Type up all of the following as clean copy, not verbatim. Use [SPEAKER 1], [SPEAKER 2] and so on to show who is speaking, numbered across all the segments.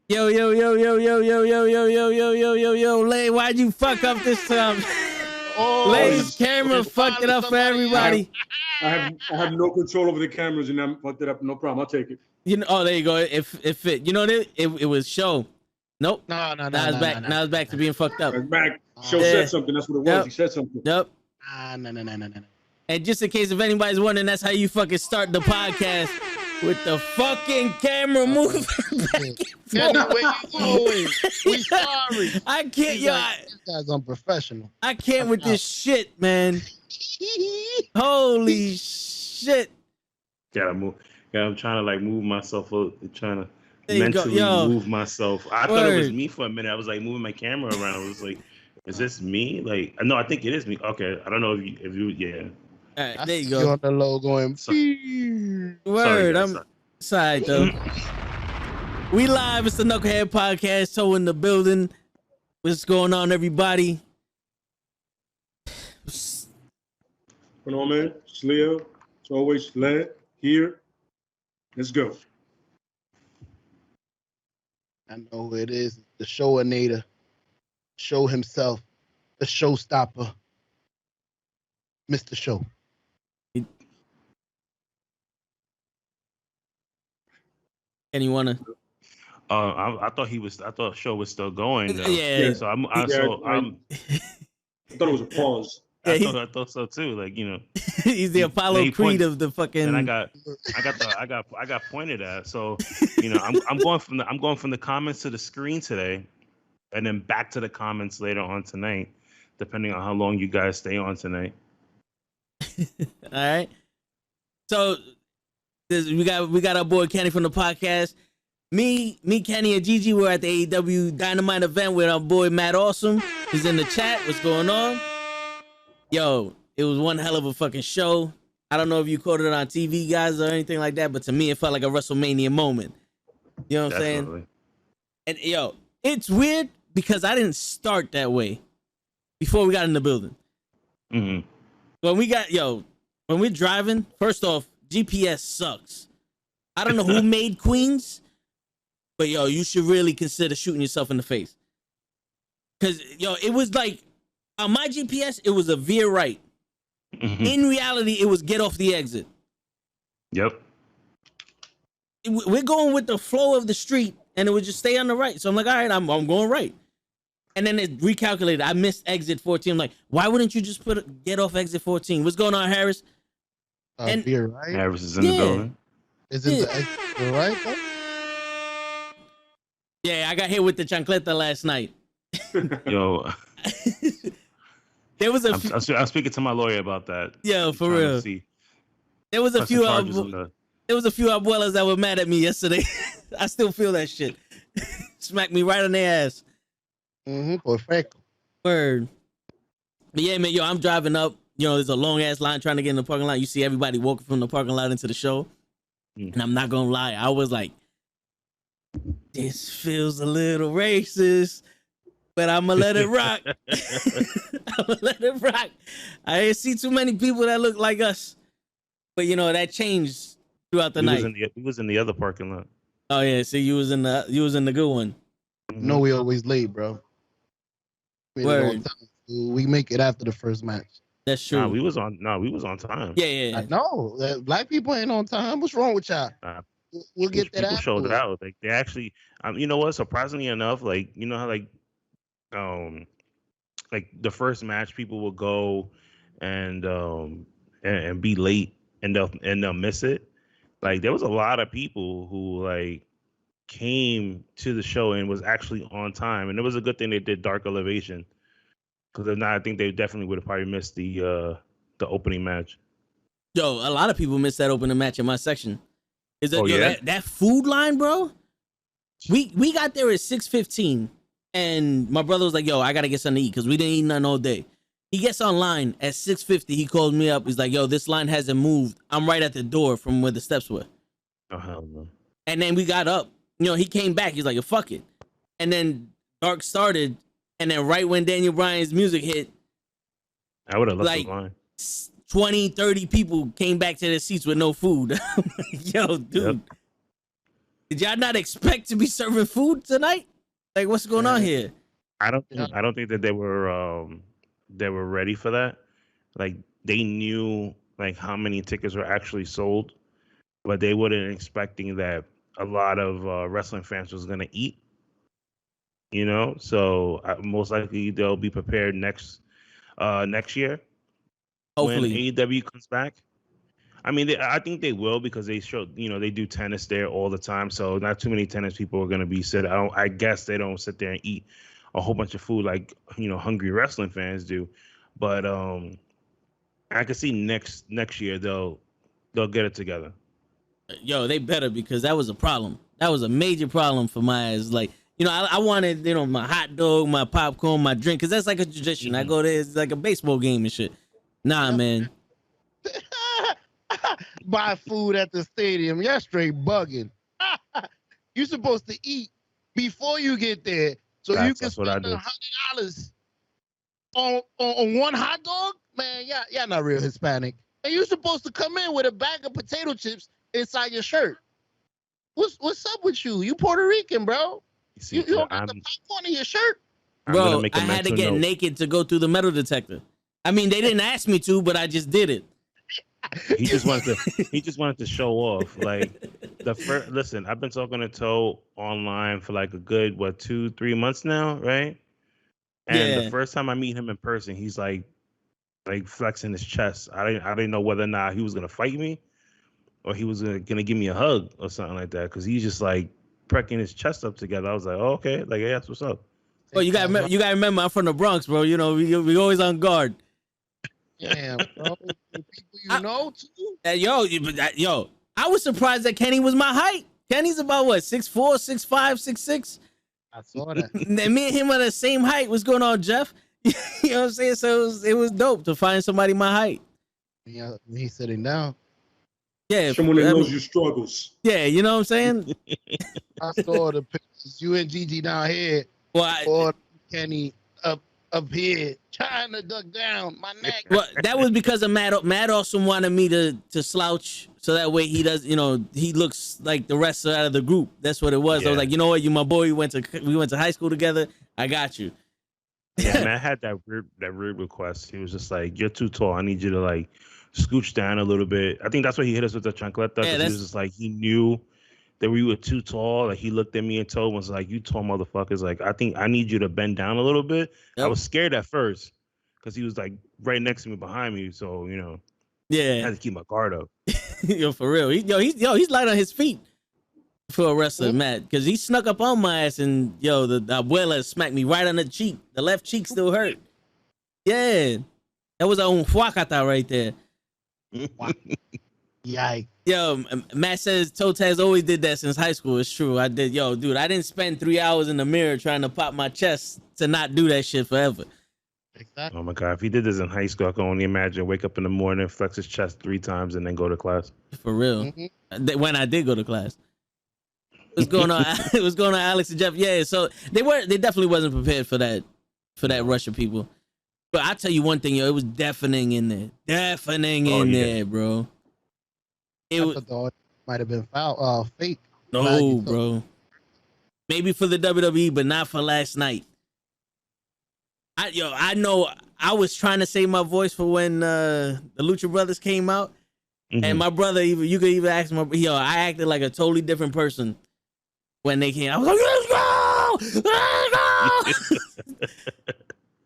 [SPEAKER 1] Yo, Lay, why'd you fuck up this time? Lay's camera fucked it up for everybody.
[SPEAKER 2] I have no control over the cameras and I fucked it up. No problem. I'll take it.
[SPEAKER 1] You know, there you go. If it, you know, it was show. Nope.
[SPEAKER 3] No.
[SPEAKER 1] Now it's back to being fucked up.
[SPEAKER 2] It's back. Show said something. That's what it was.
[SPEAKER 1] Yep.
[SPEAKER 2] He said something.
[SPEAKER 1] Yep.
[SPEAKER 3] No.
[SPEAKER 1] And just in case if anybody's wondering, that's how you fucking start the podcast with the fucking camera moving back and
[SPEAKER 3] We sorry.
[SPEAKER 1] I can't, yo.
[SPEAKER 3] This guy's unprofessional.
[SPEAKER 1] I can't with this shit, man. Holy shit.
[SPEAKER 4] Gotta move. Yeah, I'm trying to like move myself up, trying to
[SPEAKER 1] There you go.
[SPEAKER 4] mentally
[SPEAKER 1] Yo.
[SPEAKER 4] move myself. I thought it was me for a minute. I was like moving my camera around. I was like, is this me? Like, no, I think it is me. Okay, I don't know if you yeah.
[SPEAKER 1] All right,
[SPEAKER 3] I
[SPEAKER 1] there you
[SPEAKER 3] see
[SPEAKER 1] go.
[SPEAKER 3] You on the low going.
[SPEAKER 1] Word,
[SPEAKER 4] guys,
[SPEAKER 1] I'm sorry though. We live. It's the Nukkle Hedd Podcast. So in the building. What's going on, everybody?
[SPEAKER 2] What's going on, man? It's Leo. It's always glad here. Let's go.
[SPEAKER 3] I know who it is. The showinator. Show himself. The showstopper. Mr. Show.
[SPEAKER 1] And you wanna?
[SPEAKER 4] I thought show was still going. Though.
[SPEAKER 1] Yeah.
[SPEAKER 4] So
[SPEAKER 2] I thought it was a pause.
[SPEAKER 4] I thought so too. Like, you know,
[SPEAKER 1] He's the Apollo Creed of the fucking.
[SPEAKER 4] and I got pointed at. So, you know, I'm going from the comments to the screen today, and then back to the comments later on tonight, depending on how long you guys stay on tonight.
[SPEAKER 1] All right. So we got our boy Kenny from the podcast. Me, Kenny, and Gigi were at the AEW Dynamite event with our boy Matt Awesome. He's in the chat. What's going on? Yo, it was one hell of a fucking show. I don't know if you caught it on TV, guys, or anything like that, but to me, it felt like a WrestleMania moment. You know what I'm saying? And yo, it's weird because I didn't start that way before we got in the building.
[SPEAKER 4] Mm-hmm.
[SPEAKER 1] When we're driving, first off, GPS sucks. I don't know who made Queens, but yo, you should really consider shooting yourself in the face. Cause yo, it was like on my GPS, it was a veer right.
[SPEAKER 4] Mm-hmm.
[SPEAKER 1] In reality, it was get off the exit.
[SPEAKER 4] Yep.
[SPEAKER 1] We're going with the flow of the street, and it would just stay on the right. So I'm like, all right, I'm going right. And then it recalculated. I missed exit 14. I'm like, why wouldn't you just get off exit 14? What's going on, Harris?
[SPEAKER 3] Beer, right?
[SPEAKER 4] Harris is in the building.
[SPEAKER 3] Is it the extra right? Though?
[SPEAKER 1] Yeah, I got hit with the chancleta last night.
[SPEAKER 4] Yo,
[SPEAKER 1] there was
[SPEAKER 4] I'm speaking to my lawyer about that.
[SPEAKER 1] Yo, for real. There was a few abuelas that were mad at me yesterday. I still feel that shit. Smacked me right on their ass.
[SPEAKER 3] Perfect.
[SPEAKER 1] Word. But yeah, man, yo, I'm driving up. You know, there's a long ass line trying to get in the parking lot. You see everybody walking from the parking lot into the show. And I'm not gonna lie, I was like, this feels a little racist, but I'm gonna let it rock. I'm gonna let it rock. I didn't see too many people that look like us, but you know that changed throughout the night.
[SPEAKER 4] He was in the other parking lot.
[SPEAKER 1] Oh yeah, see, you was in the good one.
[SPEAKER 3] No, we always late, bro. We make it after the first match.
[SPEAKER 1] That's true.
[SPEAKER 4] No, we was on time.
[SPEAKER 1] Yeah.
[SPEAKER 3] I know. Black people ain't on time. What's wrong with y'all? We'll get that out.
[SPEAKER 4] People showed out. Like they actually, you know what? Surprisingly enough, like you know how like the first match, people will go and be late and they'll miss it. Like there was a lot of people who like came to the show and was actually on time, and it was a good thing they did Dark Elevation. Because if not, I think they definitely would have probably missed the opening match.
[SPEAKER 1] Yo, a lot of people missed that opening match in my section. Is that
[SPEAKER 4] yeah?
[SPEAKER 1] that food line, bro? We got there at 6:15, and my brother was like, "Yo, I gotta get something to eat," because we didn't eat nothing all day. He gets online at 6:50. He calls me up. He's like, "Yo, this line hasn't moved. I'm right at the door from where the steps were."
[SPEAKER 4] Oh hell no!
[SPEAKER 1] And then we got up. You know, he came back. He's like, "Yo, fuck it." And then Dark started. And then right when Daniel Bryan's music hit,
[SPEAKER 4] I would have left
[SPEAKER 1] like
[SPEAKER 4] the line.
[SPEAKER 1] 20, 30 people came back to their seats with no food. Yo, dude. Did y'all not expect to be serving food tonight? Like, what's going on here?
[SPEAKER 4] I don't think that they were ready for that. Like, they knew like how many tickets were actually sold, but they weren't expecting that a lot of wrestling fans was gonna eat. You know, so most likely they'll be prepared next year
[SPEAKER 1] Hopefully.
[SPEAKER 4] when AEW comes back. I mean, I think they will because they they do tennis there all the time. So not too many tennis people are going to be sit. I guess they don't sit there and eat a whole bunch of food like, hungry wrestling fans do. But I can see next year they'll get it together.
[SPEAKER 1] Yo, they better, because that was a problem. That was a major problem for my ass. Like, I wanted, my hot dog, my popcorn, my drink, because that's like a tradition.
[SPEAKER 4] Mm-hmm.
[SPEAKER 1] I go there, it's like a baseball game and shit. Nah, man.
[SPEAKER 3] Buy food at the stadium. You're straight bugging. You're supposed to eat before you get there, so you can spend $100 on one hot dog. Man, y'all not real Hispanic. And you're supposed to come in with a bag of potato chips inside your shirt. What's up with you? You Puerto Rican, bro. You don't got the popcorn in your shirt.
[SPEAKER 1] Bro, I had to get naked to go through the metal detector. I mean, they didn't ask me to, but I just did it.
[SPEAKER 4] He just wanted to show off. Like, listen, I've been talking to Toe online for like a good 2-3 months now, right? And the first time I meet him in person, he's like flexing his chest. I didn't know whether or not he was gonna fight me or he was gonna give me a hug or something like that, because he's just like pricking his chest up together. I was like, oh, okay, like, hey, that's what's up.
[SPEAKER 1] Oh, you gotta remember, I'm from the Bronx, bro. We always on guard.
[SPEAKER 3] Damn, bro. The people you know too.
[SPEAKER 1] Yo, I was surprised that Kenny was my height. Kenny's about 6'4", 6'5", 6'6".
[SPEAKER 3] I saw that.
[SPEAKER 1] And me and him are the same height. What's going on, Jeff? You know what I'm saying? So it was dope to find somebody my height.
[SPEAKER 3] Yeah, he's sitting down.
[SPEAKER 1] Yeah,
[SPEAKER 2] someone that knows your struggles.
[SPEAKER 1] Yeah, you know what I'm saying?
[SPEAKER 3] I saw the pictures. You and Gigi down here.
[SPEAKER 1] Well,
[SPEAKER 3] or Kenny up here trying to duck down my neck.
[SPEAKER 1] Well, that was because of Matt. Matt also wanted me to slouch so that way he does, he looks like the rest out of the group. That's what it was. Yeah. I was like, you know what, you my boy. We went to high school together. I got you.
[SPEAKER 4] Yeah, Matt had that weird request. He was just like, "You're too tall. I need you to like scooch down a little bit." I think that's why he hit us with the chancleta. Yeah, he was just like, he knew that we were too tall. Like, he looked at me and told was like, "You tall motherfuckers. Like, I think I need you to bend down a little bit." Yep. I was scared at first because he was like right next to me, behind me. So
[SPEAKER 1] yeah,
[SPEAKER 4] I had to keep my guard up.
[SPEAKER 1] Yo, for real. He's light on his feet for a wrestler, Matt, because he snuck up on my ass and the abuela smacked me right on the cheek. The left cheek still hurt. Yeah, that was un huacata right there.
[SPEAKER 3] Yikes.
[SPEAKER 1] Yo, Matt says Totez always did that since high school. It's true. I did. Yo, dude, I didn't spend 3 hours in the mirror trying to pop my chest to not do that shit forever.
[SPEAKER 3] Exactly.
[SPEAKER 4] Oh my God. If he did this in high school, I can only imagine wake up in the morning, flex his chest 3 times, and then go to class.
[SPEAKER 1] For real. Mm-hmm. When I did go to class. What's going on? What's going on, Alex and Jeff? Yeah, so they definitely wasn't prepared for that rush of people. But I tell you one thing, it was deafening in there. There, bro.
[SPEAKER 3] It might have been fake.
[SPEAKER 1] No, bro. Maybe for the WWE, but not for last night. I know I was trying to save my voice for when the Lucha Brothers came out. Mm-hmm. And my brother, you could even ask I acted like a totally different person when they came. I was like, let's go!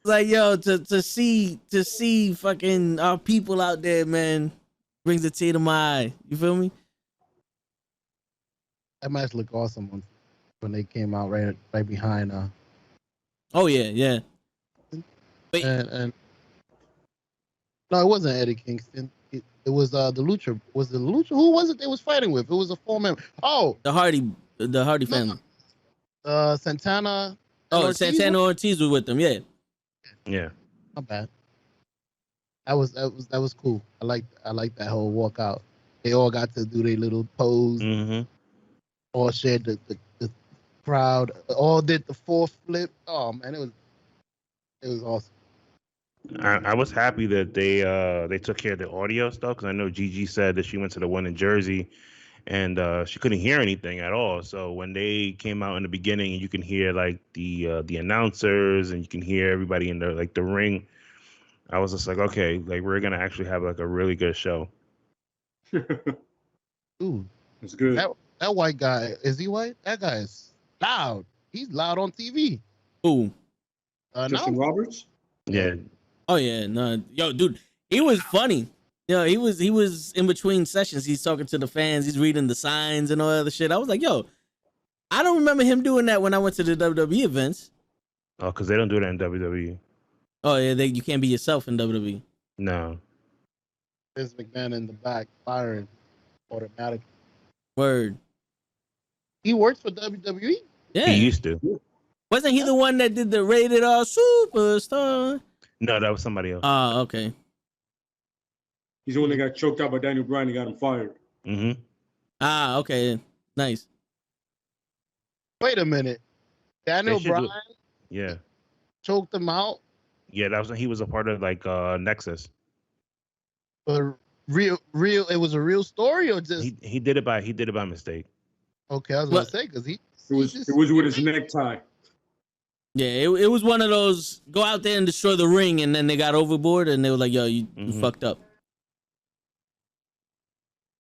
[SPEAKER 1] Like, yo, to see fucking our people out there, man, brings a tear to my eye. You feel me?
[SPEAKER 3] That match looked awesome when they came out right behind.
[SPEAKER 1] Oh yeah. Wait.
[SPEAKER 3] And no, it wasn't Eddie Kingston. It was the Lucha. Was the Lucha? Who was it they was fighting with? It was a 4-member. Oh,
[SPEAKER 1] the Hardy family.
[SPEAKER 3] Santana.
[SPEAKER 1] Oh, Santana Ortiz was with them. Yeah.
[SPEAKER 4] Yeah.
[SPEAKER 3] Not bad. That was cool. I like that whole walkout. They all got to do their little pose.
[SPEAKER 4] Mm-hmm.
[SPEAKER 3] All shared the crowd. All did the 4th flip. Oh man, it was awesome.
[SPEAKER 4] I was happy that they took care of the audio stuff, because I know Gigi said that she went to the one in Jersey and she couldn't hear anything at all. So when they came out in the beginning, and you can hear like the announcers, and you can hear everybody in the ring, I was just like, okay, like we're gonna actually have like a really good show.
[SPEAKER 3] Ooh,
[SPEAKER 2] That's good.
[SPEAKER 3] That white guy, is he white? That guy is loud. He's loud on TV.
[SPEAKER 1] Ooh.
[SPEAKER 2] Justin
[SPEAKER 3] No.
[SPEAKER 2] Roberts?
[SPEAKER 4] Yeah.
[SPEAKER 1] Oh yeah, no, yo, dude, he was funny. Yo, he was in between sessions. He's talking to the fans. He's reading the signs and all that other shit. I was like, yo, I don't remember him doing that when I went to the WWE events.
[SPEAKER 4] Oh, because they don't do that in WWE.
[SPEAKER 1] Oh yeah, you can't be yourself in WWE.
[SPEAKER 4] No.
[SPEAKER 3] Vince McMahon in the back firing automatic.
[SPEAKER 1] Word.
[SPEAKER 3] He works for WWE.
[SPEAKER 1] Yeah.
[SPEAKER 4] He used to.
[SPEAKER 1] Wasn't he the one that did the Rated R Superstar?
[SPEAKER 4] No, that was somebody else.
[SPEAKER 1] Oh, okay.
[SPEAKER 2] He's the one that got choked out by Daniel Bryan and got him fired.
[SPEAKER 4] Mm-hmm.
[SPEAKER 1] Ah, okay. Nice.
[SPEAKER 3] Wait a minute. Daniel Bryan
[SPEAKER 4] Yeah.
[SPEAKER 3] choked him out.
[SPEAKER 4] Yeah, that was he was a part of like Nexus.
[SPEAKER 3] But real, it was a real story or just
[SPEAKER 4] He did it by mistake.
[SPEAKER 3] okay? I was gonna say because
[SPEAKER 2] It was with his necktie.
[SPEAKER 1] Yeah, it was one of those go out there and destroy the ring, and then they got overboard, and they were like, "Yo, you fucked up."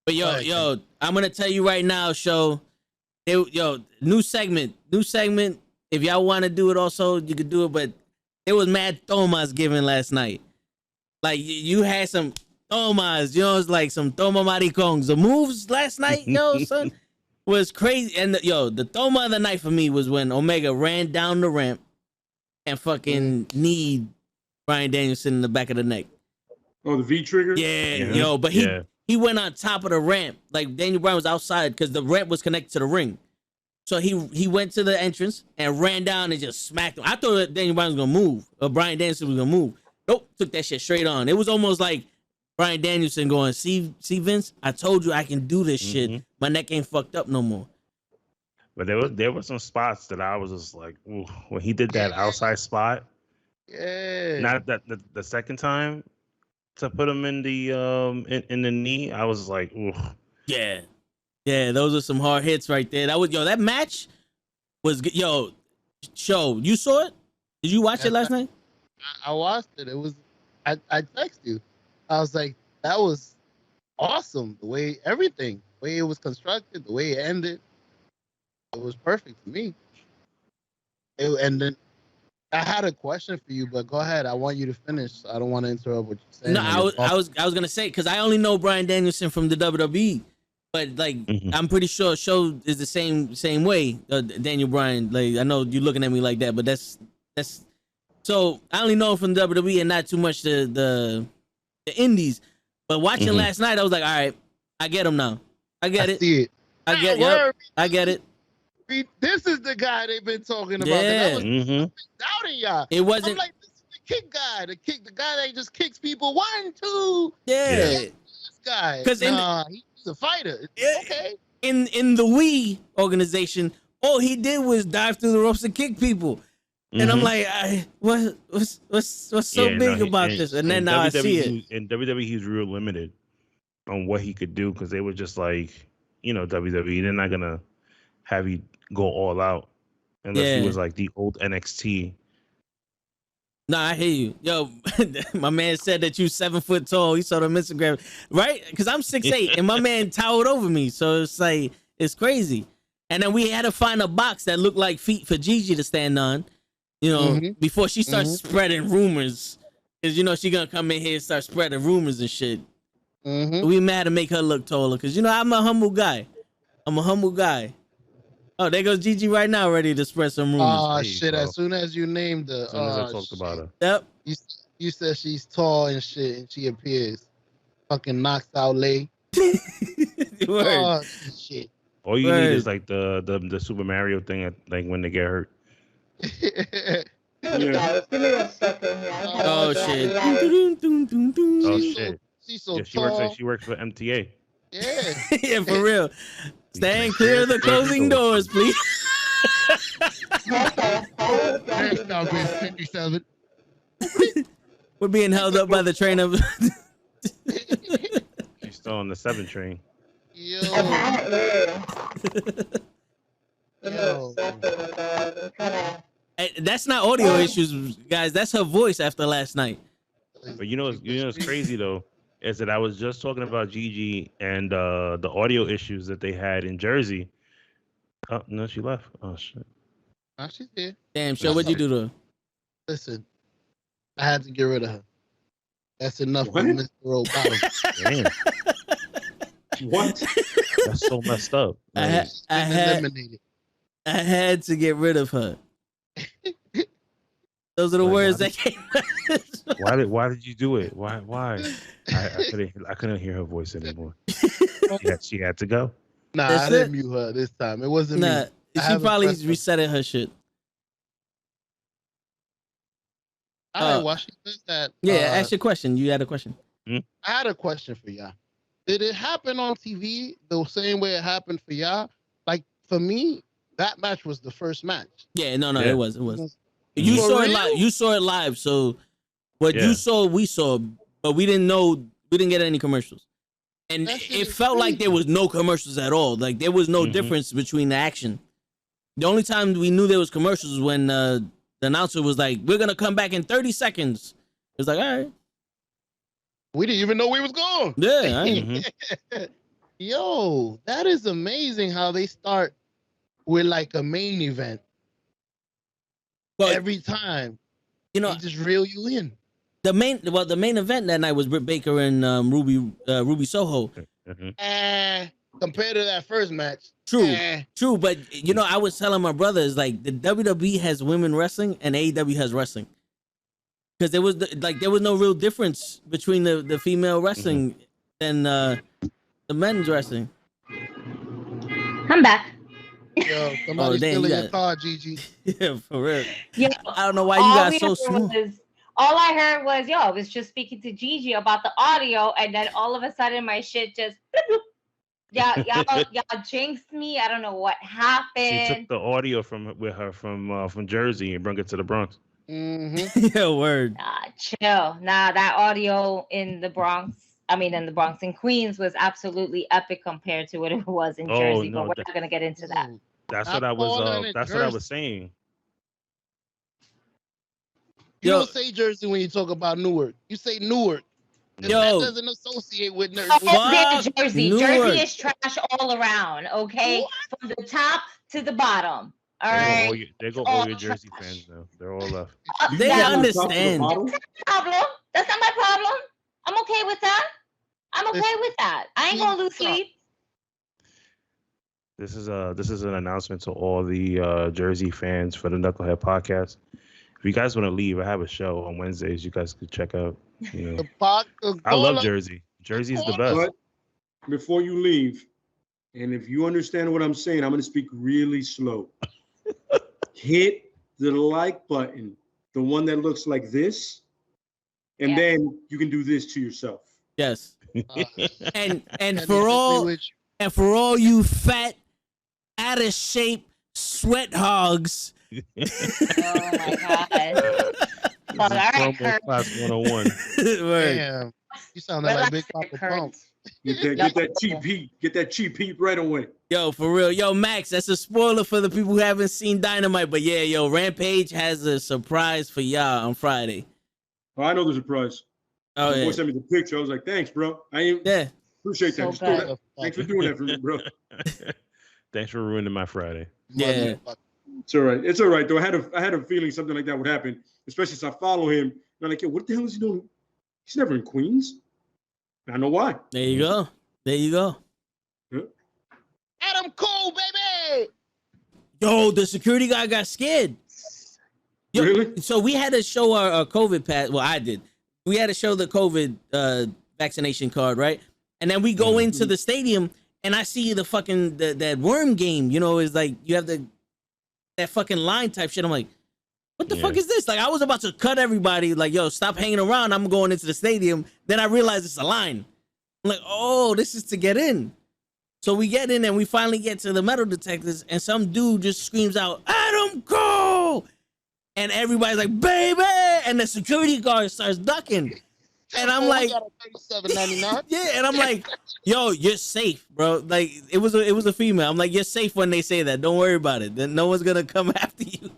[SPEAKER 1] But yo, I'm gonna tell you right now, show. New segment. If y'all want to do it, also you could do it. But it was mad Thomas given last night. Like you had some Thomas, it's like some Toma Maricongs. The moves last night, son, was crazy. And the Toma of the night for me was when Omega ran down the ramp and fucking kneed Bryan Danielson in the back of the neck.
[SPEAKER 2] Oh, the V trigger?
[SPEAKER 1] Yeah. But he went on top of the ramp. Like Daniel Bryan was outside because the ramp was connected to the ring. So he went to the entrance and ran down and just smacked him. I thought that Daniel Bryan was gonna move, or Bryan Danielson was gonna move. Nope, took that shit straight on. It was almost like Bryan Danielson going, see Vince, I told you I can do this shit. My neck ain't fucked up no more.
[SPEAKER 4] But there were some spots that I was just like, ooh, when he did that outside spot.
[SPEAKER 3] Yeah.
[SPEAKER 4] Not that the second time to put him in the in the knee, I was like, ooh.
[SPEAKER 1] Yeah. Yeah, those are some hard hits right there. That match was good. Show, you saw it? Did you watch it last night?
[SPEAKER 3] I watched it. It was I texted you. I was like, that was awesome. The way it was constructed, the way it ended, it was perfect for me. And then I had a question for you, but go ahead. I want you to finish. I don't want to interrupt what you're saying.
[SPEAKER 1] No, I was gonna say because I only know Bryan Danielson from the WWE, but like I'm pretty sure Show is the same way. Daniel Bryan, like I know you're looking at me like that, but that's so I only know him from WWE and not too much the indies. But watching last night, I was like, all right, I get him now. I get it.
[SPEAKER 3] See it.
[SPEAKER 1] I get it.
[SPEAKER 3] This is the guy they've been talking about.
[SPEAKER 1] Yeah.
[SPEAKER 3] I was doubting y'all.
[SPEAKER 1] It wasn't.
[SPEAKER 3] I'm like, this is the kick guy. The guy that just kicks people 1, 2.
[SPEAKER 1] Yeah.
[SPEAKER 3] This guy.
[SPEAKER 1] Because
[SPEAKER 3] he's a fighter. Okay.
[SPEAKER 1] In the Wii organization, all he did was dive through the ropes and kick people. And I'm like, what's so big about this? And then now I see it.
[SPEAKER 4] In WWE, he's real limited on what he could do because they were just like, WWE, they're not gonna have you go all out unless he was like the old NXT.
[SPEAKER 1] No, I hear you. Yo, my man said that you 7 foot tall. He saw the Instagram, right? Because I'm 6'8", and my man towered over me. So it's like, it's crazy. And then we had to find a box that looked like feet for Gigi to stand on, before she starts spreading rumors. Because, she going to come in here and start spreading rumors and shit. We mad to make her look taller because, I'm a humble guy. Oh, there goes Gigi right now, ready to spread some rumors.
[SPEAKER 3] Oh, shit. As soon as you named the...
[SPEAKER 4] As soon as I talked about her.
[SPEAKER 1] Yep.
[SPEAKER 3] You said she's tall and shit, and she appears. Fucking knocks out Lay.
[SPEAKER 1] Word.
[SPEAKER 3] Oh, shit.
[SPEAKER 4] All you need is like the Super Mario thing, like when they get hurt.
[SPEAKER 2] Yeah.
[SPEAKER 1] Oh, shit.
[SPEAKER 4] Oh, shit.
[SPEAKER 3] She's so
[SPEAKER 4] tall. She works for MTA.
[SPEAKER 3] Yeah.
[SPEAKER 1] Yeah, for real. Stand clear of the closing doors, please.
[SPEAKER 3] Next now, 57.
[SPEAKER 1] We're being held up by the train of...
[SPEAKER 4] She's still on the 7 train.
[SPEAKER 3] Yo.
[SPEAKER 5] Yo.
[SPEAKER 1] Hey, that's not audio issues, guys. That's her voice after last night.
[SPEAKER 4] But you know what's crazy though is that I was just talking about Gigi and the audio issues that they had in Jersey. Oh no, she left. Oh shit.
[SPEAKER 3] Nah, she's here.
[SPEAKER 1] Damn, so what'd you do to her?
[SPEAKER 3] Listen, I had to get rid of her. That's enough for
[SPEAKER 2] What?
[SPEAKER 3] Mr. Obama.
[SPEAKER 4] Damn,
[SPEAKER 2] What?
[SPEAKER 4] that's so messed up.
[SPEAKER 1] I had
[SPEAKER 3] Eliminated.
[SPEAKER 1] to get rid of her. Those are the
[SPEAKER 4] Why
[SPEAKER 1] words
[SPEAKER 4] not?
[SPEAKER 1] that came.
[SPEAKER 4] Why did you do it? Why? I couldn't hear her voice anymore. She had to go.
[SPEAKER 3] Nah,
[SPEAKER 1] That's
[SPEAKER 3] I didn't
[SPEAKER 1] it?
[SPEAKER 3] mute her this time. It wasn't
[SPEAKER 1] Nah,
[SPEAKER 3] me.
[SPEAKER 1] she
[SPEAKER 3] haven't
[SPEAKER 1] probably
[SPEAKER 3] pressed her.
[SPEAKER 1] resetted her shit.
[SPEAKER 3] All right, why she says that?
[SPEAKER 1] Yeah, ask your question. You had a question.
[SPEAKER 3] I had a question for y'all. Did it happen on TV the same way it happened for y'all? Like for me, that match was the first match.
[SPEAKER 1] Yeah, no,
[SPEAKER 4] Yeah.
[SPEAKER 1] it was. You
[SPEAKER 3] For
[SPEAKER 1] saw it
[SPEAKER 3] real?
[SPEAKER 1] live. You saw it live. So what
[SPEAKER 4] Yeah.
[SPEAKER 1] you saw, we saw, but we didn't know. We didn't get any commercials, and
[SPEAKER 3] That shit
[SPEAKER 1] it
[SPEAKER 3] is
[SPEAKER 1] felt like
[SPEAKER 3] crazy.
[SPEAKER 1] there was no commercials at all. Like there was no
[SPEAKER 4] Mhm.
[SPEAKER 1] difference between the action. The only time we knew there was commercials was when the announcer was like, "We're gonna come back in 30 seconds." It was like, all right,
[SPEAKER 3] We didn't even know we was going.
[SPEAKER 1] yeah, all right.
[SPEAKER 4] Mhm.
[SPEAKER 3] Yo, that is amazing how they start with like a main event
[SPEAKER 1] But
[SPEAKER 3] every time.
[SPEAKER 1] you know,
[SPEAKER 3] They just reel you in.
[SPEAKER 1] the main event that night was Britt Baker and Ruby Soho.
[SPEAKER 4] Mhm.
[SPEAKER 3] Compared to that first match.
[SPEAKER 1] True. True, but you know, I was telling my brothers like the WWE has women wrestling and AEW has wrestling, because there was there was no real difference between the female wrestling and the men's wrestling.
[SPEAKER 5] I'm back.
[SPEAKER 3] Yo, somebody's
[SPEAKER 1] damn,
[SPEAKER 3] stealing
[SPEAKER 1] you
[SPEAKER 3] your
[SPEAKER 1] got-
[SPEAKER 3] car, Gigi.
[SPEAKER 1] Yeah, for real.
[SPEAKER 5] Yo,
[SPEAKER 1] I don't know why you
[SPEAKER 5] all
[SPEAKER 1] got
[SPEAKER 5] we
[SPEAKER 1] so
[SPEAKER 5] heard
[SPEAKER 1] smooth.
[SPEAKER 5] all I heard was, yo, I was just speaking to Gigi about the audio, and then all of a sudden my shit just bloop, bloop. y'all jinxed me. I don't know what
[SPEAKER 4] She
[SPEAKER 5] happened.
[SPEAKER 4] took the audio from Jersey and brought it to the Bronx.
[SPEAKER 3] Mm-hmm.
[SPEAKER 1] Yeah, word.
[SPEAKER 5] Nah, chill. Nah, that audio in the Bronx, in Queens was absolutely epic compared to what it was in
[SPEAKER 4] Oh,
[SPEAKER 5] Jersey,
[SPEAKER 4] no,
[SPEAKER 5] but we're not gonna get into that.
[SPEAKER 4] That's
[SPEAKER 3] Not
[SPEAKER 4] what I was.
[SPEAKER 3] Portland and
[SPEAKER 4] That's what I
[SPEAKER 3] Jersey.
[SPEAKER 4] was saying.
[SPEAKER 3] You
[SPEAKER 1] Yo.
[SPEAKER 3] don't say Jersey when you talk about Newark. You say Newark. And
[SPEAKER 1] Yo.
[SPEAKER 3] that doesn't associate with
[SPEAKER 5] Oh,
[SPEAKER 1] Fuck
[SPEAKER 5] Jersey.
[SPEAKER 1] Newark.
[SPEAKER 5] Jersey is trash all around, okay? From the top to the bottom. All right.
[SPEAKER 4] There go
[SPEAKER 5] All
[SPEAKER 4] all your Jersey
[SPEAKER 5] trash.
[SPEAKER 4] fans now. They're all left.
[SPEAKER 1] They
[SPEAKER 5] Yeah,
[SPEAKER 1] understand.
[SPEAKER 5] problem. That's not my problem. I'm okay with that. I'm okay with that. I ain't gonna lose sleep.
[SPEAKER 4] This is an announcement to all the Jersey fans for the Nukkle Hedd Podcast. If you guys want to leave, I have a show on Wednesdays. You guys could check out. You know, I love Jersey. Jersey's the best.
[SPEAKER 2] But before you leave, and if you understand what I'm saying, I'm going to speak really slow. Hit the like button, the one that looks like this, and
[SPEAKER 5] Yeah.
[SPEAKER 2] then you can do this to yourself.
[SPEAKER 1] Yes. And
[SPEAKER 3] And
[SPEAKER 1] for all you fat, out of shape sweat hogs.
[SPEAKER 5] Oh my god. All right,
[SPEAKER 4] Promo
[SPEAKER 5] Kurt.
[SPEAKER 4] class 101.
[SPEAKER 1] Word.
[SPEAKER 3] Damn, you sounded like Big Papa Pump.
[SPEAKER 2] Get that cheap heat. Get that cheap heat right away.
[SPEAKER 1] Yo, for real. Yo, Max, that's a spoiler for the people who haven't seen Dynamite. But yeah, yo, Rampage has a surprise for y'all on Friday.
[SPEAKER 2] Oh, I know there's a prize.
[SPEAKER 1] Oh,
[SPEAKER 2] The boy
[SPEAKER 1] yeah.
[SPEAKER 2] sent me the picture. I was like, thanks, bro.
[SPEAKER 1] Yeah.
[SPEAKER 2] Appreciate that.
[SPEAKER 5] So
[SPEAKER 2] Just throw
[SPEAKER 5] good.
[SPEAKER 2] that. Thanks for doing that for me, bro.
[SPEAKER 4] Thanks for ruining my Friday.
[SPEAKER 1] Yeah.
[SPEAKER 2] It's all right. It's all right, though. I had a feeling something like that would happen, especially since I follow him. And I'm like, yo, what the hell is he doing? He's never in Queens. And I know why.
[SPEAKER 1] There you go. There you go.
[SPEAKER 3] Adam Cole, baby.
[SPEAKER 1] Yo, the security guy got scared. Yo,
[SPEAKER 2] Really?
[SPEAKER 1] So we had to show our COVID pass. Well, I did. We had to show the COVID vaccination card, right? And then we go into the stadium, and I see the fucking that worm game. You know, is like you have that fucking line type shit. I'm like, what the fuck is this? Like, I was about to cut everybody. Like, yo, stop hanging around. I'm going into the stadium. Then I realized it's a line. I'm like, oh, this is to get in. So we get in and we finally get to the metal detectors, and some dude just screams out, Adam Cole! And everybody's like, baby! And the security guard starts ducking. And I'm like,
[SPEAKER 3] $37.99.
[SPEAKER 1] yeah, and I'm like, yo, you're safe, bro. Like it was a female. I'm like, you're safe when they say that. Don't worry about it. Then no one's gonna come after you.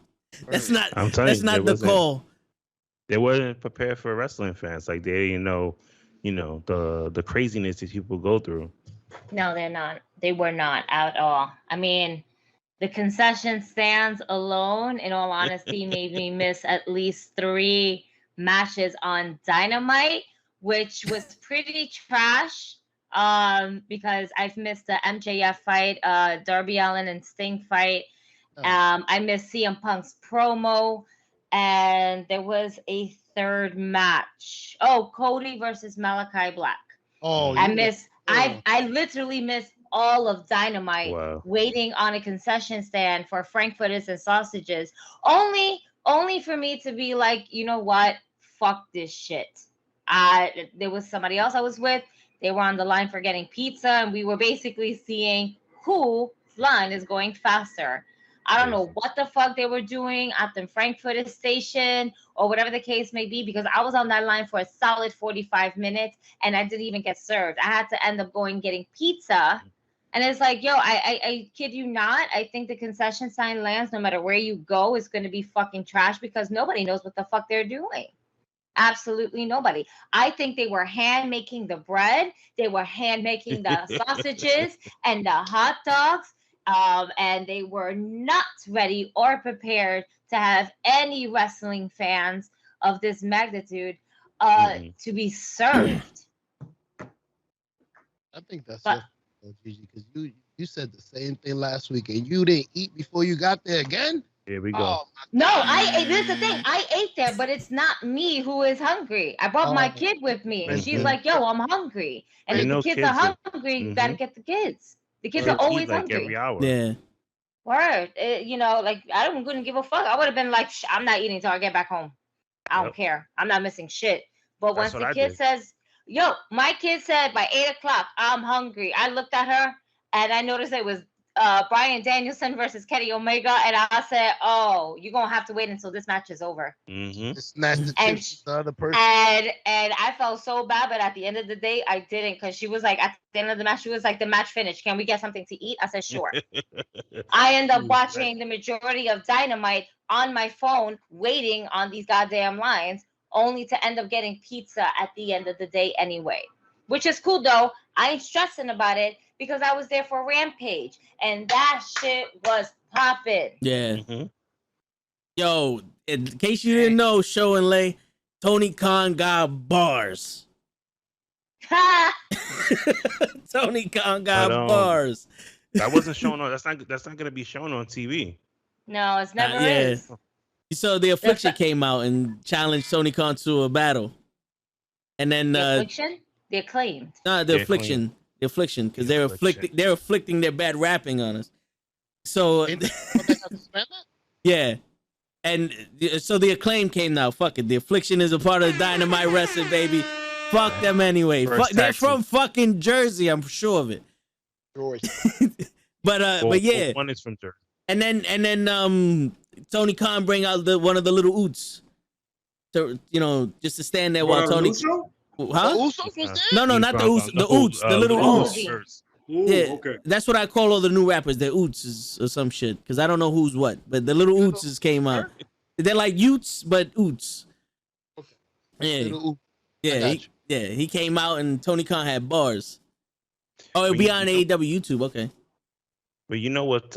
[SPEAKER 1] That's not the call.
[SPEAKER 4] They wasn't prepared for wrestling fans. Like they didn't know, the craziness that people go through.
[SPEAKER 5] No, they're not. They were not at all. I mean, the concession stands alone, in all honesty, made me miss at least 3 matches on Dynamite, which was pretty trash. Because I've missed the MJF fight, Darby Allin and Sting fight. I missed CM Punk's promo, and there was a 3rd match. Oh, Cody versus Malachi Black.
[SPEAKER 3] Oh,
[SPEAKER 5] I literally missed all of Dynamite waiting on a concession stand for frankfurters and sausages, only for me to be like, you know what, fuck this shit. There was somebody else I was with. They were on the line for getting pizza, and we were basically seeing whose line is going faster. I don't know what the fuck they were doing at the Frankfurter station or whatever the case may be, because I was on that line for a solid 45 minutes and I didn't even get served. I had to end up getting pizza. And it's like, yo, I kid you not. I think the concession sign lands, no matter where you go, is going to be fucking trash because nobody knows what the fuck they're doing. Absolutely nobody. I think they were hand making the bread. They were hand making the sausages and the hot dogs. And they were not ready or prepared to have any wrestling fans of this magnitude to be served.
[SPEAKER 3] I think that's Gigi, because you said the same thing last week, and you didn't eat before you got there again.
[SPEAKER 4] Here we go.
[SPEAKER 5] Oh, no, this is the thing. I ate there, but it's not me who is hungry. I brought my kid with me, and she's like, "Yo, I'm hungry." And if the kids are hungry, you gotta get the kids. The kids are always hungry.
[SPEAKER 4] Every hour.
[SPEAKER 1] Yeah.
[SPEAKER 5] Word. I couldn't give a fuck. I would have been like, I'm not eating until I get back home. I don't care. I'm not missing shit. But once the kid says, yo, my kid said by 8:00, I'm hungry. I looked at her and I noticed it was Bryan Danielson versus Kenny Omega. And I said, oh, you're going to have to wait until this match is over.
[SPEAKER 4] Mm-hmm.
[SPEAKER 3] The other person.
[SPEAKER 5] And I felt so bad, but at the end of the day, I didn't, because she was like, at the end of the match, she was like, the match finished. Can we get something to eat? I said, sure. I end up watching the majority of Dynamite on my phone, waiting on these goddamn lines, only to end up getting pizza at the end of the day anyway. Which is cool, though. I ain't stressing about it because I was there for Rampage, and that shit was popping.
[SPEAKER 1] Yeah. Mm-hmm. Yo, in case you didn't know, Show and Lay, Tony Khan got bars. Tony Khan got bars.
[SPEAKER 4] That wasn't shown on. That's not gonna be shown on TV.
[SPEAKER 5] No, it's never is.
[SPEAKER 1] So the Affliction came out and challenged Tony Khan to a battle, and then
[SPEAKER 5] the Affliction, the Acclaimed.
[SPEAKER 1] No, the Affliction. The Affliction, because they're afflicting their bad rapping on us. So yeah, and so the Acclaim came now. Fuck it, the Affliction is a part of Dynamite Wrestling, baby. Fuck them anyway. They're from fucking Jersey, I'm sure of it. But yeah,
[SPEAKER 4] one is from Jersey.
[SPEAKER 1] And then Tony Khan bring out one of the little oots, to just to stand there while Tony. Huh? No, not the oots. The oots, the little oots. Yeah, okay. That's what I call all the new rappers. They're oots or some shit, because I don't know who's what. But the little oots came out. They're like utes, but oots. Okay. Yeah. He came out and Tony Khan had bars. Oh, it'll be on AEW YouTube. Okay.
[SPEAKER 4] But you know what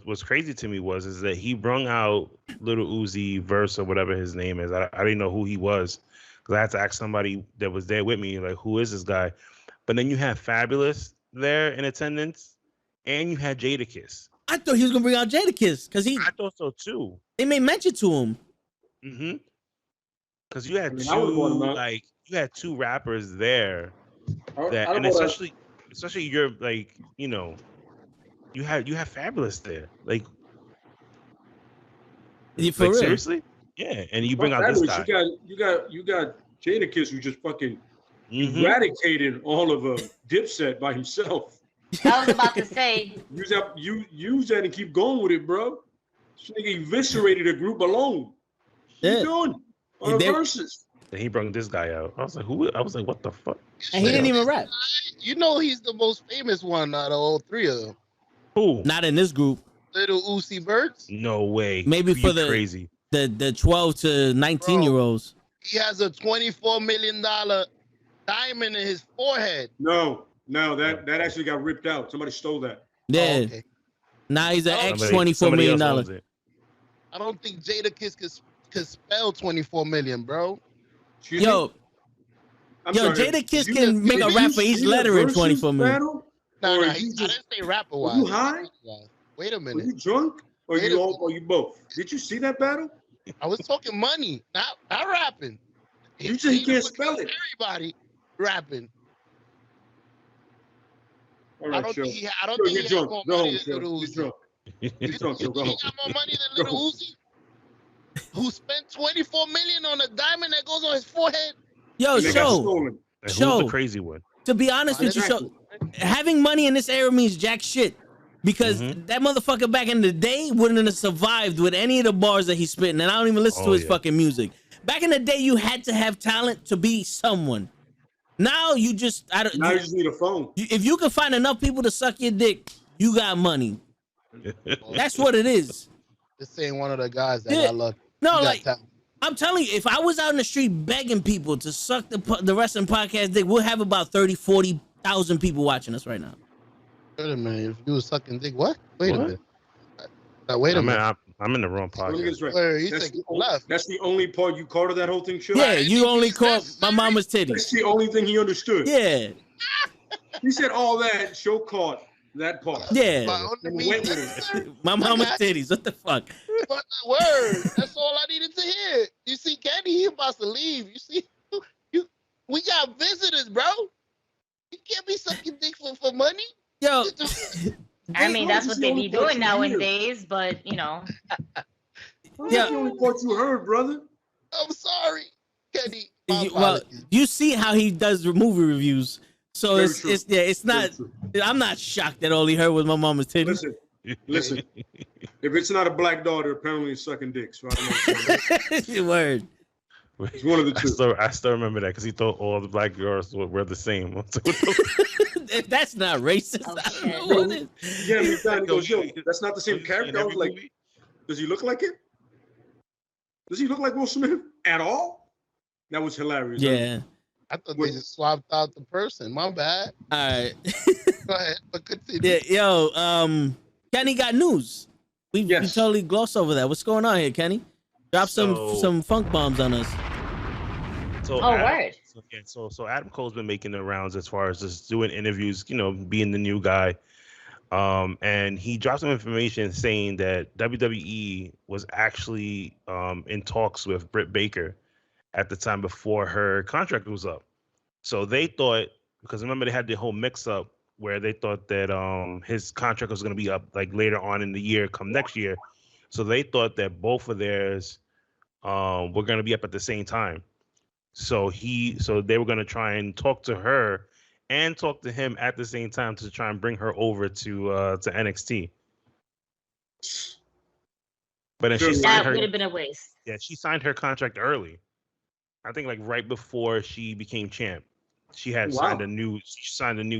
[SPEAKER 4] was crazy to me is that he brung out Little Uzi Verse or whatever his name is. I didn't know who he was, because I had to ask somebody that was there with me, like, who is this guy? But then you had Fabulous there in attendance, and you had Jadakiss.
[SPEAKER 1] I thought he was gonna bring out Jadakiss, because I
[SPEAKER 4] thought so too.
[SPEAKER 1] They made mention to him.
[SPEAKER 4] Mm-hmm. Because you had you had two rappers there, and especially you're like, you have Fabulous there, like
[SPEAKER 1] for real?
[SPEAKER 4] Seriously, yeah. And you bring out this guy.
[SPEAKER 2] You got Jadakiss, who just fucking eradicated all of Dipset by himself.
[SPEAKER 5] I was about to say.
[SPEAKER 2] Use that and keep going with it, bro. This nigga eviscerated a group alone. What you doing on the verses?
[SPEAKER 4] Then he brought this guy out. I was like, who? I was like, what the fuck?
[SPEAKER 1] And he didn't even rap.
[SPEAKER 3] You know he's the most famous one out of all three of them.
[SPEAKER 4] Who?
[SPEAKER 1] Not in this group.
[SPEAKER 3] Little Uzi Birds.
[SPEAKER 4] No way.
[SPEAKER 1] Maybe for the
[SPEAKER 4] crazy.
[SPEAKER 1] the 12 to 19-year-olds.
[SPEAKER 3] He has a $24 million diamond in his forehead.
[SPEAKER 2] No, that actually got ripped out. Somebody stole that.
[SPEAKER 1] Yeah.
[SPEAKER 3] Oh, okay.
[SPEAKER 1] Now he's an ex
[SPEAKER 4] Somebody
[SPEAKER 1] $24 million.
[SPEAKER 4] else owns it.
[SPEAKER 3] I don't think Jadakiss could spell 24 million, bro.
[SPEAKER 2] Excuse me?
[SPEAKER 1] Yo, Jadakiss can make a rap for each letter in 24 minutes.
[SPEAKER 3] No, I didn't say rapper wise.
[SPEAKER 2] Were you high?
[SPEAKER 3] Wait a minute.
[SPEAKER 2] Were you drunk? Or you both? Did you see that battle?
[SPEAKER 3] I was talking money, not rapping.
[SPEAKER 2] You said he can't spell it.
[SPEAKER 3] Everybody rapping.
[SPEAKER 2] All right,
[SPEAKER 3] I don't think he had more
[SPEAKER 2] Go
[SPEAKER 3] money
[SPEAKER 2] home,
[SPEAKER 3] than Little Uzi.
[SPEAKER 2] You're drunk,
[SPEAKER 3] You
[SPEAKER 2] Joe. Go
[SPEAKER 3] think
[SPEAKER 2] home.
[SPEAKER 3] he got more money than Little Uzi? Who spent 24 million on a diamond that goes on his forehead?
[SPEAKER 1] Yo,
[SPEAKER 2] And they got
[SPEAKER 1] Show,
[SPEAKER 2] stolen.
[SPEAKER 4] And
[SPEAKER 1] Show.
[SPEAKER 4] who's the crazy one?
[SPEAKER 1] to be honest with you, Show, having money in this era means jack shit. Because that motherfucker back in the day wouldn't have survived with any of the bars that he's spitting. And I don't even listen to his fucking music. Back in the day, you had to have talent to be someone. Now you just
[SPEAKER 2] Now you just need a phone.
[SPEAKER 1] If you can find enough people to suck your dick, you got money. That's what it is.
[SPEAKER 3] This ain't one of the guys that got lucky.
[SPEAKER 1] No, like I'm telling you, if I was out in the street begging people to suck the wrestling podcast dick, we'll have about 30, 40,000 people watching us right now.
[SPEAKER 3] Wait a minute. If you was sucking dick, what? Wait a minute. Wait a minute.
[SPEAKER 4] I'm in the wrong podcast.
[SPEAKER 2] That's the only part you caught of that whole thing, Show?
[SPEAKER 1] Yeah, you only caught my mama's titties.
[SPEAKER 2] That's the only thing he understood.
[SPEAKER 1] Yeah.
[SPEAKER 2] He said all that, Show caught that part.
[SPEAKER 1] Yeah.
[SPEAKER 2] Went with it.
[SPEAKER 1] My mama's titties. What the fuck?
[SPEAKER 3] But word. That's all I needed to hear. You see, Kenny, he about to leave. You see, we got visitors, bro. You can't be sucking dick for money.
[SPEAKER 1] Yo.
[SPEAKER 5] I mean, that's what they be doing nowadays, but you know.
[SPEAKER 2] That's the only part you heard, brother.
[SPEAKER 3] I'm sorry, Kenny.
[SPEAKER 1] Well, you see how he does movie reviews. So it's not. I'm not shocked that all he heard was my mama's titties.
[SPEAKER 2] Listen. If it's not a black daughter, apparently it's sucking dick. So I don't know.
[SPEAKER 1] Word.
[SPEAKER 2] It's one of the two.
[SPEAKER 4] I still remember that because he thought all the black girls were the same.
[SPEAKER 1] That's not racist.
[SPEAKER 2] That's not the same character. I was like, does he look like it? Does he look like Will Smith at all? That was hilarious.
[SPEAKER 1] Yeah.
[SPEAKER 3] I thought they just swapped out the person. My bad.
[SPEAKER 1] All right.
[SPEAKER 3] Go ahead. But continue.
[SPEAKER 1] Yeah, yo, Kenny got news. We totally glossed over that. What's going on here, Kenny? Drop some funk bombs on us.
[SPEAKER 5] Word.
[SPEAKER 4] So Adam Cole's been making the rounds as far as just doing interviews, being the new guy. And he dropped some information saying that WWE was actually in talks with Britt Baker at the time before her contract was up. So they thought, because remember they had the whole mix-up where they thought that his contract was going to be up like later on in the year, come next year. So they thought that both of theirs were going to be up at the same time. So they were going to try and talk to her and talk to him at the same time to try and bring her over to NXT. But then
[SPEAKER 5] that would have been a waste.
[SPEAKER 4] Yeah, she signed her contract early. I think like right before she became champ. She had signed a new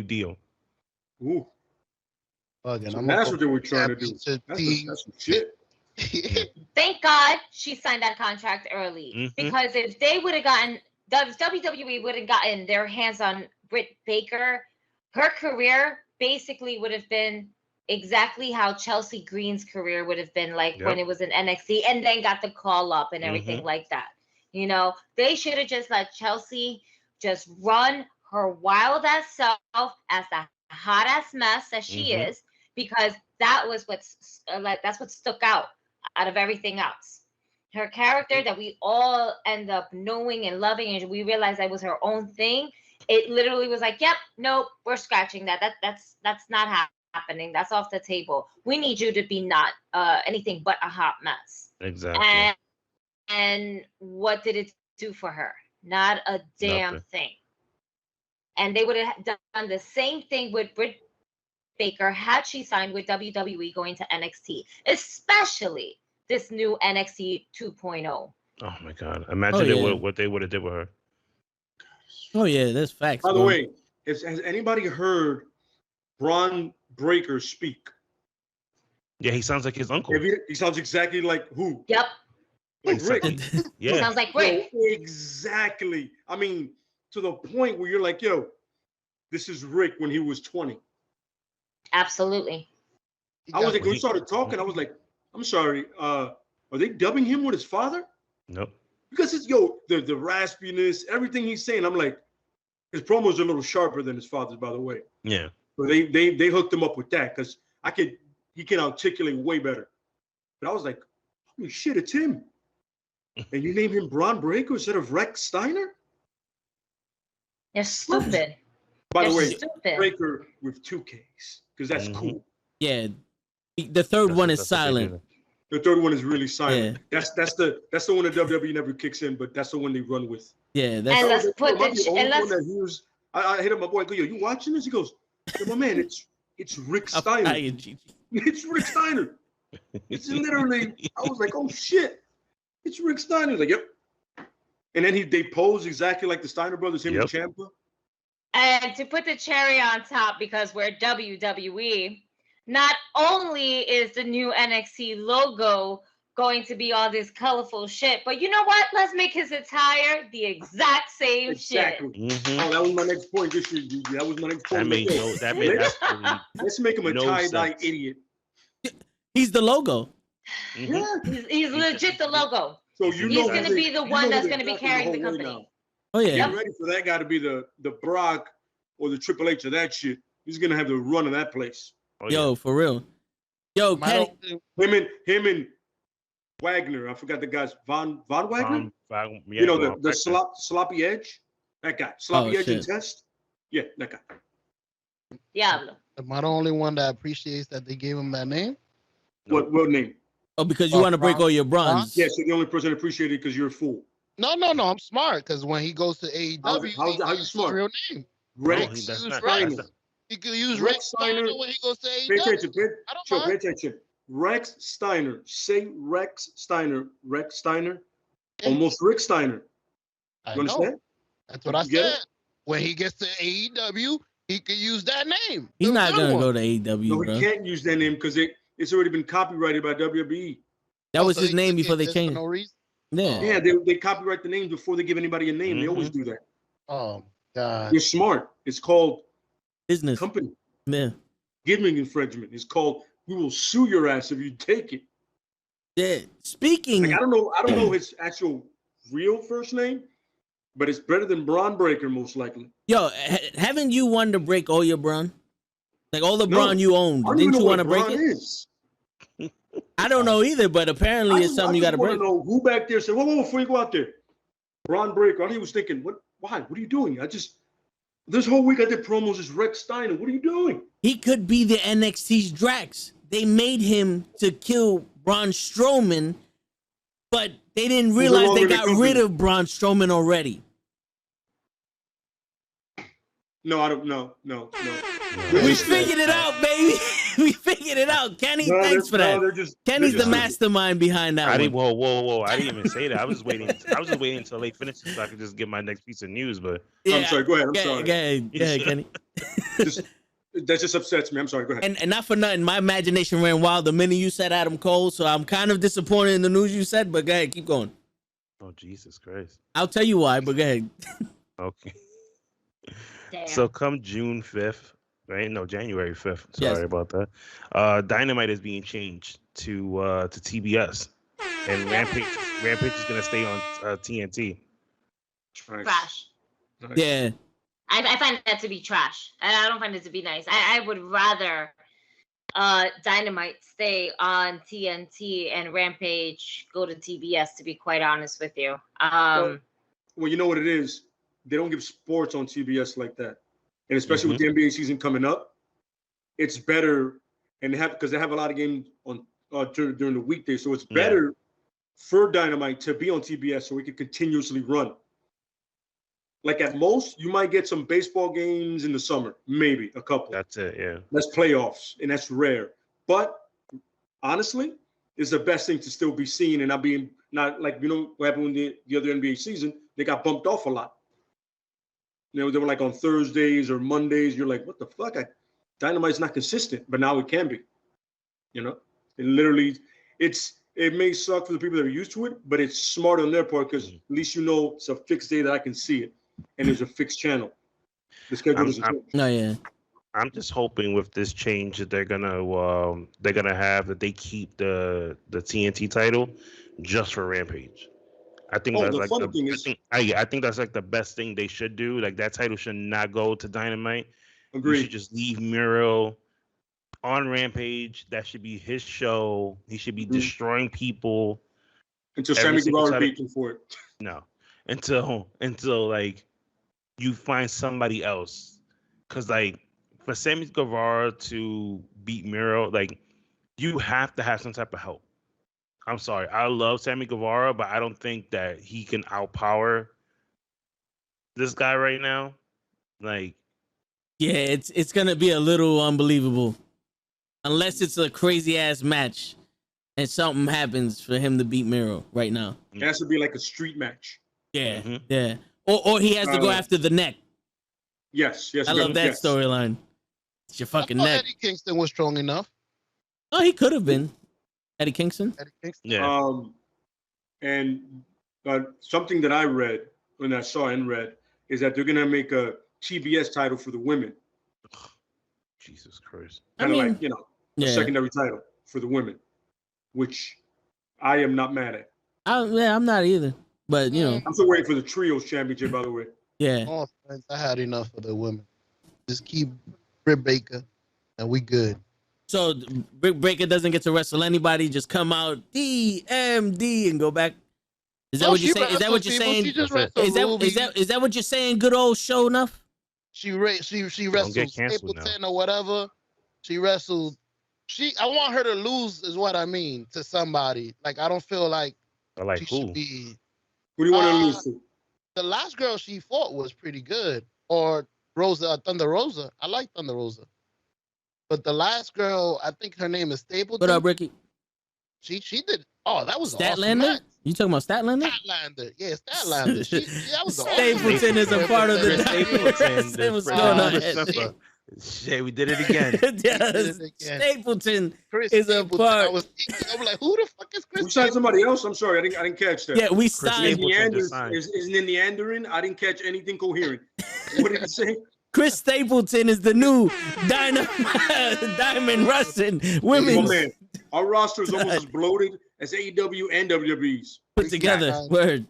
[SPEAKER 4] deal.
[SPEAKER 2] Ooh. That's what they were trying to do. That's some shit.
[SPEAKER 5] Thank God she signed that contract early, because if they would have gotten, WWE would have gotten their hands on Britt Baker, her career basically would have been exactly how Chelsea Green's career would have been like when it was in NXT and then got the call up and everything like that. They should have just let Chelsea just run her wild ass self as the hot ass mess that she is, because that was that's what stuck out of everything else. Her character that we all end up knowing and loving, and we realized that was her own thing. It literally was like, yep, nope, we're scratching that. That's not happening. That's off the table. We need you to be not anything but a hot mess.
[SPEAKER 4] Exactly.
[SPEAKER 5] And what did it do for her? Not a damn thing. And they would have done the same thing with Britt Baker had she signed with WWE going to NXT, especially this new NXT 2.0.
[SPEAKER 4] Oh my God! Imagine what they would have did with her.
[SPEAKER 1] Oh yeah, that's facts.
[SPEAKER 2] By the way, has anybody heard Braun Breaker speak?
[SPEAKER 4] Yeah, he sounds like his uncle.
[SPEAKER 2] He sounds exactly like who?
[SPEAKER 5] Yep.
[SPEAKER 2] Like Rick.
[SPEAKER 4] Yeah.
[SPEAKER 5] Sounds like Rick.
[SPEAKER 2] Exactly. I mean, to the point where you're like, yo, this is Rick when he was 20.
[SPEAKER 5] Absolutely.
[SPEAKER 2] I was like, when we started talking, I was like, I'm sorry, are they dubbing him with his father?
[SPEAKER 4] Nope.
[SPEAKER 2] Because it's the raspiness, everything he's saying. I'm like, his promos are a little sharper than his father's, by the way.
[SPEAKER 4] Yeah.
[SPEAKER 2] So they hooked him up with that because he can articulate way better. But I was like, holy shit, it's him. And you name him Braun Breaker instead of Rex Steiner?
[SPEAKER 5] You're stupid.
[SPEAKER 2] By the way, Breaker with 2 Ks because that's cool.
[SPEAKER 1] Yeah. The third one is silent.
[SPEAKER 2] The third one is really silent. Yeah. That's the one that WWE never kicks in, but that's the one they run with.
[SPEAKER 1] Yeah, that's.
[SPEAKER 5] And let's put
[SPEAKER 2] I hit up my boy. I go, yo, you watching this? He goes, hey, my man, it's Rick Steiner. It's Rick Steiner. It's literally. I was like, oh shit, it's Rick Steiner. He's like, yep. And then they pose exactly like the Steiner brothers, him and Ciampa.
[SPEAKER 5] And to put the cherry on top, because we're WWE, not only is the new NXT logo going to be all this colorful shit, but you know what? Let's make his attire the exact same shit.
[SPEAKER 2] Mm-hmm. Oh, that was my next point. That was my next point. Let's make him a tie-dye idiot.
[SPEAKER 1] He's the logo.
[SPEAKER 2] Mm-hmm.
[SPEAKER 5] Yeah, he's legit the logo.
[SPEAKER 2] So
[SPEAKER 5] he's going to be the one that's going to be carrying the company.
[SPEAKER 1] Oh yeah.
[SPEAKER 2] Get ready for that guy to be the Brock or the Triple H of that shit. He's going to have the run of that place.
[SPEAKER 1] Oh, yo, for real. Yo,
[SPEAKER 2] him and Wagner. I forgot the guy's Von Wagner. You know the sloppy edge. That guy, sloppy edge and test. Yeah, that guy.
[SPEAKER 5] Diablo.
[SPEAKER 3] Am I the only one that appreciates that they gave him that name?
[SPEAKER 2] What name?
[SPEAKER 1] Oh, because you want to break all your bronze.
[SPEAKER 2] Yes, you're the only person that appreciated it because you're a fool.
[SPEAKER 3] No. I'm smart because when he goes to AEW,
[SPEAKER 2] how you smart?
[SPEAKER 3] Real name.
[SPEAKER 2] Rex Steiner.
[SPEAKER 3] He could use Rex Steiner when he goes to AEW.
[SPEAKER 2] Pay attention. Rex Steiner. Say Rex Steiner. Rex Steiner. Almost Rick Steiner. You understand?
[SPEAKER 3] That's what I said. When he gets to AEW, he could use that name.
[SPEAKER 1] He's not going to go to AEW,
[SPEAKER 2] No,
[SPEAKER 1] bro.
[SPEAKER 2] he can't use that name because it's already been copyrighted by WWE.
[SPEAKER 1] That was his name before they changed.
[SPEAKER 3] For no reason?
[SPEAKER 2] Yeah, they copyright the names before they give anybody a name. They always do that.
[SPEAKER 3] Oh, God.
[SPEAKER 2] You're smart. It's called
[SPEAKER 1] business
[SPEAKER 2] company.
[SPEAKER 1] Yeah.
[SPEAKER 2] Giving infringement. It's called we will sue your ass if you take it.
[SPEAKER 1] Yeah. Speaking.
[SPEAKER 2] Like, I don't know his actual real first name, but it's better than Braun Breaker most likely.
[SPEAKER 1] Yo, haven't you wanted to break all your Braun? Like all the Braun you owned.
[SPEAKER 2] Didn't you want
[SPEAKER 1] to break it?
[SPEAKER 2] Is.
[SPEAKER 1] I don't know either, but apparently it's something you got to break.
[SPEAKER 2] I know who back there said, whoa, before you go out there. Braun Breaker. He was thinking, why? What are you doing? This whole week I did promos as Rex Steiner. What are you doing?
[SPEAKER 1] He could be the NXT's Drax. They made him to kill Braun Strowman, but they didn't realize they got rid of Braun Strowman already.
[SPEAKER 2] No, I don't. No.
[SPEAKER 1] We figured it out, baby. We figured it out. Kenny, thanks for that. Kenny's the mastermind behind that.
[SPEAKER 4] Whoa! I didn't even say that. I was waiting until they finished so I could just get my next piece of news. But
[SPEAKER 2] yeah, I'm sorry. Go ahead. I'm sorry.
[SPEAKER 1] Go ahead, Kenny.
[SPEAKER 2] That just upsets me. I'm sorry. Go ahead.
[SPEAKER 1] And not for nothing, my imagination ran wild the minute you said Adam Cole, so I'm kind of disappointed in the news you said. But go ahead, keep going.
[SPEAKER 4] Oh, Jesus Christ!
[SPEAKER 1] I'll tell you why, but go ahead.
[SPEAKER 4] Okay.
[SPEAKER 5] Damn.
[SPEAKER 4] So come June 5th, right? No, January 5th. Sorry about that. Dynamite is being changed to TBS, and Rampage is gonna stay on TNT.
[SPEAKER 5] Trash.
[SPEAKER 2] Nice.
[SPEAKER 1] Yeah.
[SPEAKER 5] I find that to be trash. I don't find it to be nice. I would rather Dynamite stay on TNT and Rampage go to TBS, to be quite honest with you.
[SPEAKER 2] Well, you know what it is? They don't give sports on TBS like that. And especially with the NBA season coming up, it's better, and because they have a lot of games on during the weekday, so it's better for Dynamite to be on TBS so we can continuously run. Like at most, you might get some baseball games in the summer, maybe a couple.
[SPEAKER 4] That's it, yeah.
[SPEAKER 2] That's playoffs, and that's rare. But honestly, it's the best thing to still be seen and not being Not like, you know, what happened in the other NBA season, they got bumped off a lot. You know, they were like on Thursdays or Mondays. You're like, what the fuck? Dynamite's not consistent, but now it can be. You know, it literally, it may suck for the people that are used to it, but it's smart on their part because at least you know it's a fixed day that I can see it, and there's a fixed channel. The schedule doesn't change.
[SPEAKER 1] No, yeah.
[SPEAKER 4] I'm just hoping with this change that they're gonna have that they keep the TNT title just for Rampage. I think that's like I think that's like the best thing they should do. Like that title should not go to Dynamite.
[SPEAKER 2] Agreed.
[SPEAKER 4] You should just leave Miro on Rampage. That should be his show. He should be destroying people
[SPEAKER 2] until Sammy Guevara beat him for it.
[SPEAKER 4] No, until like you find somebody else, because like for Sammy Guevara to beat Miro, like you have to have some type of help. I'm sorry, I love Sammy Guevara, but I don't think that he can outpower this guy right now. Like,
[SPEAKER 1] yeah, it's gonna be a little unbelievable, unless it's a crazy ass match and something happens for him to beat Miro right now.
[SPEAKER 2] It has to be like a street match.
[SPEAKER 1] Yeah, yeah. Or he has to go after the neck.
[SPEAKER 2] Yes.
[SPEAKER 1] I love that storyline. It's your fucking neck.
[SPEAKER 3] Eddie Kingston was strong enough.
[SPEAKER 1] Oh, he could have been. Eddie Kingston?
[SPEAKER 4] Yeah.
[SPEAKER 2] And something that I read, when I saw and read, is that they're going to make a TBS title for the women.
[SPEAKER 4] Jesus Christ.
[SPEAKER 2] Kind of like, you know, a secondary title for the women, which I am not mad at.
[SPEAKER 1] I'm not either. But, you know.
[SPEAKER 2] I'm still waiting for the Trios Championship, by the way.
[SPEAKER 1] Yeah.
[SPEAKER 3] Oh, I had enough of the women. Just keep Britt Baker, and we good.
[SPEAKER 1] So Britt Baker doesn't get to wrestle anybody. Just come out DMD and go back. Is that what you're saying? Is that what you're saying? Is that what you're saying? Good old show enough.
[SPEAKER 3] She wrestled Stapleton or whatever. She wrestled. I want her to lose, is what I mean, to somebody. Like I don't feel like she should be.
[SPEAKER 2] Who do you want to lose to?
[SPEAKER 3] The last girl she fought was pretty good. Or Thunder Rosa. I like Thunder Rosa. But the last girl, I think her name is Stapleton.
[SPEAKER 1] What up, Ricky?
[SPEAKER 3] She did. Oh, that was
[SPEAKER 1] Statlander?
[SPEAKER 3] Awesome.
[SPEAKER 1] You talking about Statlander?
[SPEAKER 3] Statlander. Yeah, Statlander. That was
[SPEAKER 1] Stapleton is a part of the Stapleton. What's going on?
[SPEAKER 4] Shit, we did it again.
[SPEAKER 1] Yes, Stapleton is a part.
[SPEAKER 3] I'm like, who the fuck is Chris?
[SPEAKER 2] We signed somebody else. I'm sorry, I didn't catch that.
[SPEAKER 1] Yeah, we signed.
[SPEAKER 2] Isn't in Neandering? I didn't catch anything coherent. What did he say?
[SPEAKER 1] Chris Stapleton is the new Diamond Wrestling women's.
[SPEAKER 2] Oh, man. Our roster is almost as bloated as AEW and WWE's.
[SPEAKER 1] Put together. Word.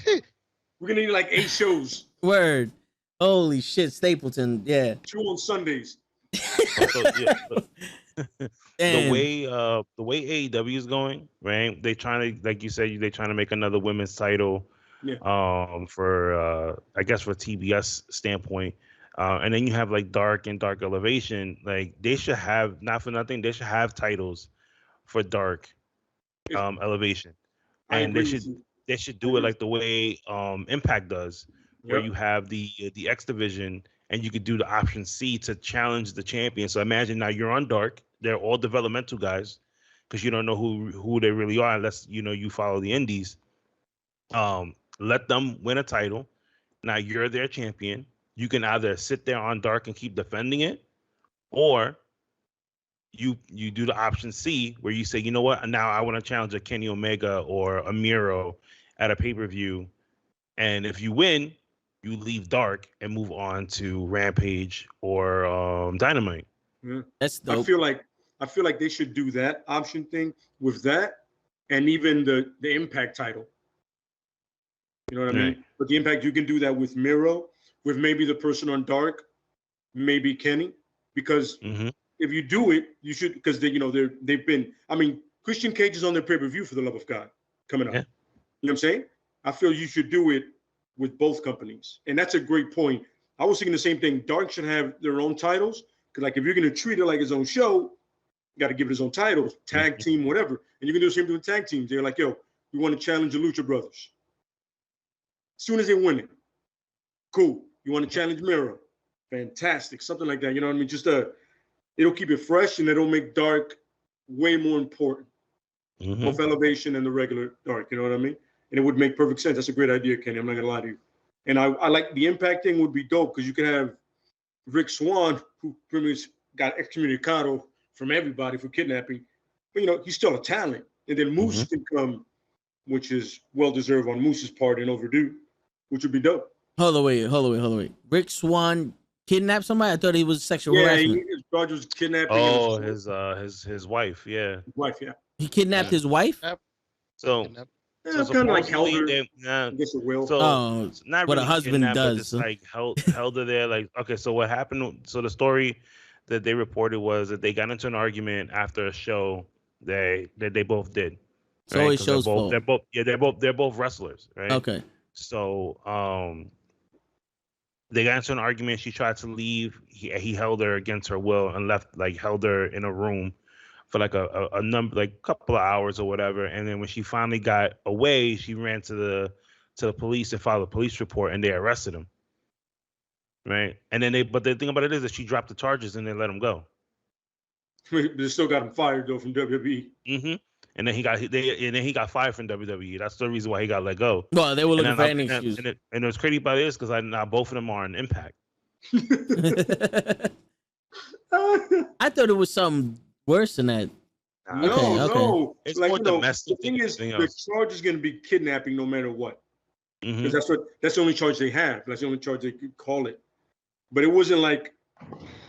[SPEAKER 2] We're going to need like 8 shows.
[SPEAKER 1] Word. Holy shit, Stapleton. Yeah.
[SPEAKER 2] 2 on Sundays.
[SPEAKER 4] The way AEW is going, right? They trying to, like you said, they trying to make another women's title.
[SPEAKER 2] Yeah.
[SPEAKER 4] For I guess for TBS standpoint, and then you have like Dark and Dark Elevation. Like they should have, not for nothing, they should have titles for Dark Elevation, and they should do it like the way Impact does, where you have the X division, and you could do the option C to challenge the champion. So imagine now you're on Dark; they're all developmental guys, because you don't know who they really are unless you follow the indies. Let them win a title. Now you're their champion. You can either sit there on Dark and keep defending it, or you do the option C where you say, you know what, now I want to challenge a Kenny Omega or a Miro at a pay-per-view. And if you win, you leave Dark and move on to Rampage or Dynamite.
[SPEAKER 2] Yeah.
[SPEAKER 1] That's dope.
[SPEAKER 2] I feel like they should do that option thing with that, and even the Impact title. You know what I mean? But the Impact, you can do that with Miro, with maybe the person on Dark, maybe Kenny, because if you do it, you should, because they've been. I mean, Christian Cage is on their pay-per-view, for the love of God, coming up. Yeah. You know what I'm saying? I feel you should do it with both companies, and that's a great point. I was thinking the same thing. Dark should have their own titles, because like if you're gonna treat it like his own show, you got to give it his own titles, tag team, whatever, and you can do the same thing with tag teams. They're like, yo, we want to challenge the Lucha Brothers. As soon as they win it, cool. You want to challenge Miro? Fantastic. Something like that. You know what I mean? Just it'll keep it fresh, and it'll make Dark way more important. both Elevation and the regular Dark. You know what I mean? And it would make perfect sense. That's a great idea, Kenny. I'm not gonna lie to you. And I like the Impact thing would be dope because you can have Rick Swann, who pretty much got excommunicado from everybody for kidnapping, but he's still a talent. And then Moose can come, which is well deserved on Moose's part and overdue, which would be dope.
[SPEAKER 1] Hold on, wait. Rick Swann kidnapped somebody? I thought he was sexual harassment.
[SPEAKER 2] Yeah, Rogers was kidnapping.
[SPEAKER 4] Oh, his wife, yeah.
[SPEAKER 2] His wife, yeah.
[SPEAKER 1] He kidnapped his wife?
[SPEAKER 4] So
[SPEAKER 2] kind of like held her.
[SPEAKER 4] I guess
[SPEAKER 2] it will.
[SPEAKER 4] So it's not
[SPEAKER 1] what
[SPEAKER 4] really
[SPEAKER 1] a husband does.
[SPEAKER 4] Just like held her there. Like, okay, so what happened? So the story that they reported was that they got into an argument after a show that they both did.
[SPEAKER 1] So
[SPEAKER 4] right?
[SPEAKER 1] it shows
[SPEAKER 4] they're both wrestlers, right?
[SPEAKER 1] Okay.
[SPEAKER 4] So they got into an argument. She tried to leave. He held her against her will and held her in a room for like a number, like couple of hours or whatever. And then when she finally got away, she ran to the police and filed a police report, and they arrested him. Right. And then but the thing about it is that she dropped the charges and they let him go.
[SPEAKER 2] They still got him fired though from WWE.
[SPEAKER 4] And then he got fired from WWE. That's the reason why he got let go.
[SPEAKER 1] Well, they were looking for any excuse.
[SPEAKER 4] And it was crazy about this because now both of them are on Impact.
[SPEAKER 1] I thought it was something worse than that.
[SPEAKER 2] No.
[SPEAKER 4] It's like domestic.
[SPEAKER 2] The thing is, the charge is going to be kidnapping no matter what. Because that's the only charge they have. That's the only charge they could call it. But it wasn't like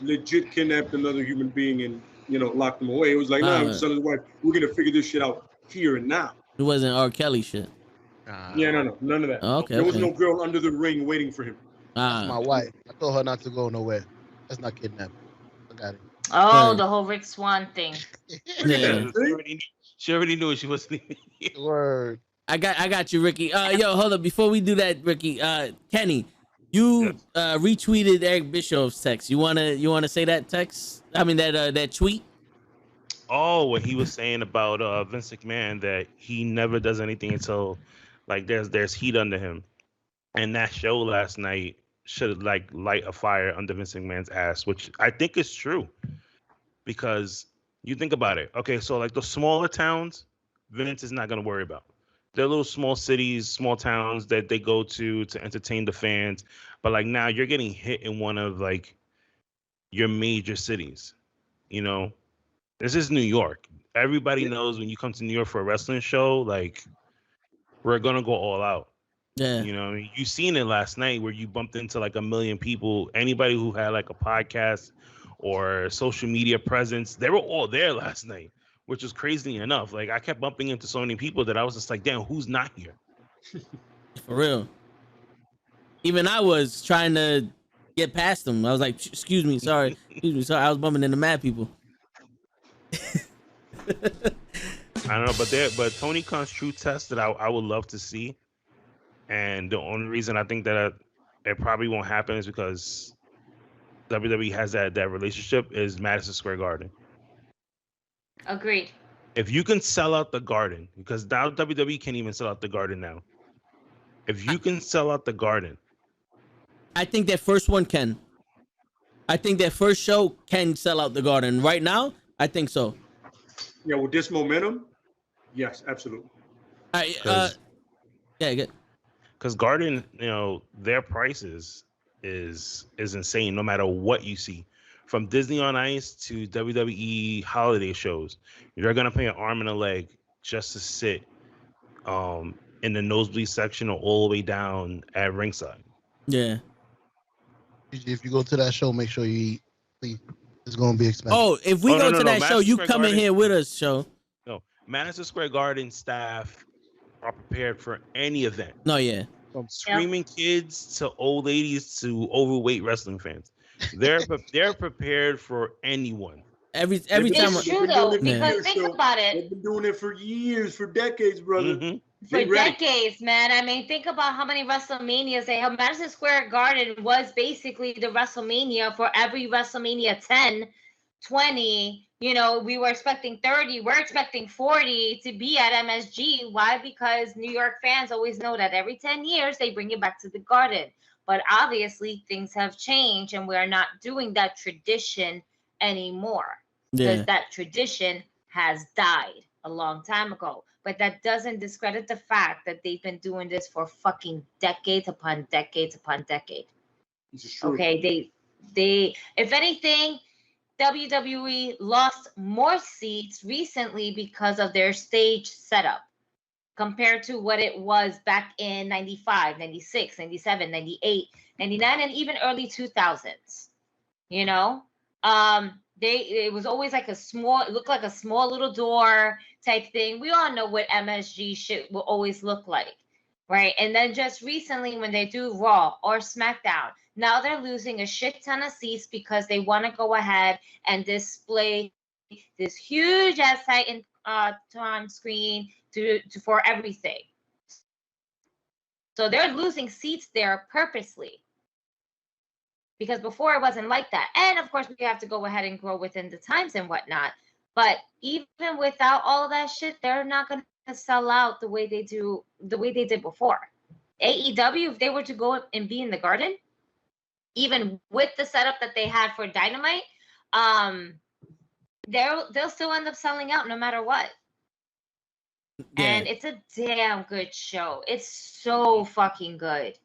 [SPEAKER 2] legit kidnapped another human being and locked them away. It was like, I'm selling his wife. We're gonna figure this shit out here and now.
[SPEAKER 1] It wasn't R. Kelly shit.
[SPEAKER 2] No, none of that. There was no girl under the ring waiting for him.
[SPEAKER 3] That's my wife. I told her not to go nowhere. That's not kidnapping. I got it.
[SPEAKER 5] Oh, the whole Rick Swann thing.
[SPEAKER 1] Yeah.
[SPEAKER 4] She already knew she wasn't.
[SPEAKER 3] Word.
[SPEAKER 1] I got you, Ricky. Yo, hold up. Before we do that, Ricky, Kenny, you retweeted Eric Bischoff's text. You wanna say that text? I mean that tweet.
[SPEAKER 4] Oh, what he was saying about Vince McMahon, that he never does anything until like there's heat under him, and that show last night should light a fire under Vince McMahon's ass, which I think is true, because you think about it. Okay, so like the smaller towns, Vince is not gonna worry about. They're little small cities, small towns that they go to entertain the fans. But like now you're getting hit in one of like your major cities. This is New York. Everybody knows when you come to New York for a wrestling show, like we're going to go all out.
[SPEAKER 1] Yeah.
[SPEAKER 4] You seen it last night where you bumped into like 1 million people. Anybody who had like a podcast or social media presence, they were all there last night. Which is crazy enough. Like I kept bumping into so many people that I was just like, damn, who's not here?
[SPEAKER 1] For real. Even I was trying to get past them. I was like, excuse me, sorry. I was bumping into mad people.
[SPEAKER 4] I don't know, but Tony Khan's true test that I would love to see. And the only reason I think that it probably won't happen is because WWE has that relationship is Madison Square Garden.
[SPEAKER 5] Agreed.
[SPEAKER 4] If you can sell out the Garden, because now WWE can't even sell out the Garden now. If you can sell out the Garden,
[SPEAKER 1] I think that first one can. I think that first show can sell out the Garden. Right now, I think so.
[SPEAKER 2] Yeah, with this momentum, yes, absolutely.
[SPEAKER 1] Yeah, good.
[SPEAKER 4] Because Garden, their prices is insane no matter what you see. From Disney on Ice to WWE holiday shows, you're gonna pay an arm and a leg just to sit in the nosebleed section or all the way down at ringside.
[SPEAKER 1] Yeah.
[SPEAKER 3] If you go to that show, make sure you eat. Please. It's gonna be expensive.
[SPEAKER 1] Oh, if we go to that show, you come in here with us, show.
[SPEAKER 4] No, Madison Square Garden staff are prepared for any event.
[SPEAKER 1] No, yeah.
[SPEAKER 4] From screaming kids to old ladies to overweight wrestling fans. They're prepared for anyone.
[SPEAKER 5] Every time. It's true though, because think about it.
[SPEAKER 2] They've been doing it for years, for decades, brother.
[SPEAKER 5] For decades, man. I mean, think about how many WrestleManias they have. Madison Square Garden was basically the WrestleMania for every WrestleMania 10, 20. We were expecting 30. We're expecting 40 to be at MSG. Why? Because New York fans always know that every 10 years they bring it back to the Garden. But obviously things have changed and we are not doing that tradition anymore. Because that tradition has died, a long time ago. But that doesn't discredit the fact that they've been doing this for fucking decades upon decades upon decades.
[SPEAKER 2] This is true.
[SPEAKER 5] Okay, they if anything, WWE lost more seats recently because of their stage setup compared to what it was back in 95, 96, 97, 98, 99, and even early 2000s. You know, it was always like it looked like a small little door type thing. We all know what MSG shit will always look like, right? And then just recently when they do Raw or SmackDown, now they're losing a shit ton of seats because they want to go ahead and display this huge ass Titan time screen for everything. So they're losing seats there purposely. Because before it wasn't like that. And of course, we have to go ahead and grow within the times and whatnot. But even without all of that shit, they're not going to sell out the way they did before. AEW, if they were to go and be in the Garden, even with the setup that they had for Dynamite, they'll still end up selling out no matter what. Yeah. And it's a damn good show. It's so fucking good.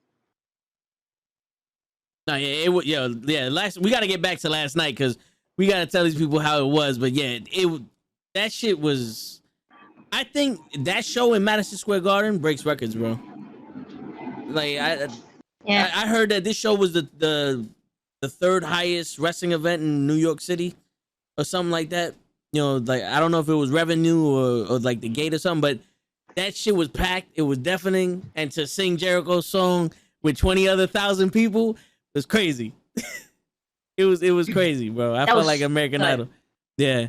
[SPEAKER 1] No, yeah, we got to get back to last night because we got to tell these people how it was. But yeah, that shit was. I think that show in Madison Square Garden breaks records, bro. Like I heard that this show was the third highest wrestling event in New York City, or something like that. You know, like I don't know if it was revenue or like the gate or something, but that shit was packed. It was deafening, and to sing Jericho's song with 20,000 people. It was crazy. It was crazy, bro. I felt like American Idol. Yeah.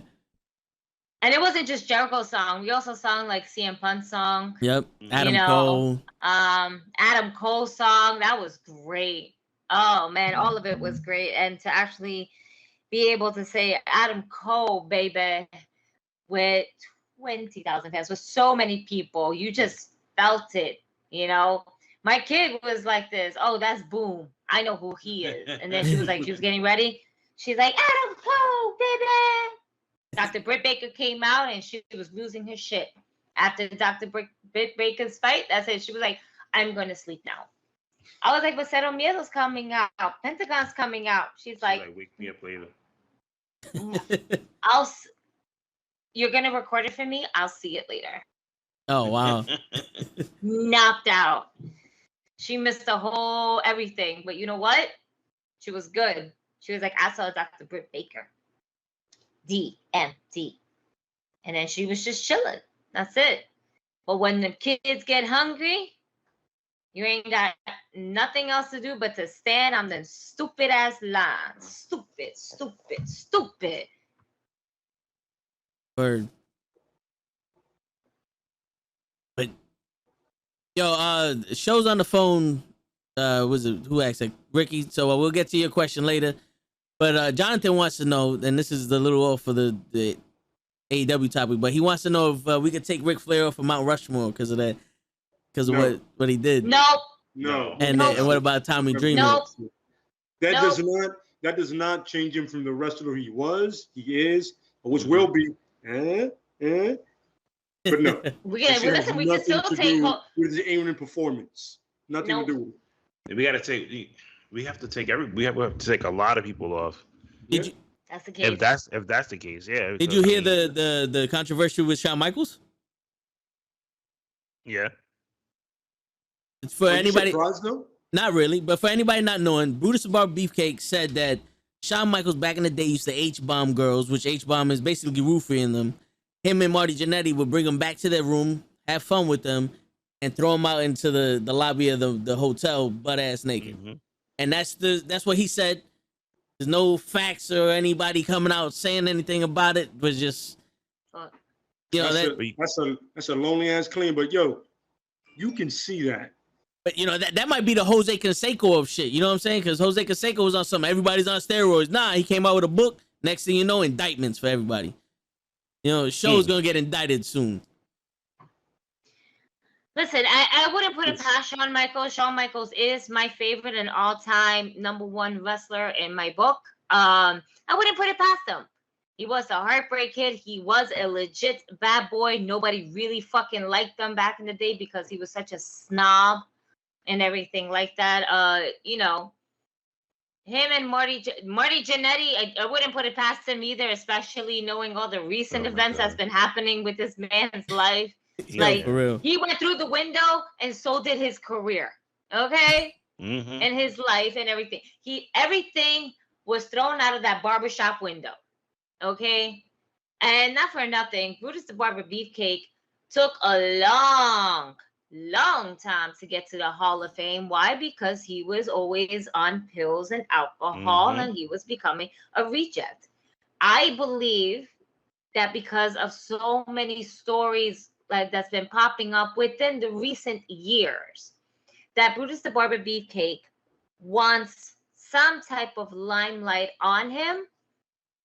[SPEAKER 5] And it wasn't just Jericho's song. We also sang like CM Punk's song.
[SPEAKER 1] Yep. Adam Cole.
[SPEAKER 5] Adam Cole's song. That was great. Oh man, all of it was great. And to actually be able to say Adam Cole, baby, with 20,000 fans, with so many people, you just felt it, you know. My kid was like this. Oh, that's Boom. I know who he is. And then she was getting ready. She's like, Adam Cole, baby. Dr. Britt Baker came out and she was losing her shit. After Dr. Britt Baker's fight, that's it. She was like, I'm going to sleep now. I was like, but Cero Miedo's coming out. Pentagon's coming out. She's like,
[SPEAKER 4] wake me up later.
[SPEAKER 5] You're going to record it for me? I'll see it later.
[SPEAKER 1] Oh, wow.
[SPEAKER 5] Knocked out. She missed the whole everything. But you know what? She was good. She was like, I saw Dr. Britt Baker. DMD. And then she was just chilling. That's it. But when the kids get hungry, you ain't got nothing else to do but to stand on them stupid ass lines. Stupid, stupid, stupid.
[SPEAKER 1] Word. But show's on the phone. Was it who asked it? Ricky. So we'll get to your question later. But Jonathan wants to know, and this is a little off for the AEW topic, but he wants to know if we could take Ric Flair off of Mount Rushmore because of that, because of what he did.
[SPEAKER 2] No.
[SPEAKER 1] And what about Tommy Dreamer?
[SPEAKER 5] Nope.
[SPEAKER 2] That does not change him from the wrestler he was, he is, or which will be. But no.
[SPEAKER 5] We can still take
[SPEAKER 2] with the aiming performance. Nothing to do with it.
[SPEAKER 4] We have to take a lot of people off.
[SPEAKER 5] That's the case.
[SPEAKER 4] If that's the case, yeah.
[SPEAKER 1] Did you hear the controversy with Shawn Michaels?
[SPEAKER 4] Yeah.
[SPEAKER 1] It's for anybody.
[SPEAKER 2] Surprised, though?
[SPEAKER 1] Not really, but for anybody not knowing, Brutus the Barber Beefcake said that Shawn Michaels back in the day used to H-bomb girls, which H-bomb is basically roofing them. Him and Marty Jannetty would bring them back to their room, have fun with them, and throw them out into the lobby of the hotel butt ass naked. Mm-hmm. And that's what he said. There's no facts or anybody coming out saying anything about it, but just
[SPEAKER 2] that's a lonely ass claim. But you can see that.
[SPEAKER 1] But that might be the Jose Canseco of shit. You know what I'm saying? Because Jose Canseco was on something. Everybody's on steroids. Nah, he came out with a book. Next thing you know, indictments for everybody. The show's gonna get indicted soon.
[SPEAKER 5] Listen, I wouldn't put it past Shawn Michaels. Shawn Michaels is my favorite and all-time #1 wrestler in my book. I wouldn't put it past him. He was a Heartbreak Kid. He was a legit bad boy. Nobody really fucking liked him back in the day because he was such a snob and everything like that. You know, him and Marty Jannetty, I wouldn't put it past him either, especially knowing all the recent events that's been happening with this man's life. Like,
[SPEAKER 1] for real.
[SPEAKER 5] He went through the window and so did his career. Okay? And his life and everything. Everything was thrown out of that barbershop window. Okay? And not for nothing, Brutus the Barber Beefcake took a long time to get to the Hall of Fame. Why? Because he was always on pills and alcohol and he was becoming a reject. I believe that because of so many stories like that's been popping up within the recent years, that Brutus the Barber Beefcake wants some type of limelight on him,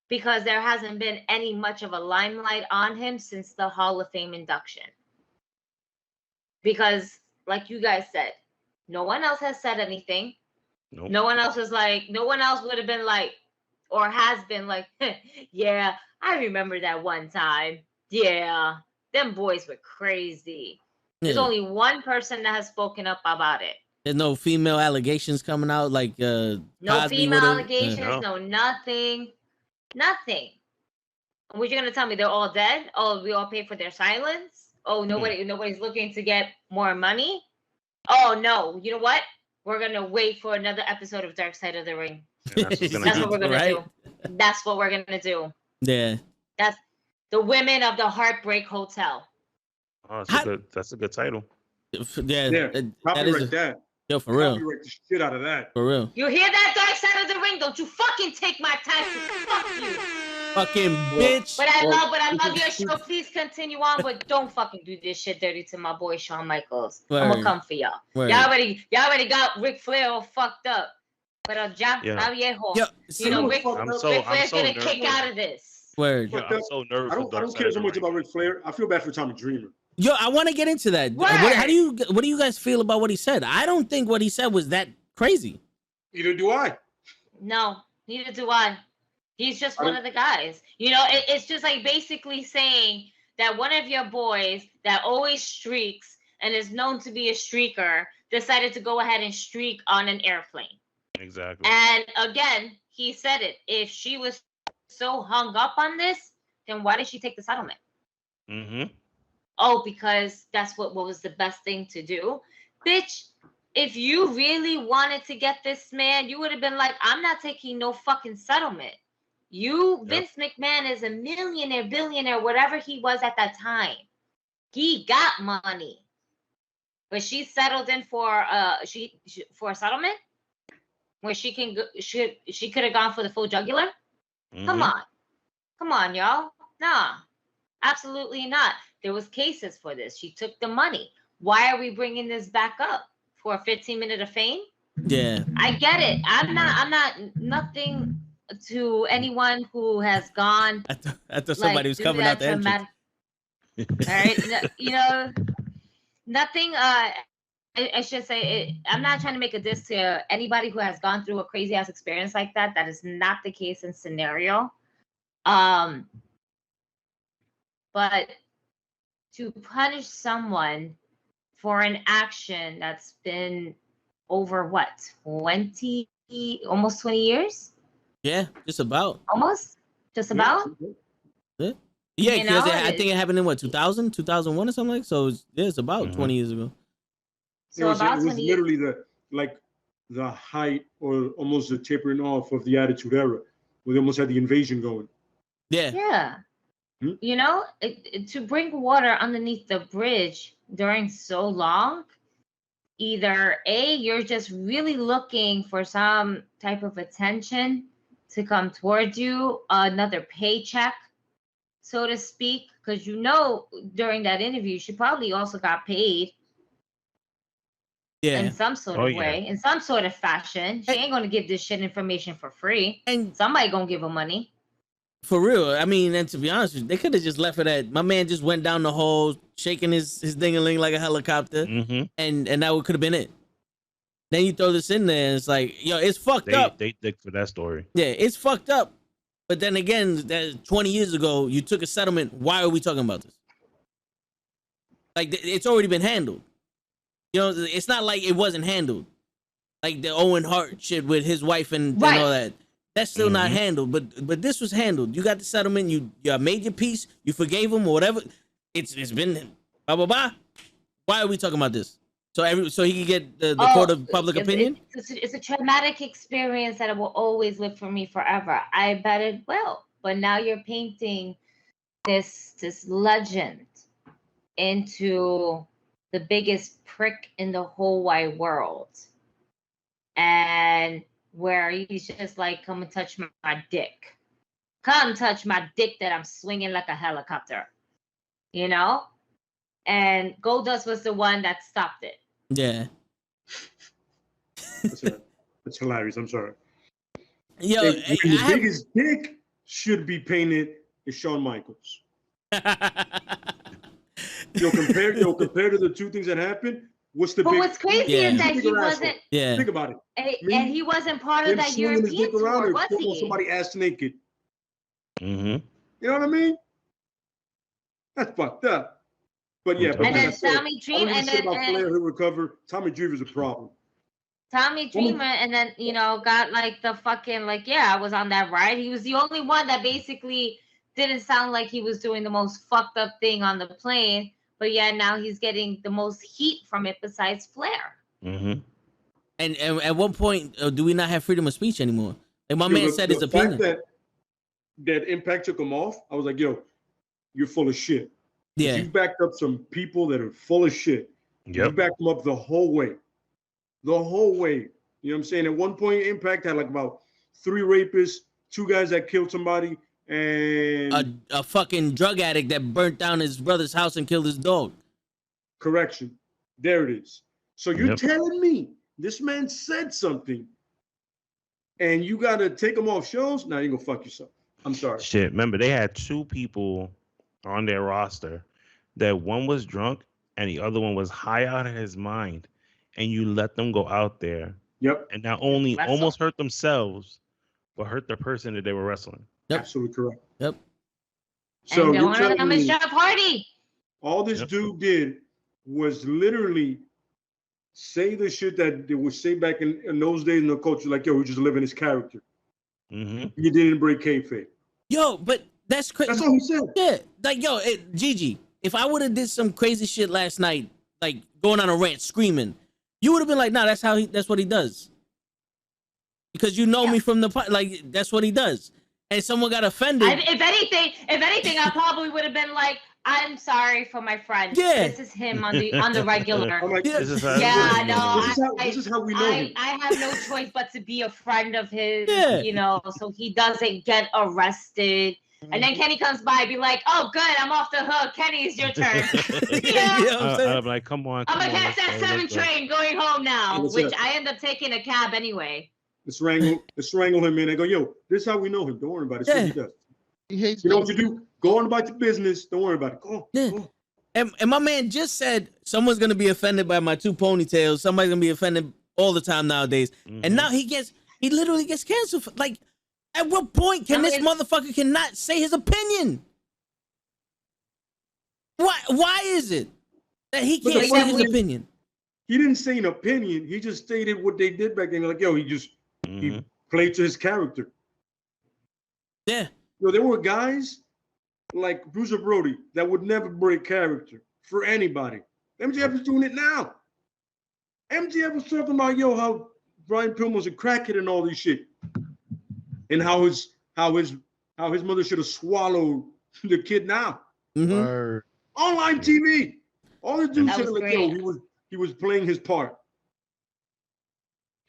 [SPEAKER 5] because there hasn't been any much of a limelight on him since the Hall of Fame induction. Because, like you guys said, no one else has said anything.
[SPEAKER 4] Nope.
[SPEAKER 5] No one else would have been like, or has been like, yeah, I remember that one time. Yeah, them boys were crazy. There's only one person that has spoken up about it.
[SPEAKER 1] There's no female allegations coming out, like
[SPEAKER 5] no
[SPEAKER 1] Cosby
[SPEAKER 5] female allegations, no nothing. What you gonna tell me? They're all dead? Oh, we all pay for their silence? Oh, nobody's looking to get more money? Oh no, you know what? We're gonna wait for another episode of Dark Side of the Ring. That's what we're gonna do. That's what we're gonna do.
[SPEAKER 1] Yeah.
[SPEAKER 5] That's the Women of the Heartbreak Hotel.
[SPEAKER 4] Oh, that's a good title.
[SPEAKER 1] Yeah.
[SPEAKER 2] Copyright that.
[SPEAKER 1] Yo, for real.
[SPEAKER 2] Copyright the shit out of that.
[SPEAKER 1] For real.
[SPEAKER 5] You hear that, Dark Side of the Ring? Don't you fucking take my title. Fuck you.
[SPEAKER 1] Fucking bitch.
[SPEAKER 5] But I love your show. Please continue on, but don't fucking do this shit dirty to my boy Shawn Michaels. I'm gonna come for y'all.
[SPEAKER 1] Word.
[SPEAKER 5] Y'all already got Ric Flair all fucked up. But viejo. You know, Ric Flair's gonna kick out of this.
[SPEAKER 1] Word.
[SPEAKER 4] Yo, I'm so nervous.
[SPEAKER 2] I don't care so much about Ric Flair. I feel bad for Tommy Dreamer.
[SPEAKER 1] Yo, I want to get into that. What do you guys feel about what he said? I don't think what he said was that crazy.
[SPEAKER 2] Neither do I.
[SPEAKER 5] No, neither do I. He's just one of the guys. You know, it's just like basically saying that one of your boys that always streaks and is known to be a streaker decided to go ahead and streak on an airplane.
[SPEAKER 4] Exactly.
[SPEAKER 5] And again, he said it. If she was so hung up on this, then why did she take the settlement? Oh, because that's what was the best thing to do. Bitch, if you really wanted to get this man, you would have been like, I'm not taking no fucking settlement. Vince McMahon is a millionaire, billionaire, whatever he was at that time. He got money. But she settled in for for a settlement where she could have gone for the full jugular. Come on, y'all. Nah, absolutely not. There was cases for this. She took the money. Why are we bringing this back up for a 15-minute of fame?
[SPEAKER 1] Yeah,
[SPEAKER 5] I get it. I'm not nothing to anyone who has gone.
[SPEAKER 1] I thought somebody was coming out the entrance.
[SPEAKER 5] All right, you know, nothing. I should say, I'm not trying to make a diss to anybody who has gone through a crazy ass experience like that. That is not the case in scenario. But to punish someone for an action that's been over almost 20 years?
[SPEAKER 1] Yeah, just about.
[SPEAKER 5] Almost? Just about?
[SPEAKER 1] Yeah, because I think it happened in 2000, 2001 or something like that. So it's about 20 years ago.
[SPEAKER 5] So
[SPEAKER 2] it was literally the height or almost the tapering off of the Attitude Era, where they almost had the invasion going.
[SPEAKER 1] Yeah.
[SPEAKER 5] Yeah. You know, to bring water underneath the bridge during so long, either A, you're just really looking for some type of attention to come towards you, another paycheck, so to speak, because you know during that interview, she probably also got paid.
[SPEAKER 1] Yeah.
[SPEAKER 5] In some sort of way, in some sort of fashion. She ain't gonna give this shit information for free. And somebody gonna give her money.
[SPEAKER 1] For real. I mean, and to be honest with you, they could have just left it at, my man just went down the hole, shaking his ding-a-ling like a helicopter, and that could have been it. Then you throw this in there, and it's like, yo, it's fucked up.
[SPEAKER 4] They dig for that story.
[SPEAKER 1] Yeah, it's fucked up But then again, that 20 years ago, you took a settlement. Why are we talking about this? Like, it's already been handled. You know, it's not like it wasn't handled. Like the Owen Hart shit with his wife and all that. That's still not handled. But this was handled. You got the settlement. You made your peace. You forgave him or whatever. It's been blah, blah, blah. Why are we talking about this? So he can get the court of public opinion?
[SPEAKER 5] It's a traumatic experience that it will always live for me forever. I bet it will. But now you're painting this legend into the biggest prick in the whole wide world. And where he's just like, come and touch my dick. Come touch my dick that I'm swinging like a helicopter. You know? And Goldust was the one that stopped it.
[SPEAKER 1] Yeah.
[SPEAKER 2] That's hilarious. I'm sorry.
[SPEAKER 1] Yo,
[SPEAKER 2] the biggest dick should be painted is Shawn Michaels. Compared to the two things that happened, what's
[SPEAKER 5] crazy is that he wasn't.
[SPEAKER 1] Yeah.
[SPEAKER 2] Think about it.
[SPEAKER 5] And he wasn't part of that European tour, was he?
[SPEAKER 2] Somebody ass naked.
[SPEAKER 4] Mm-hmm.
[SPEAKER 2] You know what I mean? That's fucked up. But yeah,
[SPEAKER 5] and then Tommy Dreamer, and then
[SPEAKER 2] Flair who recover. Tommy Dreamer's a problem.
[SPEAKER 5] Tommy Dreamer, and then got like the fucking I was on that ride. He was the only one that basically didn't sound like he was doing the most fucked up thing on the plane. But yeah, now he's getting the most heat from it besides Flair.
[SPEAKER 4] Mm-hmm.
[SPEAKER 1] And at one point, do we not have freedom of speech anymore? Like my man said his opinion.
[SPEAKER 2] That Impact took him off. I was like, yo, you're full of shit.
[SPEAKER 1] Yeah.
[SPEAKER 2] You backed up some people that are full of shit.
[SPEAKER 4] Yep.
[SPEAKER 2] You backed them up the whole way. The whole way. You know what I'm saying? At one point, Impact had like about 3 rapists, 2 guys that killed somebody, and
[SPEAKER 1] a fucking drug addict that burnt down his brother's house and killed his dog.
[SPEAKER 2] Correction. There it is. So you're telling me this man said something and you got to take him off shows? Now you're going to fuck yourself. I'm sorry.
[SPEAKER 4] Shit, remember, they had 2 people on their roster that one was drunk and the other one was high out of his mind, and you let them go out there and not only almost hurt themselves but hurt the person that they were wrestling.
[SPEAKER 2] Absolutely correct.
[SPEAKER 5] So and one of them is Jeff Hardy.
[SPEAKER 2] All this dude did was literally say the shit that they would say back in those days in the culture, like, yo, we're just living his character.
[SPEAKER 4] Mm-hmm.
[SPEAKER 2] You didn't break kayfabe.
[SPEAKER 1] Yo, but that's crazy.
[SPEAKER 2] That's all he said.
[SPEAKER 1] Yeah, like, yo, Gigi, if I would have did some crazy shit last night, like going on a rant, screaming, you would have been like, nah, that's what he does. Because you know me from that's what he does. And someone got offended.
[SPEAKER 5] If anything, I probably would have been like, I'm sorry for my friend.
[SPEAKER 1] Yeah.
[SPEAKER 5] This is him on the regular.
[SPEAKER 2] Like,
[SPEAKER 4] this is how
[SPEAKER 2] we know him.
[SPEAKER 5] I have no choice but to be a friend of his, so he doesn't get arrested. And then Kenny comes by and be like, oh, good, I'm off the hook. Kenny, it's your turn.
[SPEAKER 4] I'm like, come on.
[SPEAKER 5] I'm going to catch that 7 train going home now, which I end up taking a cab anyway.
[SPEAKER 2] Let's wrangle him in and go, yo, this is how we know him. Don't worry about it. He does.
[SPEAKER 3] He hates
[SPEAKER 2] you know what you do? Go on about your business. Don't worry about it. Go on.
[SPEAKER 1] And my man just said someone's going to be offended by my 2 ponytails. Somebody's going to be offended all the time nowadays. Mm-hmm. And now he literally gets canceled. Like, at what point can this motherfucker cannot say his opinion? Why is it that he can't say his opinion?
[SPEAKER 2] He didn't say an opinion. He just stated what they did back then. Like, yo, he played to his character.
[SPEAKER 1] Yeah.
[SPEAKER 2] Yo, there were guys like Bruiser Brody that would never break character for anybody. MJF is doing it now. MJF was talking about, yo, how Brian Pillman was a crackhead and all this shit. And how his mother should have swallowed the kid now.
[SPEAKER 1] Mm-hmm.
[SPEAKER 2] Online TV. All the dudes said, like, yo, he was playing his part.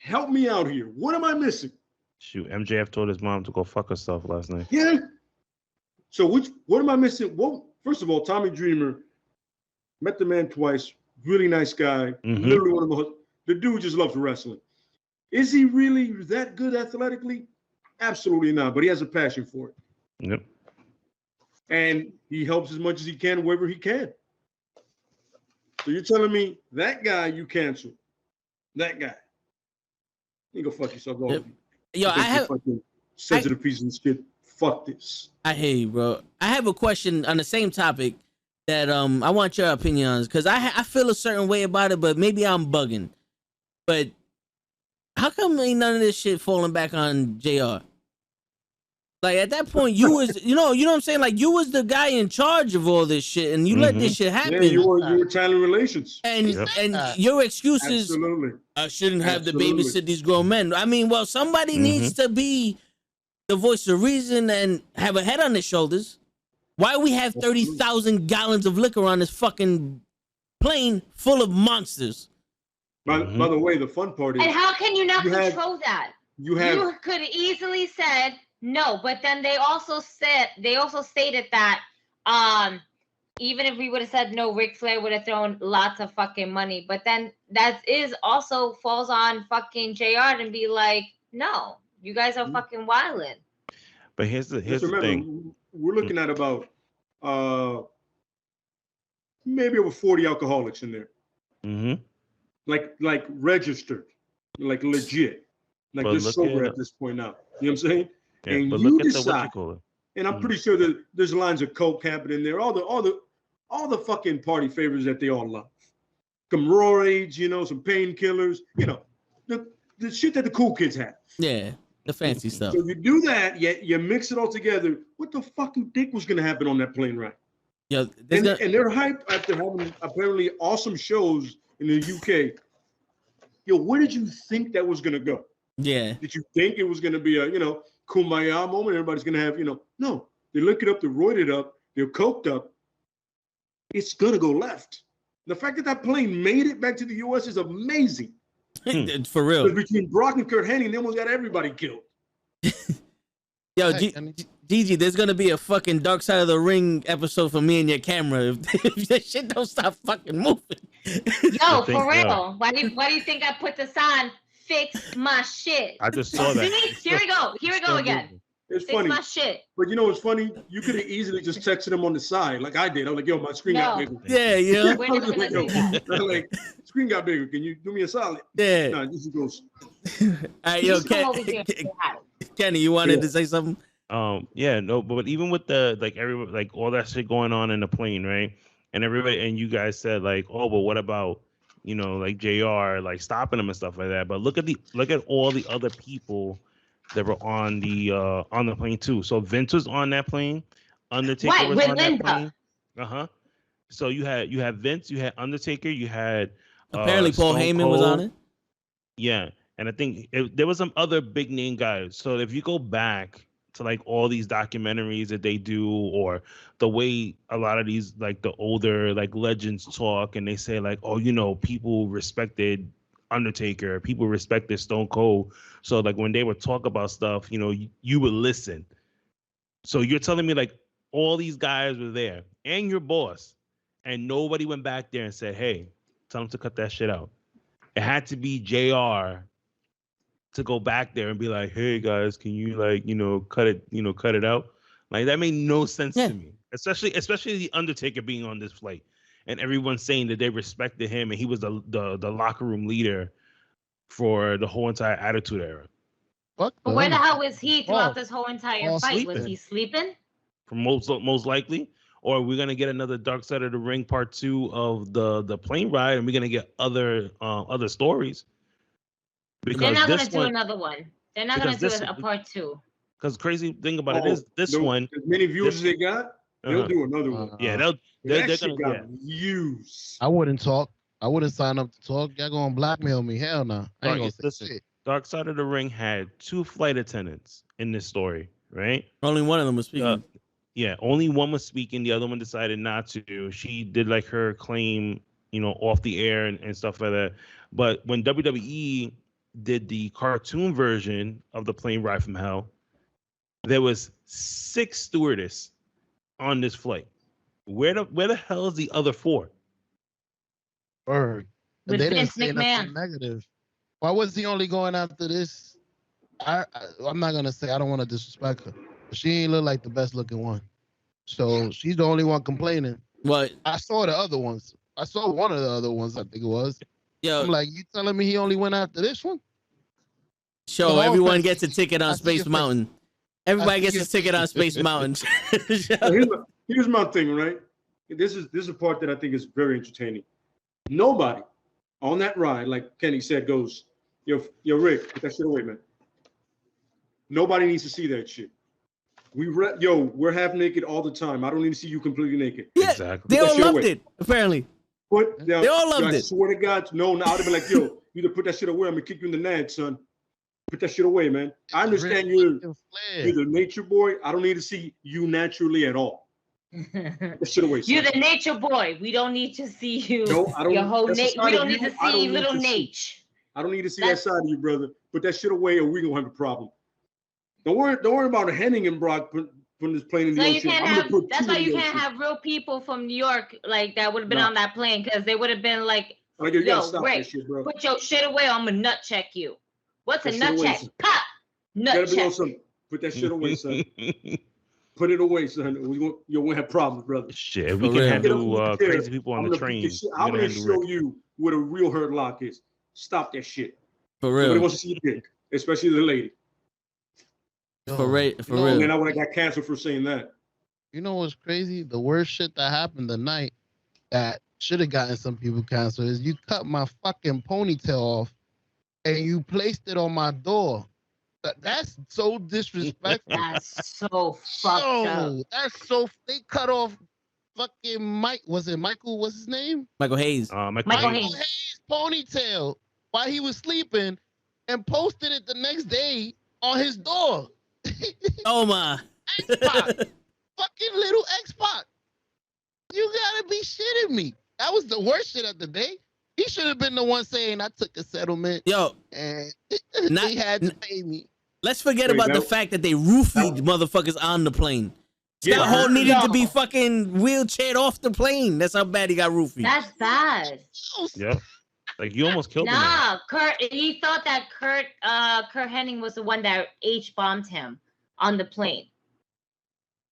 [SPEAKER 2] Help me out here. What am I missing?
[SPEAKER 4] Shoot, MJF told his mom to go fuck herself last night.
[SPEAKER 2] Yeah. So what am I missing? Well, first of all, Tommy Dreamer, met the man twice. Really nice guy.
[SPEAKER 4] Mm-hmm.
[SPEAKER 2] Literally one of the dude just loves wrestling. Is he really that good athletically? Absolutely not, but he has a passion for it.
[SPEAKER 4] Yep.
[SPEAKER 2] And he helps as much as he can wherever he can. So you're telling me that guy you canceled? That guy? You go fuck yourself.
[SPEAKER 1] Yep. Yo, I have
[SPEAKER 2] sensitive pieces of shit. fuck this.
[SPEAKER 1] I hear you, bro. I have a question on the same topic that I want your opinion on, because I feel a certain way about it, but maybe I'm bugging. But how come ain't none of this shit falling back on JR? Like at that point, you was you know what I'm saying? Like you was the guy in charge of all this shit, and you let this shit happen.
[SPEAKER 2] Yeah, you were talent relations,
[SPEAKER 1] and your excuse is I shouldn't have to babysit these grown men. I mean, well, somebody needs to be the voice of reason and have a head on their shoulders. Why we have 30,000 gallons of liquor on this fucking plane full of monsters?
[SPEAKER 2] By the way, the fun part is,
[SPEAKER 5] and how can you not control that? You could easily said no, but then they also stated that even if we would have said no, Ric Flair would have thrown lots of fucking money. But then that is also falls on fucking JR to be like, no, you guys are fucking wildin'.
[SPEAKER 4] But here's the thing.
[SPEAKER 2] We're looking at about maybe over 40 alcoholics in there. Mm-hmm. Like registered, like legit. Like they're sober at this point now. You know what I'm saying?
[SPEAKER 4] Yeah,
[SPEAKER 2] and
[SPEAKER 4] but
[SPEAKER 2] you
[SPEAKER 4] look
[SPEAKER 2] decide,
[SPEAKER 4] at the
[SPEAKER 2] and I'm pretty sure that there's lines of coke happening there. All the fucking party favors that they all love. Some roids, some painkillers, the shit that the cool kids have.
[SPEAKER 1] Yeah, the fancy stuff.
[SPEAKER 2] So if you do that, you mix it all together. What the fuck you think was gonna happen on that plane ride?
[SPEAKER 1] Yeah,
[SPEAKER 2] and they're hyped after having apparently awesome shows in the UK. Where did you think that was gonna go?
[SPEAKER 1] Yeah.
[SPEAKER 2] Did you think it was gonna be a kumbaya moment? Everybody's gonna have no. They look it up, they're roided up, they're coked up. It's gonna go left. The fact that plane made it back to the US is amazing.
[SPEAKER 1] For real.
[SPEAKER 2] Between Brock and Kurt Hennig, they almost got everybody killed.
[SPEAKER 1] Yo, Gigi, there's gonna be a fucking Dark Side of the Ring episode for me and your camera if that shit don't stop fucking moving.
[SPEAKER 5] Yo, for real. Why do you think I put this on? Fix my shit.
[SPEAKER 4] I just saw that.
[SPEAKER 5] See? Here we go again.
[SPEAKER 2] It's
[SPEAKER 5] Fix
[SPEAKER 2] funny.
[SPEAKER 5] my shit.
[SPEAKER 2] But what's funny? You could have easily just texted him on the side, like I did. I was like, yo, my screen got bigger.
[SPEAKER 1] Yeah.
[SPEAKER 5] We're not gonna do that.
[SPEAKER 2] Like, screen got bigger. Can you do me a solid?
[SPEAKER 1] Yeah.
[SPEAKER 2] No, this goes.
[SPEAKER 1] All right, yo, Kenny, you wanted to say something?
[SPEAKER 4] Yeah, no, but even with the everybody, like all that shit going on in the plane, right? And everybody, and you guys said like, oh, but what about like JR, like stopping him and stuff like that. But look at all the other people that were on the plane too. So Vince was on that plane. Undertaker was on that plane. So you had Vince, you had Undertaker, you had
[SPEAKER 1] apparently Paul Heyman was on it.
[SPEAKER 4] Yeah, and I think there was some other big name guys. So if you go back to like all these documentaries that they do, or the way a lot of these like the older like legends talk, and they say like, oh, people respected Undertaker, people respected Stone Cold. So like when they would talk about stuff, you would listen. So you're telling me like all these guys were there and your boss, and nobody went back there and said, hey, tell them to cut that shit out. It had to be JR to go back there and be like, hey guys, can you cut it out? Like that made no sense to me. Especially the Undertaker being on this flight and everyone saying that they respected him and he was the locker room leader for the whole entire Attitude Era.
[SPEAKER 5] What? But where the hell was he throughout this whole entire fight?
[SPEAKER 4] Sleeping.
[SPEAKER 5] Was he sleeping?
[SPEAKER 4] Most likely. Or we're gonna get another Dark Side of the Ring part 2 of the plane ride, and we're gonna get other stories.
[SPEAKER 5] Because they're not going to do another one. They're not going to do a part 2.
[SPEAKER 4] Because crazy thing about it is this one.
[SPEAKER 2] As many viewers as they got, they'll do another one.
[SPEAKER 4] Yeah, they're going to
[SPEAKER 2] get views.
[SPEAKER 3] I wouldn't talk. I wouldn't sign up to talk. Y'all going to blackmail me. Hell no. I ain't going to say shit.
[SPEAKER 4] Dark Side of the Ring had 2 flight attendants in this story, right?
[SPEAKER 1] Only one of them was speaking.
[SPEAKER 4] Yeah, only one was speaking. The other one decided not to. She did like her claim, off the air and stuff like that. But when WWE did the cartoon version of the plane ride from hell, there was 6 stewardess on this flight. Where the hell is the other 4?
[SPEAKER 3] Bird.
[SPEAKER 5] With
[SPEAKER 3] they
[SPEAKER 5] Vince
[SPEAKER 3] didn't say
[SPEAKER 5] McMahon.
[SPEAKER 3] Negative. Why was he only going after this? I'm not gonna say, I don't want to disrespect her, but she ain't look like the best looking one. So she's the only one complaining.
[SPEAKER 1] What?
[SPEAKER 3] I saw the other ones. I saw one of the other ones, I think it was.
[SPEAKER 1] Yo,
[SPEAKER 3] I'm like, you telling me he only went after this one?
[SPEAKER 1] Everyone gets a ticket on Space Mountain. Everybody gets a ticket on Space Mountain.
[SPEAKER 2] Here's my thing, right? This is a part that I think is very entertaining. Nobody on that ride, like Kenny said, goes, yo, Rick, put that shit away, man. Nobody needs to see that shit. We're half naked all the time. I don't need to see you completely naked.
[SPEAKER 1] Yeah, exactly. They all loved it, apparently. They all loved it.
[SPEAKER 2] I swear to God, no, I'd have been like, yo, you either put that shit away, I'm gonna kick you in the nads, son. Put that shit away, man. I understand you're the nature boy. I don't need to see you naturally at all. That shit away, son.
[SPEAKER 5] You're the nature boy. We don't need to see you.
[SPEAKER 2] No, I don't.
[SPEAKER 5] Your whole we don't need to see little Nate.
[SPEAKER 2] I don't need to see that side of you, brother. Put that shit away, or we're gonna have a problem. Don't worry about Henning and Brock putting this plane in the ocean.
[SPEAKER 5] That's why you can't have real people from New York like that would have been on that plane, because they would have been like, yo, Rick, put your shit away. I'm gonna nut check you. What's a nut check? Pop! Nut check.
[SPEAKER 2] Put that shit away, son. Put it away, son. You won't have problems, brother.
[SPEAKER 4] Shit, we can handle crazy people on the train.
[SPEAKER 2] I'm gonna show you what a real hurt lock is. Stop that shit.
[SPEAKER 1] For real.
[SPEAKER 2] Nobody wants to see your dick, especially the lady.
[SPEAKER 1] For real.
[SPEAKER 2] And I would have got canceled for saying that.
[SPEAKER 3] You know what's crazy? The worst shit that happened tonight that should have gotten some people canceled is you cut my fucking ponytail off and you placed it on my door. That's so disrespectful.
[SPEAKER 5] That's so fucked up.
[SPEAKER 3] They cut off fucking Mike. Was it Michael? What's his name?
[SPEAKER 1] Michael Hayes.
[SPEAKER 5] Michael Hayes
[SPEAKER 3] ponytail while he was sleeping and posted it the next day on his door.
[SPEAKER 1] Oh my.
[SPEAKER 3] X-Pac. Fucking little X-Pac. You gotta be shitting me. That was the worst shit of the day. He should have been the one saying I took a settlement.
[SPEAKER 1] Yo.
[SPEAKER 3] And they had to pay me.
[SPEAKER 1] Let's forget about the fact that they roofied motherfuckers on the plane. Scott Hall needed to be fucking wheelchaired off the plane. That's how bad he got roofied.
[SPEAKER 5] That's bad.
[SPEAKER 4] Yeah. Like you almost killed him.
[SPEAKER 5] Nah, he thought that Kurt Hennig was the one that H-bombed him on the plane.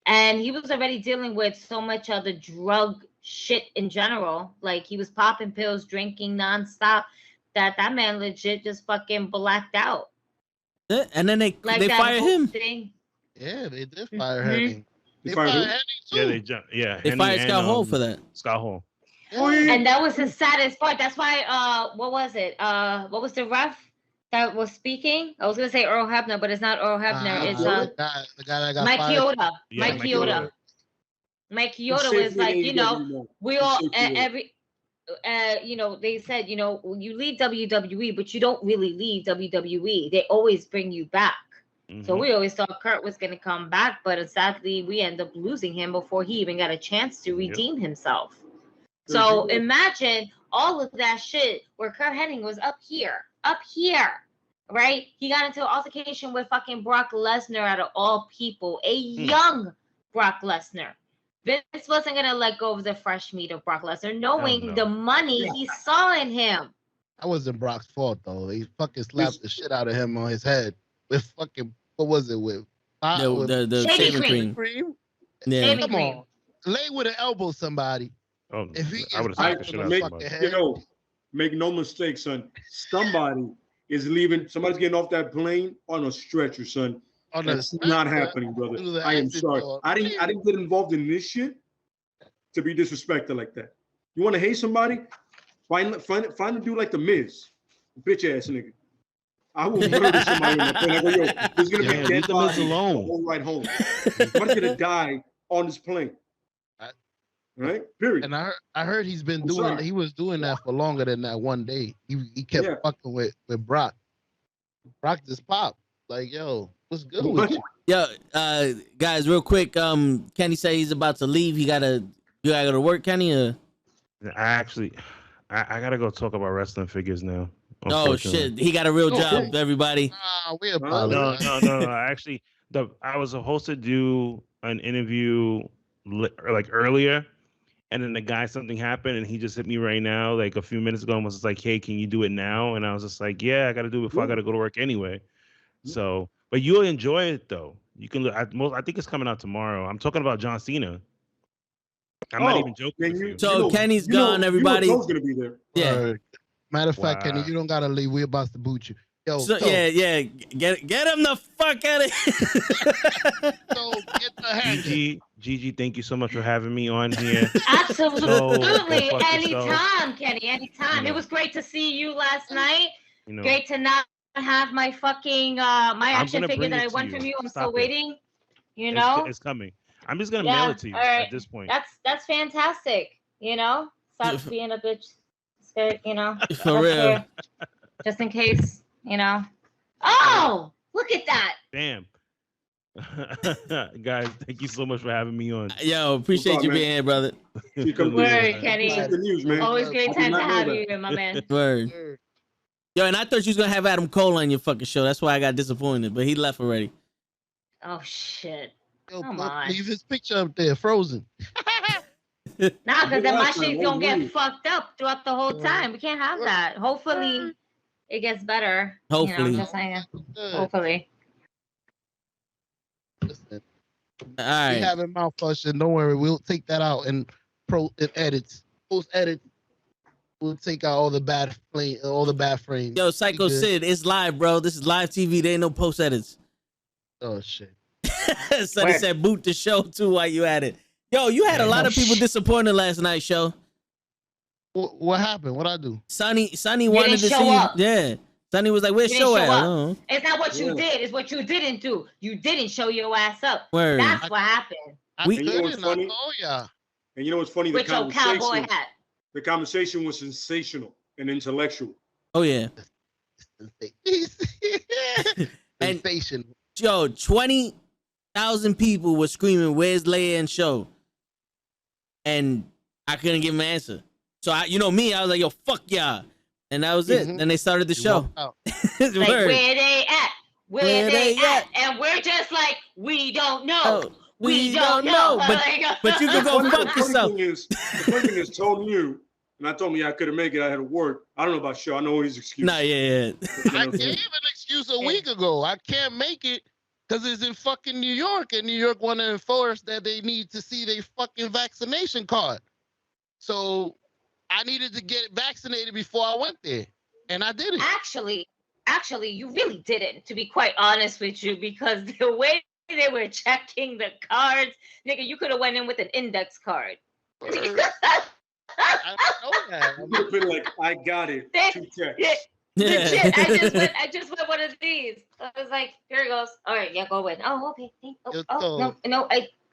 [SPEAKER 5] And he was already dealing with so much other drug shit in general. Like he was popping pills, drinking nonstop, that man legit just fucking blacked out.
[SPEAKER 1] Yeah, and then they fired him.
[SPEAKER 3] Thing. Yeah, they did fire Hennig. They fired Hennig
[SPEAKER 4] too.
[SPEAKER 1] They fired Scott Hall for that.
[SPEAKER 4] Scott Hall.
[SPEAKER 5] And that was the saddest part. That's why, what was it? What was the ref that was speaking? I was going to say Earl Hebner, but it's not Earl Hebner. It's
[SPEAKER 3] the guy that got
[SPEAKER 5] Mike
[SPEAKER 3] fired.
[SPEAKER 5] Chioda.
[SPEAKER 4] Yeah,
[SPEAKER 5] Mike Chioda. Mike Chioda was like, we all, they said, you leave WWE, but you don't really leave WWE. They always bring you back. Mm-hmm. So we always thought Kurt was going to come back, but sadly, we end up losing him before he even got a chance to redeem himself. So imagine all of that shit where Kurt Hennig was up here, right? He got into an altercation with fucking Brock Lesnar out of all people, a young Brock Lesnar. Vince wasn't going to let go of the fresh meat of Brock Lesnar, knowing the money he saw in him.
[SPEAKER 3] That wasn't Brock's fault, though. He fucking slapped the shit out of him on his head with fucking, what was it with?
[SPEAKER 1] The shaving cream. Yeah.
[SPEAKER 3] Come on. Lay with an elbow somebody.
[SPEAKER 4] Oh,
[SPEAKER 3] if he
[SPEAKER 4] I would have shit out.
[SPEAKER 2] Make no mistake, son. Somebody is leaving. Somebody's getting off that plane on a stretcher, son. That's not happening, brother. I am sorry. I didn't get involved in this shit to be disrespected like that. You want to hate somebody? Find a dude like the Miz, bitch ass nigga. I will murder somebody on that plane. I go, yo, there's gonna be dead bodies alone right home. Somebody's gonna die on this plane. Right. Period.
[SPEAKER 3] And I heard he's been he was doing that for longer than that one day. He kept fucking with Brock. Brock just popped. Like, what's good with you?
[SPEAKER 1] Yo, guys, real quick. Kenny said he's about to leave. You gotta go to work, Kenny. Or?
[SPEAKER 4] I gotta go talk about wrestling figures now.
[SPEAKER 1] Oh shit, he got a real job, everybody.
[SPEAKER 3] We apologize.
[SPEAKER 4] No. Actually, I was supposed to do an interview like earlier. And then the guy, something happened, and he just hit me right now, like a few minutes ago, and was just like, "Hey, can you do it now?" And I was just like, "Yeah, I got to do it before I got to go to work anyway." So, but you'll enjoy it though. You can look. I think it's coming out tomorrow. I'm talking about John Cena. I'm not even joking.
[SPEAKER 1] So Kenny's gone, everybody.
[SPEAKER 2] Joe's gonna be there.
[SPEAKER 1] Yeah.
[SPEAKER 3] Matter of fact, Kenny, you don't gotta leave. We're about to boot you. Yo,
[SPEAKER 1] yeah. Get him the fuck out of here.
[SPEAKER 3] So get the hang.
[SPEAKER 4] Gigi, thank you so much for having me on here.
[SPEAKER 5] Absolutely. Anytime, Kenny. Anytime. It was great to see you last night. Great to not have my fucking my action figure that I won from you. I'm still waiting.
[SPEAKER 4] It's coming. I'm just gonna mail it to you at this point.
[SPEAKER 5] That's fantastic. Stop being a bitch.
[SPEAKER 1] For real.
[SPEAKER 5] Just in case, Oh, look at that.
[SPEAKER 4] Damn. Guys, thank you so much for having me on.
[SPEAKER 1] Yo, appreciate you being here, brother.
[SPEAKER 5] Word, Kenny.
[SPEAKER 2] The news, man.
[SPEAKER 5] Always great time to have you here, my man.
[SPEAKER 1] Word. Yo, and I thought you was gonna have Adam Cole on your fucking show. That's why I got disappointed, but he left already.
[SPEAKER 5] Oh shit.
[SPEAKER 3] Yo, leave his picture up there, frozen.
[SPEAKER 5] Nah, because then my shit's gonna get fucked up throughout the whole time. We can't have that. Hopefully, it gets better.
[SPEAKER 1] Hopefully.
[SPEAKER 5] I'm just saying. Hopefully.
[SPEAKER 3] Listen,
[SPEAKER 1] all right.
[SPEAKER 3] We having malfunction. Don't worry, we'll take that out and edits, post edit. We'll take out all the bad frames.
[SPEAKER 1] Yo, Psycho Sid, it's live, bro. This is live TV. There ain't no post edits.
[SPEAKER 3] Oh shit.
[SPEAKER 1] Sonny said boot the show too while you at it. Yo, you had a lot of people disappointed last night, show.
[SPEAKER 3] What happened? What I do?
[SPEAKER 1] Sonny wanted to see you. Yeah. Sonny was like, where's show at?
[SPEAKER 5] It's not what you did. It's what you didn't do. You didn't show your ass up.
[SPEAKER 1] Word.
[SPEAKER 5] That's what happened.
[SPEAKER 2] And you know what's funny? And you know what's funny?
[SPEAKER 5] With your cowboy hat.
[SPEAKER 2] The conversation was sensational and intellectual.
[SPEAKER 1] Oh, yeah.
[SPEAKER 3] And
[SPEAKER 1] yo, 20,000 people were screaming, where's Leia and show? And I couldn't give him an answer. So, I was like, yo, fuck y'all. And that was it. Then they started the show.
[SPEAKER 5] Like, where they at? Where they at? And we're just like, we don't know.
[SPEAKER 1] Oh, we don't know. But you can go fuck yourself.
[SPEAKER 2] The funny thing is, told you, and I told me I couldn't make it. I had to work. I don't know about show. I know his excuse.
[SPEAKER 1] Nah, yeah.
[SPEAKER 3] I gave an excuse a week ago. I can't make it because it's in fucking New York, and New York want to enforce that they need to see their fucking vaccination card. So I needed to get vaccinated before I went there, and I didn't.
[SPEAKER 5] Actually, you really didn't, to be quite honest with you, because the way they were checking the cards, nigga, you could have went in with an index card.
[SPEAKER 3] I know that.
[SPEAKER 2] You would have been like, I got it.
[SPEAKER 5] Legit. I just went one of these. I was like, here it goes. All right, yeah, go in. Oh, okay.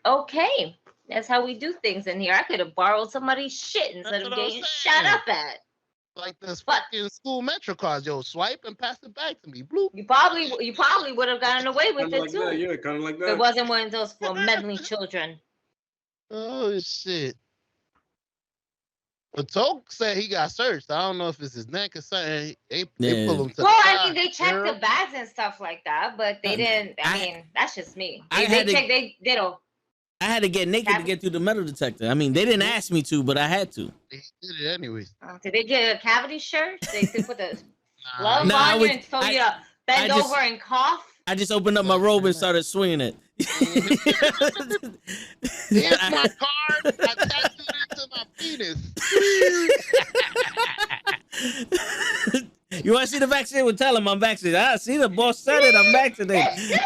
[SPEAKER 5] Okay. That's how we do things in here. I could have borrowed somebody's shit instead of getting shot up at.
[SPEAKER 3] Like this fucking school Metro cards, yo, swipe and pass it back to me. Bloop.
[SPEAKER 5] You probably would have gotten away with it too.
[SPEAKER 2] Yeah, kind of like that.
[SPEAKER 5] It wasn't one of those for meddling children.
[SPEAKER 3] Oh shit. But Toke said he got searched. I don't know if it's his neck or something. They pull him to
[SPEAKER 5] they checked the bags and stuff like that, but they didn't. I mean, that's just me. They don't.
[SPEAKER 1] I had to get naked to get through the metal detector. I mean, they didn't ask me to, but I had to.
[SPEAKER 3] They did it anyways.
[SPEAKER 5] Did they get a cavity shirt? They put the glove on you and told you to bend over and cough?
[SPEAKER 1] I just opened up my robe and started swinging it.
[SPEAKER 3] Here's my card. I tattooed it to my penis.
[SPEAKER 1] You want to see the vaccine? Well, tell him I'm vaccinated. I see the boss said it. I'm vaccinated.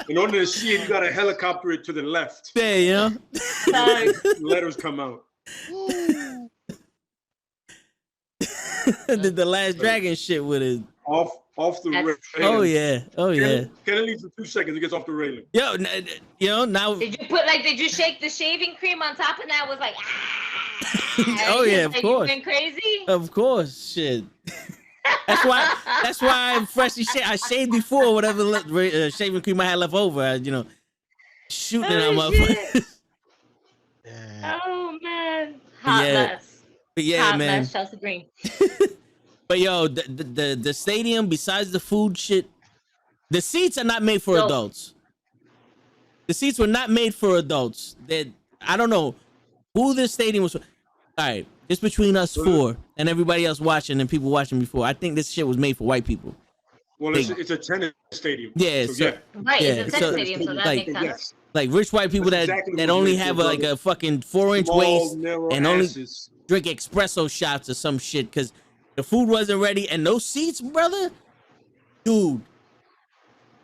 [SPEAKER 2] In order to see it, you got to helicopter it to the left.
[SPEAKER 1] Yeah, you know?
[SPEAKER 2] Letters come out.
[SPEAKER 1] Did the Last Dragon shit with it.
[SPEAKER 2] Off the railing.
[SPEAKER 1] Oh, yeah.
[SPEAKER 2] Can it leave for 2 seconds? It gets off the railing.
[SPEAKER 1] Yo, now.
[SPEAKER 5] Did you shake the shaving cream on top of that? Was like,
[SPEAKER 1] oh, yeah, of course.
[SPEAKER 5] You been crazy?
[SPEAKER 1] Of course, shit. That's why I'm freshly shaved. I shaved before whatever shaving cream I had left over. Shooting it out my face.
[SPEAKER 5] Oh man, hot mess.
[SPEAKER 1] But yeah,
[SPEAKER 5] hot
[SPEAKER 1] man.
[SPEAKER 5] Mess, Chelsea Green.
[SPEAKER 1] But yo, the stadium, besides the food shit, the seats are not made for adults. The seats were not made for adults. I don't know who this stadium was for. All right. It's between us four and everybody else watching and people watching before. I think this shit was made for white people.
[SPEAKER 2] Well, it's a tennis stadium.
[SPEAKER 1] Yeah,
[SPEAKER 5] right. It's a tennis stadium, so that makes sense.
[SPEAKER 2] Yes.
[SPEAKER 1] Like rich white people that only have a fucking 4-inch waist and only drink espresso shots or some shit. Because The food wasn't ready, and those seats, brother, dude.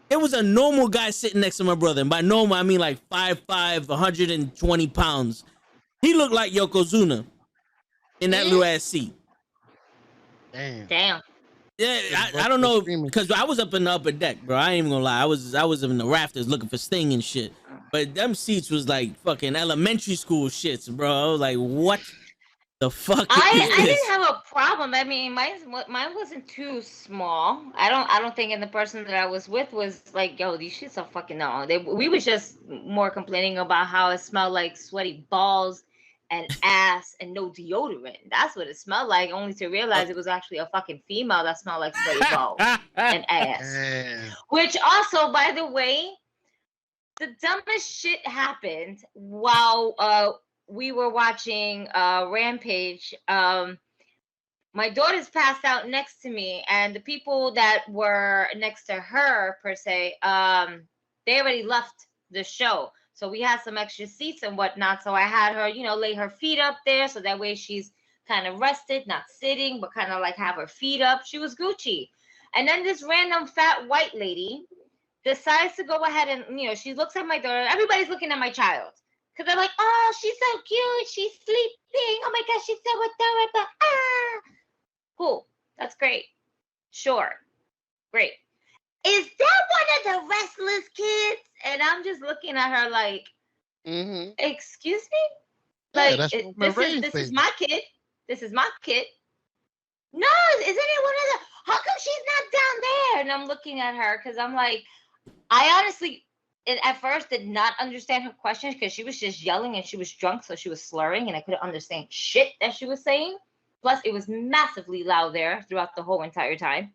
[SPEAKER 1] It was a normal guy sitting next to my brother, and by normal I mean like 5'5", 120 pounds. He looked like Yokozuna in that little ass seat.
[SPEAKER 5] Damn.
[SPEAKER 1] Yeah, I don't know, because I was up in the upper deck, bro. I ain't even gonna lie. I was in the rafters looking for Sting and shit. But them seats was like fucking elementary school shits, bro. I was like, what the fuck?
[SPEAKER 5] I didn't have a problem. I mean, mine wasn't too small. I don't think, and the person that I was with was like, yo, these shits are fucking no. We was just more complaining about how it smelled like sweaty balls and ass and no deodorant. That's what it smelled like, only to realize it was actually a fucking female that smelled like sweaty balls and ass. Which also, by the way, the dumbest shit happened while we were watching Rampage. My daughter's passed out next to me, and the people that were next to her, per se, they already left the show. So we had some extra seats and whatnot. So I had her, lay her feet up there. So that way she's kind of rested, not sitting, but kind of like have her feet up. She was Gucci. And then this random fat white lady decides to go ahead and, she looks at my daughter. Everybody's looking at my child. Because they're like, oh, she's so cute. She's sleeping. Oh, my gosh, she's so adorable. Ah. Cool. That's great. Sure. Great. Is that one of the wrestlers' kids? And I'm just looking at her like, excuse me? Like, this is my kid. This is my kid. No, isn't it one of the... How come she's not down there? And I'm looking at her because I'm like, I honestly... at first did not understand her questions because she was just yelling and she was drunk, so she was slurring and I couldn't understand shit that she was saying. Plus, it was massively loud there throughout the whole entire time.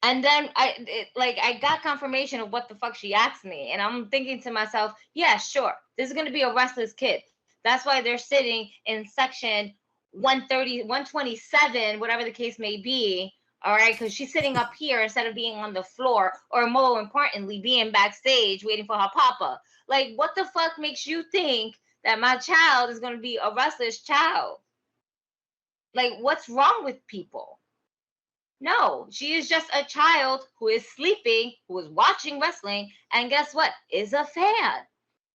[SPEAKER 5] And then I got confirmation of what the fuck she asked me, and I'm thinking to myself, yeah, sure, this is gonna be a wrestler's kid. That's why they're sitting in section 130, 127, whatever the case may be. All right, because she's sitting up here instead of being on the floor, or more importantly, being backstage waiting for her papa. Like, what the fuck makes you think that my child is going to be a wrestler's child? Like, what's wrong with people? No, she is just a child who is sleeping, who is watching wrestling, and guess what? Is a fan.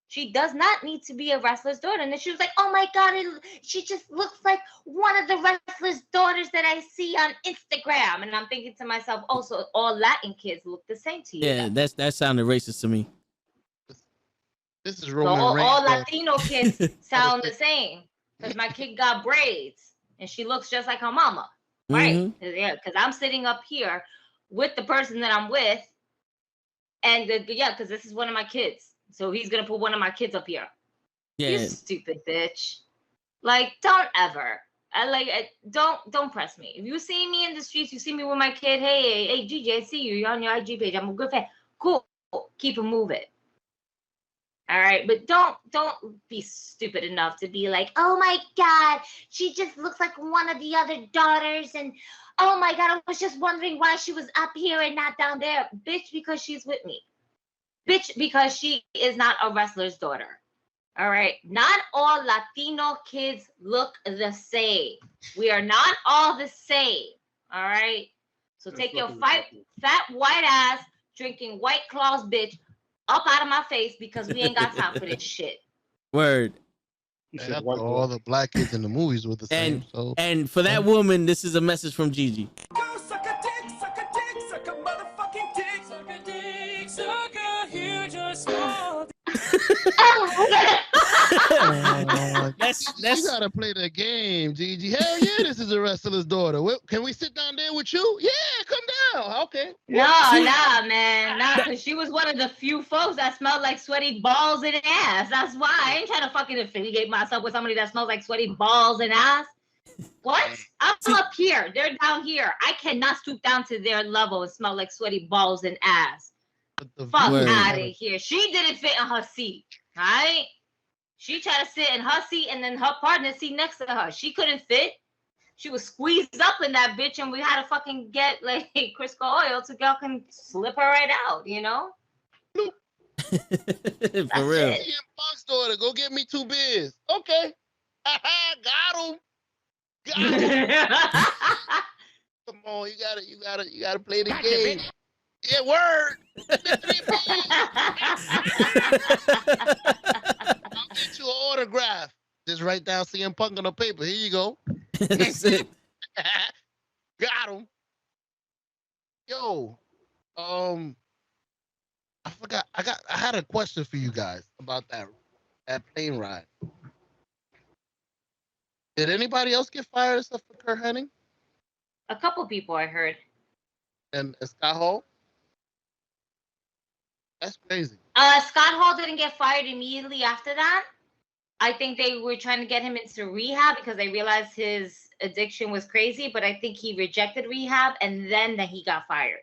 [SPEAKER 5] She does not need to be a wrestler's daughter. And then she was like, oh my God, she just looks like one of the wrestler's daughters that I see on Instagram. And I'm thinking to myself, also, all Latin kids look the same to you.
[SPEAKER 1] Yeah, that sounded racist to me.
[SPEAKER 3] This is Roman Reigns.
[SPEAKER 5] All Latino kids sound the same. Because my kid got braids and she looks just like her mama. Right? Yeah, because I'm sitting up here with the person that I'm with. And because this is one of my kids. So he's gonna put one of my kids up here. Yeah. You stupid bitch. Like, don't ever. Don't press me. If you see me in the streets, you see me with my kid, hey, Gigi, I see you. You're on your IG page. I'm a good fan. Cool. Keep it moving. All right, but don't be stupid enough to be like, oh my God, she just looks like one of the other daughters, and oh my God, I was just wondering why she was up here and not down there. Bitch, because she's with me. Bitch, because she is not a wrestler's daughter. All right. Not all Latino kids look the same. We are not all the same. All right. So take your fat white ass drinking White Claws, bitch, up out of my face because we ain't got time for this shit.
[SPEAKER 1] Word.
[SPEAKER 3] All the black kids in the movies were the same.
[SPEAKER 1] And for that woman, this is a message from Gigi.
[SPEAKER 6] Go suck a dick, suck a dick, suck a motherfucking dick, suck a dick, suck a huge or small.
[SPEAKER 3] You gotta play the game, Gigi. Hell yeah, this is a wrestler's daughter. Can we sit down there with you? Yeah, come down. Okay.
[SPEAKER 5] Nah, man. Nah, because she was one of the few folks that smelled like sweaty balls and ass. That's why I ain't trying to fucking affiliate myself with somebody that smells like sweaty balls and ass. What? I'm up here. They're down here. I cannot stoop down to their level and smell like sweaty balls and ass. Fuck out of here. She didn't fit in her seat. All right? She tried to sit in her seat and then her partner seat next to her. She couldn't fit. She was squeezed up in that bitch, and we had to fucking get like Crisco oil to go and slip her right out, you know?
[SPEAKER 1] For real.
[SPEAKER 3] CM Punk's daughter, go get me 2 beers. Okay. Got him. Come on, you gotta play the game. Yeah, word. I'll get you an autograph. Just write down CM Punk on the paper. Here you go.
[SPEAKER 1] That's it.
[SPEAKER 3] Got him. Yo, I forgot. I had a question for you guys about that plane ride. Did anybody else get fired except for Kurt Hennig?
[SPEAKER 5] A couple people I heard.
[SPEAKER 3] And Scott Hall? That's crazy.
[SPEAKER 5] Scott Hall didn't get fired immediately after that. I think they were trying to get him into rehab because they realized his addiction was crazy, but I think he rejected rehab and then he got fired.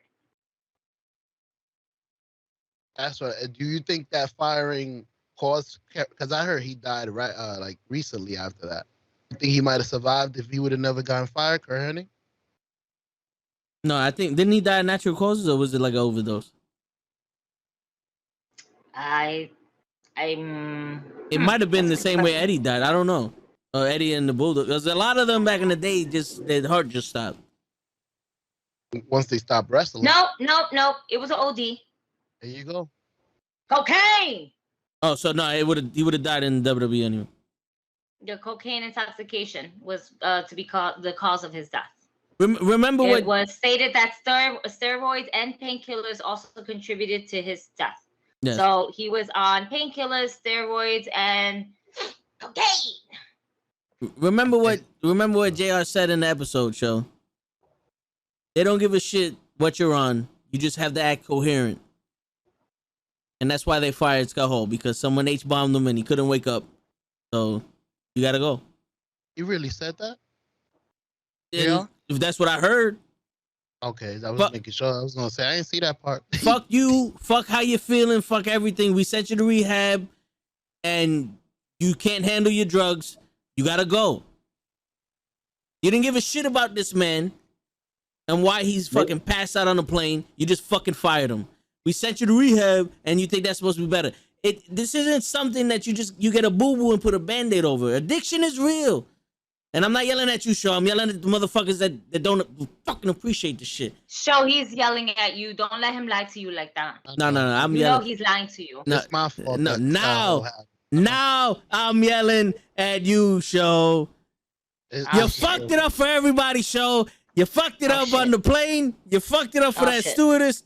[SPEAKER 3] That's right. Do you think that firing caused? Because I heard he died right, like recently after that. You think he might have survived if he would have never gotten fired, Kurt Hennig?
[SPEAKER 1] No, I think didn't he die of natural causes or was it like an overdose?
[SPEAKER 5] It
[SPEAKER 1] might have been the same way Eddie died. I don't know. Or Eddie and the Bulldog. Because a lot of them back in the day, just their heart just stopped.
[SPEAKER 3] Once they stopped wrestling.
[SPEAKER 5] No. It was an OD.
[SPEAKER 3] There you go.
[SPEAKER 5] Cocaine.
[SPEAKER 1] Oh, so no, he would have died in WWE anyway.
[SPEAKER 5] The cocaine intoxication was to be the cause of his death.
[SPEAKER 1] Remember
[SPEAKER 5] it was stated that steroids and painkillers also contributed to his death. Yes. So he was on painkillers, steroids, and cocaine.
[SPEAKER 1] Remember what JR said in the episode show? They don't give a shit what you're on. You just have to act coherent. And that's why they fired Scott Hall, because someone H-bombed him and he couldn't wake up. So you gotta go.
[SPEAKER 3] You really said that?
[SPEAKER 1] Yeah. If that's what I heard.
[SPEAKER 3] Okay, I was making sure. I was gonna say I didn't see that part.
[SPEAKER 1] Fuck you. Fuck how you feeling. Fuck everything. We sent you to rehab, and you can't handle your drugs. You gotta go. You didn't give a shit about this man and why he's fucking passed out on the plane. You just fucking fired him. We sent you to rehab, and you think that's supposed to be better. This isn't something that you get a boo-boo and put a Band-Aid over. Addiction is real. And I'm not yelling at you, Shaw. I'm yelling at the motherfuckers that don't fucking appreciate the shit.
[SPEAKER 5] Shaw, he's yelling at you. Don't let him lie to you like that.
[SPEAKER 1] No. I'm
[SPEAKER 5] yelling.
[SPEAKER 1] You know
[SPEAKER 5] he's lying to you.
[SPEAKER 3] No, it's my fault.
[SPEAKER 1] No, now I'm yelling at you, Shaw. You fucked it up for everybody, Shaw. You fucked it up on the plane. You fucked it up for that stewardess.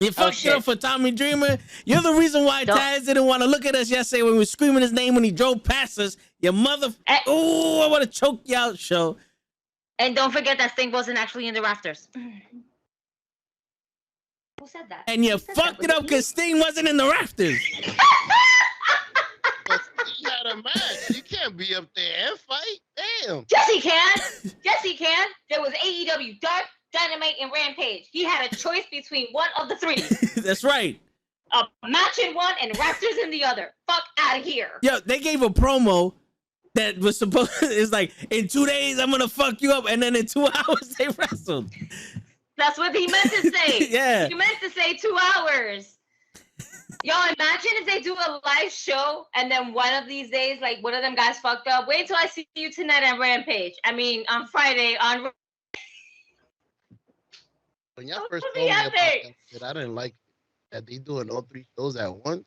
[SPEAKER 1] You fucked it up for Tommy Dreamer. You're the reason why Taz didn't want to look at us yesterday when we were screaming his name when he drove past us. You mother... Oh, I want to choke you out, Show.
[SPEAKER 5] And don't forget that Sting wasn't actually in the rafters. Who said that?
[SPEAKER 1] And you fucked it up because Sting wasn't in the rafters.
[SPEAKER 3] You had a match. You can't be up there and fight. Damn.
[SPEAKER 5] Yes, he can. Yes, he can. There was AEW Dark, Dynamite, and Rampage. He had a choice between one of the three.
[SPEAKER 1] That's right.
[SPEAKER 5] A match in one and rafters in the other. Fuck out of here.
[SPEAKER 1] Yo, they gave a promo that was supposed. It's like, in 2 days I'm gonna fuck you up, and then in 2 hours they wrestled.
[SPEAKER 5] That's what he meant to say.
[SPEAKER 1] Yeah.
[SPEAKER 5] He meant to say 2 hours. Yo, imagine if they do a live show and then one of these days, like one of them guys fucked up. Wait till I see you tonight on Rampage. I mean, on Friday on.
[SPEAKER 3] When y'all first told me about that shit, I didn't like that they doing all 3 shows at once.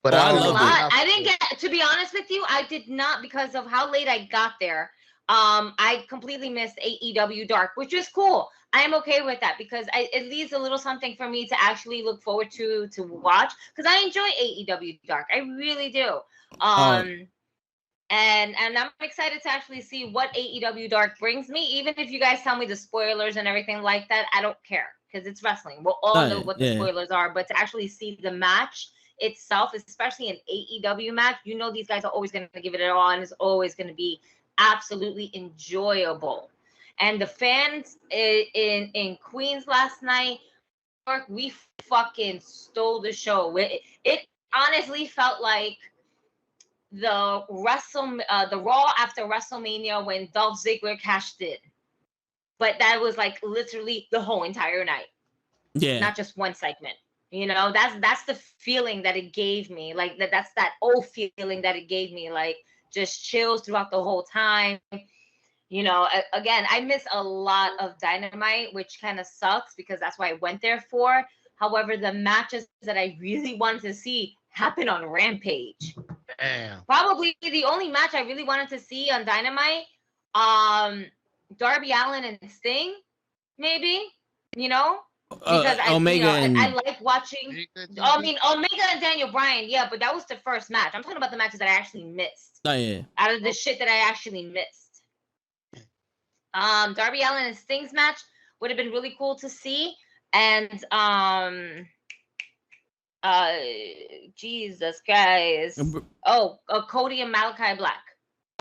[SPEAKER 3] But
[SPEAKER 1] I love it.
[SPEAKER 5] I didn't get, to be honest with you, I did not, because of how late I got there. I completely missed AEW Dark, which is cool. I am okay with that because it leaves a little something for me to actually look forward to watch, because I enjoy AEW Dark. I really do. And I'm excited to actually see what AEW Dark brings me. Even if you guys tell me the spoilers and everything like that, I don't care because it's wrestling. We'll all know what the spoilers are, but to actually see the match itself, especially an AEW match, you know these guys are always going to give it all, and it's always going to be absolutely enjoyable. And the fans in Queens last night, we fucking stole the show. It honestly felt like the Raw after WrestleMania when Dolph Ziggler cashed in. But that was like literally the whole entire night.
[SPEAKER 1] Yeah.
[SPEAKER 5] Not just one segment. You know, that's the feeling that it gave me. Like that's that old feeling that it gave me. Like just chills throughout the whole time. You know, again, I miss a lot of Dynamite, which kind of sucks because that's what I went there for. However, the matches that I really wanted to see happen on Rampage.
[SPEAKER 3] Damn.
[SPEAKER 5] Probably the only match I really wanted to see on Dynamite, Darby Allin and Sting, maybe, you know, because
[SPEAKER 1] Omega
[SPEAKER 5] I like watching. I mean, Omega and Daniel Bryan, yeah, but that was the first match. I'm talking about the matches that I actually missed.
[SPEAKER 1] Oh yeah.
[SPEAKER 5] Out of the shit that I actually missed. Darby Allin and Sting's match would have been really cool to see. And Jesus guys. Cody and Malachi Black.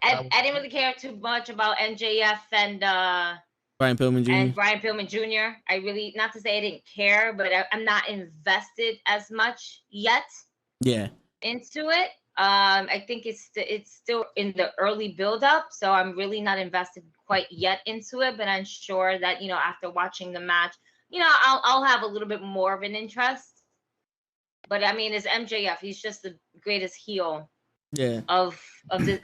[SPEAKER 5] I didn't really care too much about MJF and
[SPEAKER 1] Brian Pillman Jr.
[SPEAKER 5] And Brian Pillman Jr. I really, not to say I didn't care, but I'm not invested as much yet.
[SPEAKER 1] Yeah.
[SPEAKER 5] Into it. I think it's still in the early build up, so I'm really not invested quite yet into it. But I'm sure that, you know, after watching the match, you know, I'll have a little bit more of an interest. But I mean, it's MJF. He's just the greatest heel.
[SPEAKER 1] Yeah.
[SPEAKER 5] Of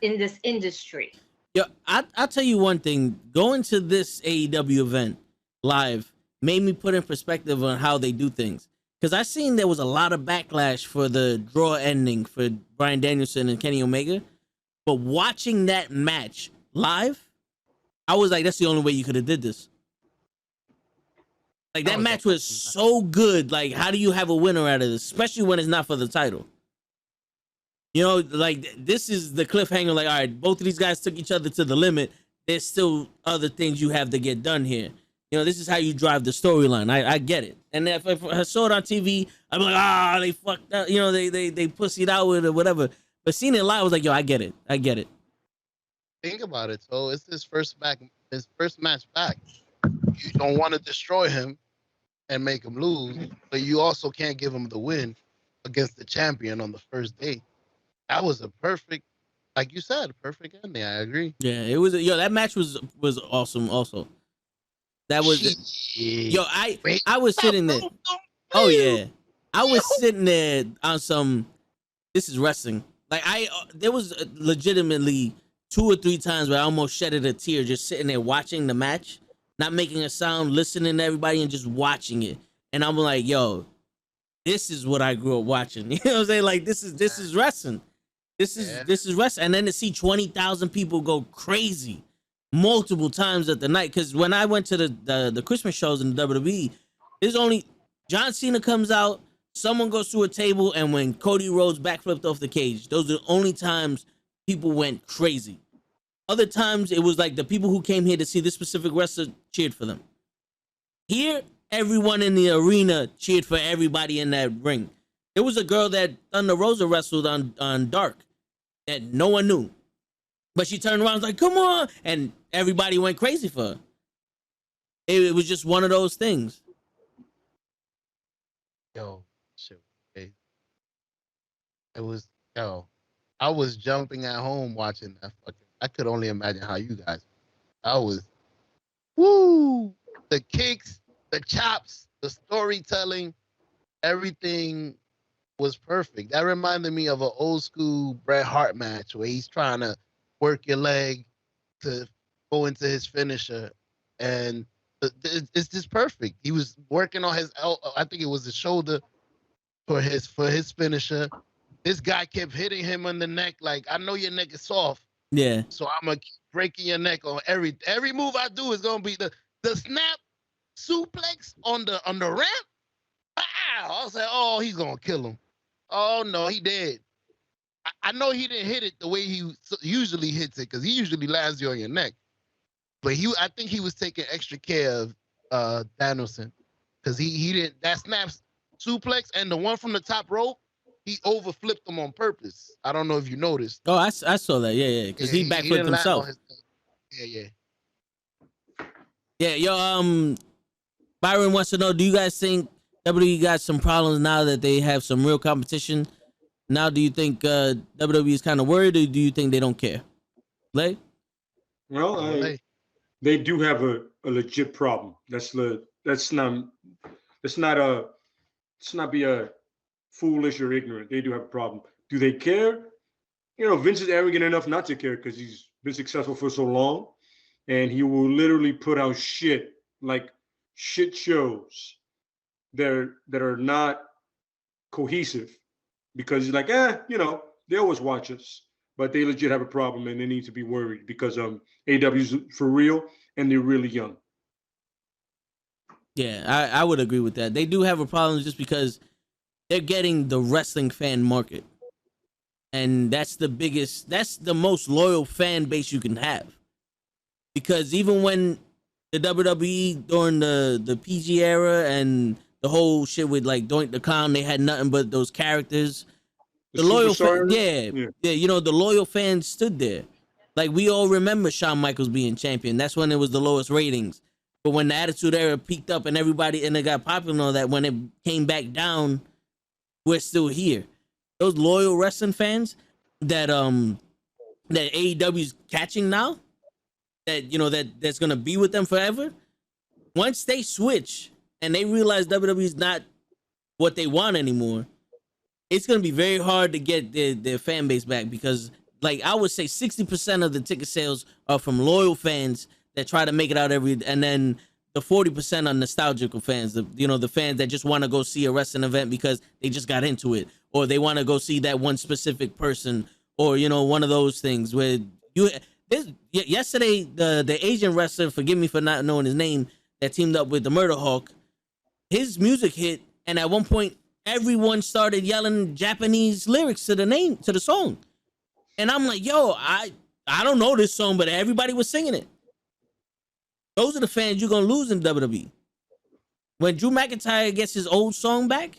[SPEAKER 5] in this industry.
[SPEAKER 1] Yo, I'll tell you one thing. Going to this AEW event live made me put in perspective on how they do things. Because I seen there was a lot of backlash for the draw ending for Bryan Danielson and Kenny Omega. But watching that match live, I was like, that's the only way you could have did this. Like, that match was so good. Like, how do you have a winner out of this? Especially when it's not for the title. You know, like, this is the cliffhanger. Like, all right, both of these guys took each other to the limit. There's still other things you have to get done here. You know, this is how you drive the storyline. I get it. And if I saw it on TV, I'm like, they fucked up. You know, they pussied out with it or whatever. But seeing it live, I was like, yo, I get it.
[SPEAKER 3] Think about it. So it's his first match back. You don't want to destroy him and make him lose, but you also can't give him the win against the champion on the first day. That was a perfect, like you said, perfect ending. I agree.
[SPEAKER 1] Yeah, it was. Yo, that match was awesome. Also, that was. Yo, I was sitting there. Oh yeah, I was sitting there on some. This is wrestling. Like there was legitimately 2 or 3 times where I almost shedded a tear just sitting there watching the match, not making a sound, listening to everybody, and just watching it. And I'm like, yo, this is what I grew up watching. You know what I'm saying? Like this is wrestling. This is wrestling. And then to see 20,000 people go crazy multiple times at the night. Because when I went to the Christmas shows in the WWE, there's only John Cena comes out, someone goes through a table, and when Cody Rhodes backflipped off the cage, those are the only times people went crazy. Other times it was like the people who came here to see this specific wrestler cheered for them. Here, everyone in the arena cheered for everybody in that ring. There was a girl that Thunder Rosa wrestled on Dark that no one knew. But she turned around and was like, come on. And everybody went crazy for her. It was just one of those things.
[SPEAKER 3] Yo, shit. Okay. I was jumping at home watching that fucking. I could only imagine how you guys. I was, woo! The kicks, the chops, the storytelling, everything was perfect. That reminded me of an old school Bret Hart match where he's trying to work your leg to go into his finisher, and it's just perfect. He was working on his, I think it was the shoulder for his finisher. This guy kept hitting him on the neck like, I know your neck is soft.
[SPEAKER 1] Yeah.
[SPEAKER 3] So I'm gonna keep breaking your neck on every move I do is gonna be the snap suplex on the ramp. Wow! I was like, oh, he's gonna kill him. Oh no, he did. I know he didn't hit it the way he usually hits it because he usually lands you on your neck. But I think he was taking extra care of Danielson because he didn't. That snap suplex and the one from the top rope, he overflipped them on purpose. I don't know if you noticed.
[SPEAKER 1] Oh, I saw that. Yeah. Because he backflipped himself.
[SPEAKER 3] Yeah.
[SPEAKER 1] Yeah, yo, Byron wants to know, do you guys think WWE got some problems now that they have some real competition? Now, do you think WWE is kind of worried, or do you think they don't care? Lay?
[SPEAKER 2] Well, they do have a legit problem. Let's not be foolish or ignorant. They do have a problem. Do they care? You know, Vince is arrogant enough not to care because he's been successful for so long. and he will literally put out shit shows that are not cohesive, because he's like, they always watch us, but they legit have a problem and they need to be worried because AEW's for real and they're really young.
[SPEAKER 1] Yeah, I would agree with that. They do have a problem just because they're getting the wrestling fan market. And that's the most loyal fan base you can have. Because even when the WWE during the PG era and the whole shit with like Doink the Clown, they had nothing but those characters. The loyal fans, the loyal fans stood there. Like, we all remember Shawn Michaels being champion. That's when it was the lowest ratings. But when the Attitude Era peaked up and it got popular and all that, when it came back down, we're still here. Those loyal wrestling fans that AEW's catching now, that's gonna be with them forever. Once they switch and they realize WWE's not what they want anymore, it's gonna be very hard to get their fan base back, because, like, I would say 60% of the ticket sales are from loyal fans that try to make it out and then the 40% are nostalgical fans, the fans that just want to go see a wrestling event because they just got into it, or they want to go see that one specific person, or one of those things where yesterday the Asian wrestler, forgive me for not knowing his name, that teamed up with the Murder Hawk, his music hit, and at one point everyone started yelling Japanese lyrics to the song, and I'm like, yo, I don't know this song, but everybody was singing it. Those are the fans you're going to lose in WWE. When Drew McIntyre gets his old song back,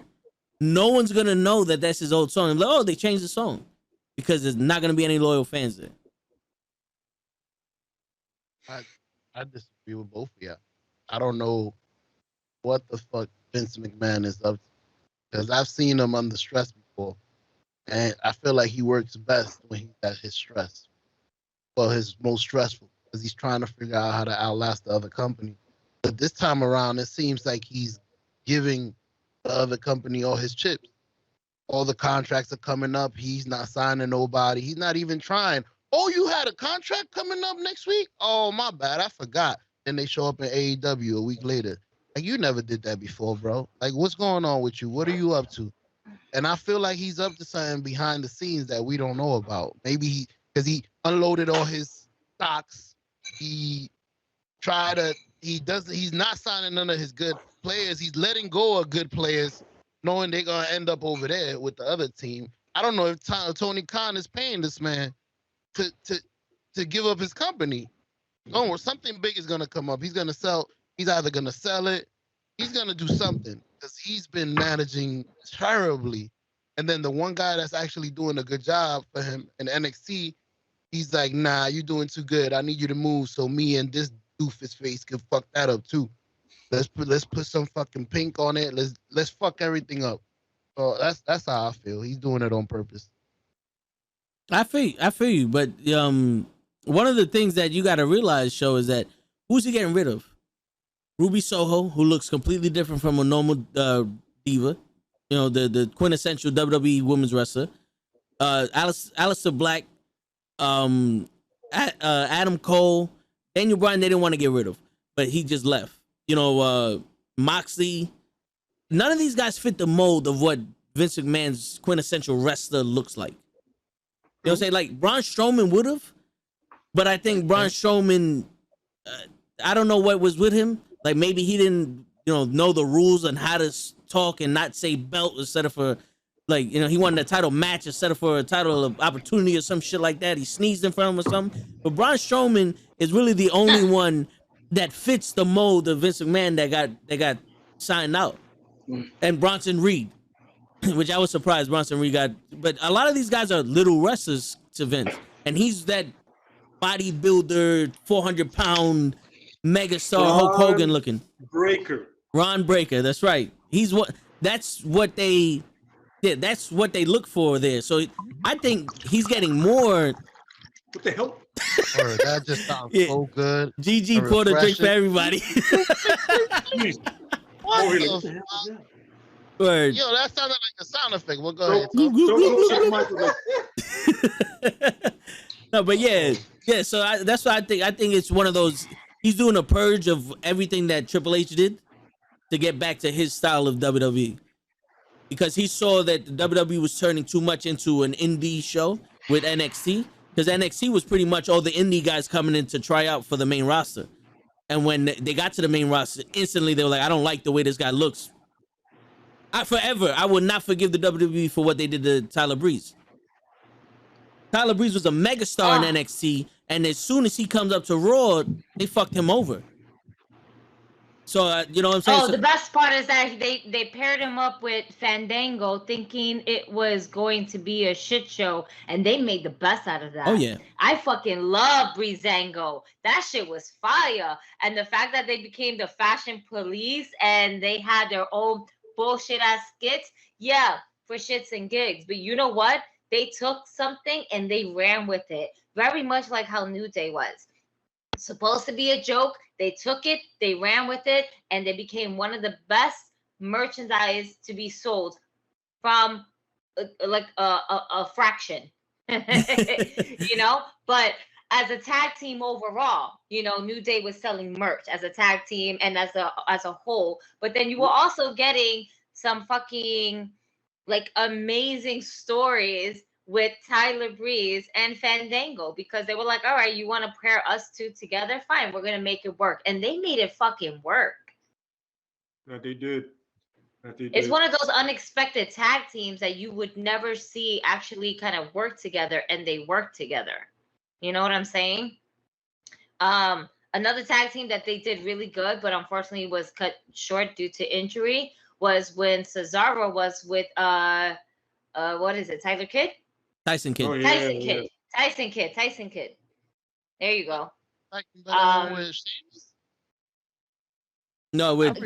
[SPEAKER 1] no one's going to know that that's his old song. And like, oh, they changed the song, because there's not going to be any loyal fans there.
[SPEAKER 3] I disagree with both of you. I don't know what the fuck Vince McMahon is up to, because I've seen him under stress before, and I feel like he works best when he's at his stress. Well, his most stressful, because he's trying to figure out how to outlast the other company. But this time around, it seems like he's giving the other company all his chips. All the contracts are coming up. He's not signing nobody. He's not even trying. Oh, you had a contract coming up next week? Oh, my bad. I forgot. Then they show up in AEW a week later. Like, you never did that before, bro. Like, what's going on with you? What are you up to? And I feel like he's up to something behind the scenes that we don't know about. Maybe because he unloaded all his stocks. He's not signing none of his good players. He's letting go of good players, knowing they're going to end up over there with the other team. I don't know if Tony Khan is paying this man to give up his company. No, something big is going to come up. He's either going to sell it. He's going to do something, because he's been managing terribly. And then the one guy that's actually doing a good job for him in NXT, he's like, nah, you're doing too good. I need you to move so me and this doofus face can fuck that up too. Let's put some fucking pink on it. Let's fuck everything up. So that's how I feel. He's doing it on purpose.
[SPEAKER 1] I feel you, but one of the things that you got to realize, Show, is that who's he getting rid of? Ruby Soho, who looks completely different from a normal diva, the quintessential WWE women's wrestler. Aleister Black, Adam Cole, Daniel Bryan. They didn't want to get rid of, but he just left. Moxley. None of these guys fit the mold of what Vince McMahon's quintessential wrestler looks like. You know what I'm saying? Like, Braun Strowman would have, but I think Braun Strowman, I don't know what was with him. Like, maybe he didn't, know the rules on how to talk and not say belt instead of for, like, he wanted a title match instead of for a title of opportunity or some shit like that. He sneezed in front of him or something. But Braun Strowman is really the only one that fits the mold of Vince McMahon that got signed out. And Bronson Reed, which I was surprised Bronson Reed got. But a lot of these guys are little wrestlers to Vince. And he's that bodybuilder, 400-pound megastar, Hulk Hogan looking. Ron Breaker, that's right. That's what they look for there. So I think he's getting more.
[SPEAKER 2] What the hell?
[SPEAKER 3] That just sounds so good.
[SPEAKER 1] GG poured a drink for everybody. Word.
[SPEAKER 3] Yo, that sounded like a sound effect. Well, go ahead.
[SPEAKER 1] No, but yeah. So that's what I think. I think it's one of those. He's doing a purge of everything that Triple H did to get back to his style of WWE, because he saw that the WWE was turning too much into an indie show with NXT, because NXT was pretty much all the indie guys coming in to try out for the main roster. And when they got to the main roster, instantly they were like, I don't like the way this guy looks. I will not forgive the WWE for what they did to Tyler Breeze. Tyler Breeze was a megastar in NXT, and as soon as he comes up to Raw, they fucked him over. So, you know what I'm saying?
[SPEAKER 5] Oh, the best part is that they paired him up with Fandango, thinking it was going to be a shit show, and they made the best out of that.
[SPEAKER 1] Oh, yeah.
[SPEAKER 5] I fucking love Breezango. That shit was fire. And the fact that they became the fashion police and they had their own bullshit-ass skits, yeah, for shits and gigs. But you know what? They took something and they ran with it. Very much like how New Day was. Supposed to be a joke. They took it, they ran with it, and they became one of the best merchandise to be sold from a fraction, you know. But as a tag team overall, you know, New Day was selling merch as a tag team and as a whole. But then you were also getting some fucking like amazing stories with Tyler Breeze and Fandango, because they were like, all right, you want to pair us two together? Fine, we're going to make it work. And they made it fucking work.
[SPEAKER 2] That they did.
[SPEAKER 5] It's one of those unexpected tag teams that you would never see actually kind of work together, and they work together. You know what I'm saying? Another tag team that they did really good, but unfortunately was cut short due to injury, was when Cesaro was with, what is it, Tyler Kidd?
[SPEAKER 1] Tyson Kidd.
[SPEAKER 2] Oh, yeah,
[SPEAKER 5] Tyson
[SPEAKER 2] yeah.
[SPEAKER 5] Kidd. Tyson Kidd. There you go.
[SPEAKER 1] No, with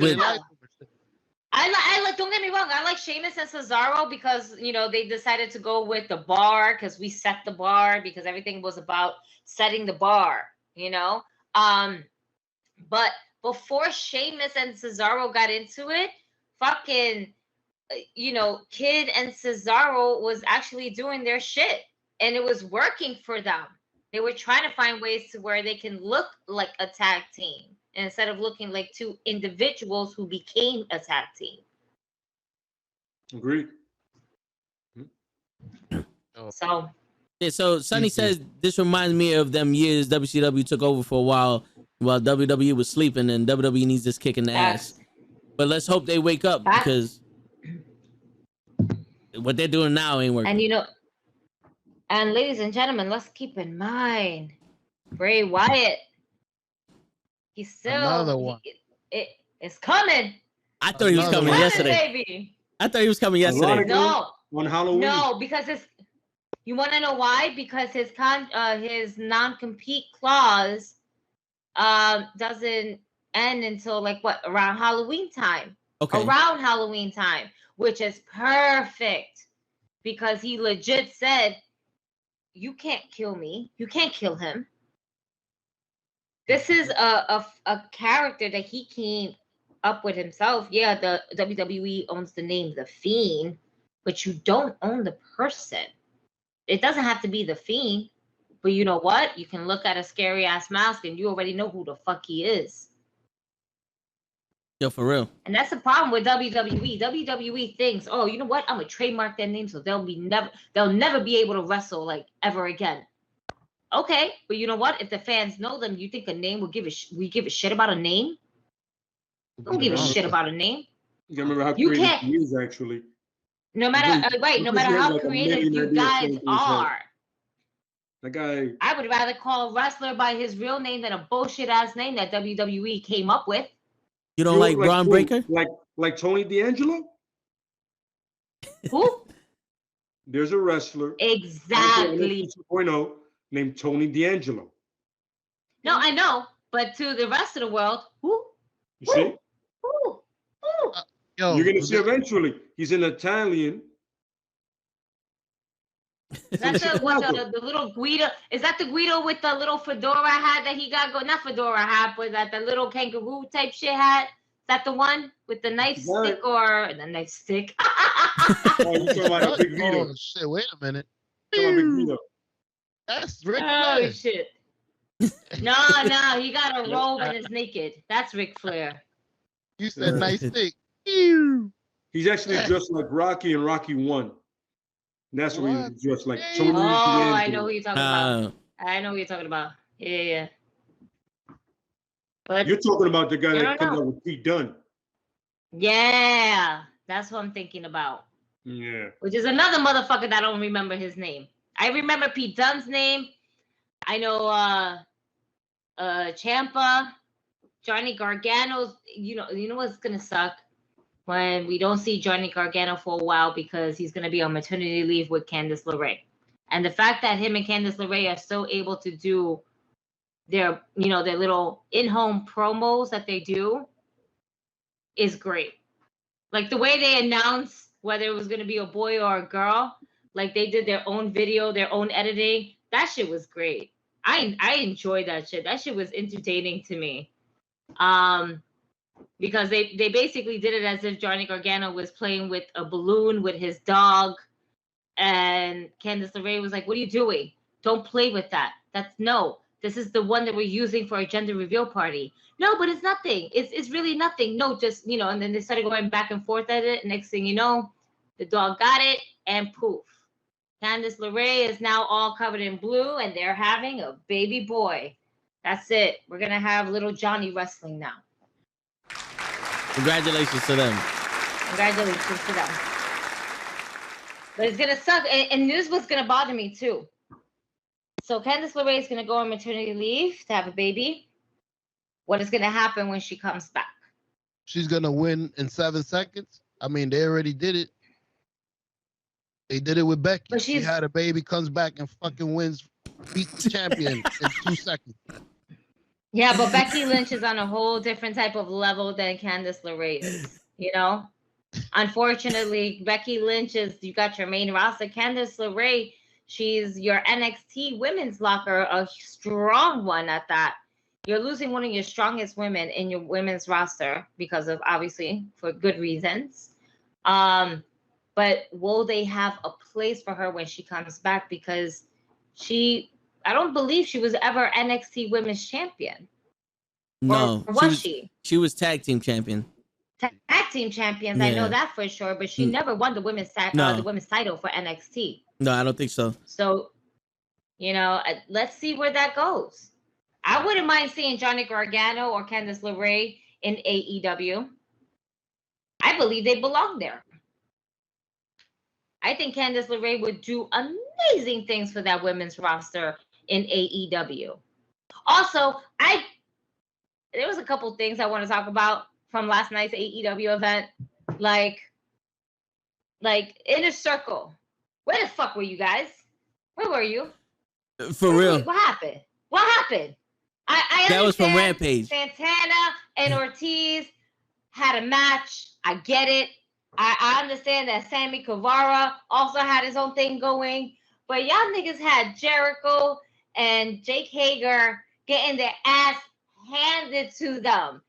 [SPEAKER 5] I like. Don't get me wrong. I like Sheamus and Cesaro because, you know, they decided to go with the bar because we set the bar, because everything was about setting the bar, you know. But before Sheamus and Cesaro got into it, fucking, you know, Kid and Cesaro was actually doing their shit, and it was working for them. They were trying to find ways to where they can look like a tag team instead of looking like two individuals who became a tag team.
[SPEAKER 2] Agreed.
[SPEAKER 5] So,
[SPEAKER 1] yeah, so Sonny says this reminds me of them years WCW took over for a while WWE was sleeping, and WWE needs this kick in the ass. But let's hope they wake up, because what they're doing now ain't working.
[SPEAKER 5] And you know, and ladies and gentlemen, let's keep in mind Bray Wyatt. He's still
[SPEAKER 3] Another one.
[SPEAKER 5] It's coming.
[SPEAKER 1] I thought he was coming yesterday.
[SPEAKER 5] Baby.
[SPEAKER 1] I thought he was coming yesterday.
[SPEAKER 5] No,
[SPEAKER 2] on Halloween.
[SPEAKER 5] No, because you want to know why? Because his non-compete clause doesn't end until around Halloween time.
[SPEAKER 1] Okay.
[SPEAKER 5] Around Halloween time, which is perfect, because he legit said, "You can't kill me. You can't kill him." This is a character that he came up with himself. Yeah, the WWE owns the name The Fiend, but you don't own the person. It doesn't have to be The Fiend, but you know what? You can look at a scary ass mask and you already know who the fuck he is.
[SPEAKER 1] Yo, for real.
[SPEAKER 5] And that's the problem with WWE. WWE thinks, oh, you know what? I'm gonna trademark their name so they'll never be able to wrestle ever again. Okay, but you know what? If the fans know them, you think a name will give a shit about a name? Don't give a shit about a name.
[SPEAKER 2] You remember how creative he is, actually.
[SPEAKER 5] No matter how creative you guys are.
[SPEAKER 2] That guy.
[SPEAKER 5] I would rather call a wrestler by his real name than a bullshit ass name that WWE came up with.
[SPEAKER 1] You don't like Braun Breaker?
[SPEAKER 2] Like Tony D'Angelo?
[SPEAKER 5] Who?
[SPEAKER 2] There's a wrestler.
[SPEAKER 5] Exactly.
[SPEAKER 2] 2.0 named Tony D'Angelo.
[SPEAKER 5] No, I know, but to the rest of the world, who?
[SPEAKER 2] You see?
[SPEAKER 5] Who?
[SPEAKER 2] You're gonna see eventually. He's an Italian.
[SPEAKER 5] Is that the little Guido? Is that the Guido with the little fedora hat that he got? Not fedora hat, but that the little kangaroo type shit hat? Is that the one with the knife stick or the knife stick?
[SPEAKER 2] Oh, you talking about Big Vito?
[SPEAKER 3] Oh shit! Wait a minute.
[SPEAKER 2] Big Vito.
[SPEAKER 3] That's Ric
[SPEAKER 5] Oh
[SPEAKER 3] Flair.
[SPEAKER 5] shit. No, he got a robe and is naked. That's Ric Flair.
[SPEAKER 3] You said nice stick. Ew.
[SPEAKER 2] He's actually dressed like Rocky in Rocky 1. That's what he's dressed like.
[SPEAKER 3] Hey.
[SPEAKER 5] I know who you're talking about. I know who you're talking about. Yeah. But
[SPEAKER 2] you're talking about the guy that comes out with Pete Dunne.
[SPEAKER 5] Yeah, that's what I'm thinking about.
[SPEAKER 2] Yeah.
[SPEAKER 5] Which is another motherfucker that I don't remember his name. I remember Pete Dunne's name. I know Ciampa, Johnny Gargano's. You know what's gonna suck when we don't see Johnny Gargano for a while because he's gonna be on maternity leave with Candice LeRae. And the fact that him and Candice LeRae are so able to do their little in-home promos that they do is great. Like the way they announced whether it was going to be a boy or a girl, like they did their own video, their own editing. That shit was great. I enjoyed that shit. That shit was entertaining to me. Because they basically did it as if Johnny Gargano was playing with a balloon with his dog. And Candice LeRae was like, "What are you doing? Don't play with that. This is the one that we're using for a gender reveal party." "No, but it's nothing. It's really nothing. No, just, and then they started going back and forth at it. Next thing you know, the dog got it and poof. Candice LeRae is now all covered in blue and they're having a baby boy. That's it. We're going to have little Johnny wrestling now.
[SPEAKER 1] Congratulations to them.
[SPEAKER 5] Congratulations to them. But it's going to suck. And this was going to bother me too. So Candice LeRae is going to go on maternity leave to have a baby. What is going to happen when she comes back?
[SPEAKER 3] She's going to win in 7 seconds. I mean, they already did it. They did it with Becky.
[SPEAKER 5] But
[SPEAKER 3] she had a baby, comes back and fucking wins, beats the champion in 2 seconds.
[SPEAKER 5] Yeah, but Becky Lynch is on a whole different type of level than Candice LeRae is, Unfortunately, Becky Lynch you got your main roster. Candice LeRae, she's your NXT women's locker, a strong one at that. You're losing one of your strongest women in your women's roster because of, obviously, for good reasons. But will they have a place for her when she comes back? Because I don't believe she was ever NXT Women's Champion.
[SPEAKER 1] No.
[SPEAKER 5] Or was she?
[SPEAKER 1] She was tag team champion.
[SPEAKER 5] Tag team champions, yeah. I know that for sure, but she never won the women's title for NXT.
[SPEAKER 1] No, I don't think so.
[SPEAKER 5] So, let's see where that goes. I wouldn't mind seeing Johnny Gargano or Candice LeRae in AEW. I believe they belong there. I think Candice LeRae would do amazing things for that women's roster in AEW. Also, there was a couple things I want to talk about from last night's AEW event. Like Inner Circle. Where the fuck were you guys? Where were you?
[SPEAKER 1] For real.
[SPEAKER 5] What happened? What happened? I
[SPEAKER 1] that was from Rampage.
[SPEAKER 5] Santana and Ortiz had a match. I get it. I understand that Sammy Guevara also had his own thing going. But y'all niggas had Jericho and Jake Hager getting their ass handed to them.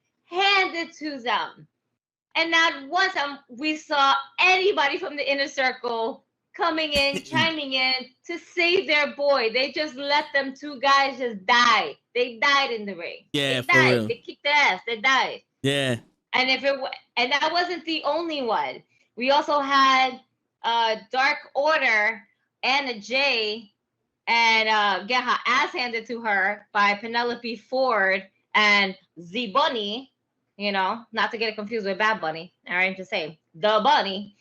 [SPEAKER 5] And not once we saw anybody from the Inner Circle coming in, chiming in to save their boy. They just let them two guys just die. They died in the ring.
[SPEAKER 1] Yeah,
[SPEAKER 5] they died.
[SPEAKER 1] real.
[SPEAKER 5] They kicked their ass. They died.
[SPEAKER 1] Yeah.
[SPEAKER 5] And that wasn't the only one. We also had Dark Order, Anna Jay, and get her ass handed to her by Penelope Ford and Z Bunny. Not to get it confused with Bad Bunny. All right, just saying the Bunny.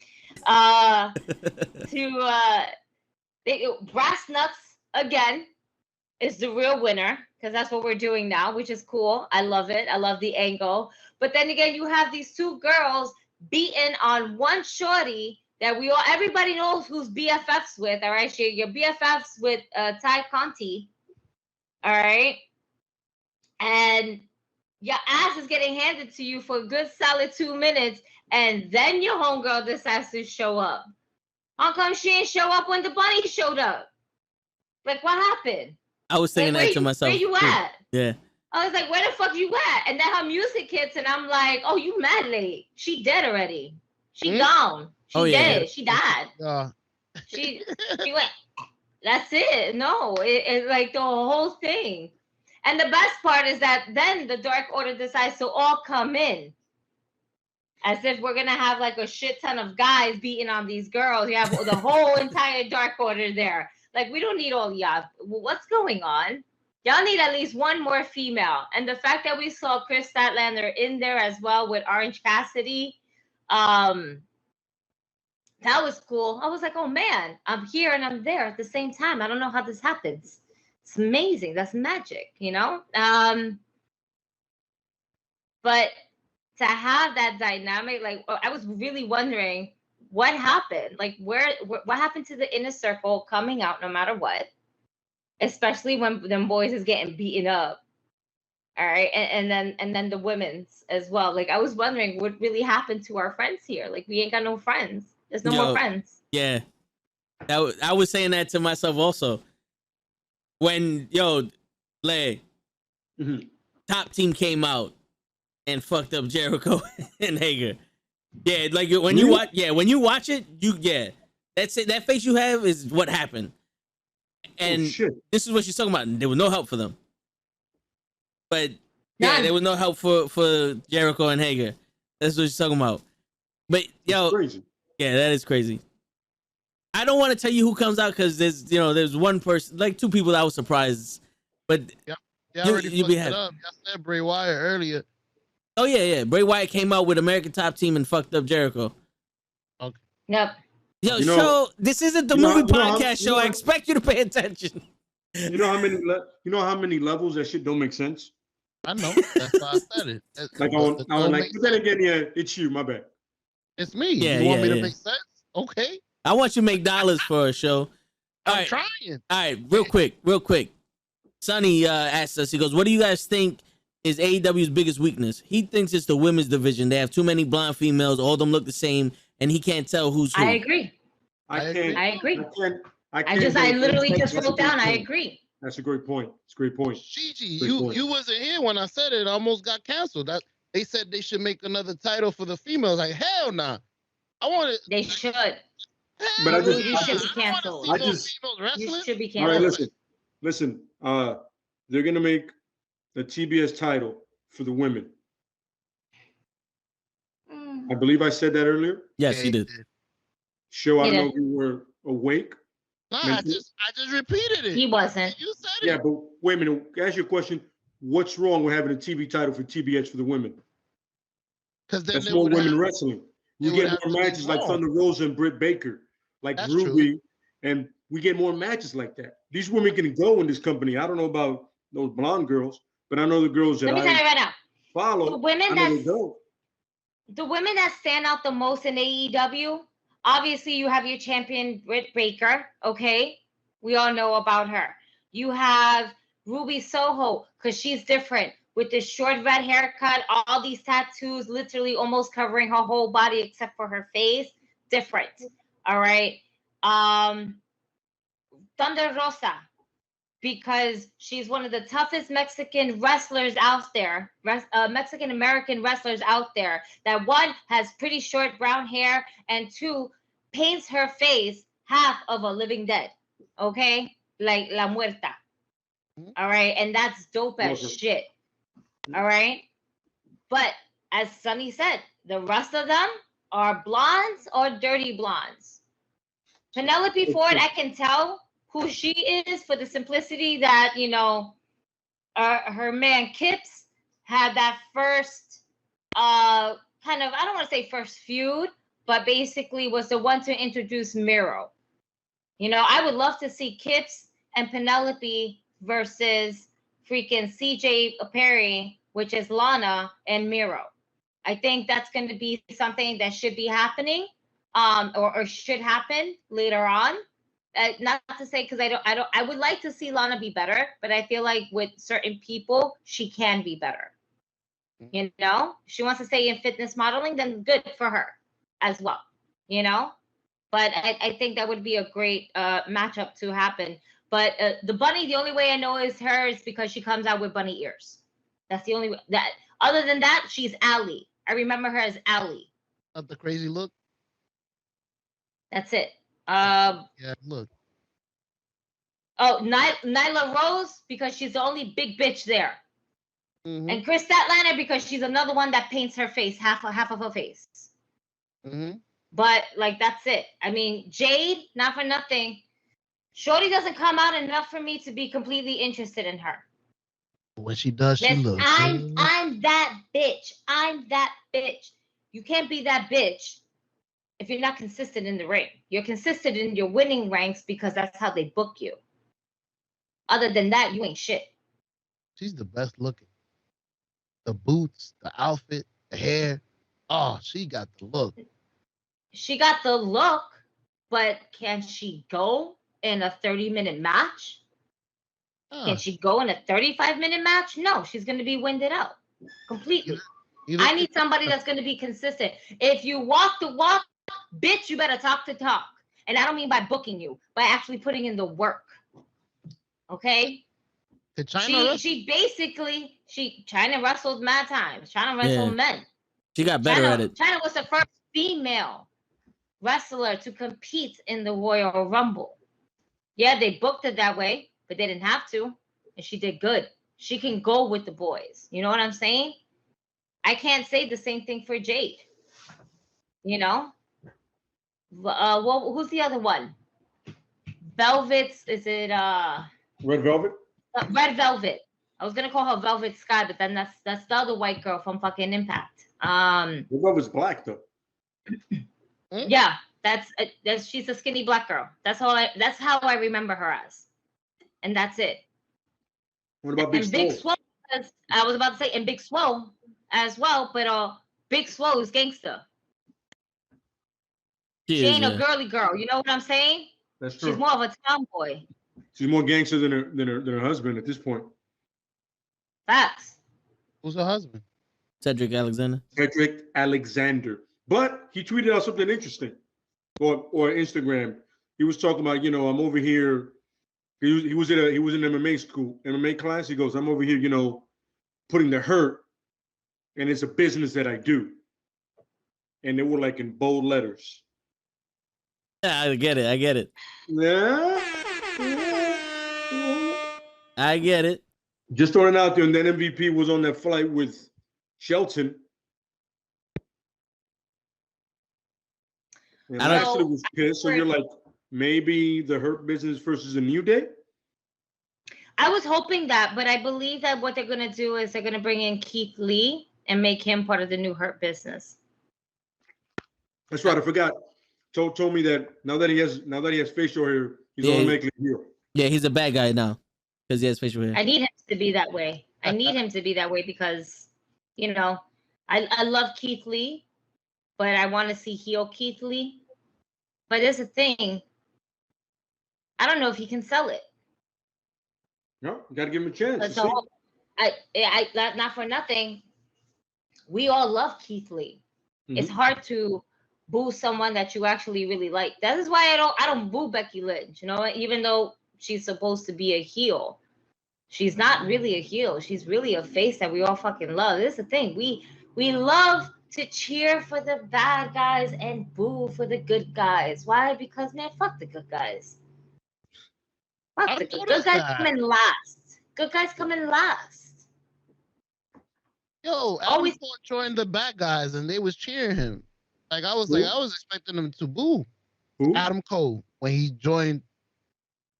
[SPEAKER 5] Brass Nuts again is the real winner because that's what we're doing now, which is cool. I love it. I love the angle. But then again, you have these two girls beating on one shorty that everybody knows who's BFFs with. All right, your BFFs with Ty Conti. All right, and your ass is getting handed to you for a good solid 2 minutes, and then your homegirl decides to show up. How come she didn't show up when the bunny showed up? Like, what happened?
[SPEAKER 1] I was thinking that to myself.
[SPEAKER 5] Where you at?
[SPEAKER 1] Yeah.
[SPEAKER 5] I was like, where the fuck you at? And then her music hits, and I'm like, oh, you mad late. She dead already. She gone. She dead. Yeah. She died. She went. That's it. No, it's like the whole thing. And the best part is that then the Dark Order decides to all come in. As if we're gonna have like a shit ton of guys beating on these girls. You have the whole entire Dark Order there. Like, we don't need all y'all. What's going on? Y'all need at least one more female. And the fact that we saw Chris Statlander in there as well with Orange Cassidy, that was cool. I was like, oh man, I'm here and I'm there at the same time. I don't know how this happens. It's amazing. That's magic, you know? But to have that dynamic, like, I was really wondering what happened. Like, what happened to the inner circle coming out no matter what, especially when them boys is getting beaten up. All right, and then the women's as well. Like, I was wondering what really happened to our friends here. Like, we ain't got no friends. There's no more friends.
[SPEAKER 1] Yeah, I was saying that to myself also. When Lay, top team came out and fucked up Jericho and Hager. Yeah, like when you watch it, that's it. That face you have is what happened. And this is what she's talking about. There was no help for them. But there was no help for Jericho and Hager. That's what she's talking about. But
[SPEAKER 2] crazy.
[SPEAKER 1] Yeah, that is crazy. I don't want to tell you who comes out because there's one person, like two people that I was surprised. But
[SPEAKER 3] you be happy. I said Bray Wyatt earlier.
[SPEAKER 1] Oh yeah. Bray Wyatt came out with American Top Team and fucked up Jericho.
[SPEAKER 5] Okay. Yep.
[SPEAKER 1] So this isn't the movie podcast show. I expect you to pay attention.
[SPEAKER 2] You know how many levels that shit don't make sense?
[SPEAKER 3] I know. That's why I said it.
[SPEAKER 2] I was like, but then again, it's you. My bad.
[SPEAKER 3] It's me. You want me to make sense? Okay.
[SPEAKER 1] I want you to make dollars for a show.
[SPEAKER 3] I'm trying.
[SPEAKER 1] All right, real quick. Sonny asked us. He goes, "What do you guys think is AEW's biggest weakness?" He thinks it's the women's division. They have too many blonde females. All of them look the same, and he can't tell who's who.
[SPEAKER 5] I agree.
[SPEAKER 2] I
[SPEAKER 5] agree. I literally just wrote down. I agree.
[SPEAKER 2] That's a great point. It's a great point.
[SPEAKER 3] Gigi, you wasn't here when I said it. Almost got canceled. That they said they should make another title for the females. Like, hell nah. I want it.
[SPEAKER 5] They should.
[SPEAKER 2] But
[SPEAKER 5] you should be canceled. You should be canceled.
[SPEAKER 2] All right, listen. They're gonna make the TBS title for the women. I believe I said that earlier.
[SPEAKER 1] Yes, you did.
[SPEAKER 2] Show, I don't know if you were awake.
[SPEAKER 3] No, I just repeated it.
[SPEAKER 5] He wasn't.
[SPEAKER 3] You said it.
[SPEAKER 2] Yeah, but wait a minute. Ask your question. What's wrong with having a TV title for TBS for the women?
[SPEAKER 3] Because
[SPEAKER 2] that's more women wrestling. We get more matches like Thunder Rosa and Britt Baker, like that's Ruby, true. And we get more matches like that. These women can go in this company. I don't know about those blonde girls, but I know the girls that
[SPEAKER 5] Let me tell you right now.
[SPEAKER 2] Follow.
[SPEAKER 5] The women that stand out the most in AEW. Obviously, you have your champion, Britt Baker, okay? We all know about her. You have Ruby Soho, because she's different. With this short red haircut, all these tattoos, literally almost covering her whole body except for her face. Different, all right? Thunder Rosa, because she's one of the toughest Mexican wrestlers out there, Mexican-American wrestlers out there, that one, has pretty short brown hair, and two, paints her face half of a living dead, okay? Like La Muerta, all right? And that's dope as shit, all right? But as Sonny said, the rest of them are blondes or dirty blondes. Penelope Ford, I can tell who she is for the simplicity that, her man Kips had that first kind of, I don't want to say first feud, but basically was the one to introduce Miro. I would love to see Kips and Penelope versus freaking CJ Perry, which is Lana and Miro. I think that's going to be something that should be happening, or should happen later on. Not to say, because I would like to see Lana be better, but I feel like with certain people, she can be better. If she wants to stay in fitness modeling, then good for her as well, But I think that would be a great matchup to happen. But the bunny, the only way I know is her is because she comes out with bunny ears. That's the only way. Other than that, she's Allie. I remember her as Allie.
[SPEAKER 3] Of the crazy look?
[SPEAKER 5] That's it.
[SPEAKER 3] Yeah, look.
[SPEAKER 5] Oh, Nyla Rose, because she's the only big bitch there.
[SPEAKER 3] Mm-hmm.
[SPEAKER 5] And Chris Statlander, because she's another one that paints her face, half of her face.
[SPEAKER 3] Mm-hmm.
[SPEAKER 5] But, like, that's it. I mean, Jade, not for nothing. Shorty doesn't come out enough for me to be completely interested in her.
[SPEAKER 3] When she does, she looks.
[SPEAKER 5] I'm that bitch. I'm that bitch. You can't be that bitch if you're not consistent in the ring. You're consistent in your winning ranks because that's how they book you. Other than that, you ain't shit.
[SPEAKER 3] She's the best looking. The boots, the outfit, the hair. Oh, she got the look.
[SPEAKER 5] She got the look, but can she go in a 30-minute match? Can she go in a 35-minute match? No, she's going to be winded out completely. I need somebody that's going to be consistent. If you walk the walk, bitch, you better talk the talk. And I don't mean by booking you, by actually putting in the work. Okay? China wrestled mad times. China wrestled men.
[SPEAKER 1] She got better at it.
[SPEAKER 5] China was the first female wrestler to compete in the Royal Rumble. Yeah, they booked it that way, but they didn't have to. And she did good. She can go with the boys. You know what I'm saying? I can't say the same thing for Jade. You know? Well, who's the other one? Velvet's, is it
[SPEAKER 2] Red Velvet?
[SPEAKER 5] Red Velvet. I was gonna call her Velvet Sky, but then that's the other white girl from fucking Impact.
[SPEAKER 2] Red Velvet's black though.
[SPEAKER 5] Yeah, that's she's a skinny black girl. That's how I remember her as, and that's it.
[SPEAKER 2] What about Big Swole?
[SPEAKER 5] Big Swole? I was about to say, and Big Swole as well, but Big Swole is gangster. She ain't a girly girl. You know what I'm saying?
[SPEAKER 2] That's true.
[SPEAKER 5] She's more of a tomboy.
[SPEAKER 2] She's more gangster than her husband at this point.
[SPEAKER 5] Facts.
[SPEAKER 3] Who's her husband?
[SPEAKER 1] Cedric Alexander.
[SPEAKER 2] Cedric Alexander. But he tweeted out something interesting, or Instagram. He was talking about, I'm over here. He was in MMA school, MMA class. He goes, I'm over here, putting the hurt, and it's a business that I do. And they were like in bold letters.
[SPEAKER 1] Yeah, I get it.
[SPEAKER 2] Yeah.
[SPEAKER 1] I get it.
[SPEAKER 2] Just throwing it out there, and then MVP was on that flight with Shelton. And Lashley was pissed, so you're like, maybe the Hurt Business versus a New Day?
[SPEAKER 5] I was hoping that, but I believe that what they're going to do is they're going to bring in Keith Lee and make him part of the new Hurt Business.
[SPEAKER 2] That's right. I forgot. Told me that now that he has facial hair, he's automatically a heel.
[SPEAKER 1] Yeah, he's a bad guy now because he has facial hair.
[SPEAKER 5] I need him to be that way. I need him to be that way because, I love Keith Lee, but I want to see heel Keith Lee. But there's a thing. I don't know if he can sell it.
[SPEAKER 2] No, you got to give him a chance.
[SPEAKER 5] So I not for nothing. We all love Keith Lee. Mm-hmm. It's hard to boo someone that you actually really like. That is why I don't boo Becky Lynch. Even though she's supposed to be a heel, she's not really a heel. She's really a face that we all fucking love. This is the thing. We love to cheer for the bad guys and boo for the good guys. Why? Because, man, fuck the good guys. Fuck the good guys come in last. Good guys come in last.
[SPEAKER 3] Yo, always joined the bad guys and they was cheering him. I was expecting them to boo Adam Cole when he joined.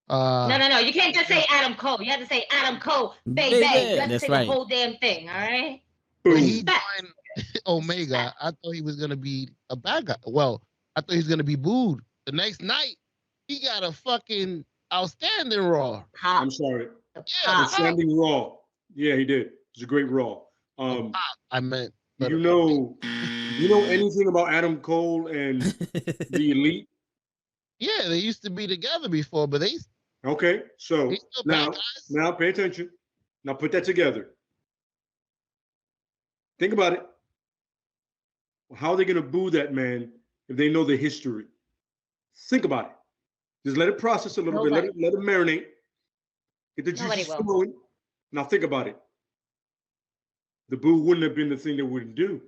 [SPEAKER 5] No. You can't just say Adam Cole. You have to say Adam Cole, baby. You have to say the whole damn thing, all right?
[SPEAKER 3] When he joined Omega, I thought he was going to be a bad guy. Well, I thought he was going to be booed. The next night, he got a fucking outstanding Raw.
[SPEAKER 2] I'm sorry. Yeah, outstanding Raw. Yeah, he did. It was a great Raw.
[SPEAKER 3] I meant.
[SPEAKER 2] You know anything about Adam Cole and the Elite?
[SPEAKER 3] Yeah, they used to be together before, but they.
[SPEAKER 2] Okay, so now pay attention. Now put that together. Think about it. How are they going to boo that man if they know the history? Think about it. Just let it process a little bit. Let it marinate. Get the juices flowing. Now think about it. The boo wouldn't have been the thing that wouldn't do.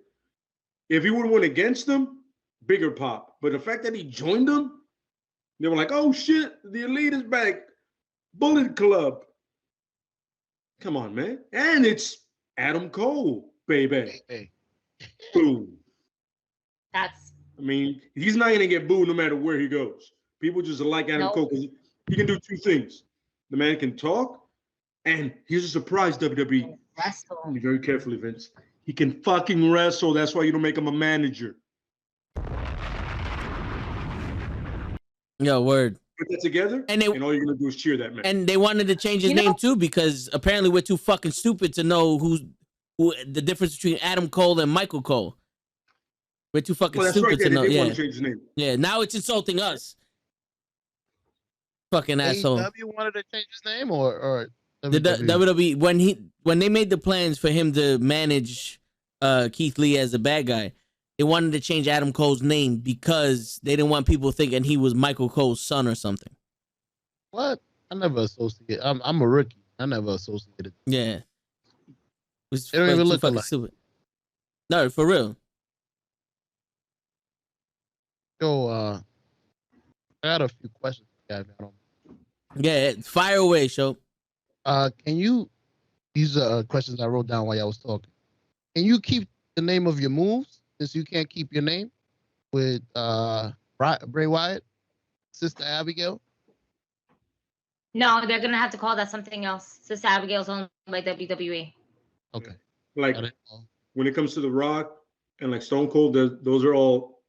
[SPEAKER 2] If he would have went against them, bigger pop. But the fact that he joined them, they were like, oh shit, the Elite is back. Bullet Club. Come on, man. And it's Adam Cole, baby.
[SPEAKER 3] Hey.
[SPEAKER 2] Boom.
[SPEAKER 5] I
[SPEAKER 2] mean, he's not going to get booed no matter where he goes. People just like Adam Cole because he can do two things. The man can talk, and here's a surprise, WWE.
[SPEAKER 5] Wrestle.
[SPEAKER 2] Be very carefully, Vince. He can fucking wrestle. That's why you don't make him a manager.
[SPEAKER 1] Yo, word.
[SPEAKER 2] Put that together, and all you're gonna do is cheer that man.
[SPEAKER 1] And they wanted to change his name too because apparently we're too fucking stupid to know who the difference between Adam Cole and Michael Cole. We're too fucking stupid to know.
[SPEAKER 2] Yeah, want to change his name.
[SPEAKER 1] Yeah, now it's insulting us. Fucking asshole.
[SPEAKER 3] AEW wanted to change his name, or
[SPEAKER 1] the WWE when they made the plans for him to manage Keith Lee as a bad guy. They wanted to change Adam Cole's name because they didn't want people thinking he was Michael Cole's son or something.
[SPEAKER 3] What? I never associated. I'm a rookie. I never associated.
[SPEAKER 1] Yeah.
[SPEAKER 3] They don't even look alike.
[SPEAKER 1] Stupid. No, for real.
[SPEAKER 3] Yo, I got a few questions.
[SPEAKER 1] Yeah, fire away, show.
[SPEAKER 3] Can you? These are questions I wrote down while I was talking. Can you keep the name of your moves? Since you can't keep your name with Bray Wyatt, Sister Abigail?
[SPEAKER 5] No, they're gonna have to call that something else. Sister Abigail's owned by WWE.
[SPEAKER 3] Okay.
[SPEAKER 2] Like when it comes to The Rock and like Stone Cold, those are all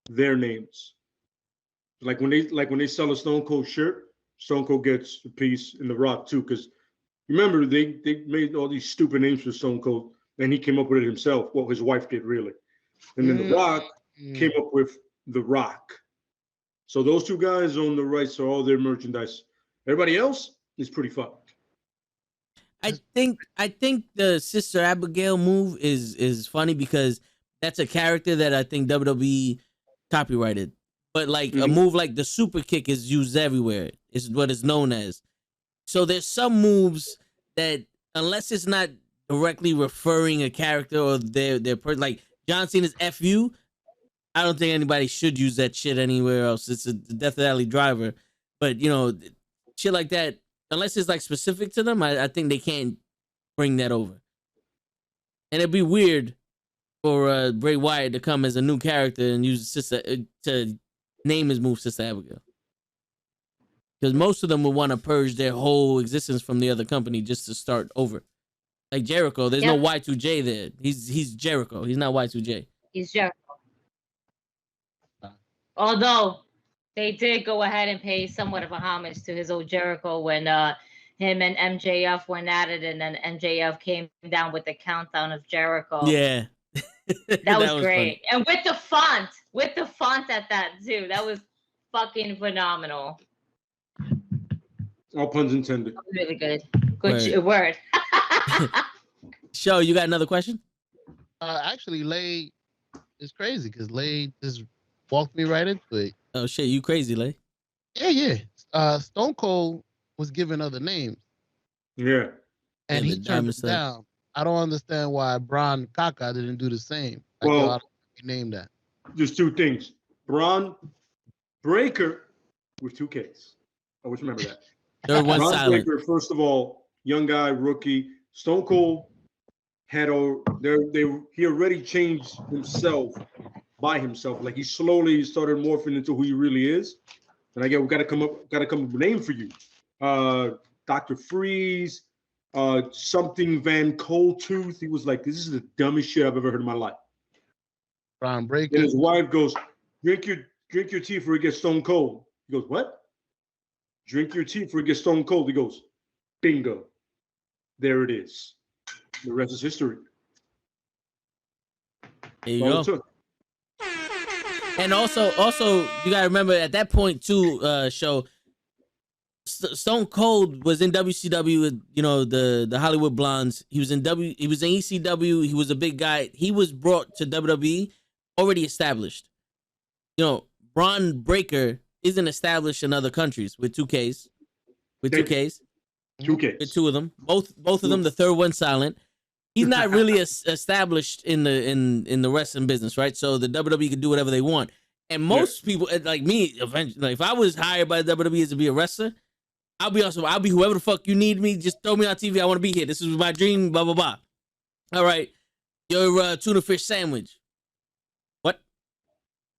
[SPEAKER 2] their names. Like when they sell a Stone Cold shirt, Stone Cold gets a piece in The Rock too. Because remember they made all these stupid names for Stone Cold, and he came up with it himself. Well, his wife did really. And then The Rock came up with The Rock. So those two guys own the rights to all their merchandise. Everybody else is pretty fucked.
[SPEAKER 1] I think the Sister Abigail move is funny because that's a character that I think WWE copyrighted. But like a move like the super kick is used everywhere. Is what it's known as. So there's some moves that unless it's not directly referring a character or their like John Cena's FU, I don't think anybody should use that shit anywhere else. It's a Death Valley driver. But, you know, shit like that, unless it's like specific to them, I think they can't bring that over. And it'd be weird for Bray Wyatt to come as a new character and use Sister to name his move Sister Abigail. Because most of them would want to purge their whole existence from the other company just to start over. Like Jericho, there's no Y2J there. He's Jericho. He's not Y2J.
[SPEAKER 5] He's Jericho. Although they did go ahead and pay somewhat of a homage to his old Jericho when him and MJF went at it, and then MJF came down with the countdown of Jericho.
[SPEAKER 1] Yeah.
[SPEAKER 5] that was great. Funny. And with the font at that too. That was fucking phenomenal.
[SPEAKER 2] All puns intended.
[SPEAKER 5] Really good. Good word.
[SPEAKER 1] Show, you got another question?
[SPEAKER 3] Actually, Lay is crazy because Lay just walked me right into it.
[SPEAKER 1] Oh shit, you crazy, Lay?
[SPEAKER 3] Yeah. Stone Cold was given other names.
[SPEAKER 2] Yeah.
[SPEAKER 3] And he turned it down. I don't understand why Braun Kaka didn't do the same.
[SPEAKER 2] Well,
[SPEAKER 3] I named that.
[SPEAKER 2] There's two things. Braun Breaker with 2 Ks. I always remember that.
[SPEAKER 1] Third one silent.
[SPEAKER 2] Breaker, first of all, young guy, rookie. Stone Cold had he already changed himself by himself. Like he slowly started morphing into who he really is. And we gotta come up with a name for you. Dr. Freeze, something Van Coldtooth. He was like, this is the dumbest shit I've ever heard in my life.
[SPEAKER 3] Braun Breaker.
[SPEAKER 2] And his wife goes, drink your tea before it gets stone cold. He goes, what? Drink your tea before it gets stone cold. He goes, bingo. There it is. The rest is history.
[SPEAKER 1] There you go. And also, you gotta remember at that point too, show Stone Cold was in WCW with the Hollywood Blondes. He was in ECW. He was a big guy. He was brought to WWE already established. Braun Breaker isn't established in other countries with 2 Ks. With 2 Ks.
[SPEAKER 2] 2 Ks.
[SPEAKER 1] With 2 of them. Both of them. The third one silent. He's not really established in the wrestling business, right? So the WWE can do whatever they want. And most people, like me, eventually, like if I was hired by WWE to be a wrestler, I'll be awesome. I'll be whoever the fuck you need me. Just throw me on TV. I want to be here. This is my dream. Blah blah blah. All right, your tuna fish sandwich. What?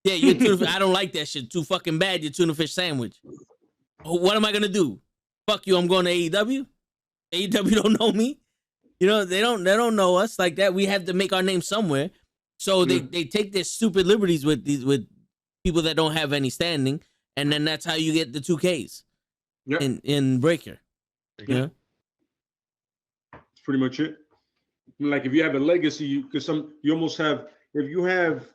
[SPEAKER 1] Yeah, your tuna fish. I don't like that shit. Too fucking bad. Your tuna fish sandwich. Oh, what am I gonna do? Fuck you. I'm going to AEW. AEW don't know me. You know they don't know us like that. We have to make our name somewhere. So they take their stupid liberties with people that don't have any standing, and then that's how you get the 2Ks in Breaker. Yeah,
[SPEAKER 2] that's pretty much it. Like if you have a legacy, you almost have, if you have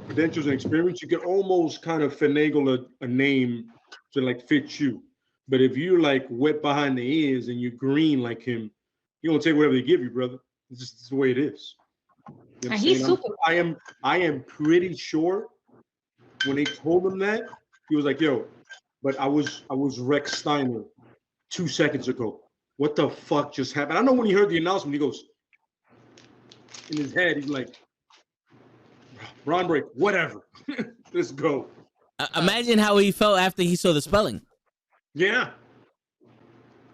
[SPEAKER 2] credentials and experience, you can almost kind of finagle a name to like fit you. But if you're like wet behind the ears and you're green like him, you're gonna take whatever they give you, brother. It's just the way it is. You know
[SPEAKER 5] and he's super.
[SPEAKER 2] I am pretty sure when they told him that, he was like, "Yo, but I was Rex Steiner 2 seconds ago. What the fuck just happened?" I know when he heard the announcement, he goes in his head, he's like, "Braun break, whatever, let's go."
[SPEAKER 1] Imagine how he felt after he saw the spelling.
[SPEAKER 2] Yeah,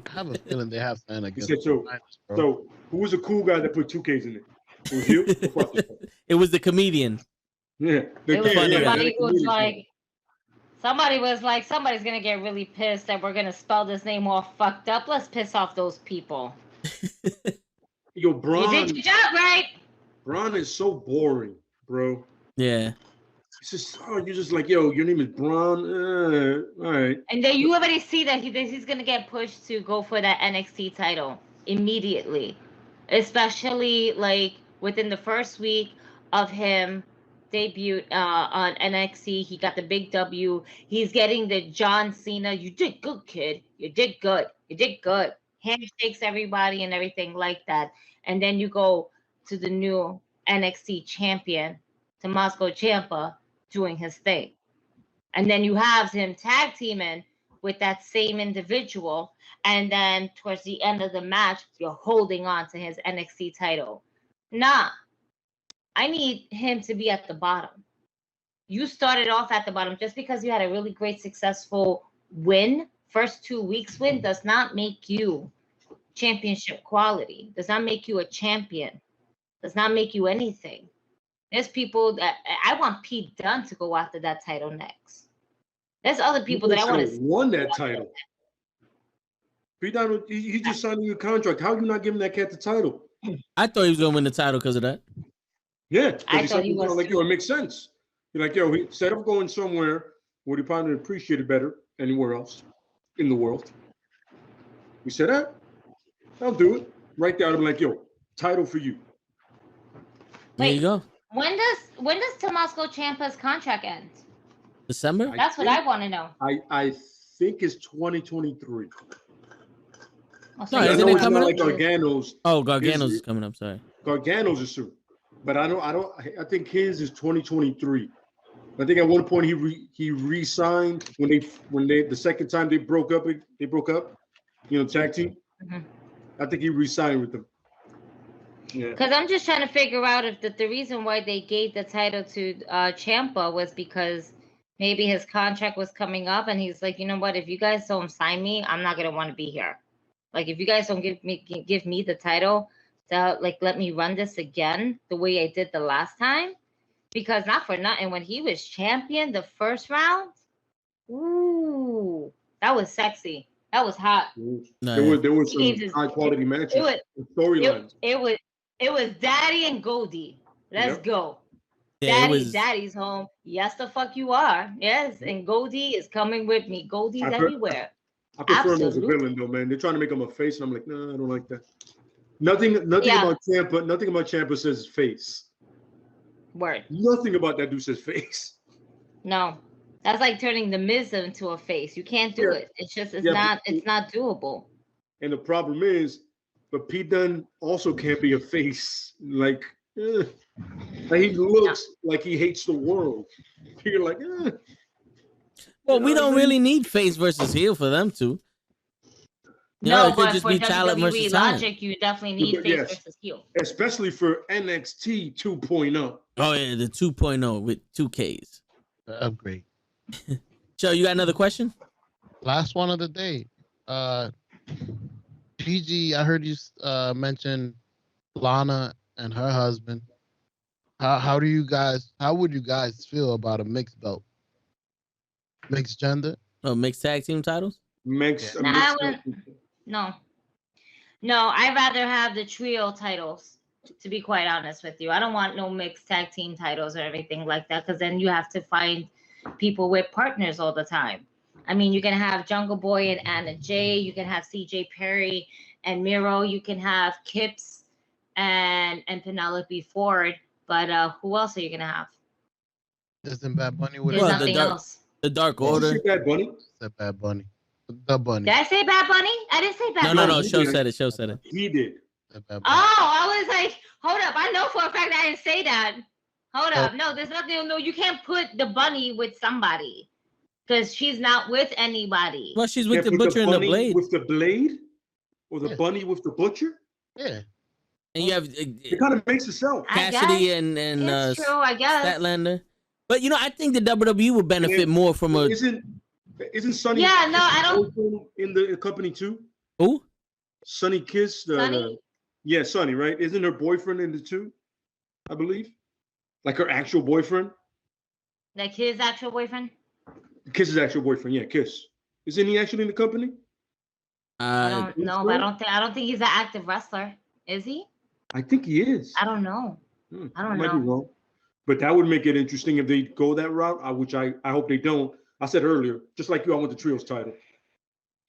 [SPEAKER 3] I have a feeling they have something against.
[SPEAKER 2] He said, so who was a cool guy that put 2Ks in it? It was you?
[SPEAKER 1] It was the comedian.
[SPEAKER 2] Yeah.
[SPEAKER 5] Somebody was like, somebody's gonna get really pissed that we're gonna spell this name all fucked up. Let's piss off those people.
[SPEAKER 2] Yo, Braun.
[SPEAKER 5] You did your job right.
[SPEAKER 2] Braun is so boring, bro.
[SPEAKER 1] Yeah.
[SPEAKER 2] It's just, you're just like, yo, your name is Braun. All right.
[SPEAKER 5] And then you already see that he's gonna get pushed to go for that NXT title immediately, especially like within the first week of him debut on NXT. He got the big W. He's getting the John Cena. You did good, kid. You did good. You did good. Handshakes everybody and everything like that. And then you go to the new NXT champion, Tommaso Ciampa, doing his thing. And then you have him tag teaming with that same individual. And then towards the end of the match, you're holding on to his NXT title. Nah, I need him to be at the bottom. You started off at the bottom. Just because you had a really great, successful win, first 2 weeks win, does not make you championship quality. Does not make you a champion. Does not make you anything. There's people that I want Pete Dunne to go after that title next. There's other people that I want to
[SPEAKER 2] won that title. Pete Dunne, he just signed a new contract. How are you not giving that cat the title?
[SPEAKER 1] I thought he was gonna win the title because of that.
[SPEAKER 2] Yeah,
[SPEAKER 5] I thought he was
[SPEAKER 2] like, yo, it makes sense. You're like, yo, instead of going somewhere where he probably appreciated better anywhere else in the world, we said that. I'll do it. Right there, I'm like, yo, title for you.
[SPEAKER 1] There you go.
[SPEAKER 5] When does Tommaso Ciampa's contract end?
[SPEAKER 1] December?
[SPEAKER 5] That's what I want to know.
[SPEAKER 2] I think it's 2023.
[SPEAKER 1] No, isn't it coming up?
[SPEAKER 2] Like Gargano's.
[SPEAKER 1] Oh, Gargano's is coming up. Sorry.
[SPEAKER 2] Gargano's is soon, but I think his is 2023. I think at one point he re-signed when they the second time they broke up. You know, tag team.
[SPEAKER 5] Mm-hmm.
[SPEAKER 2] I think he re-signed with them. Yeah.
[SPEAKER 5] Because I'm just trying to figure out if the reason why they gave the title to Ciampa was because maybe his contract was coming up, and he's like, you know what? If you guys don't sign me, I'm not gonna want to be here. Like, if you guys don't give me the title, to like let me run this again the way I did the last time, because not for nothing, when he was champion the first round, ooh, that was sexy. That was hot.
[SPEAKER 2] There was some high quality matches. Storylines.
[SPEAKER 5] It was Daddy and Goldie. Let's go.
[SPEAKER 1] Yeah,
[SPEAKER 5] Daddy's home. Yes, the fuck you are. Yes, and Goldie is coming with me. Goldie's everywhere.
[SPEAKER 2] I prefer him as a villain, though, man. They're trying to make him a face, and I'm like, no, I don't like that. Nothing about Ciampa. Nothing about Ciampa says face.
[SPEAKER 5] Word.
[SPEAKER 2] Nothing about that dude says face.
[SPEAKER 5] No, that's like turning the Miz into a face. You can't do it. It's just it's not doable.
[SPEAKER 2] And the problem is, but Pete Dunne also can't be a face. Like he looks like he hates the world. You're like,
[SPEAKER 1] Well, we don't really need face versus heel for them to.
[SPEAKER 5] No, but for WWE logic, you definitely need face versus heel.
[SPEAKER 2] Especially for NXT 2.0.
[SPEAKER 1] Oh, yeah, the 2.0 with 2Ks.
[SPEAKER 3] Upgrade.
[SPEAKER 1] Joe, you got another question?
[SPEAKER 3] Last one of the day. Gigi, I heard you mention Lana and her husband. How would you guys feel about a mixed belt? Mixed gender?
[SPEAKER 1] Oh, mixed tag team titles?
[SPEAKER 2] Mixed.
[SPEAKER 5] Yeah. No, I'd rather have the trio titles, to be quite honest with you. I don't want no mixed tag team titles or everything like that, because then you have to find people with partners all the time. I mean, you can have Jungle Boy and Anna Jay. You can have CJ Perry and Miro. You can have Kips and Penelope Ford. But who else are you gonna have?
[SPEAKER 3] Isn't Bad Bunny with
[SPEAKER 5] There's nothing else.
[SPEAKER 1] The Dark Order.
[SPEAKER 2] Did you say Bad Bunny?
[SPEAKER 3] Said Bad Bunny. The Bunny.
[SPEAKER 5] Did I say Bad Bunny? I didn't say Bad Bunny.
[SPEAKER 1] No. Show said it.
[SPEAKER 2] He did.
[SPEAKER 5] Oh, I was like, hold up. I know for a fact I didn't say that. Hold up. No, there's nothing. No, you can't put the bunny with somebody because she's not with anybody.
[SPEAKER 1] Well, she's with the Butcher and the Blade.
[SPEAKER 2] With the Blade? Or the bunny with the Butcher?
[SPEAKER 3] Yeah.
[SPEAKER 1] And you have
[SPEAKER 2] it kind of makes itself.
[SPEAKER 1] Cassidy and
[SPEAKER 5] it's true, I guess.
[SPEAKER 1] Statlander. But I think the WWE would benefit more from a.
[SPEAKER 2] Isn't Sonny?
[SPEAKER 5] Yeah, no, I don't.
[SPEAKER 2] In the company too.
[SPEAKER 1] Who?
[SPEAKER 2] Sonny Kiss.
[SPEAKER 5] Sonny?
[SPEAKER 2] Yeah, Sonny. Right? Isn't her boyfriend in the two? I believe, like her actual boyfriend.
[SPEAKER 5] Like his actual boyfriend.
[SPEAKER 2] Kiss's actual boyfriend. Yeah, Kiss. Isn't he actually in the company?
[SPEAKER 5] I don't know, but I don't think he's an active wrestler. Is he?
[SPEAKER 2] I think he is.
[SPEAKER 5] I don't know. I don't know.
[SPEAKER 2] Might be wrong. But that would make it interesting if they go that route, which I hope they don't. I said earlier, just like you, I want the trios title.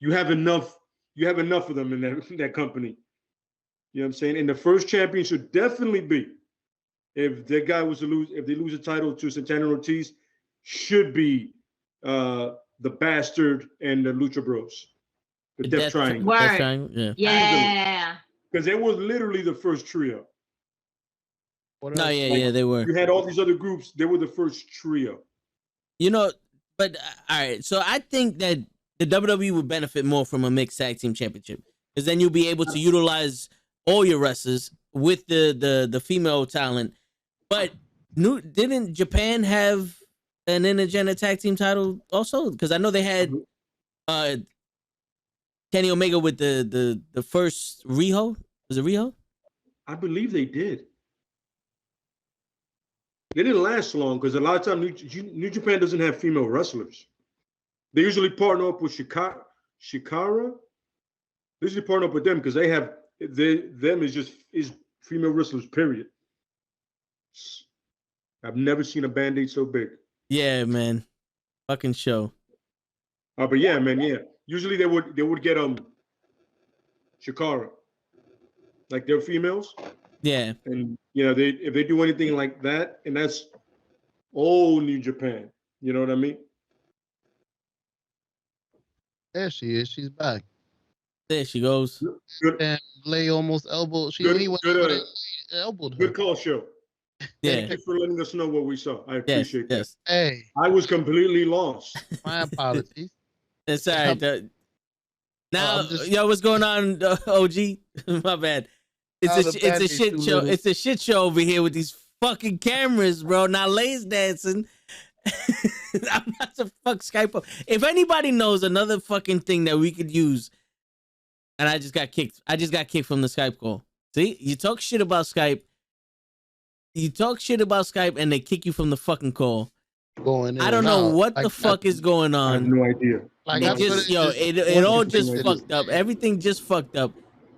[SPEAKER 2] You have enough of them in that company. You know what I'm saying? And the first champion should definitely be, if that guy was to lose, if they lose the title to Santana and Ortiz, should be the Bastard and the Lucha Bros. The Death Triangle.
[SPEAKER 5] Word.
[SPEAKER 1] Triangle?
[SPEAKER 5] Yeah.
[SPEAKER 2] Because they were literally the first trio.
[SPEAKER 1] No, yeah, they were.
[SPEAKER 2] You had all these other groups. They were the first trio.
[SPEAKER 1] But all right. So I think that the WWE would benefit more from a mixed tag team championship, because then you'll be able to utilize all your wrestlers with the female talent. But didn't Japan have an intergender tag team title also? Because I know they had Kenny Omega with the first Riho. Was it Riho?
[SPEAKER 2] I believe they did. They didn't last long because a lot of times New Japan doesn't have female wrestlers. They usually partner up with Shikara. They usually partner up with them because they have them is female wrestlers, period. I've never seen a Band-Aid so big.
[SPEAKER 1] Yeah, man. Fucking show.
[SPEAKER 2] But yeah, man, yeah. Usually they would get Shikara. Like they're females.
[SPEAKER 1] Yeah.
[SPEAKER 2] And if they do anything like that, and that's old New Japan. You know what I mean?
[SPEAKER 3] There she is. She's back.
[SPEAKER 1] There she goes.
[SPEAKER 2] Good.
[SPEAKER 3] And Lay almost elbowed. Elbowed her.
[SPEAKER 2] Good call, show.
[SPEAKER 1] Yeah.
[SPEAKER 2] Thank you for letting us know what we saw. I appreciate that.
[SPEAKER 1] Yes.
[SPEAKER 3] Hey.
[SPEAKER 2] I was completely lost.
[SPEAKER 3] My apologies.
[SPEAKER 1] It's all right. Now, what's going on, OG? My bad. It's a shit show. It's a shit show over here with these fucking cameras, bro. Now Lay's dancing. I'm about to fuck Skype up. If anybody knows another fucking thing that we could use, and I just got kicked. I just got kicked from the Skype call. See, you talk shit about Skype. And they kick you from the fucking call. I don't know what the fuck is going on.
[SPEAKER 2] I have no idea.
[SPEAKER 1] It all just fucked up. Everything just fucked up.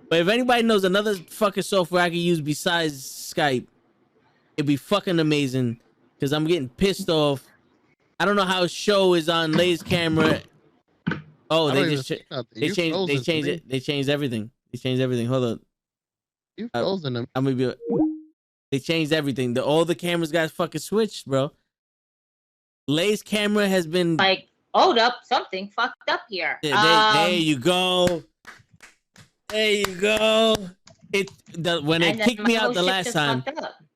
[SPEAKER 1] But if anybody knows another fucking software I can use besides Skype, it'd be fucking amazing. Because I'm getting pissed off. I don't know how show is on Lay's camera. Oh, they changed it. They changed everything. Hold on.
[SPEAKER 3] You frozen them.
[SPEAKER 1] I'm gonna be. They changed everything. All the cameras got fucking switched, bro. Lay's camera has been
[SPEAKER 5] hold up, something fucked up here.
[SPEAKER 1] There you go. When it kicked me out the last time,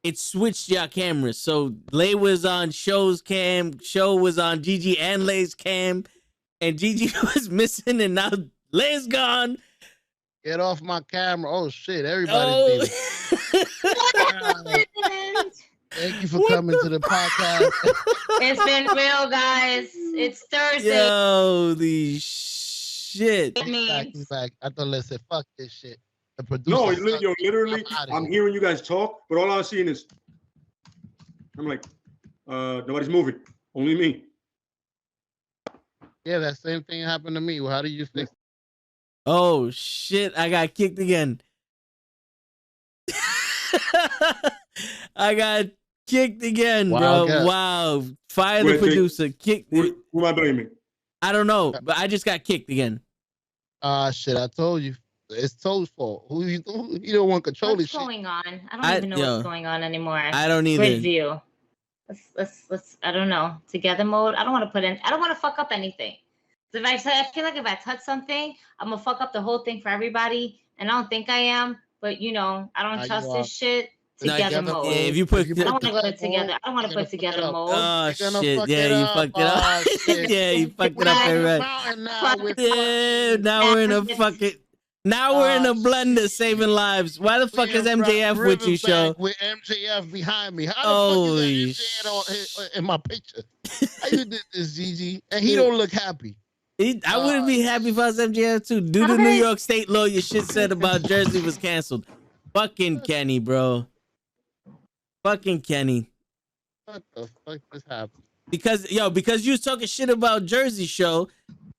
[SPEAKER 1] it switched your cameras. So Lay was on Show's cam, Show was on Gigi and Lay's cam, and Gigi was missing, and now Lay's gone.
[SPEAKER 3] Get off my camera. Oh shit, everybody's Thank you for coming to the podcast.
[SPEAKER 5] It's been real, guys. It's Thursday.
[SPEAKER 1] Yo, shit.
[SPEAKER 3] He's back. I thought, let's say, fuck this shit. The producer.
[SPEAKER 2] No, literally, I'm hearing you guys talk, but all I'm seeing is, I'm like, nobody's moving, only me.
[SPEAKER 3] Yeah, that same thing happened to me. Well, how do you fix it?
[SPEAKER 1] Oh shit! I got kicked again. I got kicked again, bro. Wow. Fire the producer.
[SPEAKER 2] Who am I blaming?
[SPEAKER 1] I don't know, but I just got kicked again.
[SPEAKER 3] Shit, I told you. It's Toad's fault. You don't want control this shit.
[SPEAKER 5] What's going on? I don't even know what's going on anymore.
[SPEAKER 1] I don't either.
[SPEAKER 5] Grid view. Let's I don't know. Together mode. I don't want to fuck up anything. So I feel like if I touch something, I'm gonna fuck up the whole thing for everybody. And I don't think I am, but I don't trust this shit. Together mode. Yeah,
[SPEAKER 1] if you put,
[SPEAKER 5] I don't want to go to together. I don't want to put together mode.
[SPEAKER 1] Oh shit! Yeah, you fucked it up. Yeah, you fucked it up, everybody. Yeah, now we're in a fucking. Now we're in a blender saving lives. Why the fuck is MJF with you, show?
[SPEAKER 3] With MJF behind me. How the fuck is MJF in my picture? How you did this, Gigi? And he don't look happy.
[SPEAKER 1] I wouldn't be happy if I was MJF too. Due to New York State law, your shit said about Jersey was canceled. Fucking Kenny, bro. Fucking Kenny.
[SPEAKER 3] What the fuck just happened?
[SPEAKER 1] Because you was talking shit about Jersey show,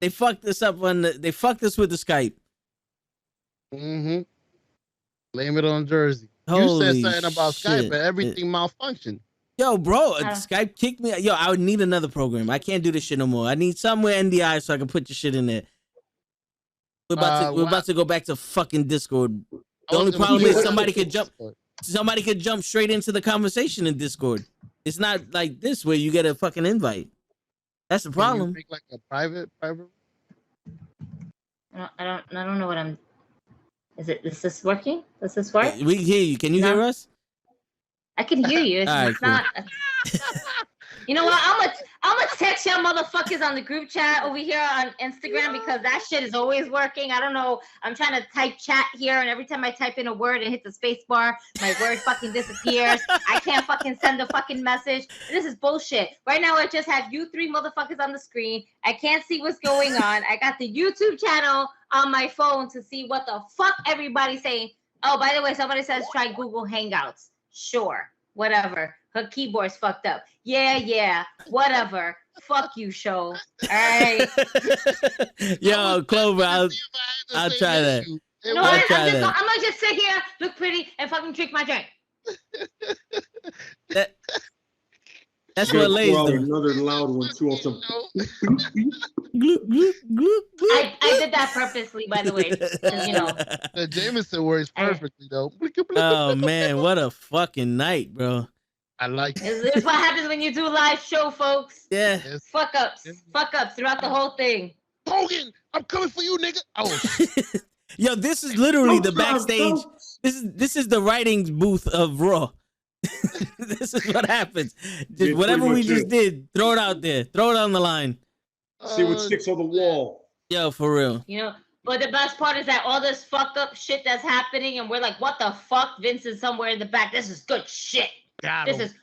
[SPEAKER 1] they fucked us up they fucked us with the Skype.
[SPEAKER 3] Mm-hmm. Blame it on Jersey.
[SPEAKER 1] Holy
[SPEAKER 3] you said something about
[SPEAKER 1] shit.
[SPEAKER 3] Skype and everything malfunctioned.
[SPEAKER 1] Yo, bro, Skype kicked me. Yo, I would need another program. I can't do this shit no more. I need somewhere NDI so I can put your shit in there. We're about to go back to fucking Discord. The only problem is somebody could jump straight into the conversation in Discord. It's not like this where you get a fucking invite. That's the problem.
[SPEAKER 3] Can you make like a private?
[SPEAKER 5] I don't know what I'm. Is this working? Does this work?
[SPEAKER 1] We can hear you. Can you hear us?
[SPEAKER 5] I can hear you. It's not. You know what? I'm gonna text y'all motherfuckers on the group chat over here on Instagram because that shit is always working. I don't know. I'm trying to type chat here, and every time I type in a word and hit the space bar, my word fucking disappears. I can't fucking send a fucking message. This is bullshit. Right now, I just have you three motherfuckers on the screen. I can't see what's going on. I got the YouTube channel on my phone to see what the fuck everybody's saying. Oh, by the way, somebody says try Google Hangouts. Sure, whatever. Her keyboard's fucked up. Yeah, whatever. Fuck you, show. All right.
[SPEAKER 1] Yo, Clover, I'll try that.
[SPEAKER 5] You know what? I'm gonna just sit here, look pretty, and fucking drink my drink.
[SPEAKER 1] That's what Lay's doing.
[SPEAKER 2] Another loud one too. Also.
[SPEAKER 5] I did that purposely, by the way.
[SPEAKER 3] The Jameson works perfectly though.
[SPEAKER 1] Oh man, what a fucking night, bro.
[SPEAKER 3] I like it.
[SPEAKER 5] This is what happens when you do a live show, folks.
[SPEAKER 1] Yeah.
[SPEAKER 5] Fuck ups throughout the whole thing.
[SPEAKER 3] Hogan, I'm coming for you, nigga. Oh.
[SPEAKER 1] Yo, this is literally the backstage. This is the writing booth of Raw. This is what happens. Just whatever we just did, throw it out there. Throw it on the line.
[SPEAKER 2] See what sticks on the wall.
[SPEAKER 1] Yo, for real.
[SPEAKER 5] But the best part is that all this fucked up shit that's happening, and we're like, what the fuck? Vince is somewhere in the back. This is good shit. This is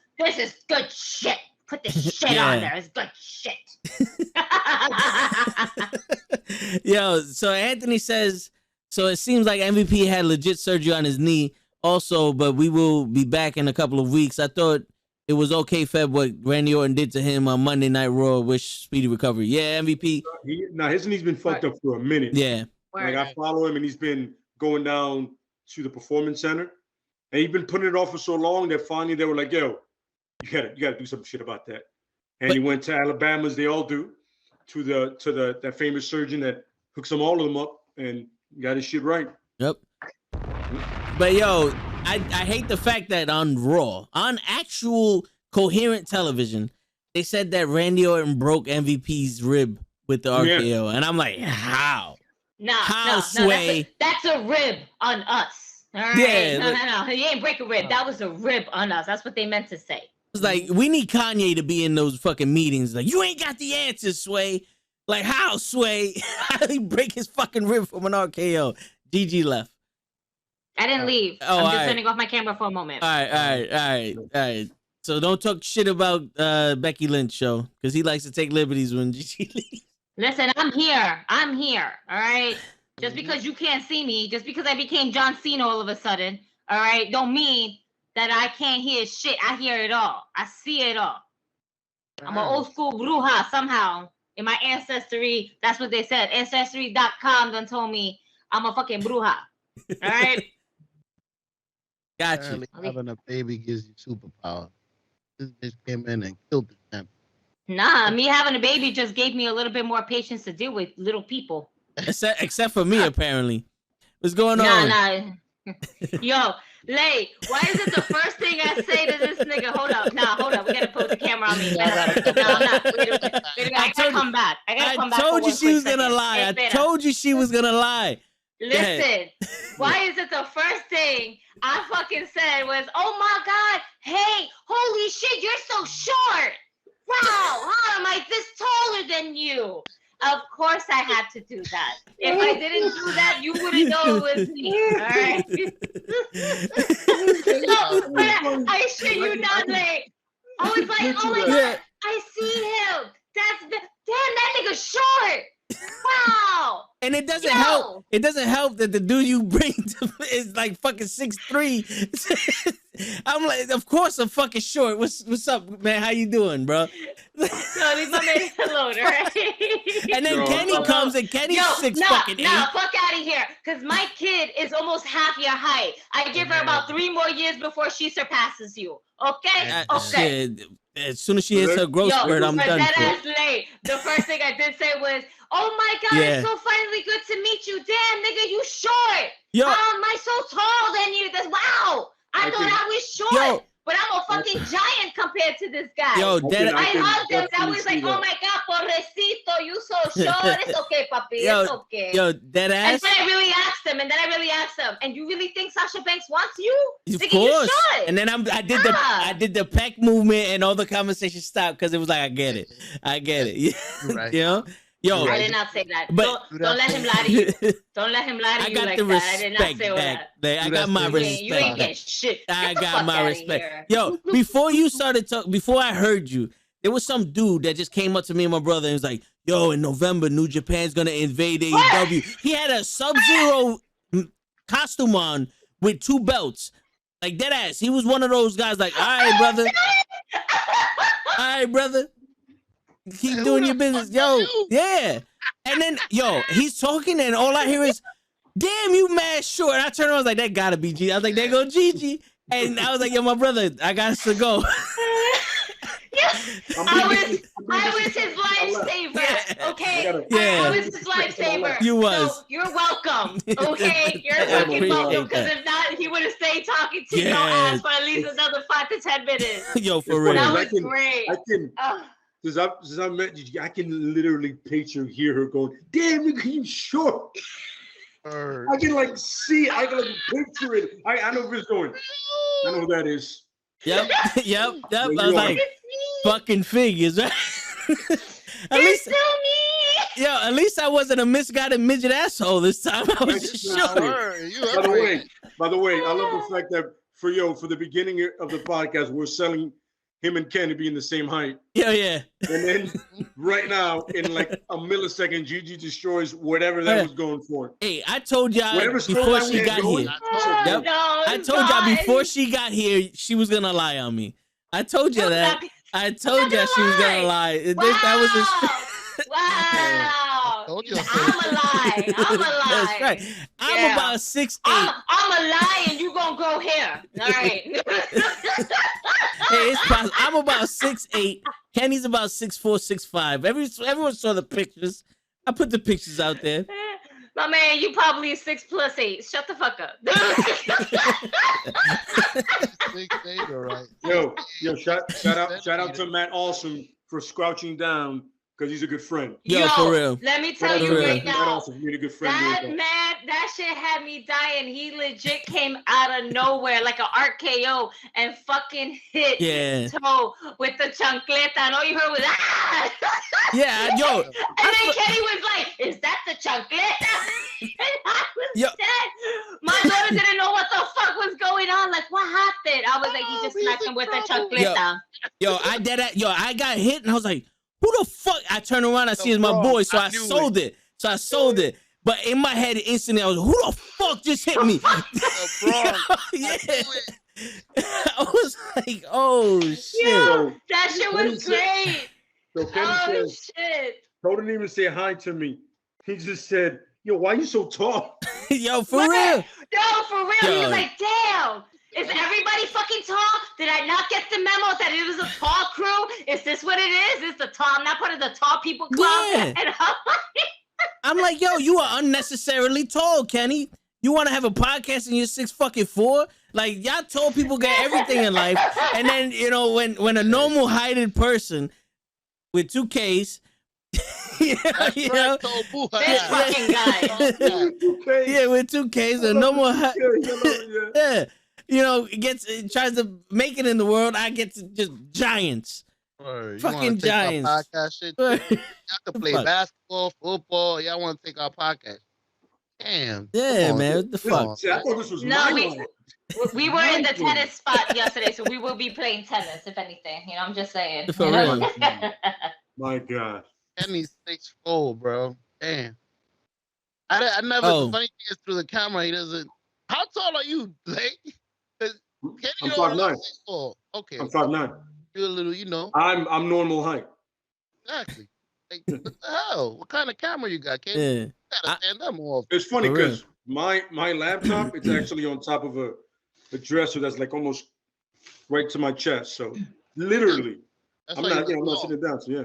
[SPEAKER 5] good shit. Put this shit on there. It's good shit.
[SPEAKER 1] Yo, so Anthony says, so it seems like MVP had legit surgery on his knee also, but we will be back in a couple of weeks. I thought it was okay, Feb, what Randy Orton did to him on Monday Night Raw. Wish speedy recovery. Yeah, MVP.
[SPEAKER 2] His knee's been fucked up for a minute.
[SPEAKER 1] Yeah.
[SPEAKER 2] Like I follow him, and he's been going down to the Performance Center, and he's been putting it off for so long that finally they were like, "Yo, you gotta do some shit about that." And he went to Alabama, as they all do, to that famous surgeon that hooks all of them up and got his shit right.
[SPEAKER 1] Yep. But yo, I hate the fact that on Raw, on actual coherent television, they said that Randy Orton broke MVP's rib with the RKO, and I'm like, how?
[SPEAKER 5] No,
[SPEAKER 1] Sway?
[SPEAKER 5] That's a rib on us. All right? Yeah, no. He ain't break a rib. That was a rib on us. That's what they meant to say.
[SPEAKER 1] It's like, we need Kanye to be in those fucking meetings. Like, you ain't got the answers, Sway. Like, how, Sway? How did he break his fucking rib from an RKO? GG left.
[SPEAKER 5] I didn't leave. I'm just turning off my camera for a moment.
[SPEAKER 1] All right. So don't talk shit about Becky Lynch show, because he likes to take liberties when GG leaves.
[SPEAKER 5] Listen, I'm here. All right. Just because you can't see me, just because I became John Cena all of a sudden, all right, don't mean that I can't hear shit. I hear it all. I see it all. I'm an old school bruja somehow. In my ancestry, that's what they said. Ancestry.com done told me I'm a fucking bruja. All right?
[SPEAKER 1] Got you.
[SPEAKER 3] Having a baby gives you superpower. This bitch came in and killed the champ.
[SPEAKER 5] Nah, me having a baby just gave me a little bit more patience to deal with little people.
[SPEAKER 1] Except for me, apparently. What's going on?
[SPEAKER 5] Nah. Yo, Lay, why is it the first thing I say to this nigga? Hold up. We gotta put the camera on me. No, I'm not. Wait, I gotta come back.
[SPEAKER 1] I told you she was gonna lie. I told you she was gonna lie.
[SPEAKER 5] Listen, why is it the first thing I fucking said was, oh my God, hey, holy shit, you're so short. Wow, how am I this taller than you? Of course I had to do that. If I didn't do that, you wouldn't know it was me. All right? No, but I shit you not, like, I was like, oh my God, I see him. Damn, that nigga's short. Wow.
[SPEAKER 1] And it doesn't help. It doesn't help that the dude you bring to is like fucking 6'3". I'm like, of course I'm fucking short. What's up, man? How you doing, bro?
[SPEAKER 5] So leave my man alone, right?
[SPEAKER 1] And then Kenny comes and Kenny's fucking 8.
[SPEAKER 5] No, fuck out of here. Because my kid is almost half your height. I give her about 3 more years before she surpasses you. Okay? Okay.
[SPEAKER 1] Shit. As soon as she hits her growth spurt, I'm done.
[SPEAKER 5] That ass late. The first thing I did say was, oh my God, it's so finally good to meet you. Damn, nigga, you short. How am I so tall than you? Wow. I thought I was short, but I'm a fucking giant compared to this guy. I hugged him. I was like, oh my God, pobrecito, you so short. It's okay, papi. It's okay.
[SPEAKER 1] Dead ass.
[SPEAKER 5] And then I really asked him, and you really think Sasha Banks wants you?
[SPEAKER 1] Of course. And then I did the peck movement, and all the conversation stopped because it was like, I get it.
[SPEAKER 3] Right.
[SPEAKER 1] You know? Yo,
[SPEAKER 5] I did not say that. But don't let him lie to you. Don't let him lie to you like that. I did not say that.
[SPEAKER 1] I got my respect.
[SPEAKER 5] You ain't get shit.
[SPEAKER 1] I got my respect. Yo, before you started talking, before I heard you, there was some dude that just came up to me and my brother and was like, yo, in November, New Japan's gonna invade AEW. He had a Sub-Zero costume on with 2 belts. Like dead ass. He was one of those guys like, all right, brother. Keep doing your business. Yo, yeah. And then, he's talking and all I hear is, damn, you mad short. And I turned around, I was like, that gotta be Gigi. I was like, there go Gigi. And I was like, yo, my brother, I got us to go.
[SPEAKER 5] I was his lifesaver, okay? I was his lifesaver.
[SPEAKER 1] You was.
[SPEAKER 5] So you're welcome, okay? You're fucking welcome, because if not, he would have stayed talking to your ass for at least another 5 to 10 minutes.
[SPEAKER 1] Yo, for real.
[SPEAKER 5] That was great.
[SPEAKER 2] Since I met Gigi, I can literally hear her going, damn, nigga, you short. I can see, I can picture it. I know where it's going. I know who that is.
[SPEAKER 1] Yep. I was like, fucking figures, right? At least I wasn't a misguided midget asshole this time. I was just short.
[SPEAKER 2] By the way, I love the fact that for the beginning of the podcast, we're selling him and Ken to be in the same height.
[SPEAKER 1] Yeah.
[SPEAKER 2] And then right now, in like a millisecond, Gigi destroys whatever that was going for.
[SPEAKER 1] Hey, I told y'all before she got here. I told y'all before she got here, she was gonna lie on me. I told you that. I told y'all she was gonna lie. That was
[SPEAKER 5] wow. I'm a lie.
[SPEAKER 1] That's right. I'm about 6'8".
[SPEAKER 5] I'm a lie and you gonna grow hair. All right.
[SPEAKER 1] Hey, it's possible. I'm about 6'8". Kenny's about 6'4", 6'5". Everyone saw the pictures. I put the pictures out there.
[SPEAKER 5] My man, you probably 6+8. Shut the fuck up.
[SPEAKER 3] 6'8", all right.
[SPEAKER 2] Yo, shout out to Matt Awesome for scrouching down. Because he's a good friend.
[SPEAKER 1] Yo, for real.
[SPEAKER 5] Let me tell you right now.
[SPEAKER 2] That
[SPEAKER 5] shit had me dying. He legit came out of nowhere like an RKO and fucking hit toe with the chancleta. And all you heard was, ah!
[SPEAKER 1] Yeah, yo.
[SPEAKER 5] And then Kenny was like, is that the chancleta? And I was dead. My daughter didn't know what the fuck was going on. Like, what happened? I was like, he just smacked him with the chancleta.
[SPEAKER 1] I got hit and I was like, who the fuck? I turn around, I see it's my boy, so I sold it. But in my head, instantly, I was, who the fuck just hit me? Yeah. I was like, oh, shit.
[SPEAKER 5] Yo, that shit was great.
[SPEAKER 2] So Kenny
[SPEAKER 5] shit.
[SPEAKER 2] Cole didn't even say hi to me. He just said, yo, why you so tall?
[SPEAKER 1] Yo, for real.
[SPEAKER 5] Yo, for real. He was like, damn. Is everybody fucking tall? Did I not get the memo that it was a tall crew? Is this what it is? It's the tall. I'm not part of the tall people club.
[SPEAKER 1] Yeah.
[SPEAKER 5] And
[SPEAKER 1] I'm like, yo, you are unnecessarily tall, Kenny. You want to have a podcast and you're 6'4"? Like, y'all tall people get everything in life. And then, you know, when a normal heighted person with 2 Ks, this
[SPEAKER 5] fucking guy.
[SPEAKER 1] Yeah, with 2 Ks, a normal height. Yeah. You know, tries to make it in the world. I get to just giants. Fucking giants.
[SPEAKER 3] Podcast shit. Y'all can play basketball, football. Y'all want to take our podcast? Damn.
[SPEAKER 1] Yeah, man. What the fuck?
[SPEAKER 2] See, I thought this was
[SPEAKER 5] we were in the tennis spot yesterday, so we will be playing tennis, if anything. You know, I'm just saying.
[SPEAKER 1] For real.
[SPEAKER 2] My God.
[SPEAKER 3] Kenny's 6'4", bro. Damn. I never. The funny thing is, through the camera, he doesn't. How tall are you, Blake?
[SPEAKER 2] I'm 5'9".
[SPEAKER 3] Okay.
[SPEAKER 2] I'm 5'9".
[SPEAKER 3] You're a little, you know.
[SPEAKER 2] I'm normal height.
[SPEAKER 3] Exactly. Like, what the hell? What kind of camera you got, Kenny?
[SPEAKER 1] Yeah.
[SPEAKER 3] You gotta stand up more.
[SPEAKER 2] It's funny because my laptop, it's actually on top of a dresser that's like almost right to my chest. So literally, I'm not sitting down. So yeah.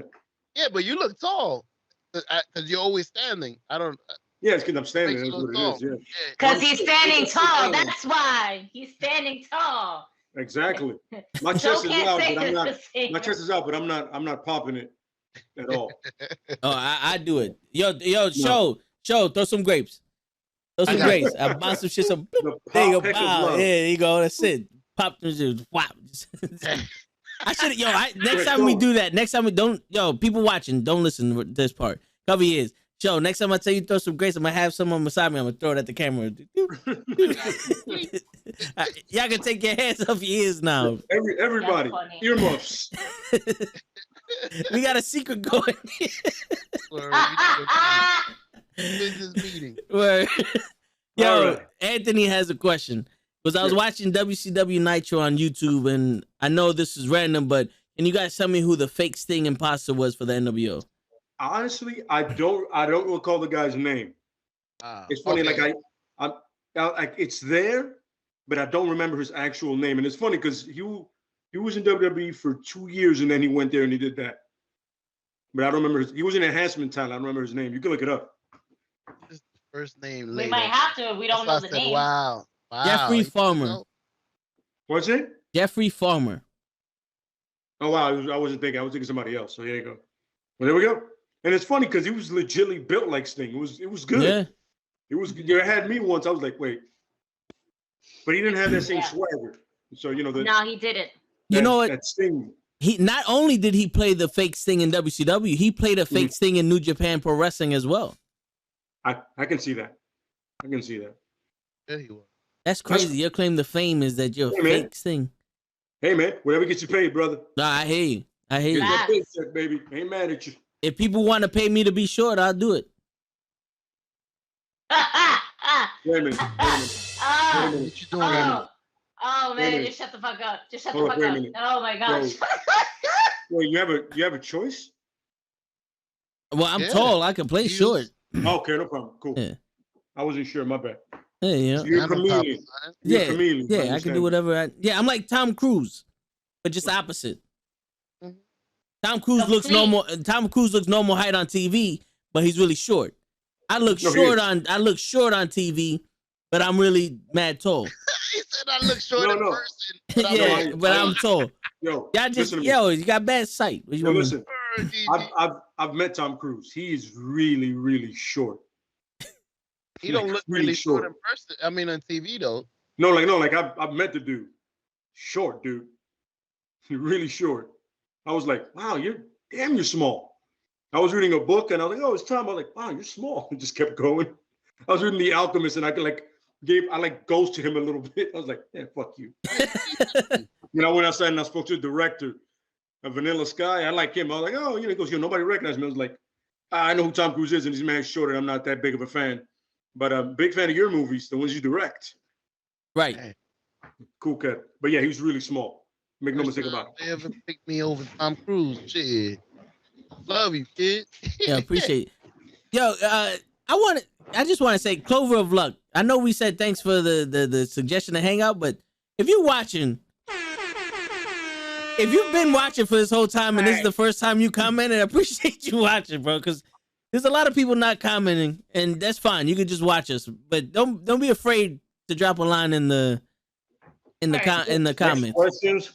[SPEAKER 3] Yeah, but you look tall because you're always standing. I don't.
[SPEAKER 2] Yeah, it's because I'm standing. That's what it is. Yeah.
[SPEAKER 5] Because he's standing tall. That's why he's standing tall.
[SPEAKER 2] Exactly. My chest is out, but I'm not. My chest is out, but I'm not popping it at all.
[SPEAKER 1] Oh, I do it. Yo, show, throw some grapes. Throw some grapes. I buy some shit. There you go. Wow. There you go. That's it. Pop them just wow. I should. Next time we do that. Next time we don't. Yo, people watching, don't listen to this part. Cover your ears. Show. Next time I tell you throw some grapes, I'm gonna have someone beside me. I'm gonna throw it at the camera. Y'all can take your hands off your ears now.
[SPEAKER 2] Everybody, earmuffs.
[SPEAKER 1] We got a secret going.
[SPEAKER 3] Business meeting.
[SPEAKER 1] Yo,
[SPEAKER 2] right.
[SPEAKER 1] Anthony has a question. Because I was watching WCW Nitro on YouTube, and I know this is random, but can you guys tell me who the fake Sting imposter was for the NWO?
[SPEAKER 2] Honestly, I don't recall the guy's name. It's funny, okay. Like it's there, but I don't remember his actual name. And it's funny because he was in WWE for 2 years, and then he went there and he did that. But I don't remember he was an enhancement talent. I don't remember his name. You can look it up.
[SPEAKER 3] Just the first name.
[SPEAKER 5] We might have to. We don't know the name.
[SPEAKER 3] Wow.
[SPEAKER 1] Jeffrey Farmer.
[SPEAKER 2] What's it?
[SPEAKER 1] Jeffrey Farmer.
[SPEAKER 2] Oh wow! I wasn't thinking. I was thinking somebody else. So there you go. Well, there we go. And it's funny because he was legitimately built like Sting. It was good.
[SPEAKER 1] Yeah.
[SPEAKER 2] It was. You had me once. I was like, wait. But he didn't have that same swagger. So you know
[SPEAKER 5] No, he didn't.
[SPEAKER 1] You know what?
[SPEAKER 2] That Sting.
[SPEAKER 1] He not only did he play the fake Sting in WCW, he played a fake Sting in New Japan Pro Wrestling as well.
[SPEAKER 2] I can see that. I can see that.
[SPEAKER 3] There he was.
[SPEAKER 1] That's crazy. Your claim to fame is that you're a fake Sting.
[SPEAKER 2] Hey man, whatever gets you paid, brother.
[SPEAKER 1] Nah, I hear you.
[SPEAKER 2] Get that paycheck, baby. Ain't mad at you.
[SPEAKER 1] If people want to pay me to be short, I'll do it.
[SPEAKER 2] Wait a minute.
[SPEAKER 3] What you doing?
[SPEAKER 5] Oh man, just shut the fuck up. Just shut the fuck up. Oh my gosh.
[SPEAKER 2] Well, you have a choice?
[SPEAKER 1] Well, I'm tall. I can play short.
[SPEAKER 2] Okay, no problem. Cool.
[SPEAKER 1] Yeah.
[SPEAKER 2] I wasn't sure. My bad.
[SPEAKER 1] Yeah, you know.
[SPEAKER 2] You're a chameleon.
[SPEAKER 1] Yeah, I can do whatever. I'm like Tom Cruise, but just opposite. Tom Cruise looks normal. Tom Cruise looks normal height on TV, but he's really short. I look short on TV, but I'm really mad tall.
[SPEAKER 3] He said I look short in person.
[SPEAKER 1] But I'm tall.
[SPEAKER 2] Y'all
[SPEAKER 1] you got bad sight. What you want
[SPEAKER 2] listen, I've met Tom Cruise. He is really, really short.
[SPEAKER 3] He don't look really short in person. I mean, on TV though.
[SPEAKER 2] No, I've met the dude. Short, dude. Really short. I was like, wow, you're small. I was reading a book and I was like, oh, it's Tom. I was like, wow, you're small. It just kept going. I was reading The Alchemist and I ghosted him a little bit. I was like, yeah, fuck you. I went outside and I spoke to the director Vanilla Sky. I like him. I was like, oh, he goes, nobody recognizes me. I was like, I know who Tom Cruise is, and this man's short, and I'm not that big of a fan. But I'm a big fan of your movies, the ones you direct.
[SPEAKER 1] Right.
[SPEAKER 2] Cool cat. But yeah, he was really small. Make no mistake about it.
[SPEAKER 3] They ever picked me over Tom Cruise. Shit. Love you, kid.
[SPEAKER 1] Yeah, appreciate it. Yo, I just want to say, Clover of Luck. I know we said thanks for the suggestion to hang out, but if you're watching, if you've been watching for this whole time and this is the first time you commented, I appreciate you watching, bro, because there's a lot of people not commenting, and that's fine. You can just watch us, but don't be afraid to drop a line in the comments.
[SPEAKER 2] Questions,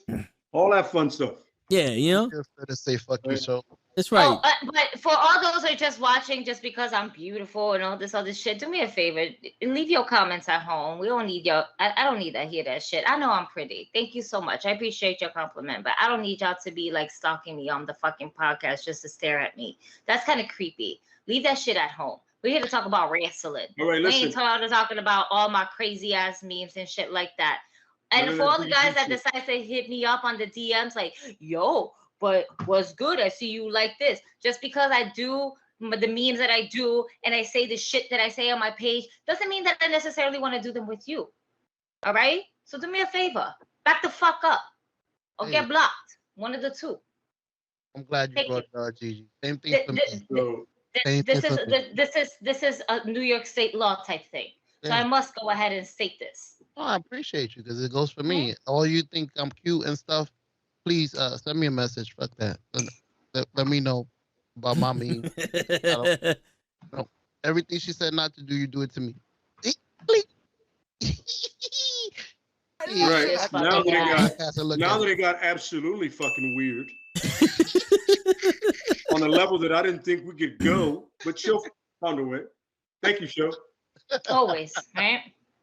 [SPEAKER 2] all that fun stuff.
[SPEAKER 1] Yeah,
[SPEAKER 3] Just to say fuck you, so.
[SPEAKER 1] That's right.
[SPEAKER 5] Oh, but for all those who are just watching just because I'm beautiful and all this other shit, do me a favor. Leave your comments at home. We don't need I don't need to hear that shit. I know I'm pretty. Thank you so much. I appreciate your compliment, but I don't need y'all to be like stalking me on the fucking podcast just to stare at me. That's kind of creepy. Leave that shit at home. We're here to talk about wrestling.
[SPEAKER 2] All right, listen.
[SPEAKER 5] We ain't talking about all my crazy ass memes and shit like that. And for all the guys that decide to hit me up on the DMs like, yo, but what's good? I see you like this. Just because I do the memes that I do and I say the shit that I say on my page doesn't mean that I necessarily want to do them with you. All right? So do me a favor. Back the fuck up. Or get blocked. One of the two.
[SPEAKER 3] I'm glad you brought Gigi. Same thing for me.
[SPEAKER 5] This is a New York State law type thing. So I must go ahead and state this.
[SPEAKER 3] Oh, I appreciate you because it goes for me. All you think I'm cute and stuff, please send me a message. Fuck that. Let me know about my meme. No, everything she said not to do, you do it to me.
[SPEAKER 2] Right. Now that it got absolutely fucking weird on a level that I didn't think we could go, but she'll found a way. Thank you, Show.
[SPEAKER 5] Always, right?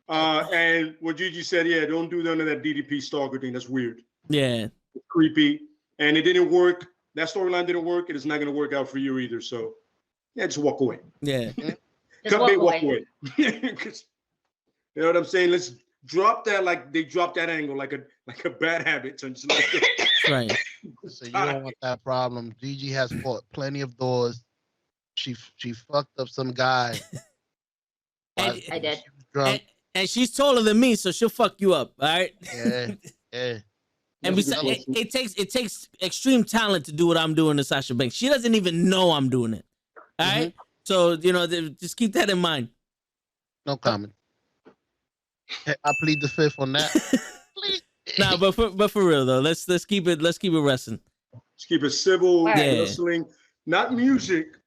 [SPEAKER 2] And what Gigi said, yeah, don't do none of that DDP stalker thing. That's weird.
[SPEAKER 1] Yeah.
[SPEAKER 2] It's creepy. And it didn't work. That storyline didn't work. It is not going to work out for you either. So, yeah, just walk away.
[SPEAKER 1] Yeah.
[SPEAKER 2] Walk away. You know what I'm saying? Let's drop that like they dropped that angle like a bad habit.
[SPEAKER 1] Right.
[SPEAKER 3] So you don't want that problem. Gigi has fought plenty of doors. She fucked up some guy.
[SPEAKER 5] I did.
[SPEAKER 3] Drunk.
[SPEAKER 1] And she's taller than me, so she'll fuck you up. All right.
[SPEAKER 3] Yeah.
[SPEAKER 1] And it takes extreme talent to do what I'm doing to Sasha Banks. She doesn't even know I'm doing it. All right. So just keep that in mind.
[SPEAKER 3] No comment. I plead the fifth on that.
[SPEAKER 1] Nah, but for real though, let's keep it wrestling.
[SPEAKER 2] Let's keep it civil, wrestling, not music.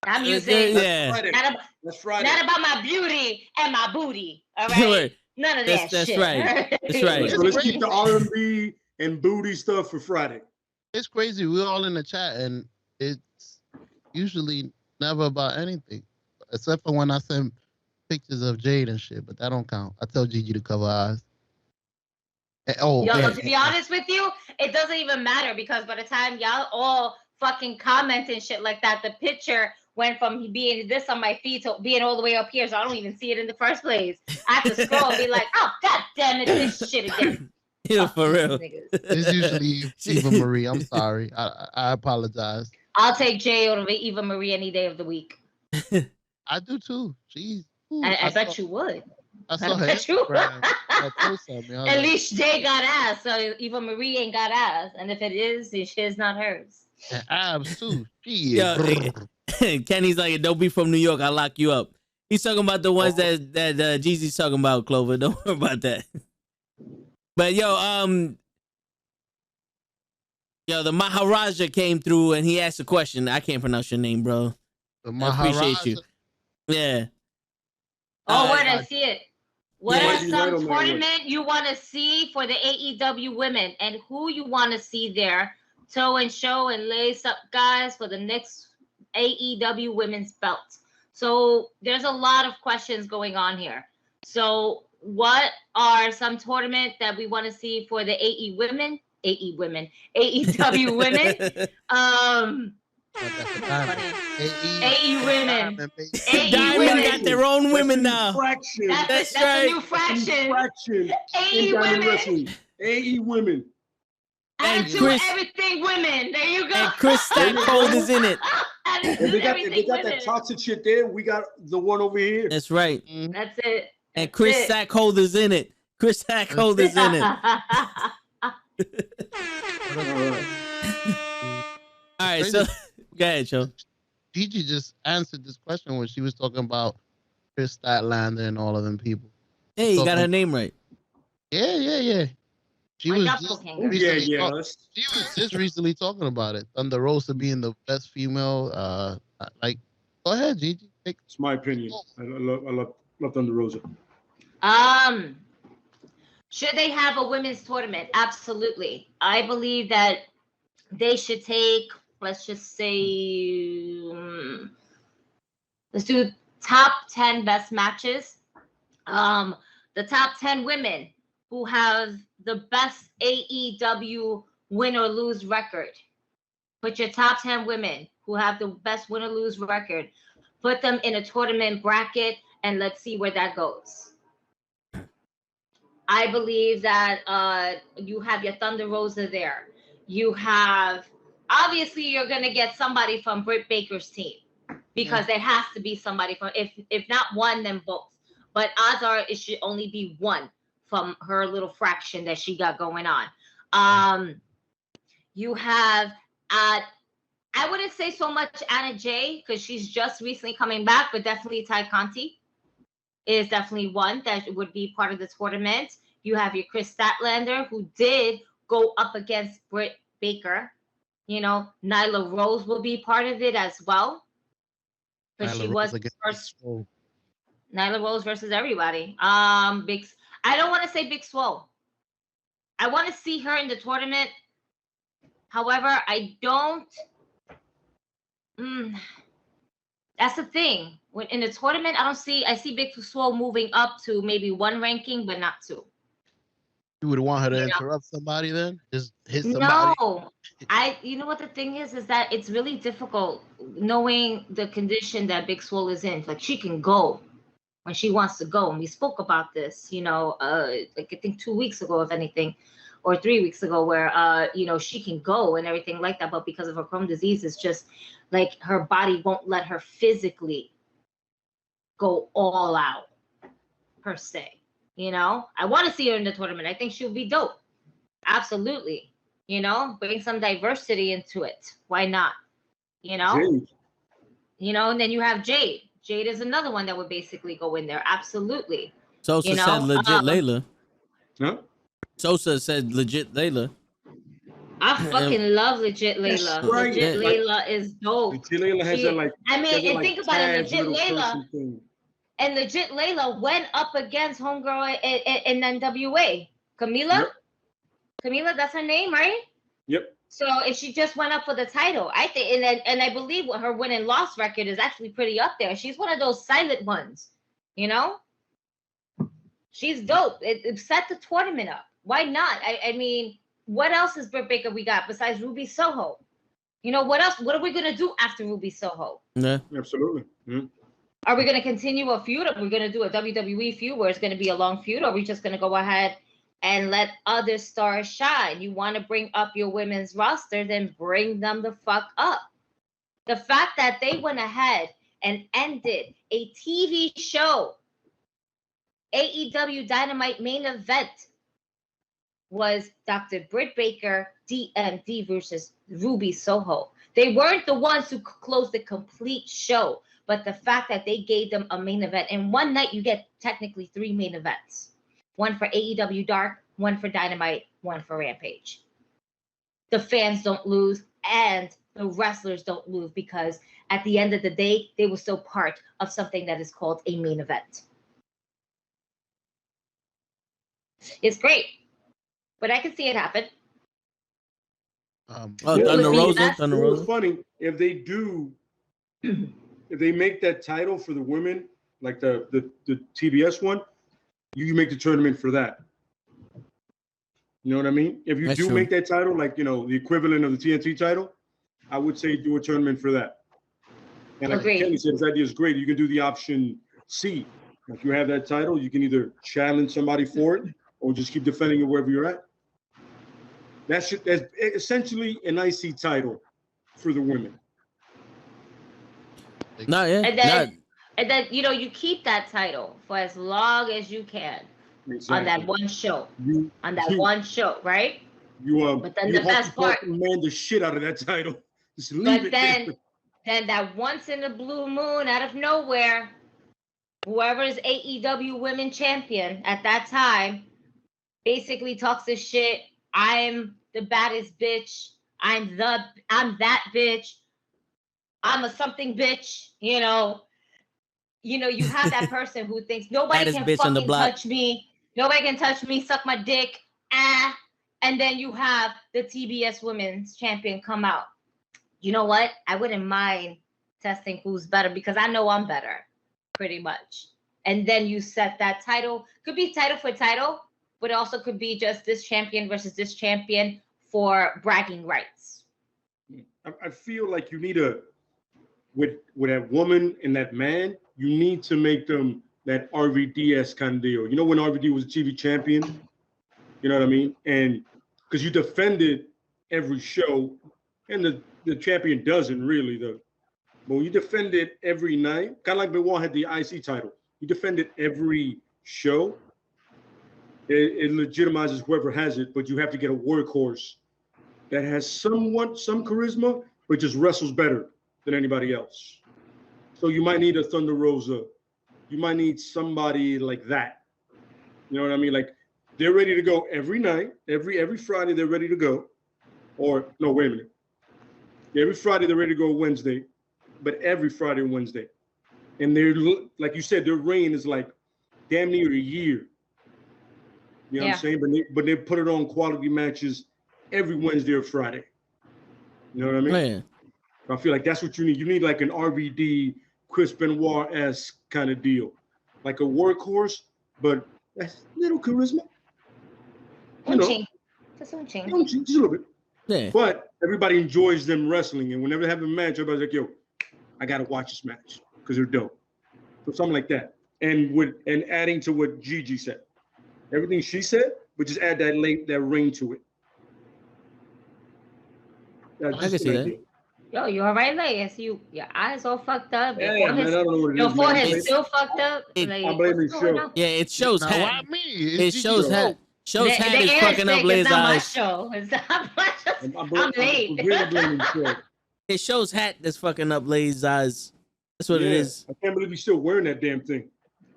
[SPEAKER 5] Not music.
[SPEAKER 1] Yeah.
[SPEAKER 2] That's Friday.
[SPEAKER 5] Not about my beauty and my booty. All right. None of that
[SPEAKER 1] that's
[SPEAKER 5] shit.
[SPEAKER 1] Right. That's right.
[SPEAKER 2] So let's keep the R&B and booty stuff for Friday.
[SPEAKER 3] It's crazy. We're all in the chat, and it's usually never about anything, except for when I send pictures of Jade and shit. But that don't count. I tell Gigi to cover her eyes.
[SPEAKER 5] To be honest with you, it doesn't even matter because by the time y'all all fucking comment and shit like that, the picture went from being this on my feed to being all the way up here, so I don't even see it in the first place. I have to scroll and be like, oh, god damn it, this shit again.
[SPEAKER 1] Yeah, for real.
[SPEAKER 3] It's usually Eva Marie. I'm sorry. I apologize.
[SPEAKER 5] I'll take Jay over Eva Marie any day of the week.
[SPEAKER 3] I do too. Jeez. Ooh,
[SPEAKER 5] I bet you would.
[SPEAKER 3] I saw her.
[SPEAKER 5] At least Jay got ass, so Eva Marie ain't got ass. And if it is, the shit's not hers.
[SPEAKER 3] And abs too.
[SPEAKER 1] Yeah. Kenny's like, don't be from New York, I'll lock you up. He's talking about the ones that Jeezy's talking about, Clover. Don't worry about that. But the Maharaja came through and he asked a question. I can't pronounce your name, bro.
[SPEAKER 3] I appreciate you.
[SPEAKER 1] Yeah.
[SPEAKER 5] Oh, where did I see it? What are some tournament you want to see for the AEW women and who you want to see there? Toe and show and lace up guys for the next AEW women's belt. So there's a lot of questions going on here. So what are some tournament that we want to see for the AEW women? AEW women. AE women.
[SPEAKER 1] Diamond got their own women now.
[SPEAKER 5] That's right. A new fraction.
[SPEAKER 2] AE women. AE women.
[SPEAKER 1] And
[SPEAKER 5] Attitude
[SPEAKER 1] Chris,
[SPEAKER 5] everything women. There you go.
[SPEAKER 1] And Chris Stackhold is in it.
[SPEAKER 2] If they got that toxic shit there, we got the one over here.
[SPEAKER 1] That's right.
[SPEAKER 5] That's it.
[SPEAKER 1] And Chris Stackhold is in it. Chris Stackhold is in it. All right, so go ahead, Joe.
[SPEAKER 3] Gigi just answered this question when she was talking about Chris Statlander and all of them people.
[SPEAKER 1] Hey, you got her name right.
[SPEAKER 3] Yeah. She was just recently talking about it. Thunder Rosa being the best female. Go ahead, Gigi.
[SPEAKER 2] It's my opinion. I love Thunder Rosa.
[SPEAKER 5] Should they have a women's tournament? Absolutely. I believe that they should take, let's just say, let's do top 10 best matches. The top 10 women who have the best AEW win or lose record. Put your top 10 women who have the best win or lose record. Put them in a tournament bracket and let's see where that goes. I believe that you have your Thunder Rosa there. You have, obviously, you're going to get somebody from Britt Baker's team because there has to be somebody from, if not one, then both. But odds are it should only be one from her little fraction that she got going on. You have, I wouldn't say so much Anna Jay because she's just recently coming back, but definitely Ty Conti is definitely one that would be part of the tournament. You have your Chris Statlander, who did go up against Britt Baker. You know, Nyla Rose will be part of it as well. Because she was first. Nyla Rose versus everybody. I don't want to say Big Swole. I want to see her in the tournament. However, I don't. That's the thing. When in the tournament, I see Big Swole moving up to maybe one ranking, but not two.
[SPEAKER 3] You would want her to interrupt somebody then? Just hit somebody?
[SPEAKER 5] No. You know what the thing is that it's really difficult knowing the condition that Big Swole is in. Like, she can go when she wants to go. And we spoke about this, I think 2 weeks ago, if anything, or 3 weeks ago, where, she can go and everything like that. But because of her Crohn's disease, it's just like her body won't let her physically go all out, per se. I want to see her in the tournament. I think she'll be dope. Absolutely. Bring some diversity into it. Why not? Jade. And then you have Jade. Jade is another one that would basically go in there. Absolutely.
[SPEAKER 1] Sosa said legit Layla.
[SPEAKER 2] Huh?
[SPEAKER 1] Sosa said legit Layla.
[SPEAKER 5] I fucking love legit Layla.
[SPEAKER 2] Right.
[SPEAKER 5] Legit Layla is dope.
[SPEAKER 2] Legit Layla has that like.
[SPEAKER 5] And think about it. Legit Layla.
[SPEAKER 2] And
[SPEAKER 5] legit Layla went up against homegirl in NWA. Camila? Yep. Camila, that's her name, right?
[SPEAKER 2] Yep.
[SPEAKER 5] So if she just went up for the title, I think, and I believe her win and loss record is actually pretty up there. She's one of those silent ones, She's dope. It set the tournament up. Why not? I mean, what else is Britt Baker we got besides Ruby Soho? What else? What are we gonna do after Ruby Soho?
[SPEAKER 1] Yeah,
[SPEAKER 2] absolutely. Mm-hmm.
[SPEAKER 5] Are we going to continue a feud? Are we going to do a WWE feud where it's going to be a long feud? Or are we just going to go ahead and let other stars shine? You want to bring up your women's roster, then bring them the fuck up. The fact that they went ahead and ended a TV show, AEW Dynamite main event, was Dr. Britt Baker, DMD versus Ruby Soho. They weren't the ones who closed the complete show. But the fact that they gave them a main event, and one night you get technically 3 main events. One for AEW Dark, one for Dynamite, one for Rampage. The fans don't lose, and the wrestlers don't lose, because at the end of the day, they were still part of something that is called a main event. It's great, but I can see it happen.
[SPEAKER 1] Thunder Rosa.
[SPEAKER 2] It's funny if they do... If they make that title for the women, like the TBS one, you make the tournament for that. You know what I mean? If you make that title, like, the equivalent of the TNT title, I would say do a tournament for that. And like Kenny said, his idea is great. You can do the option C. If you have that title, you can either challenge somebody for it or just keep defending it wherever you're at. That's essentially an IC title for the women.
[SPEAKER 1] No, yeah.
[SPEAKER 5] And then you keep that title for as long as you can on that one show. One show, right? But then the best part,
[SPEAKER 2] man, the shit out of that title. Just leave it.
[SPEAKER 5] Then that once in a blue moon, out of nowhere, whoever is AEW Women Champion at that time basically talks this shit. I'm the baddest bitch. I'm that bitch. I'm a something bitch. You have that person who thinks nobody can fucking touch me. Nobody can touch me. Suck my dick. And then you have the TBS Women's Champion come out. You know what? I wouldn't mind testing who's better because I know I'm better, pretty much. And then you set that title. Could be title for title, but it also could be just this champion versus this champion for bragging rights.
[SPEAKER 2] I feel like you need with that woman and that man, you need to make them that RVDS kind of deal. You know when RVD was a TV champion? You know what I mean? And because you defended every show, and the champion doesn't really, though. But when you defend it every night, kind of like Benoit had the IC title, you defend it every show, it legitimizes whoever has it, but you have to get a workhorse that has some charisma, but just wrestles better than anybody else. So you might need a Thunder Rosa. You might need somebody like that. You know what I mean? Like, they're ready to go every night. Every Friday, they're ready to go. Or, no, wait a minute. Every Friday, they're ready to go Wednesday. But every Friday and Wednesday. And they're, like you said, their reign is like damn near a year. You know what I'm saying? But they put it on quality matches every Wednesday or Friday. You know what I mean?
[SPEAKER 1] Man.
[SPEAKER 2] I feel like that's what you need. You need like an RVD, Chris Benoit-esque kind of deal. Like a workhorse, but that's little charisma.
[SPEAKER 5] Just a
[SPEAKER 2] little bit.
[SPEAKER 1] Yeah.
[SPEAKER 2] But everybody enjoys them wrestling. And whenever they have a match, everybody's like, yo, I got to watch this match because they're dope. So something like that. And adding to what Gigi said. Everything she said, but just add that ring to it.
[SPEAKER 1] I can see that.
[SPEAKER 5] Yo, you all right, Leia? Your eyes all fucked up.
[SPEAKER 2] Man, I don't know what it
[SPEAKER 5] your
[SPEAKER 2] is,
[SPEAKER 5] forehead's still fucked up.
[SPEAKER 2] I'm blaming show.
[SPEAKER 1] Yeah, it shows hat.
[SPEAKER 3] Why me?
[SPEAKER 1] It shows hat. Shows hat is fucking up Lay's eyes.
[SPEAKER 5] It's not my show. I'm late.
[SPEAKER 1] It shows hat that's fucking up Lay's eyes. That's what it is.
[SPEAKER 2] I can't believe he's still wearing that damn thing.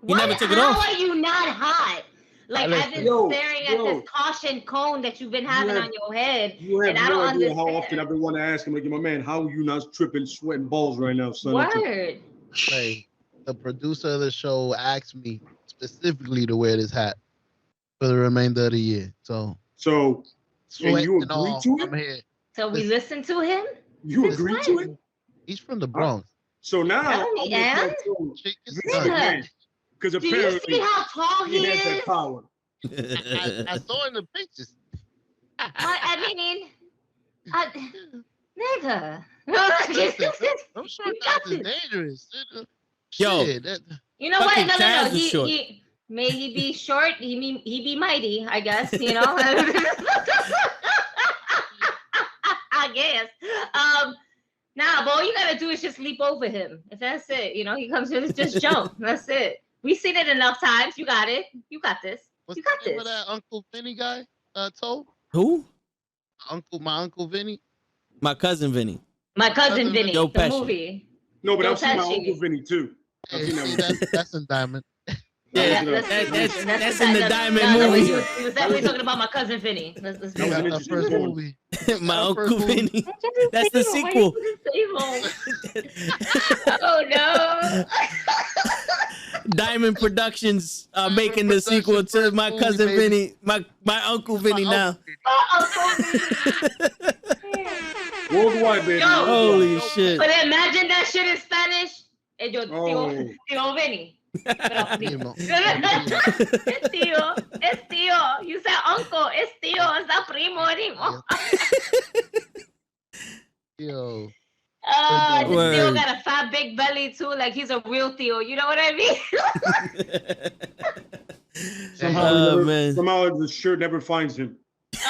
[SPEAKER 1] He never took it off.
[SPEAKER 5] How are you not hot? Like, I've been staring at this caution cone that you've been having on your head.
[SPEAKER 2] You have
[SPEAKER 5] and I
[SPEAKER 2] no
[SPEAKER 5] don't
[SPEAKER 2] idea
[SPEAKER 5] understand.
[SPEAKER 2] how often I've been wanting to ask him, like, my man, how are you not tripping, sweating balls right now, son?
[SPEAKER 5] Word.
[SPEAKER 3] Hey, the producer of the show asked me specifically to wear this hat for the remainder of the year. So
[SPEAKER 2] and you agree to it?
[SPEAKER 3] I'm here.
[SPEAKER 5] So we listen to him?
[SPEAKER 2] You agree to it?
[SPEAKER 3] He's from the Bronx.
[SPEAKER 2] So now, because apparently,
[SPEAKER 5] do you see how tall he is?
[SPEAKER 2] That power.
[SPEAKER 3] I saw in the pictures.
[SPEAKER 5] I mean, nigga.
[SPEAKER 3] I'm sure that's dangerous.
[SPEAKER 1] Yo,
[SPEAKER 5] you know what? No. He may he be short. He be mighty. I guess you know. I guess. Nah, but all you gotta do is just leap over him. If that's it, you know, he comes in, just jump. That's it. We've seen it enough times. You got it. You got this. You got this.
[SPEAKER 3] What's that Uncle Vinny guy told?
[SPEAKER 1] Who?
[SPEAKER 3] My Uncle Vinny.
[SPEAKER 1] My cousin Vinny.
[SPEAKER 5] My cousin Vinny.
[SPEAKER 1] Joe
[SPEAKER 5] The
[SPEAKER 1] Pesci.
[SPEAKER 5] movie.
[SPEAKER 2] No, but I've seen my Uncle Vinny too.
[SPEAKER 3] That's in Diamond.
[SPEAKER 1] Yeah, that's in the Diamond movie.
[SPEAKER 5] He was definitely talking about my cousin Vinny. Let's do that.
[SPEAKER 3] That's the first movie.
[SPEAKER 1] My Uncle Vinny. That's the sequel.
[SPEAKER 5] Oh no.
[SPEAKER 1] Diamond Productions are making the sequel to My Cousin Vinny. My Uncle Vinny now.
[SPEAKER 2] Worldwide, baby.
[SPEAKER 1] Holy shit.
[SPEAKER 5] But imagine that shit in Spanish. Tío Vinny. Es tío. You said uncle. Es tío. Es la primo anymore.
[SPEAKER 3] Yo.
[SPEAKER 5] This tío got a fat big belly too. Like he's a real tío. You know what I mean?
[SPEAKER 2] Somehow the shirt never finds him.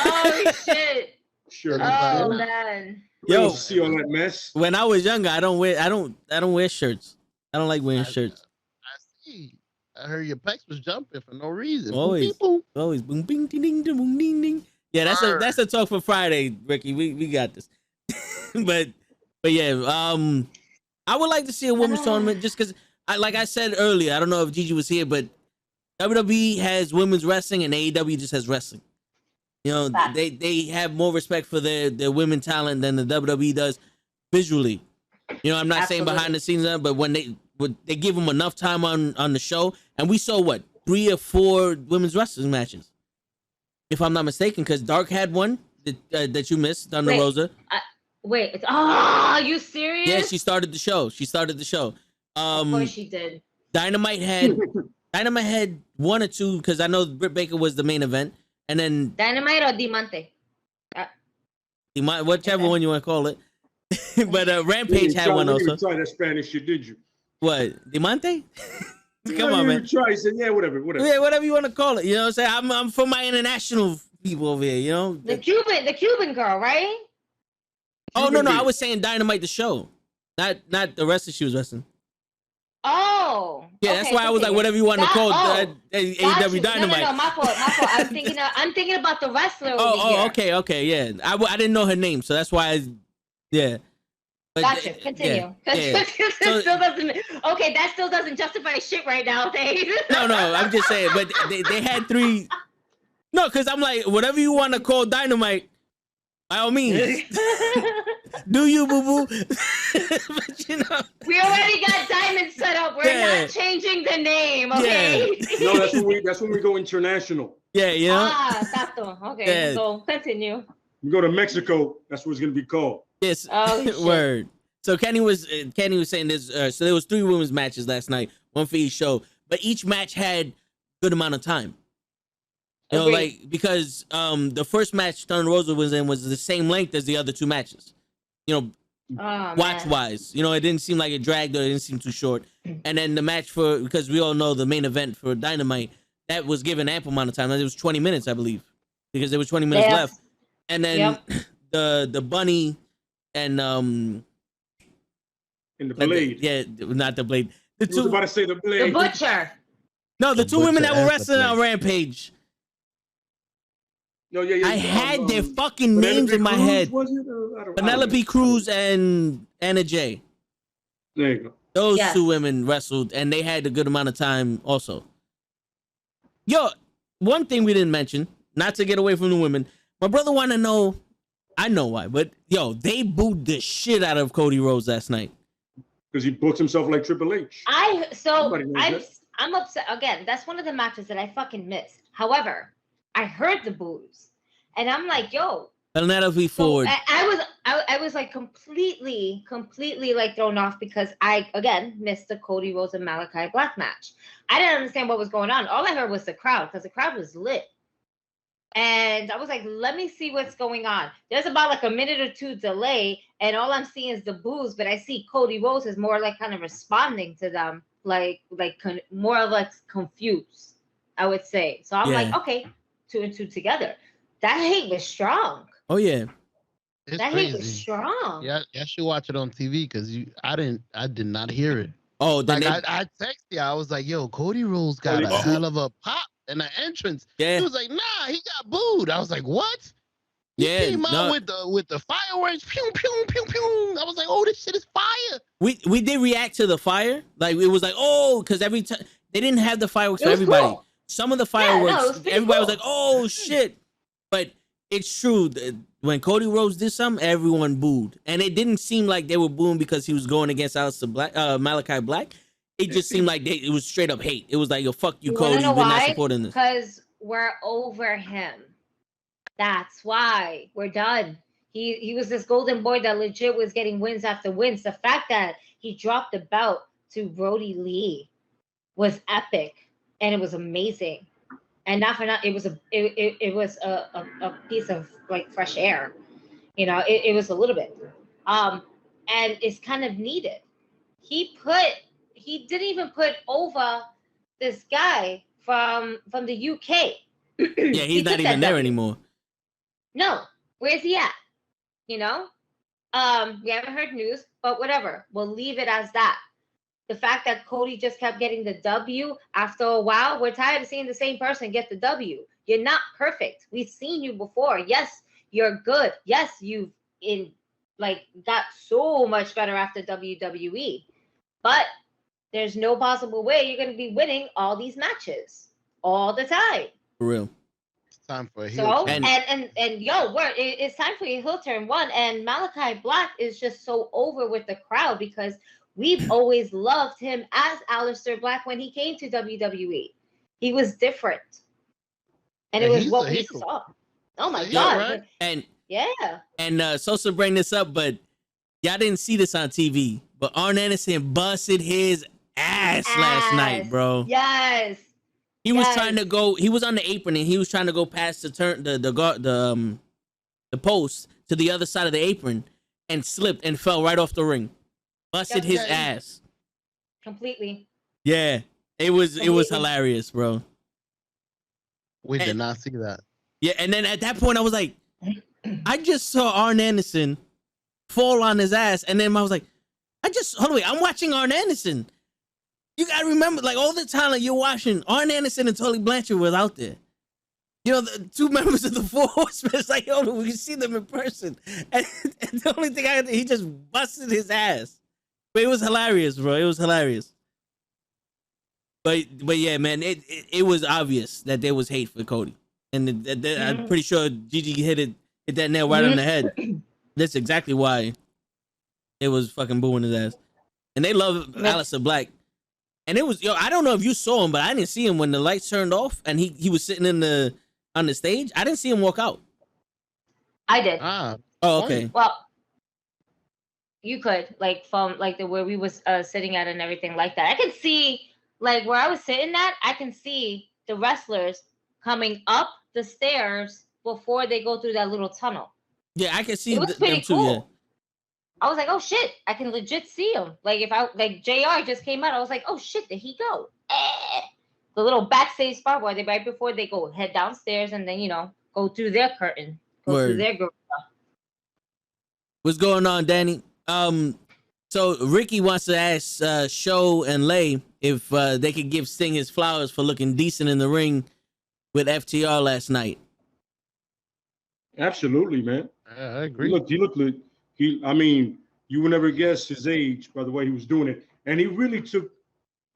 [SPEAKER 5] Oh shit.
[SPEAKER 2] shirt.
[SPEAKER 5] Oh man.
[SPEAKER 1] Yo,
[SPEAKER 2] see all that mess.
[SPEAKER 1] When I was younger, I don't wear shirts. I don't like wearing shirts.
[SPEAKER 3] I see. I heard your pecs was jumping for no reason.
[SPEAKER 1] Always,
[SPEAKER 3] boom, boom.
[SPEAKER 1] always boom, bing, ding, ding, ding, boom, ding, ding. Yeah, that's a talk for Friday, Ricky. We got this. but yeah, I would like to see a women's tournament just because, like I said earlier, I don't know if Gigi was here, but WWE has women's wrestling and AEW just has wrestling. You know, they have more respect for their women talent than the WWE does visually. You know, I'm not saying behind the scenes, but when they give them enough time on the show, and we saw 3 or 4 women's wrestling matches, if I'm not mistaken, because Dark had one that you missed, Thunder Rosa.
[SPEAKER 5] Wait, are you serious?
[SPEAKER 1] Yeah, she started the show.
[SPEAKER 5] Of course she did.
[SPEAKER 1] Dynamite had 1 or 2 because I know Britt Baker was the main event, and then
[SPEAKER 5] Dynamite or Diamante.
[SPEAKER 1] Whichever one you want to call it. But Rampage had one also.
[SPEAKER 2] You try that Spanish shit, did you?
[SPEAKER 1] What, Diamante? Come on, man.
[SPEAKER 2] Try. Said, yeah, whatever.
[SPEAKER 1] Yeah, whatever you want to call it. You know what I'm saying? I'm for my international people over here. You know,
[SPEAKER 5] the Cuban girl, right?
[SPEAKER 1] Oh no, I was saying Dynamite the show, not the wrestler she was wrestling.
[SPEAKER 5] Oh,
[SPEAKER 1] yeah, okay, that's why I was like, whatever you want to call AEW Dynamite.
[SPEAKER 5] No, my fault. I'm thinking about the wrestler.
[SPEAKER 1] Okay, yeah. I didn't know her name, so that's why. Yeah. But,
[SPEAKER 5] gotcha. Continue.
[SPEAKER 1] Yeah.
[SPEAKER 5] That still doesn't justify shit right now.
[SPEAKER 1] No, I'm just saying. But they had 3. No, because I'm like, whatever you want to call Dynamite, by all means. Do you, boo boo? But you know,
[SPEAKER 5] we already got Diamond set up. We're not changing the name, okay?
[SPEAKER 2] Yeah. No, that's when we go international.
[SPEAKER 1] Yeah, you know.
[SPEAKER 5] Exacto. Okay, so continue.
[SPEAKER 2] You go to Mexico, that's what it's gonna be called.
[SPEAKER 1] Yes.
[SPEAKER 5] Oh,
[SPEAKER 1] word. So Kenny was saying this. So there was 3 women's matches last night, 1 for each show, but each match had good amount of time. You know, like because the first match Thunder Rosa was in was the same length as the other 2 matches. You know, watch wise, you know, it didn't seem like it dragged or it didn't seem too short. And then the match because we all know the main event for Dynamite that was given ample amount of time. It was 20 minutes, I believe, because there was 20 minutes left. And then the bunny and
[SPEAKER 2] the blade.
[SPEAKER 1] Not the blade.
[SPEAKER 2] I was about to say the blade.
[SPEAKER 5] The butcher.
[SPEAKER 1] No, the 2 women that were wrestling on Rampage.
[SPEAKER 2] No, yeah.
[SPEAKER 1] I had their fucking names in my head. Penelope Cruz and Anna Jay.
[SPEAKER 2] There you go.
[SPEAKER 1] Those 2 women wrestled, and they had a good amount of time also. Yo, one thing we didn't mention, not to get away from the women, my brother want to know, I know why, but yo, they booed the shit out of Cody Rhodes last night.
[SPEAKER 2] Because he books himself like Triple H.
[SPEAKER 5] I'm upset. Again, that's one of the matches that I fucking missed. However, I heard the boos, and I'm like, yo.
[SPEAKER 1] Penelope Ford.
[SPEAKER 5] I was like completely like thrown off because I again missed the Cody Rhodes and Malachi Black match. I didn't understand what was going on. All I heard was the crowd because the crowd was lit, and I was like, let me see what's going on. There's about like a minute or 2 delay, and all I'm seeing is the boos, but I see Cody Rhodes is more like kind of responding to them, more or less confused, I would say. So I'm like, okay. 2 and 2 together. That hate was strong.
[SPEAKER 1] Oh yeah,
[SPEAKER 5] that hate was strong.
[SPEAKER 3] Yeah, you should watch it on TV because I did not hear it.
[SPEAKER 1] Oh,
[SPEAKER 3] like I texted you. I was like, yo, Cody Rhodes got a hell of a pop in the entrance.
[SPEAKER 1] Yeah,
[SPEAKER 3] he was like, nah, he got booed. I was like, what? He came out with the fireworks. Pew pew pew pew. I was like, oh, this shit is fire.
[SPEAKER 1] We did react to the fire. Like it was like, oh, because every time they didn't have the fireworks for everybody. Cool. Some of the fireworks, everybody was like, oh, shit. But it's true. When Cody Rhodes did something, everyone booed. And it didn't seem like they were booing because he was going against Malachi Black. It just seemed like it was straight up hate. It was like, yo, fuck you, Cody. We're not supporting this.
[SPEAKER 5] Because we're over him. That's why. We're done. He was this golden boy that legit was getting wins after wins. The fact that he dropped the belt to Brody Lee was epic. And it was amazing, and not for nothing. It was a piece of like fresh air, you know. It was a little bit, and it's kind of needed. He didn't even put over this guy from the UK.
[SPEAKER 1] Yeah, he's not even there anymore.
[SPEAKER 5] No, where's he at? You know, we haven't heard news, but whatever. We'll leave it as that. The fact that Cody just kept getting the W after a while, we're tired of seeing the same person get the W. You're not perfect. We've seen you before. Yes, you're good. Yes, you've got so much better after WWE. But there's no possible way you're going to be winning all these matches all the time.
[SPEAKER 1] For real.
[SPEAKER 3] It's time for a heel turn.
[SPEAKER 5] It's time for a heel turn. One, and Malachi Black is just so over with the crowd because we've always loved him as Aleister Black when he came to WWE. He was different. And it was what we saw. Oh my God.
[SPEAKER 3] Right?
[SPEAKER 5] And
[SPEAKER 1] Sosa bring this up, but y'all didn't see this on TV. But Arn Anderson busted his ass last night, bro.
[SPEAKER 5] Yes.
[SPEAKER 1] He was trying to go. He was on the apron and he was trying to go past the post to the other side of the apron and slipped and fell right off the ring. Busted his ass.
[SPEAKER 5] Completely.
[SPEAKER 1] Yeah, it was hilarious, bro.
[SPEAKER 3] We did not see that.
[SPEAKER 1] Yeah, and then at that point I was like, I just saw Arn Anderson fall on his ass, and then I was like, I'm watching Arn Anderson. You gotta remember, like, all the time, like, you're watching Arn Anderson and Tully Blanchard was out there. You know, the two members of the Four Horsemen. It's like, yo, we can see them in person, and the only thing he just busted his ass. But it was hilarious, bro. It was hilarious. But yeah, man, it was obvious that there was hate for Cody, and I'm pretty sure Gigi hit that nail right on the head. That's exactly why it was fucking booing his ass. And they love Aleister Black. And it was, I don't know if you saw him, but I didn't see him when the lights turned off and he was sitting on the stage. I didn't see him walk out.
[SPEAKER 5] I did.
[SPEAKER 1] Oh, okay.
[SPEAKER 5] Well, you could, like, from like where we was sitting at and everything like that. I could see, like, where I was sitting at, I can see the wrestlers coming up the stairs before they go through that little tunnel.
[SPEAKER 1] Yeah, I can see
[SPEAKER 5] them
[SPEAKER 1] too.
[SPEAKER 5] Cool.
[SPEAKER 1] Yeah.
[SPEAKER 5] I was like, oh shit, I can legit see him. Like, if I JR just came out, I was like, oh shit, did he go? The little backstage spot where they right before they go head downstairs and then go through their curtain, through their group.
[SPEAKER 1] What's going on, Danny? So Ricky wants to ask Show and Lay if they could give Sting his flowers for looking decent in the ring with FTR last night.
[SPEAKER 2] Absolutely, man.
[SPEAKER 3] I agree.
[SPEAKER 2] He looked like you would never guess his age by the way he was doing it, and he really took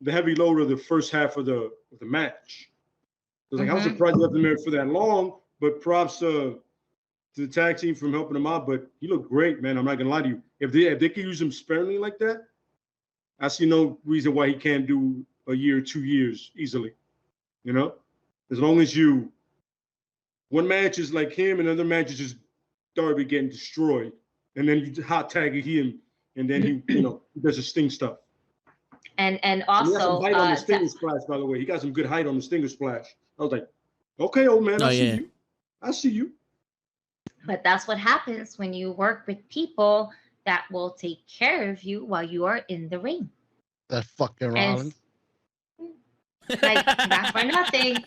[SPEAKER 2] the heavy load of the first half of the match. I was surprised he left him there for that long, but props to the tag team from helping him out. But he looked great, man. I'm not gonna lie to you. If they could use him sparingly like that, I see no reason why he can't do a year, 2 years easily. As long as one match is like him and other matches just Darby getting destroyed, and then you hot tag him, and then he does his Sting stuff.
[SPEAKER 5] And also,
[SPEAKER 2] he got some height on the Stinger Splash, by the way. He got some good height on the Stinger Splash. I was like, okay, old man, I see you.
[SPEAKER 5] But that's what happens when you work with people that will take care of you while you are in the ring.
[SPEAKER 3] That fucking Rollins.
[SPEAKER 5] Like, not for nothing.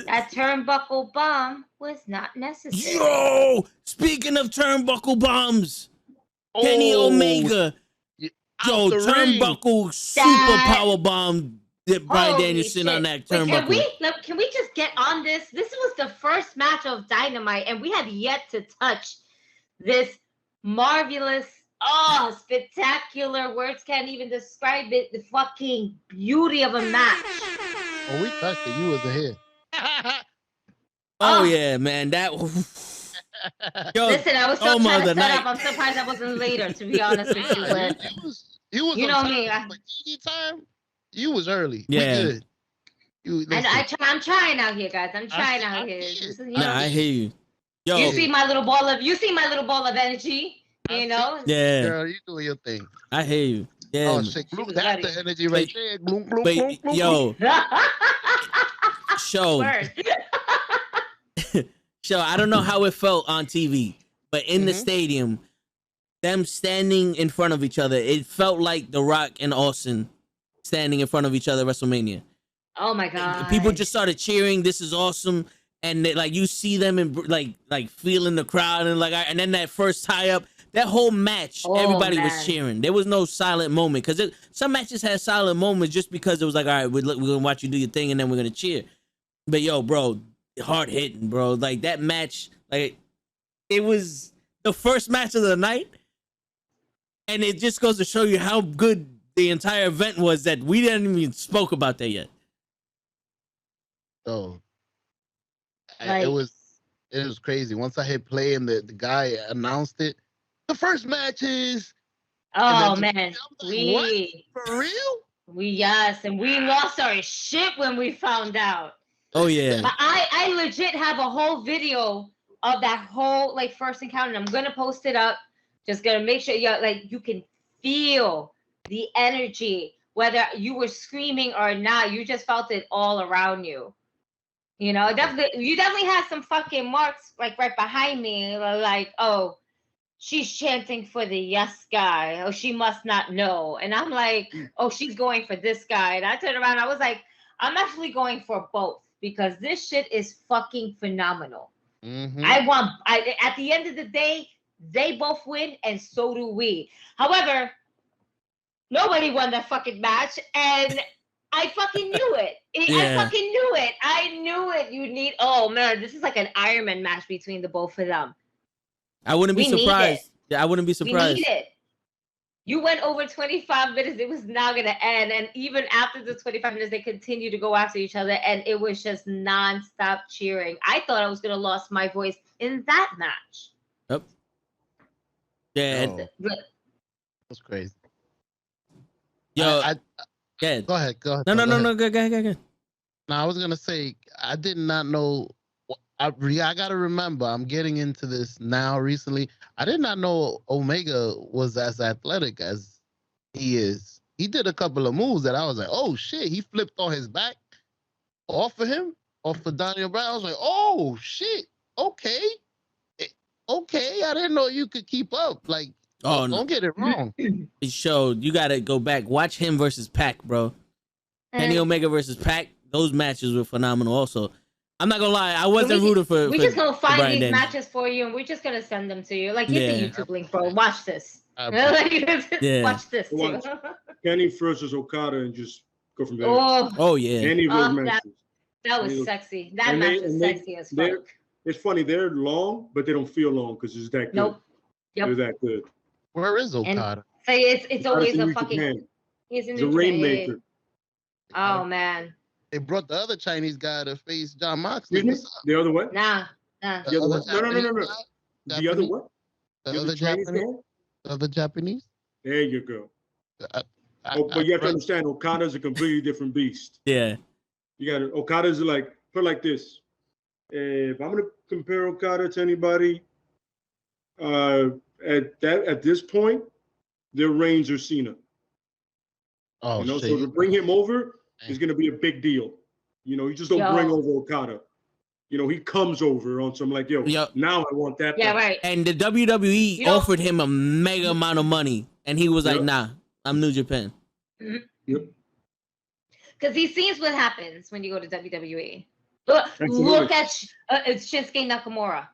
[SPEAKER 5] That turnbuckle bomb was not necessary.
[SPEAKER 1] Yo, speaking of turnbuckle bombs, Kenny Omega. Yo, turnbuckle super power bomb. Bryan Danielson on that turnbuckle.
[SPEAKER 5] Can we just get on this? This was the first match of Dynamite, and we have yet to touch this marvelous, spectacular. Words can't even describe it. The fucking beauty of a match.
[SPEAKER 3] Oh, we touched it. You was ahead.
[SPEAKER 1] Yeah, man. That. Yo,
[SPEAKER 5] listen, I was still trying to set up. I'm surprised I wasn't later, to be honest with you. But
[SPEAKER 3] you was
[SPEAKER 5] you know me.
[SPEAKER 3] But GG time. You was early.
[SPEAKER 1] Yeah.
[SPEAKER 3] We good.
[SPEAKER 5] I'm trying out here, guys. I'm trying out here.
[SPEAKER 1] I hear you. Yo,
[SPEAKER 5] you see my little ball of energy.
[SPEAKER 1] Yeah.
[SPEAKER 3] Girl, you doing your thing.
[SPEAKER 1] I hear you. Yeah.
[SPEAKER 3] Oh shit, that's the energy right there. Bloom, bloom, bloom, bloom.
[SPEAKER 1] Yo. Show. Show. I don't know how it felt on TV, but in the stadium, them standing in front of each other, it felt like The Rock and Austin standing in front of each other at WrestleMania.
[SPEAKER 5] Oh my God.
[SPEAKER 1] People just started cheering. This is awesome. and they, like you see them and like feeling the crowd and then that first tie up, that whole match, everybody was cheering. There was no silent moment because some matches had silent moments just because it was like, all right, we're gonna watch you do your thing and then we're gonna cheer. But yo, bro, hard hitting, bro. Like that match, like it was the first match of the night, and it just goes to show you how good the entire event was that we didn't even spoke about that yet.
[SPEAKER 3] Oh, it was crazy. Once I hit play and the guy announced it, the first match is.
[SPEAKER 5] Oh man,
[SPEAKER 3] what? For real?
[SPEAKER 5] And we lost our shit when we found out.
[SPEAKER 1] Oh yeah.
[SPEAKER 5] But I legit have a whole video of that whole like first encounter. I'm gonna post it up. Just gonna make sure you can feel the energy, whether you were screaming or not. You just felt it all around you. You know, you definitely had some fucking marks like right behind me, like, oh, she's chanting for the yes guy. Oh, she must not know. And I'm like, oh, she's going for this guy. And I turned around, I was like, I'm actually going for both because this shit is fucking phenomenal.
[SPEAKER 3] Mm-hmm.
[SPEAKER 5] At the end of the day, they both win and so do we. However, nobody won that fucking match and I fucking knew it. I fucking knew it. I knew it. Oh man, this is like an Iron Man match between the both of them.
[SPEAKER 1] I wouldn't be surprised. Yeah, I wouldn't be surprised.
[SPEAKER 5] We need it. You went over 25 minutes. It was now going to end. And even after the 25 minutes, they continued to go after each other. And it was just nonstop cheering. I thought I was going to lose my voice in that match.
[SPEAKER 1] Yep. Yeah.
[SPEAKER 3] That's crazy.
[SPEAKER 1] Yo,
[SPEAKER 3] go ahead.
[SPEAKER 1] No, go ahead.
[SPEAKER 3] No, I was going to say, I did not know. I got to remember, I'm getting into this now recently. I did not know Omega was as athletic as he is. He did a couple of moves that I was like, oh, shit. He flipped on his back off of Daniel Bryan. I was like, oh, shit. Okay. I didn't know you could keep up. Like, don't get it wrong.
[SPEAKER 1] It showed. You got to go back. Watch him versus Pac, bro. Kenny Omega versus Pac. Those matches were phenomenal also. I'm not gonna lie, I wasn't rooting for.
[SPEAKER 5] We're just gonna find these matches for you, and we're just gonna send them to you. Like, here's the YouTube link, bro. Watch this. Watch this. Too.
[SPEAKER 2] Kenny versus Okada, and just go from there.
[SPEAKER 1] Oh yeah.
[SPEAKER 2] Any of those matches.
[SPEAKER 5] That was sexy. That match was sexy as fuck.
[SPEAKER 2] It's funny. They're long, but they don't feel long because it's that good.
[SPEAKER 5] Nope. Yep.
[SPEAKER 2] They're that good.
[SPEAKER 3] Where is Okada?
[SPEAKER 5] So it's always a fucking. He's in
[SPEAKER 2] the Rainmaker.
[SPEAKER 5] Oh man.
[SPEAKER 3] They brought the other Chinese guy to face John Moxley.
[SPEAKER 2] The other what?
[SPEAKER 5] Nah.
[SPEAKER 2] No. The other what?
[SPEAKER 3] The other Japanese? The other Japanese?
[SPEAKER 2] There you go. But you have to understand, Okada's a completely different beast.
[SPEAKER 1] Yeah.
[SPEAKER 2] You got Okada's like, put like this. If I'm gonna compare Okada to anybody, at this point, their reigns are Cena.
[SPEAKER 3] Oh,
[SPEAKER 2] so to bring him over is going to be a big deal. You just don't bring over Okada. He comes over on some like, now I want that.
[SPEAKER 5] Yeah, right.
[SPEAKER 1] And the WWE offered him a mega amount of money, and he was like, nah, I'm New Japan.
[SPEAKER 5] Yep. Because he sees what happens when you go to WWE. Look at it's Shinsuke Nakamura.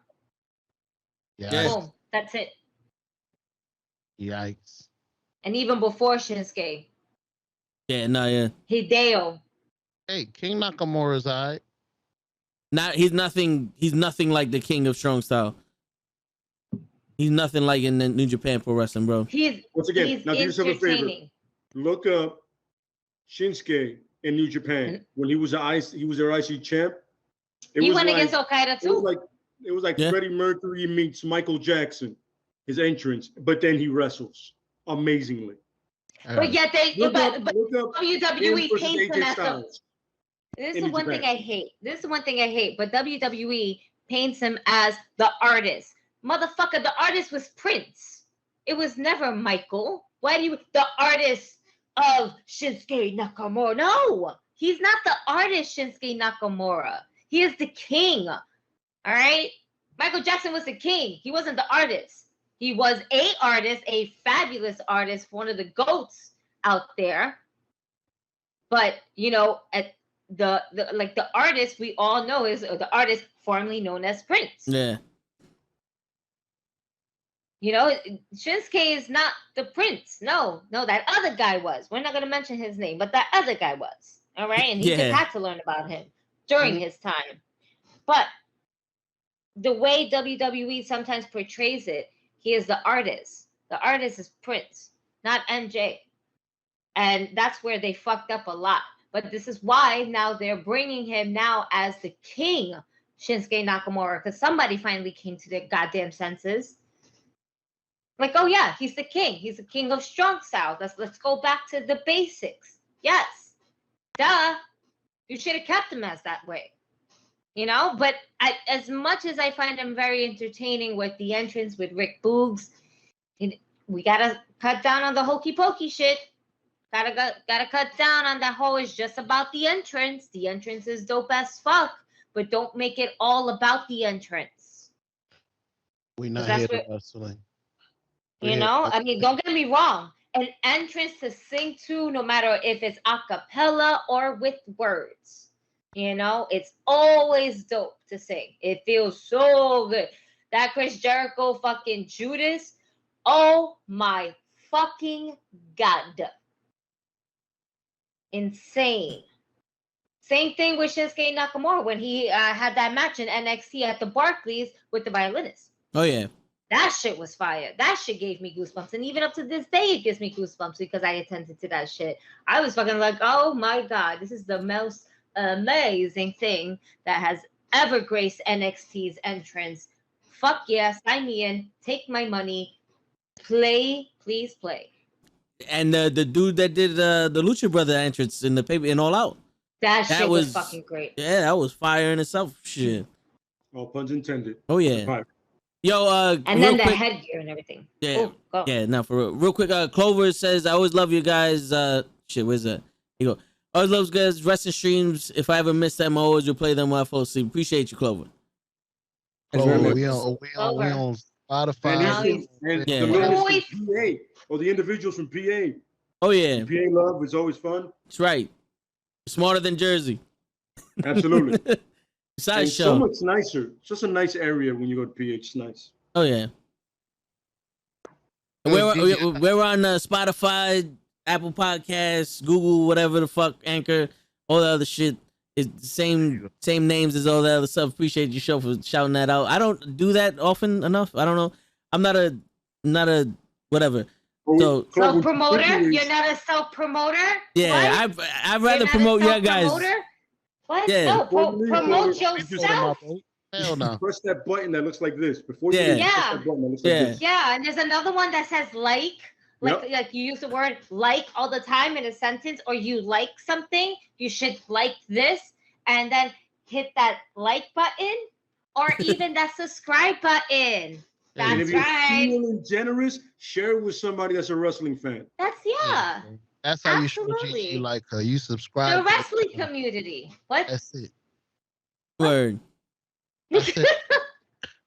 [SPEAKER 3] Yeah.
[SPEAKER 5] Boom. That's it.
[SPEAKER 3] Yikes.
[SPEAKER 5] And even before Shinsuke.
[SPEAKER 1] Yeah, no,
[SPEAKER 5] Hideo.
[SPEAKER 3] Hey, King Nakamura's all right.
[SPEAKER 1] He's nothing like the King of Strong Style. He's nothing like in the New Japan Pro Wrestling, bro.
[SPEAKER 2] Once again, now do yourself a favor. Look up Shinsuke in New Japan when he was their IC champ.
[SPEAKER 5] He went against Okada too.
[SPEAKER 2] It was like Freddie Mercury meets Michael Jackson, his entrance, but then he wrestles amazingly.
[SPEAKER 5] But yet WWE paints them as This is the one thing I hate. But WWE paints him as the artist. Motherfucker, the artist was Prince. It was never Michael. Why do you the artist of Shinsuke Nakamura? No, he's not the artist, Shinsuke Nakamura. He is the king. All right? Michael Jackson was the king. He wasn't the artist. He was a artist, a fabulous artist, one of the GOATs out there. But at the artist we all know is the artist formerly known as Prince.
[SPEAKER 1] Yeah.
[SPEAKER 5] You know, Shinsuke is not the Prince. No, that other guy was. We're not going to mention his name, but that other guy was. All right? And he just had to learn about him during his time. But the way WWE sometimes portrays it, he is the artist. The artist is Prince, not MJ. And that's where they fucked up a lot. But this is why now they're bringing him now as the king, Shinsuke Nakamura, because somebody finally came to their goddamn senses. Like, oh yeah, he's the king. He's the king of strong style. Let's go back to the basics. Yes. Duh. You should have kept him as that way. You know? But as much as I find him very entertaining with the entrance with Rick Boogs, we gotta cut down on the hokey pokey shit. Gotta cut down on that whole it's just about the entrance. The entrance is dope as fuck, but don't make it all about the entrance.
[SPEAKER 3] We're not here to wrestling.
[SPEAKER 5] You know, I mean, don't get me wrong. An entrance to sing to, no matter if it's a cappella or with words, you know, it's always dope to sing. It feels so good. That Chris Jericho fucking Judas, oh my fucking God. Insane. Same thing with Shinsuke Nakamura when he had that match in NXT at the Barclays with the violinist.
[SPEAKER 1] Oh, yeah.
[SPEAKER 5] That shit was fire. That shit gave me goosebumps. And even up to this day, it gives me goosebumps because I attended to that shit. I was fucking like, oh my God, this is the most amazing thing that has ever graced NXT's entrance. Fuck yeah, sign me in, take my money, play, please play.
[SPEAKER 1] And the dude that did the Lucha Brother entrance in the paper in All Out.
[SPEAKER 5] That shit was fucking great.
[SPEAKER 1] Yeah, that was fire in itself. Shit.
[SPEAKER 2] Oh, puns intended.
[SPEAKER 1] Oh, yeah. Yo,
[SPEAKER 5] and then the headgear and everything.
[SPEAKER 1] Yeah, yeah. Now for real quick. Clover says, "I always love you guys." Shit, where's that? You go. Always love you guys. Wrestling streams. If I ever miss them, I always will play them while I fall asleep. Appreciate you, Clover.
[SPEAKER 3] We on Spotify.
[SPEAKER 2] And the members from PA or the individuals from PA.
[SPEAKER 1] Oh yeah,
[SPEAKER 2] PA love is always fun.
[SPEAKER 1] That's right. Smarter than Jersey.
[SPEAKER 2] Absolutely.
[SPEAKER 1] Besides show.
[SPEAKER 2] So much nicer. It's just a nice area when you go to PH. It's nice.
[SPEAKER 1] Oh yeah. We're on Spotify, Apple Podcasts, Google, whatever the fuck, Anchor, all the other shit. It's the same names as all the other stuff. Appreciate your show for shouting that out. I don't do that often enough. I don't know. I'm not a whatever. So
[SPEAKER 5] self-promoter? You're not a self-promoter?
[SPEAKER 1] Yeah, I'd rather promote your guys.
[SPEAKER 5] What?
[SPEAKER 1] Yeah.
[SPEAKER 5] No, promote yourself.
[SPEAKER 3] Hell no.
[SPEAKER 2] Press that button that looks like this. Before you press that button that looks like this.
[SPEAKER 5] Yeah, and there's another one that says like you use the word like all the time in a sentence, or you like something, you should like this, and then hit that like button, or even that subscribe button. That's
[SPEAKER 2] and if
[SPEAKER 5] right.
[SPEAKER 2] you're feeling generous, share it with somebody that's a wrestling fan.
[SPEAKER 5] That's
[SPEAKER 3] That's how you show Gigi you like her. You subscribe.
[SPEAKER 5] The wrestling community. What?
[SPEAKER 3] That's it.
[SPEAKER 1] Word.
[SPEAKER 3] That's it.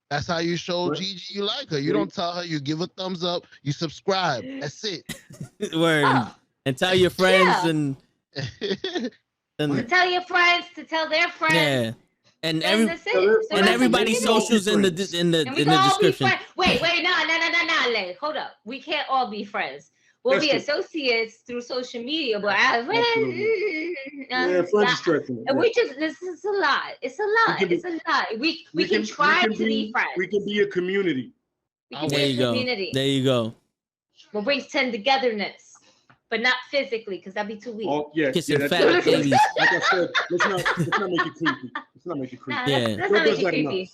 [SPEAKER 3] That's how you show Gigi you like her. You don't tell her, you give a thumbs up, you subscribe. That's it.
[SPEAKER 1] Word. Oh. And tell your friends and
[SPEAKER 5] to tell your friends to tell their friends.
[SPEAKER 1] Yeah. And everybody's socials in the description.
[SPEAKER 5] Wait, no. Hold up. We can't all be friends. We'll be associates through social media, but friends is stretching. And this is a lot. It's a lot. We can try to be friends.
[SPEAKER 2] We can be a community.
[SPEAKER 1] There you go.
[SPEAKER 5] We'll bring togetherness, but not physically, because that'd be too weak.
[SPEAKER 2] Oh yeah,
[SPEAKER 1] kissing fat babies.
[SPEAKER 2] Like I said, let's not make it creepy. Let's not make it creepy.
[SPEAKER 5] Let's not make it creepy.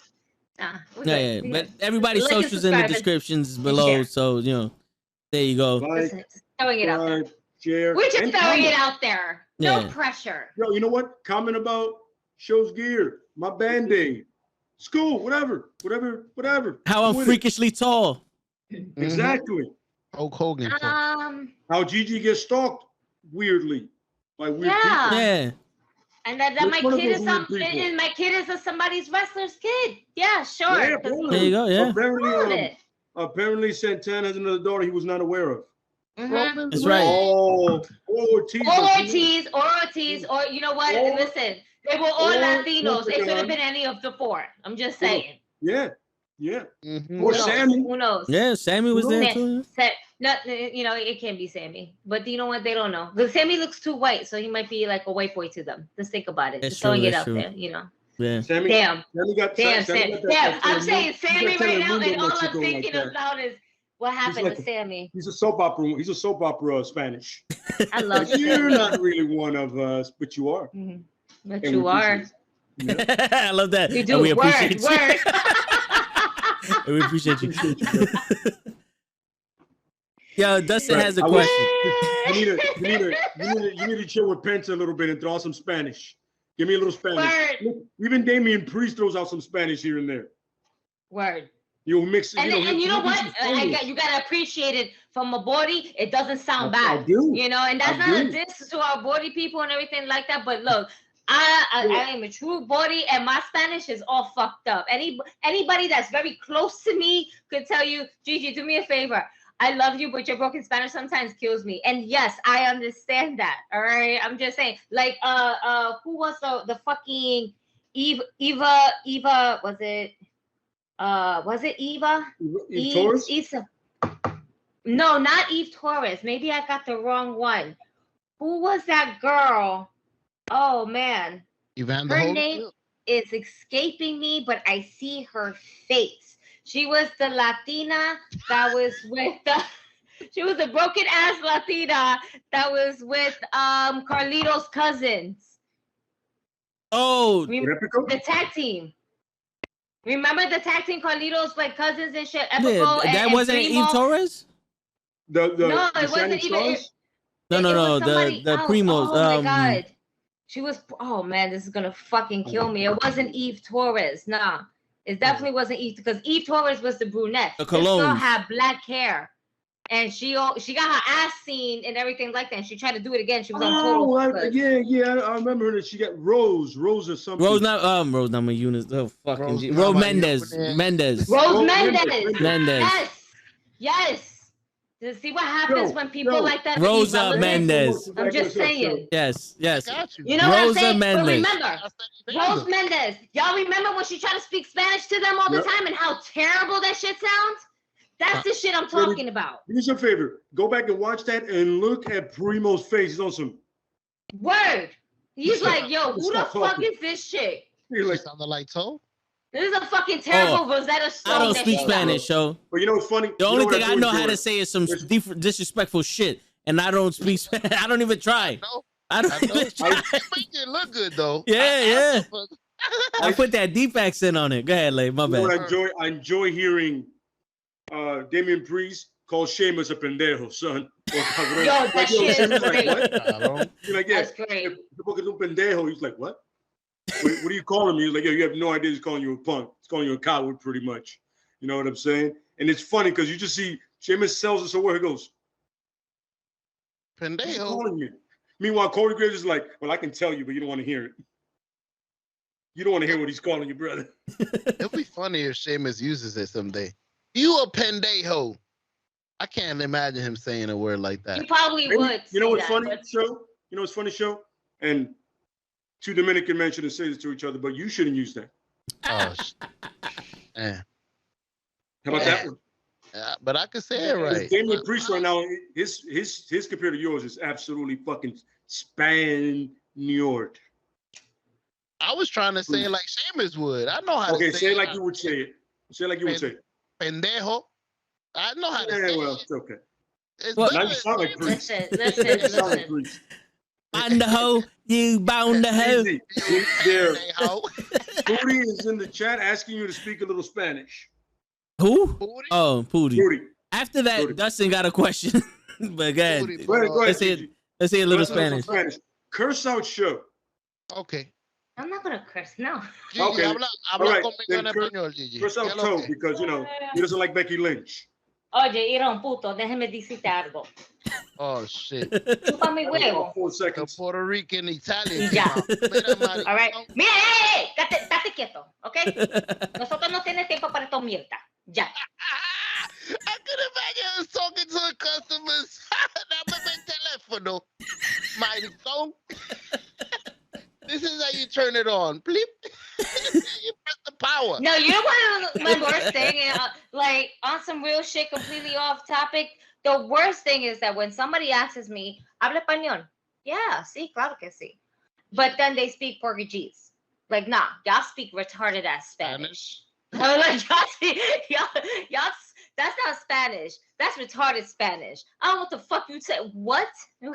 [SPEAKER 1] Yeah, but everybody's socials in the descriptions below, so there you go.
[SPEAKER 5] Listen, throwing it out there.
[SPEAKER 2] Share,
[SPEAKER 5] we're just throwing it out there. No pressure.
[SPEAKER 2] Yo, you know what? Comment about show's gear, my band-aid, school, whatever.
[SPEAKER 1] How I'm freakishly tall.
[SPEAKER 2] Exactly.
[SPEAKER 3] Hulk Hogan.
[SPEAKER 2] How Gigi gets stalked weirdly by weird people.
[SPEAKER 1] Yeah.
[SPEAKER 5] And that my kid is my kid is somebody's wrestler's kid. Yeah, sure.
[SPEAKER 2] Yeah,
[SPEAKER 1] there you go. Yeah.
[SPEAKER 2] Apparently, Santana has another daughter he was not aware of.
[SPEAKER 1] That's right.
[SPEAKER 2] Oh,
[SPEAKER 5] Ortiz, or you know what? Listen, They were all Latinos. It could have been any of the four. I'm just saying.
[SPEAKER 2] Yeah.
[SPEAKER 3] Mm-hmm.
[SPEAKER 2] Or Sammy.
[SPEAKER 5] Who knows?
[SPEAKER 1] Yeah, Sammy was there too.
[SPEAKER 5] No, it can't be Sammy. But you know what? They don't know. Because Sammy looks too white, so he might be like a white boy to them. Just think about it.
[SPEAKER 1] That's
[SPEAKER 5] Just throwing it out
[SPEAKER 1] true.
[SPEAKER 5] there,
[SPEAKER 1] Yeah.
[SPEAKER 2] Sammy,
[SPEAKER 5] Damn.
[SPEAKER 2] Sammy got
[SPEAKER 5] Damn.
[SPEAKER 2] that
[SPEAKER 5] I'm saying Sammy right now, and all I'm
[SPEAKER 2] Mexico
[SPEAKER 5] thinking
[SPEAKER 2] like
[SPEAKER 5] about is what happened to Sammy.
[SPEAKER 2] He's a soap opera Spanish.
[SPEAKER 5] I love
[SPEAKER 2] You're
[SPEAKER 5] Sammy.
[SPEAKER 2] not really one of us, but you are.
[SPEAKER 5] Mm-hmm. But
[SPEAKER 2] And
[SPEAKER 5] you
[SPEAKER 2] we
[SPEAKER 5] are.
[SPEAKER 2] appreciate it.
[SPEAKER 1] I love that.
[SPEAKER 5] You
[SPEAKER 1] And
[SPEAKER 5] do.
[SPEAKER 1] we appreciate you.
[SPEAKER 5] Word.
[SPEAKER 1] And we appreciate you. Yo, Dustin
[SPEAKER 2] Right.
[SPEAKER 1] has a
[SPEAKER 2] I
[SPEAKER 1] question.
[SPEAKER 2] You need to chill with Penta a little bit and throw out some Spanish. Give me a little Spanish.
[SPEAKER 5] Word.
[SPEAKER 2] Look, even Damian Priest throws out some Spanish here and there.
[SPEAKER 5] Word.
[SPEAKER 2] You'll mix it.
[SPEAKER 5] And you know what? You gotta appreciate it from a body. It doesn't sound bad.
[SPEAKER 2] I do.
[SPEAKER 5] You know, and that's not a diss to our body people and everything like that. But look, I am a true body, and my Spanish is all fucked up. Anybody that's very close to me could tell you, Gigi, do me a favor. I love you, but your broken Spanish sometimes kills me. And yes, I understand that. All right, I'm just saying. Like, who was the fucking Eva? Was it Eva?
[SPEAKER 2] Eve Torres?
[SPEAKER 5] No, not Eve Torres. Maybe I got the wrong one. Who was that girl? Oh man, her name is escaping me, but I see her face. She was the Latina that was with the. She was the broken ass Latina that was with Carlito's cousins.
[SPEAKER 1] Oh,
[SPEAKER 5] the tag team. Remember the tag team Carlito's like cousins and shit?
[SPEAKER 1] yeah, that wasn't Eve Torres?
[SPEAKER 5] No, it wasn't even.
[SPEAKER 1] No. The Primos.
[SPEAKER 5] Oh my god. She was. Oh man, this is gonna fucking kill me. It wasn't Eve Torres. Nah, it definitely wasn't Eve, because Eve Torres was the brunette.
[SPEAKER 1] The
[SPEAKER 5] This girl
[SPEAKER 1] Colognes.
[SPEAKER 5] had black hair, and she got her ass seen and everything like that. And she tried to do it again. She was on Total.
[SPEAKER 2] I remember her. That she got Rose or something.
[SPEAKER 1] Rose not my Eunice. Oh fucking Rose Mendez. Mendez.
[SPEAKER 5] Rose Mendez.
[SPEAKER 1] Mendez.
[SPEAKER 5] Yes. To see what happens when people like that.
[SPEAKER 1] Rosa Mendez.
[SPEAKER 5] I'm just saying.
[SPEAKER 1] Yes.
[SPEAKER 5] You know what I'm
[SPEAKER 1] Rosa
[SPEAKER 5] saying?
[SPEAKER 1] Mendez.
[SPEAKER 5] But remember, Rose Mendez. Y'all remember when she tried to speak Spanish to them all the time and how terrible that shit sounds? That's the shit I'm talking about.
[SPEAKER 2] Do me a favor. Go back and watch that and look at Primo's face. He's on some
[SPEAKER 5] word. He's like, yo, who the fuck is this shit?
[SPEAKER 2] He's like,
[SPEAKER 3] sounded like Toe.
[SPEAKER 5] This is a fucking terrible Rosetta Stone.
[SPEAKER 1] I don't speak Spanish, so.
[SPEAKER 2] But you know what's funny?
[SPEAKER 1] The only thing I know how to say is some disrespectful shit, and I don't speak Spanish. I don't even try. I don't even try.
[SPEAKER 3] You make it look good though.
[SPEAKER 1] Yeah. I put that deep accent on it. Go ahead, Lay. My bad.
[SPEAKER 2] I enjoy hearing Damian Priest call Sheamus a pendejo, son.
[SPEAKER 5] Yo, that shit is great.
[SPEAKER 2] You're like, yeah,
[SPEAKER 5] that's great.
[SPEAKER 2] Porque es un pendejo. He's like, what? What do you call him? He's like, yeah, you have no idea. He's calling you a punk. He's calling you a coward, pretty much. You know what I'm saying? And it's funny because you just see Sheamus sells it, so where he goes,
[SPEAKER 3] pendejo.
[SPEAKER 2] He's calling me. Meanwhile, Corey Graves is like, well, I can tell you, but you don't want to hear it. You don't want to hear what he's calling you, brother.
[SPEAKER 3] It'll be funny if Sheamus uses it someday. You a pendejo. I can't imagine him saying a word like that.
[SPEAKER 5] You probably would.
[SPEAKER 2] You know what's funny, show? You know what's funny, show? And two Dominican men shouldn't say this to each other, but you shouldn't use that.
[SPEAKER 3] Oh, man.
[SPEAKER 2] How about that one?
[SPEAKER 3] But I could say it right.
[SPEAKER 2] Damian Priest right now, his compared to yours is absolutely fucking Spaniard.
[SPEAKER 3] I was trying to say it like Sheamus would. I know how to say it.
[SPEAKER 2] Okay, say it like you would say it. Say it like you would say it.
[SPEAKER 3] Pendejo. I know how to say
[SPEAKER 2] well,
[SPEAKER 3] it.
[SPEAKER 2] it's okay.
[SPEAKER 3] It's
[SPEAKER 2] now you sound like Priest.
[SPEAKER 5] Listen.
[SPEAKER 1] On the hoe, you bound the hoe.
[SPEAKER 2] There. Pooty is in the chat asking you to speak a little Spanish.
[SPEAKER 1] Who?
[SPEAKER 3] Pooty?
[SPEAKER 1] Oh, Pooty. After that,
[SPEAKER 2] Pooty.
[SPEAKER 1] Dustin got a question. But go ahead.
[SPEAKER 2] Go ahead.
[SPEAKER 1] Let's say a little Spanish.
[SPEAKER 2] Curse out show.
[SPEAKER 3] Okay.
[SPEAKER 5] I'm not gonna curse, no.
[SPEAKER 3] Gigi,
[SPEAKER 2] Okay.
[SPEAKER 3] habla conmigo en español, Gigi.
[SPEAKER 2] Curse out Toe because, you know, he doesn't like Becky Lynch.
[SPEAKER 5] Oye, era un puto, déjeme decirte algo.
[SPEAKER 3] Oh, shit.
[SPEAKER 5] Chupa mi huevo.
[SPEAKER 2] 4
[SPEAKER 3] The
[SPEAKER 2] seconds.
[SPEAKER 3] Puerto Rican Italian.
[SPEAKER 5] Ya.
[SPEAKER 3] Mira,
[SPEAKER 5] All right. Mira, hey, date quieto, ¿ok? Nosotros no tenemos tiempo para esto mierda. Ya.
[SPEAKER 3] I could imagine us talking to the customers. Dame mi teléfono. My phone. This is how you turn it on. Bleep. You press the power.
[SPEAKER 5] No, you know what my worst thing is? Like, on some real shit, completely off topic. The worst thing is that when somebody asks me, ¿habla español? Yeah, sí, claro que sí. But then they speak Portuguese. Like, nah, y'all speak retarded ass Spanish. I'm like, y'all, that's not Spanish. That's retarded Spanish. I don't know what the fuck you said. What? All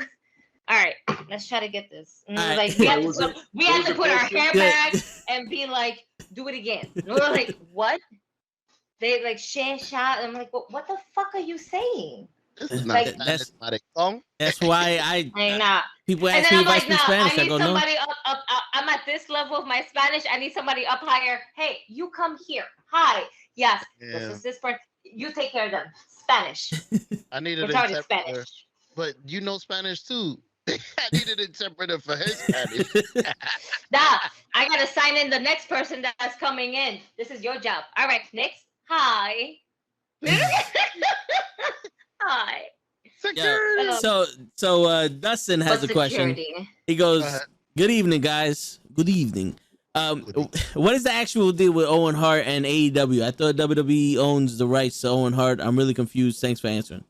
[SPEAKER 5] right, let's try to get this.
[SPEAKER 1] Right.
[SPEAKER 5] Like, we have to put our hair back and be like, do it again. We're like, what? They like, shot. I'm like, what the fuck are you saying?
[SPEAKER 3] This is not
[SPEAKER 5] Like,
[SPEAKER 3] Spanish.
[SPEAKER 1] That's why people ask
[SPEAKER 5] and
[SPEAKER 1] me if
[SPEAKER 5] then I'm
[SPEAKER 1] I
[SPEAKER 5] like,
[SPEAKER 1] speak
[SPEAKER 5] no,
[SPEAKER 1] Spanish.
[SPEAKER 5] I
[SPEAKER 1] I
[SPEAKER 5] need
[SPEAKER 1] go, no.
[SPEAKER 5] somebody up. I'm at this level of my Spanish. I need somebody up higher. Hey, you come here. Hi. Yes.
[SPEAKER 3] Yeah.
[SPEAKER 5] This is this person. You take care of them. Spanish.
[SPEAKER 3] I needed
[SPEAKER 5] Retarded
[SPEAKER 3] an
[SPEAKER 5] Spanish.
[SPEAKER 3] interpreter, but you know Spanish too. I needed an interpreter for his Spanish.
[SPEAKER 5] Nah, I gotta sign in the next person that's coming in. This is your job. All right, next. Hi. Hi.
[SPEAKER 3] Security.
[SPEAKER 1] Yeah. So Dustin has a question. He goes, "Good evening, guys. Good evening. What is the actual deal with Owen Hart and AEW? I thought WWE owns the rights to Owen Hart. I'm really confused. Thanks for answering."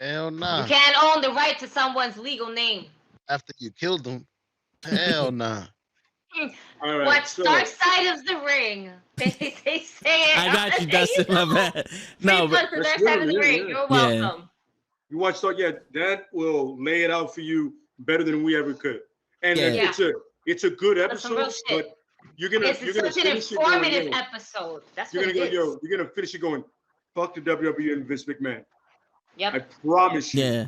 [SPEAKER 3] Hell nah.
[SPEAKER 5] You can't own the right to someone's legal name.
[SPEAKER 3] After you killed him. Hell nah.
[SPEAKER 2] All right,
[SPEAKER 5] Watch Dark Side of the Ring. They say it.
[SPEAKER 1] I got you, Dustin. My bad. No, but
[SPEAKER 5] the Dark Side of the Ring. You're welcome.
[SPEAKER 2] You watch Dark, that will lay it out for you better than we ever could. And it's a good episode, but you're gonna
[SPEAKER 5] such an informative episode. That's what it is.
[SPEAKER 2] You're gonna finish it going, fuck the WWE and Vince McMahon.
[SPEAKER 5] Yep.
[SPEAKER 2] I promise you.
[SPEAKER 1] Yeah.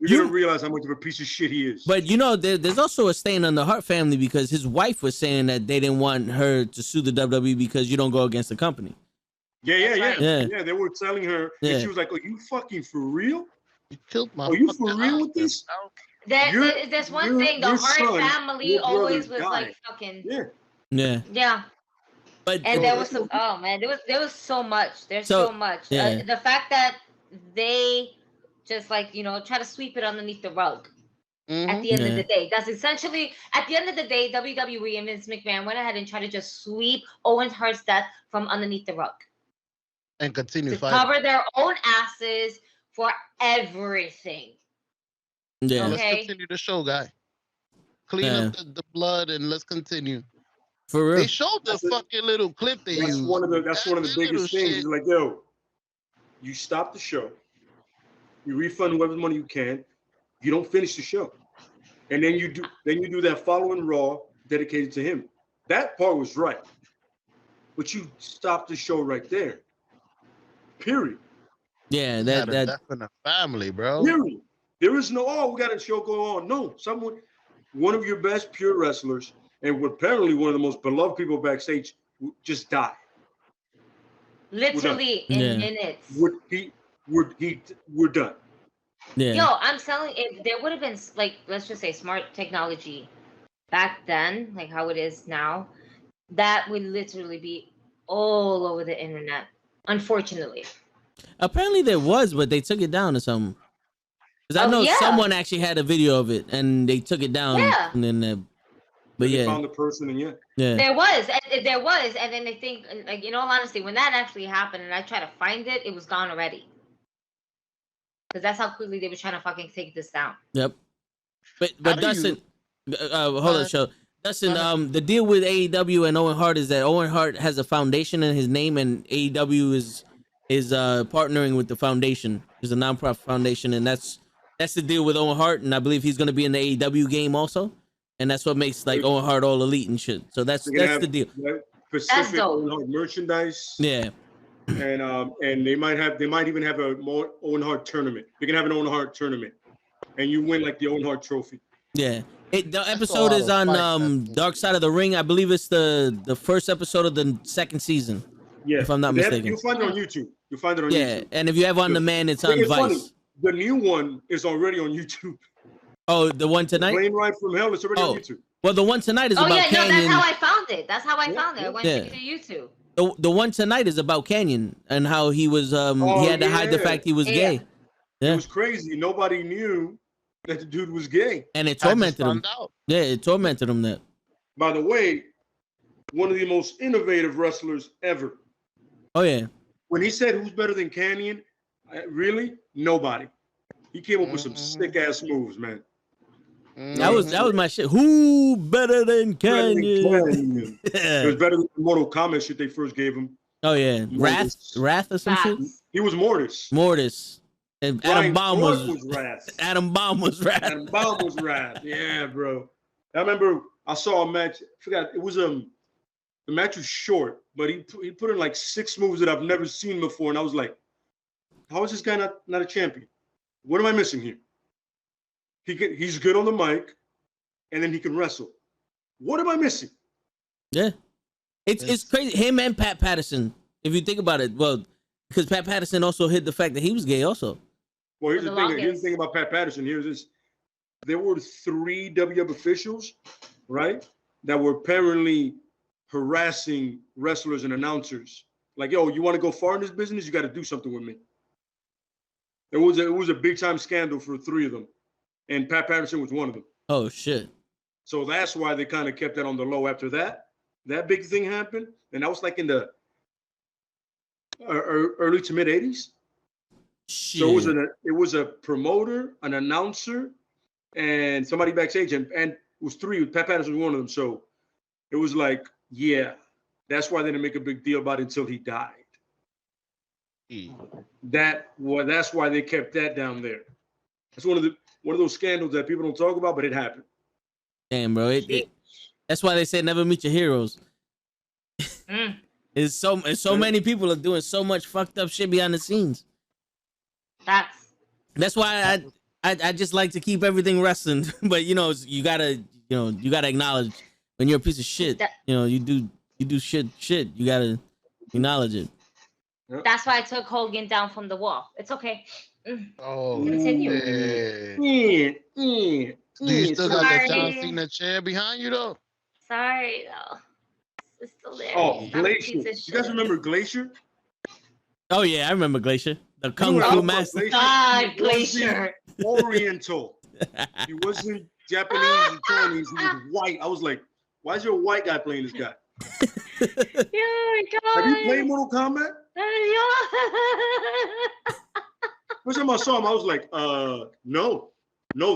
[SPEAKER 2] You're gonna realize how much of a piece of shit he is.
[SPEAKER 1] But you know, there's also a stain on the Hart family because his wife was saying that they didn't want her to sue the WWE because you don't go against the company.
[SPEAKER 2] Yeah. They were telling her, and she was like, "Are you fucking for real?
[SPEAKER 3] You killed my.
[SPEAKER 2] Are you for real with this?"
[SPEAKER 5] There's one thing. The Hart family always was like fucking. Yeah.
[SPEAKER 1] But
[SPEAKER 5] there was some. Oh man, there was so much. There's so much. The fact that they just like try to sweep it underneath the rug. At the end of the day, that's essentially at the end of the day, WWE and Vince McMahon went ahead and tried to just sweep Owen Hart's death from underneath the rug
[SPEAKER 3] and continue
[SPEAKER 5] to
[SPEAKER 3] fighting.
[SPEAKER 5] cover their own asses for everything.
[SPEAKER 1] Yeah.
[SPEAKER 5] Okay?
[SPEAKER 3] Let's continue the show, guy. Clean up the blood and let's continue.
[SPEAKER 1] For real.
[SPEAKER 3] They showed the fucking little clip they used.
[SPEAKER 2] That's one of the biggest things. It's like, yo, you stop the show, you refund whatever money you can, you don't finish the show, and then you do that following Raw dedicated to him. That part was right, but you stopped the show right there. Period.
[SPEAKER 1] Yeah,
[SPEAKER 3] that's in a family, bro.
[SPEAKER 2] Period. There is no, we got a show going on. No, one of your best pure wrestlers, and apparently one of the most beloved people backstage, just died.
[SPEAKER 5] Literally in minutes.
[SPEAKER 2] We're done.
[SPEAKER 1] Yeah.
[SPEAKER 5] Yo, I'm telling you, there would have been like, let's just say smart technology back then, like how it is now, that would literally be all over the internet. Unfortunately.
[SPEAKER 1] Apparently there was, but they took it down or something. Because I know someone actually had a video of it and they took it down.
[SPEAKER 5] Yeah.
[SPEAKER 1] And then, they
[SPEAKER 2] found the person and
[SPEAKER 5] There was, and then I think, like, in all honesty, when that actually happened and I tried to find it, it was gone already. Because that's how quickly they were trying to fucking take this down.
[SPEAKER 1] Yep. But Dustin, hold on, show. Dustin, the deal with AEW and Owen Hart is that Owen Hart has a foundation in his name, and AEW is partnering with the foundation. It's a nonprofit foundation, and that's the deal with Owen Hart, and I believe he's going to be in the AEW game also, and that's what makes like Owen Hart all elite and shit. So that's the deal.
[SPEAKER 2] Specific Owen Hart merchandise.
[SPEAKER 1] Yeah.
[SPEAKER 2] And they might even have a more Owen Hart tournament. They can have an Owen Hart tournament, and you win like the Owen Hart trophy.
[SPEAKER 1] Yeah. The episode is on Dark Side of the Ring. I believe it's the first episode of the second season.
[SPEAKER 2] Yeah.
[SPEAKER 1] If I'm not mistaken.
[SPEAKER 2] You'll find it on YouTube.
[SPEAKER 1] Yeah, and if you have On Demand, it's on Vice.
[SPEAKER 2] Funny. The new one is already on YouTube.
[SPEAKER 1] Oh, the one tonight?
[SPEAKER 2] Plane Ride from Hell is already on YouTube.
[SPEAKER 1] Well, the one tonight is about Canyon.
[SPEAKER 5] That's how I found it. I went to YouTube.
[SPEAKER 1] The one tonight is about Canyon and how he was he had to hide the fact he was gay. Yeah.
[SPEAKER 2] It was crazy. Nobody knew that the dude was gay.
[SPEAKER 1] And it tormented him. Yeah, it tormented him that.
[SPEAKER 2] By the way, one of the most innovative wrestlers ever.
[SPEAKER 1] Oh yeah.
[SPEAKER 2] When he said who's better than Canyon, really nobody. He came up with some sick ass moves, man.
[SPEAKER 1] That was my shit. Who better than Canyon?
[SPEAKER 2] It was better than the Mortal Kombat shit they first gave him.
[SPEAKER 1] Oh yeah, Wrath or some shit.
[SPEAKER 2] He was Mortis.
[SPEAKER 1] And Adam Bomb was
[SPEAKER 2] Wrath.
[SPEAKER 1] Adam Bomb was Wrath.
[SPEAKER 2] Adam Bomb was Wrath. Yeah, bro. I remember I saw a match. I forgot it was the match was short, but he put in like 6 moves that I've never seen before, and I was like, how is this guy not a champion? What am I missing here? He's good on the mic, and then he can wrestle. What am I missing?
[SPEAKER 1] Yeah, it's crazy. Him and Pat Patterson. If you think about it, well, because Pat Patterson also hid the fact that he was gay, also.
[SPEAKER 2] Well, here's the thing. Here's the thing about Pat Patterson. Here's this: there were 3 WWF officials, right, that were apparently harassing wrestlers and announcers. Like, yo, you want to go far in this business? You got to do something with me. It was a big time scandal for 3 of them, and Pat Patterson was one of them.
[SPEAKER 1] Oh shit!
[SPEAKER 2] So that's why they kind of kept that on the low after that. That big thing happened, and that was like in the early to mid 80s. So it was a promoter, an announcer, and somebody backstage, and it was 3. Pat Patterson was one of them. So it was like, yeah, that's why they didn't make a big deal about it until he died. That's why they kept that down there. That's one of those scandals that people don't talk about, but it happened.
[SPEAKER 1] Damn, bro. That's why they say never meet your heroes. It's so many people are doing so much fucked up shit behind the scenes. That's why I just like to keep everything wrestling. But you gotta acknowledge when you're a piece of shit. You do shit. You gotta acknowledge it.
[SPEAKER 5] That's why I took Hogan down from the wall. It's okay.
[SPEAKER 3] Oh,
[SPEAKER 5] continue.
[SPEAKER 3] Do you still got that John Cena chair behind you though?
[SPEAKER 5] Sorry though. It's still there.
[SPEAKER 2] Oh, Glacier. You guys remember Glacier?
[SPEAKER 1] Oh yeah, I remember Glacier. The Kung Fu master.
[SPEAKER 5] God, Glacier.
[SPEAKER 2] Oriental. He wasn't Japanese and Chinese. He was white. I was like, why is there a white guy playing this guy?
[SPEAKER 5] Oh God.
[SPEAKER 2] Have you played Mortal Kombat? First time I saw him, I was like, no,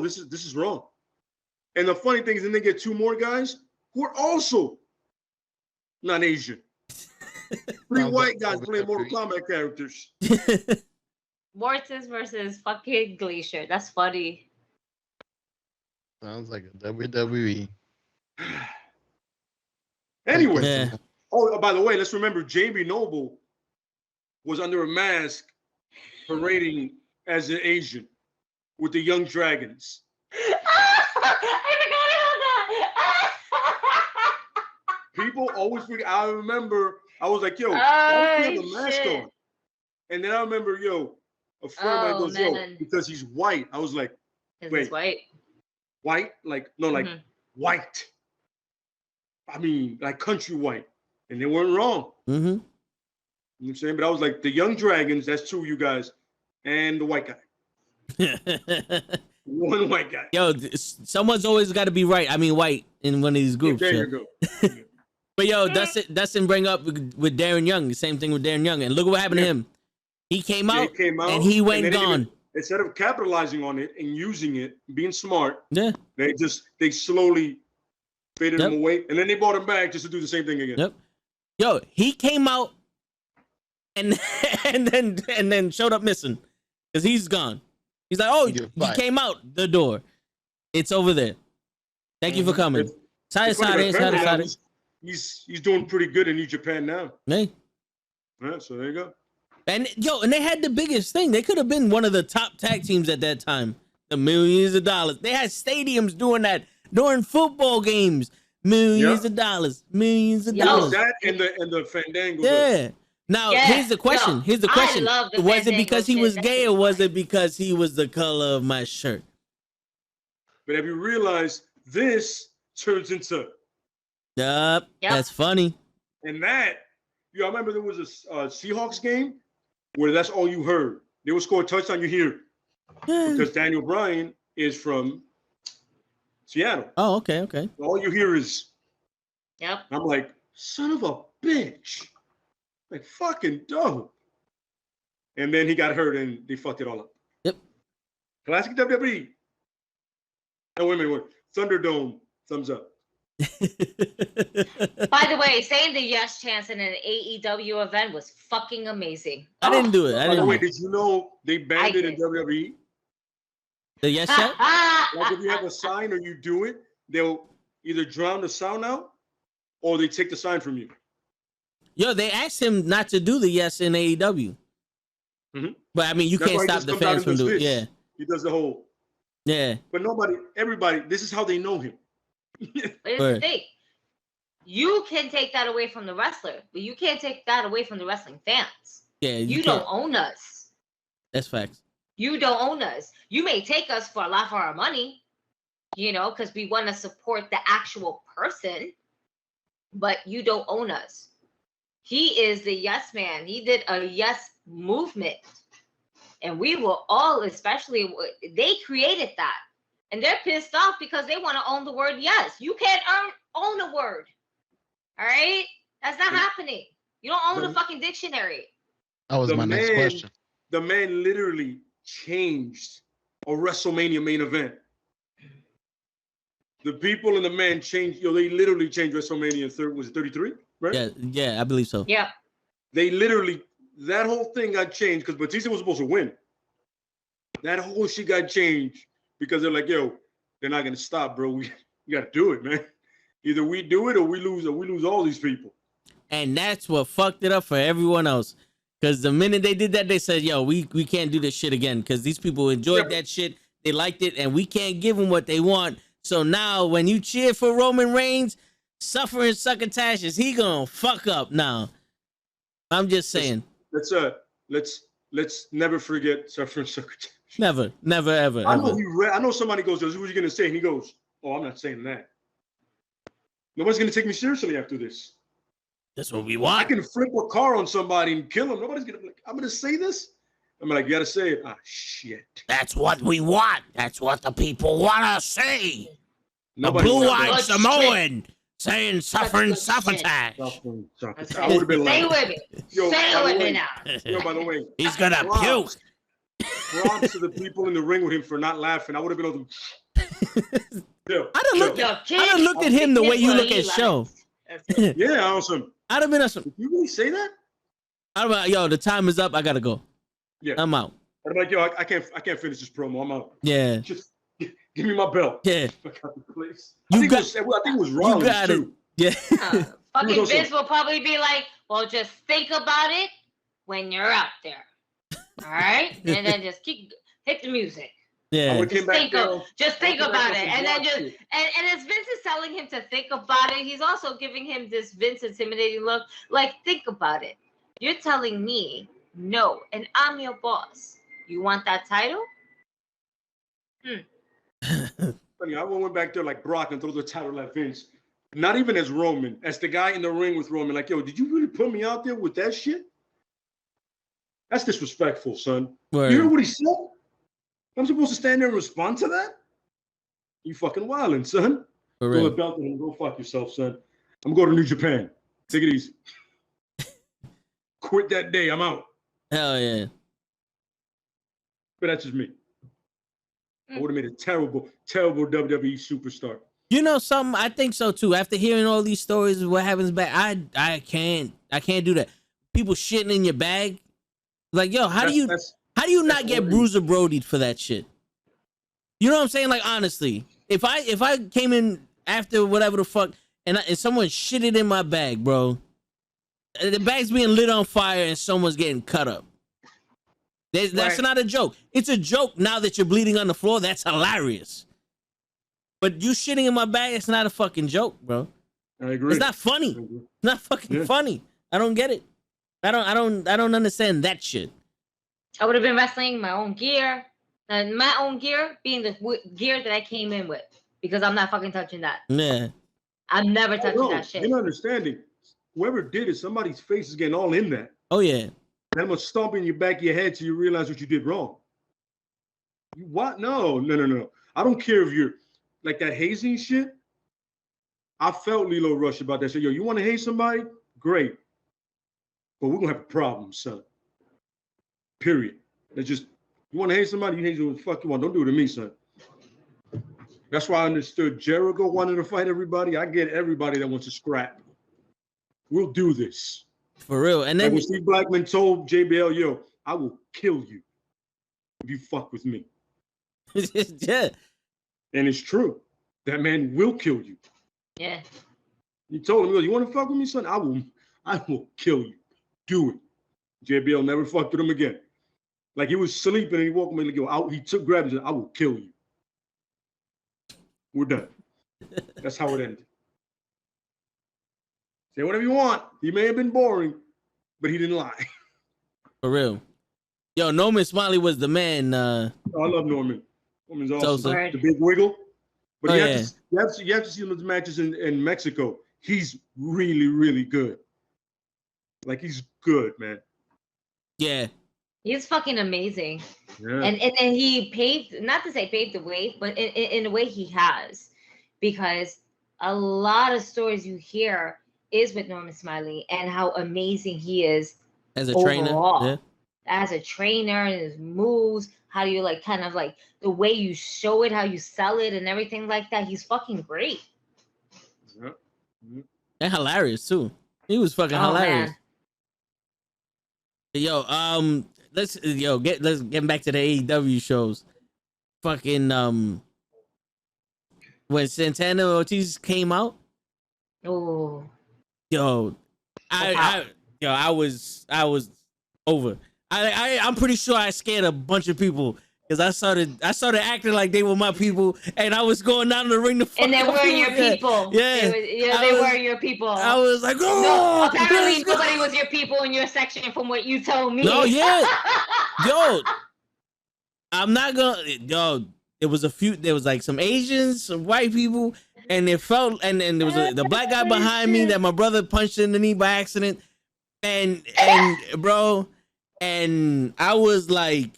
[SPEAKER 2] this is wrong. And the funny thing is, then they get 2 more guys who are also not Asian. 3 white guys playing Mortal Kombat characters.
[SPEAKER 5] Mortis versus fucking Glacier. That's funny.
[SPEAKER 3] Sounds like a WWE.
[SPEAKER 2] Anyway.
[SPEAKER 1] Yeah.
[SPEAKER 2] Oh, by the way, let's remember Jamie Noble was under a mask parading as an Asian with the Young Dragons.
[SPEAKER 5] I forgot about that.
[SPEAKER 2] People always forget. I remember I was like, yo, why do you have a mask on? And then I remember, a friend of mine goes, yo, because he's white. I was like, wait,
[SPEAKER 5] he's white?
[SPEAKER 2] White? Like, no, like white. I mean, like country white. And they weren't wrong.
[SPEAKER 1] Mm-hmm.
[SPEAKER 2] You know what I'm saying? But I was like, the Young Dragons, that's 2 of you guys, and the white guy. 1 white guy.
[SPEAKER 1] Yo, someone's always got to be right. I mean, white in one of these groups.
[SPEAKER 2] There you go.
[SPEAKER 1] But yo, Dustin bring up with Darren Young. The same thing with Darren Young. And look what happened to him. He came out and he went gone.
[SPEAKER 2] Instead of capitalizing on it and using it, being smart,
[SPEAKER 1] yeah,
[SPEAKER 2] they slowly faded him away. And then they brought him back just to do the same thing again.
[SPEAKER 1] Yep. Yo, he came out and then showed up missing because he's gone. He's like, oh, he came out the door. It's over there. Thank you for coming.
[SPEAKER 2] He's doing pretty good in New Japan now.
[SPEAKER 1] Hey.
[SPEAKER 2] Yeah, so there you go.
[SPEAKER 1] And they had the biggest thing. They could have been one of the top tag teams at that time. The millions of dollars. They had stadiums doing that during football games. Millions of dollars. Millions of dollars.
[SPEAKER 2] That and the Fandango.
[SPEAKER 1] Yeah. Now here's the question. Was it because he was gay or was it because he was the color of my shirt?
[SPEAKER 2] But have you realized this turns into
[SPEAKER 1] Yep. That's funny.
[SPEAKER 2] And that, I remember there was a Seahawks game where that's all you heard. They would score a touchdown, you hear because Daniel Bryan is from Seattle.
[SPEAKER 1] Oh, okay.
[SPEAKER 2] All you hear is
[SPEAKER 5] Yep.
[SPEAKER 2] I'm like, son of a bitch. Like, fucking dope. And then he got hurt and they fucked it all up.
[SPEAKER 1] Yep.
[SPEAKER 2] Classic WWE. Oh, wait a minute. Thunderdome, thumbs up.
[SPEAKER 5] By the way, saying the yes chance in an AEW event was fucking amazing.
[SPEAKER 1] I didn't do it.
[SPEAKER 2] By the way, did you know they banned it in WWE?
[SPEAKER 1] The yes chant?
[SPEAKER 2] Like if you have a sign or you do it, they'll either drown the sound out or they take the sign from you.
[SPEAKER 1] Yo, they asked him not to do the yes in AEW.
[SPEAKER 2] Mm-hmm.
[SPEAKER 1] But I mean, you can't stop the fans from doing it. Yeah.
[SPEAKER 2] He does the whole.
[SPEAKER 1] Yeah.
[SPEAKER 2] But everybody, this is how they know him.
[SPEAKER 5] But it's the thing. You can take that away from the wrestler, but you can't take that away from the wrestling fans.
[SPEAKER 1] Yeah.
[SPEAKER 5] You don't own us.
[SPEAKER 1] That's facts.
[SPEAKER 5] You don't own us. You may take us for a lot for our money, because we want to support the actual person, but you don't own us. He is the yes man. He did a yes movement. And we will all, especially, they created that. And they're pissed off because they want to own the word yes. You can't own a word. All right? That's not happening. You don't own the fucking dictionary.
[SPEAKER 3] That was my next question.
[SPEAKER 2] The man literally changed a WrestleMania main event. The people and the man changed, they literally changed WrestleMania in was it 33? Right?
[SPEAKER 1] Yeah, I believe so.
[SPEAKER 5] Yeah.
[SPEAKER 2] They literally, that whole thing got changed because Batista was supposed to win. That whole shit got changed because they're like, yo, they're not going to stop, bro. We got to do it, man. Either we do it or we lose all these people.
[SPEAKER 1] And that's what fucked it up for everyone else. Because the minute they did that, they said, yo, we can't do this shit again because these people enjoyed that shit. They liked it, and we can't give them what they want. So now when you cheer for Roman Reigns, suffering succotash, he gonna fuck up now. I'm just saying.
[SPEAKER 2] Let's never forget suffering succotash.
[SPEAKER 1] Never, ever.
[SPEAKER 2] I know somebody goes, what are you gonna say? And he goes, oh, I'm not saying that. Nobody's gonna take me seriously after this.
[SPEAKER 1] That's what we want.
[SPEAKER 2] I can flip a car on somebody and kill him. Nobody's gonna be like, I'm gonna say this. I'm like, you gotta say it. Ah, shit.
[SPEAKER 1] That's what we want. That's what the people wanna see.
[SPEAKER 2] Nobody
[SPEAKER 1] the blue-eyed Samoan saying suffering succotash.
[SPEAKER 2] I would have been like,
[SPEAKER 5] say it with me now.
[SPEAKER 2] Yo, by the way,
[SPEAKER 1] he's gonna puke.
[SPEAKER 2] Props to the people in the ring with him for not laughing. I would have been able to.
[SPEAKER 1] I done looked at him the way you look at show.
[SPEAKER 2] Yeah, awesome.
[SPEAKER 1] I'd have been awesome.
[SPEAKER 2] Did you really say that?
[SPEAKER 1] Yo, the time is up. I gotta go.
[SPEAKER 2] Yeah,
[SPEAKER 1] I'm out.
[SPEAKER 2] I'm like, yo, I can't finish this promo. I'm out.
[SPEAKER 1] Yeah.
[SPEAKER 2] Just give me my belt.
[SPEAKER 1] Yeah.
[SPEAKER 2] I think it was Rollins,
[SPEAKER 1] you got
[SPEAKER 2] too.
[SPEAKER 1] It. Yeah.
[SPEAKER 5] Fucking Vince will probably be like, well, just think about it when you're out there. All right? And then just hit the music.
[SPEAKER 1] Yeah.
[SPEAKER 5] Just think about it. And then and as Vince is telling him to think about it, he's also giving him this Vince intimidating look. Like, think about it. You're telling me no, and I'm your boss. You want that title?
[SPEAKER 2] Funny, I went back there like Brock and throw the title at Vince. Not even as Roman, as the guy in the ring with Roman. Like, yo, did you really put me out there with that shit? That's disrespectful, son.
[SPEAKER 1] Word.
[SPEAKER 2] You hear what he said? I'm supposed to stand there and respond to that? You fucking wildin', son. Throw the belt and go fuck yourself, son. I'm going to New Japan. Take it easy. Quit that day. I'm out.
[SPEAKER 1] Hell yeah.
[SPEAKER 2] But that's just me. I would have made a terrible, terrible WWE superstar.
[SPEAKER 1] You know something? I think so too. After hearing all these stories of what happens back, I can't do that. People shitting in your bag. Like, yo, how do you not get Bruiser Brodied for that shit? You know what I'm saying? Like, honestly, if I came in after whatever the fuck and someone shitted in my bag, bro, the bag's being lit on fire and someone's getting cut up. That's not a joke. It's a joke now that you're bleeding on the floor. That's hilarious. But you shitting in my bag, it's not a fucking joke, bro.
[SPEAKER 2] I agree.
[SPEAKER 1] It's not funny. It's not fucking funny. I don't get it. I don't understand that shit.
[SPEAKER 5] I would have been wrestling my own gear. And my own gear being the gear that I came in with. Because I'm not fucking touching that.
[SPEAKER 1] Yeah.
[SPEAKER 5] I'm never touching that shit.
[SPEAKER 2] You're not understanding. Whoever did it, somebody's face is getting all in that.
[SPEAKER 1] Oh, yeah.
[SPEAKER 2] And I'm going to stomp in your back of your head so you realize what you did wrong. You what? No. I don't care if you're like that hazing shit. I felt Lilo Rush about that. So, yo, you want to hate somebody? Great. But we're going to have a problem, son. Period. It's just, you want to hate somebody, you hate who the fuck you want. Don't do it to me, son. That's why I understood Jericho wanted to fight everybody. I get everybody that wants to scrap. We'll do this.
[SPEAKER 1] For real. And then
[SPEAKER 2] when Steve Blackman told JBL, yo, I will kill you if you fuck with me.
[SPEAKER 1] Yeah.
[SPEAKER 2] And it's true. That man will kill you.
[SPEAKER 5] Yeah.
[SPEAKER 2] He told him, you want to fuck with me, son? I will kill you. Do it. JBL never fucked with him again. Like he was sleeping and he woke up and he grabbed him and said, I will kill you. We're done. That's how it ended. Say whatever you want. He may have been boring, but he didn't lie.
[SPEAKER 1] For real. Yo, Norman Smiley was the man.
[SPEAKER 2] I love Norman. Norman's awesome.
[SPEAKER 1] So,
[SPEAKER 2] the big wiggle. But you have to see those matches in Mexico. He's really, really good. Like, he's good, man.
[SPEAKER 1] Yeah.
[SPEAKER 5] He's fucking amazing.
[SPEAKER 2] Yeah.
[SPEAKER 5] And he paved, not to say paved the way, but in a way he has. Because a lot of stories you hear is with Norman Smiley and how amazing he is
[SPEAKER 1] as a
[SPEAKER 5] overall.
[SPEAKER 1] Trainer. Yeah.
[SPEAKER 5] As a trainer and his moves, how you like kind of like the way you show it, how you sell it and everything like that. He's fucking great.
[SPEAKER 2] Yeah.
[SPEAKER 1] And hilarious too. He was fucking hilarious. Man. Yo, let's get back to the AEW shows. Fucking when Santana Ortiz came out.
[SPEAKER 5] Oh.
[SPEAKER 1] I was over. I'm pretty sure I scared a bunch of people because I started acting like they were my people, and I was going down the ring to fuck.
[SPEAKER 5] And they were your people.
[SPEAKER 1] Yeah,
[SPEAKER 5] they were your people.
[SPEAKER 1] I was like,
[SPEAKER 5] no, apparently nobody was your people in your section, from what you told me.
[SPEAKER 1] No, yeah, yo, I'm not gonna, yo. There was a few. There was like some Asians, some white people, and it felt, and there was the black guy behind me that my brother punched in the knee by accident, and bro. And I was like,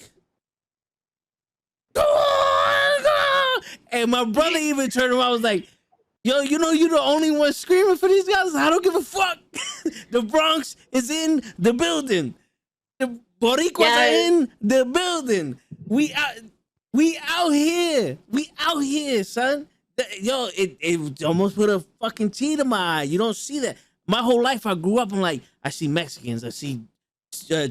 [SPEAKER 1] and my brother even turned around. I was like, yo, you know, you're the only one screaming for these guys. I don't give a fuck. The Bronx is in the building. The Boricuas are in the building. We out here. We out here, son. Yo, it almost put a fucking tear to my eye. You don't see that. My whole life, I grew up. I'm like, I see Mexicans. I see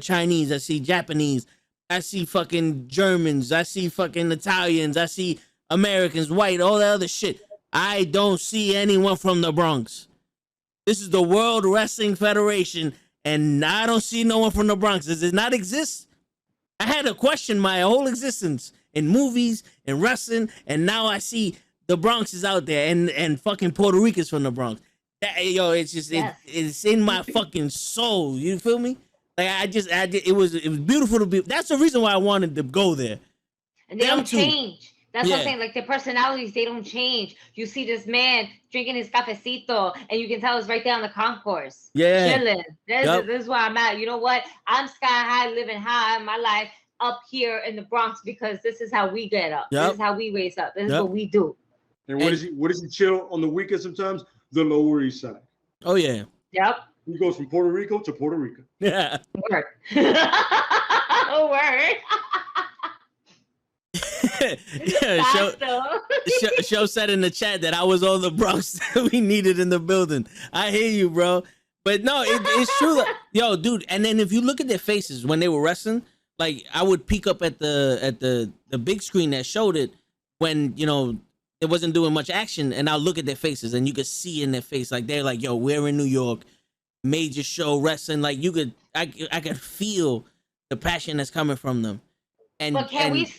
[SPEAKER 1] Chinese, I see Japanese, I see fucking Germans, I see fucking Italians, I see Americans, white, all that other shit. I don't see anyone from the Bronx. This is the World Wrestling Federation, and I don't see no one from the Bronx. Does it not exist? I had to question my whole existence in movies and wrestling, and now I see the Bronx is out there, and fucking Puerto Ricans from the Bronx. Yo, it's just it's in my fucking soul. You feel me? Like I did. It was beautiful to be. That's the reason why I wanted to go there.
[SPEAKER 5] And they don't change. That's what I'm saying. Like their personalities, they don't change. You see this man drinking his cafecito, and you can tell it's right there on the concourse.
[SPEAKER 1] Yeah,
[SPEAKER 5] chilling. This is where I'm at. You know what? I'm sky high, living high in my life up here in the Bronx because this is how we get up. This is how we raise up. This is what we do.
[SPEAKER 2] And what does he chill on the weekend sometimes? The Lower East Side.
[SPEAKER 1] Oh yeah.
[SPEAKER 5] Yep.
[SPEAKER 2] He goes from Puerto Rico to Puerto Rico.
[SPEAKER 1] Yeah.
[SPEAKER 5] Word. Word.
[SPEAKER 1] Show said in the chat that I was all the Bronx that we needed in the building. I hear you, bro. But no, it's true. Yo, dude. And then if you look at their faces when they were wrestling, like I would peek up at the big screen that showed it when, you know, it wasn't doing much action, and I'll look at their faces and you could see in their face, like they're like, yo, we're in New York. Major show wrestling, like I could feel the passion that's coming from them. And
[SPEAKER 5] but we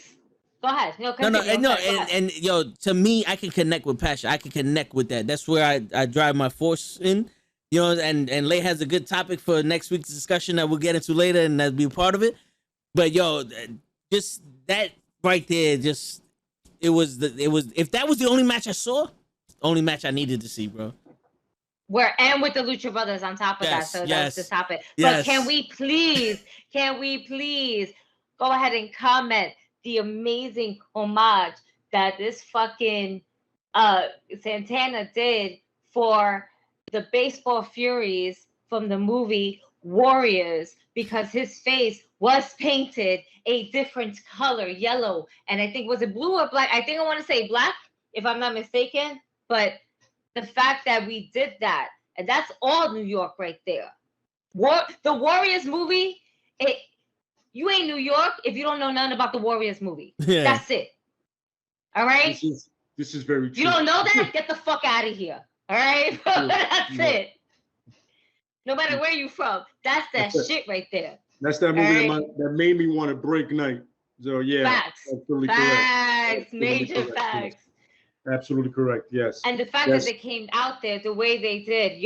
[SPEAKER 5] go ahead?
[SPEAKER 1] And yo, to me, I can connect with passion. I can connect with that. That's where I drive my force in. You know, and Lay has a good topic for next week's discussion that we'll get into later, and that'll be a part of it. But yo, just that right there, just it was if that was the only match I saw, only match I needed to see, bro.
[SPEAKER 5] And with the Lucha Brothers on top of that, so that's the topic. But can we please go ahead and comment the amazing homage that this fucking Santana did for the baseball furies from the movie Warriors because his face was painted a different color, yellow, and I think was it blue or black? I think I want to say black, if I'm not mistaken. But the fact that we did that, and that's all New York right there. The Warriors movie, you ain't New York if you don't know nothing about the Warriors movie. Yeah. That's it. All right?
[SPEAKER 2] This is very true.
[SPEAKER 5] You don't know that? Get the fuck out of here. All right? That's it. No matter where you from, that's that shit right there.
[SPEAKER 2] That's that movie that made me want to break night. So yeah,
[SPEAKER 5] facts.
[SPEAKER 2] Absolutely
[SPEAKER 5] facts.
[SPEAKER 2] Correct.
[SPEAKER 5] Major
[SPEAKER 2] correct.
[SPEAKER 5] Facts.
[SPEAKER 2] Absolutely correct. Yes.
[SPEAKER 5] And the fact that they came out there the way they did,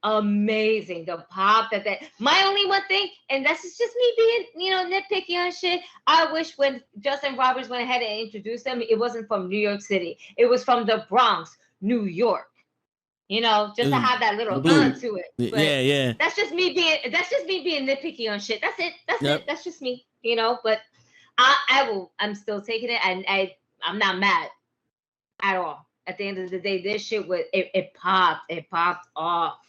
[SPEAKER 5] amazing. The pop that my only one thing, and that's just me being, nitpicky on shit. I wish when Justin Roberts went ahead and introduced them, it wasn't from New York City. It was from the Bronx, New York. Just to have that little to it. But
[SPEAKER 1] yeah.
[SPEAKER 5] That's just me being nitpicky on shit. That's it. That's it. That's just me. But I'm still taking it, and I'm not mad at all. At the end of the day, this shit it popped. It popped off.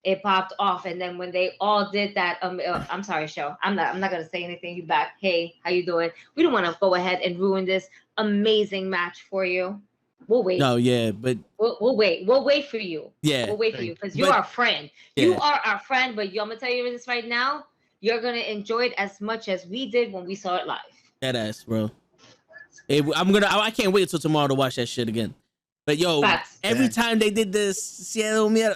[SPEAKER 5] It popped off. And then when they all did that, I'm sorry, show. I'm not gonna say anything. You back. Hey, how you doing? We don't want to go ahead and ruin this amazing match for you. We'll wait.
[SPEAKER 1] No, yeah, but
[SPEAKER 5] we'll wait. We'll wait for you.
[SPEAKER 1] Yeah,
[SPEAKER 5] we'll wait for you because you're our friend. Yeah. You are our friend. But I'm gonna tell you this right now. You're gonna enjoy it as much as we did when we saw it live.
[SPEAKER 1] That ass, bro. I can't wait until tomorrow to watch that shit again. But every time they did this,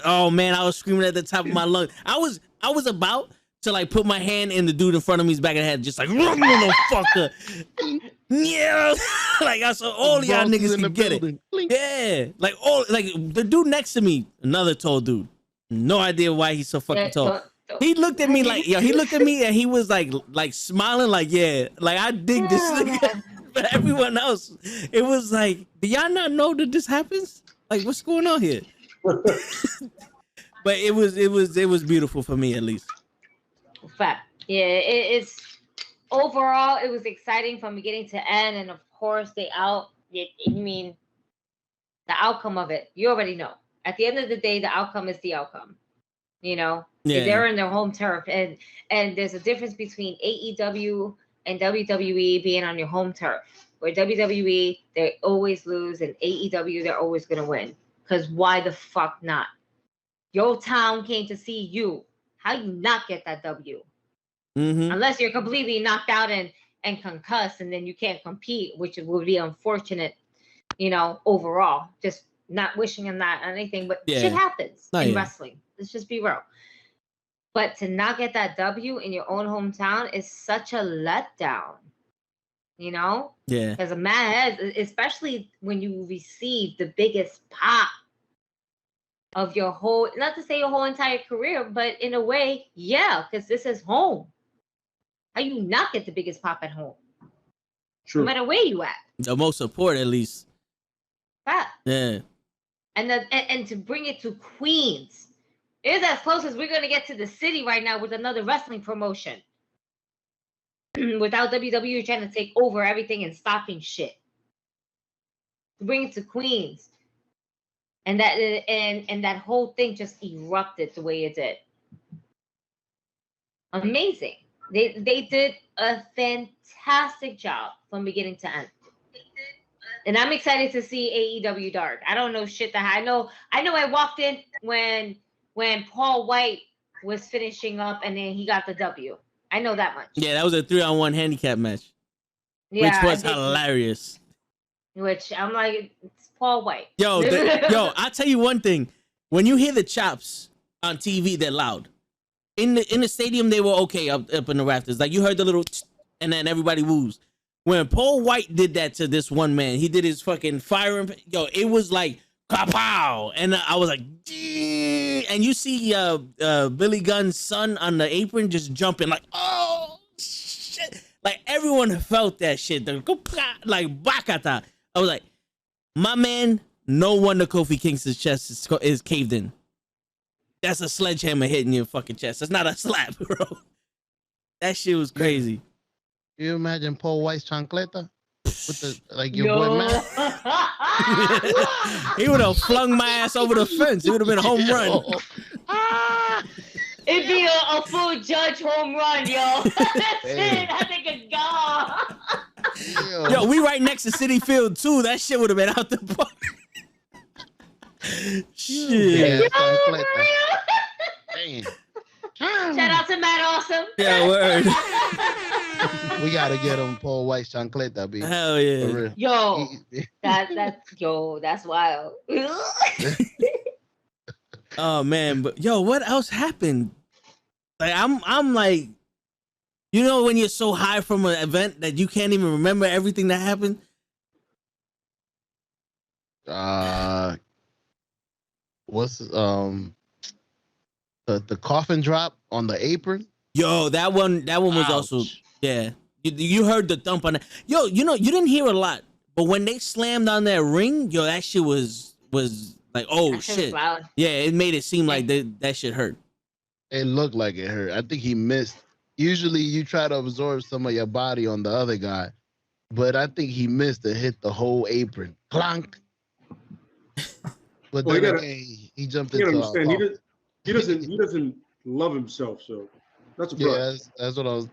[SPEAKER 1] oh man, I was screaming at the top of my lungs. I was about to like put my hand in the dude in front of me's back of the head, just like motherfucker. Yeah, like I saw all y'all niggas can get it. Yeah, like the dude next to me, another tall dude. No idea why he's so fucking tall. He looked at me like, he looked at me and he was like smiling, like, yeah, like I dig this nigga. But everyone else, it was like, do y'all not know that this happens? Like, what's going on here? But it was beautiful for me, at least.
[SPEAKER 5] Fact. Yeah, it's overall, it was exciting from beginning to end, and of course, the outcome of it. You already know. At the end of the day, the outcome is the outcome. Yeah. They're in their home turf, and there's a difference between AEW and WWE being on your home turf. Where WWE, they always lose, and AEW, they're always gonna win. Because why the fuck not? Your town came to see you. How you not get that W? Mm-hmm. Unless you're completely knocked out and concussed, and then you can't compete, which would be unfortunate, overall. Just not wishing him that anything, but shit happens in wrestling. Let's just be real. But to not get that W in your own hometown is such a letdown, Yeah. As a man, especially when you receive the biggest pop of your whole, not to say your whole entire career, but in a way, because this is home. How you not get the biggest pop at home? True. No matter where you at.
[SPEAKER 1] The most support, at least. Yeah.
[SPEAKER 5] And to bring it to Queens. It is as close as we're going to get to the city right now with another wrestling promotion. Without WWE trying to take over everything and stopping shit. To bring it to Queens. And that whole thing just erupted the way it did. Amazing. They did a fantastic job from beginning to end. And I'm excited to see AEW Dark. I don't know shit that I know I walked in when Paul White was finishing up and then he got the W. I know that much.
[SPEAKER 1] Yeah, that was a 3-on-1 handicap match. Yeah, which was hilarious.
[SPEAKER 5] Which I'm like, it's Paul White.
[SPEAKER 1] Yo, I'll tell you one thing. When you hear the chops on TV, they're loud. In the stadium, they were okay up in the rafters. Like you heard the little and then everybody woos. When Paul White did that to this one man, he did his fucking fire. It was like kapow, and I was like, and you see Billy Gunn's son on the apron just jumping like, oh shit, like everyone felt that shit, like bakata. I was like, my man, no wonder Kofi Kingston's chest is caved in. That's a sledgehammer hitting your fucking chest. That's not a slap, bro. That shit was crazy.
[SPEAKER 3] You imagine Paul White's chancleta? With the your boy Matt.
[SPEAKER 1] He would have flung my ass over the fence. It would have been a home run.
[SPEAKER 5] It'd be a full Judge home run, yo. That's it. I think it's gone.
[SPEAKER 1] Yo, we right next to City Field too. That shit would have been out the park. Shit.
[SPEAKER 3] Damn.
[SPEAKER 5] Shout out to Matt Awesome.
[SPEAKER 1] Yeah, word.
[SPEAKER 3] We gotta get him Paul White chancleta, B.
[SPEAKER 1] Hell yeah.
[SPEAKER 5] Yo, that's wild.
[SPEAKER 1] Oh man, but yo, what else happened? Like I'm like, you know, when you're so high from an event that you can't even remember everything that happened.
[SPEAKER 3] What's the coffin drop on the apron?
[SPEAKER 1] Yo, that one was also, yeah. You heard the thump on it. Yo, you know, you didn't hear a lot, but when they slammed on that ring, yo, that shit was like, oh shit. Yeah, it made it seem like that shit hurt.
[SPEAKER 3] It looked like it hurt. I think he missed. Usually you try to absorb some of your body on the other guy, but I think he missed to hit the whole apron. Clunk. But then he jumped into
[SPEAKER 2] understand. He doesn't love himself, so that's a problem.
[SPEAKER 3] Yeah, that's what I was.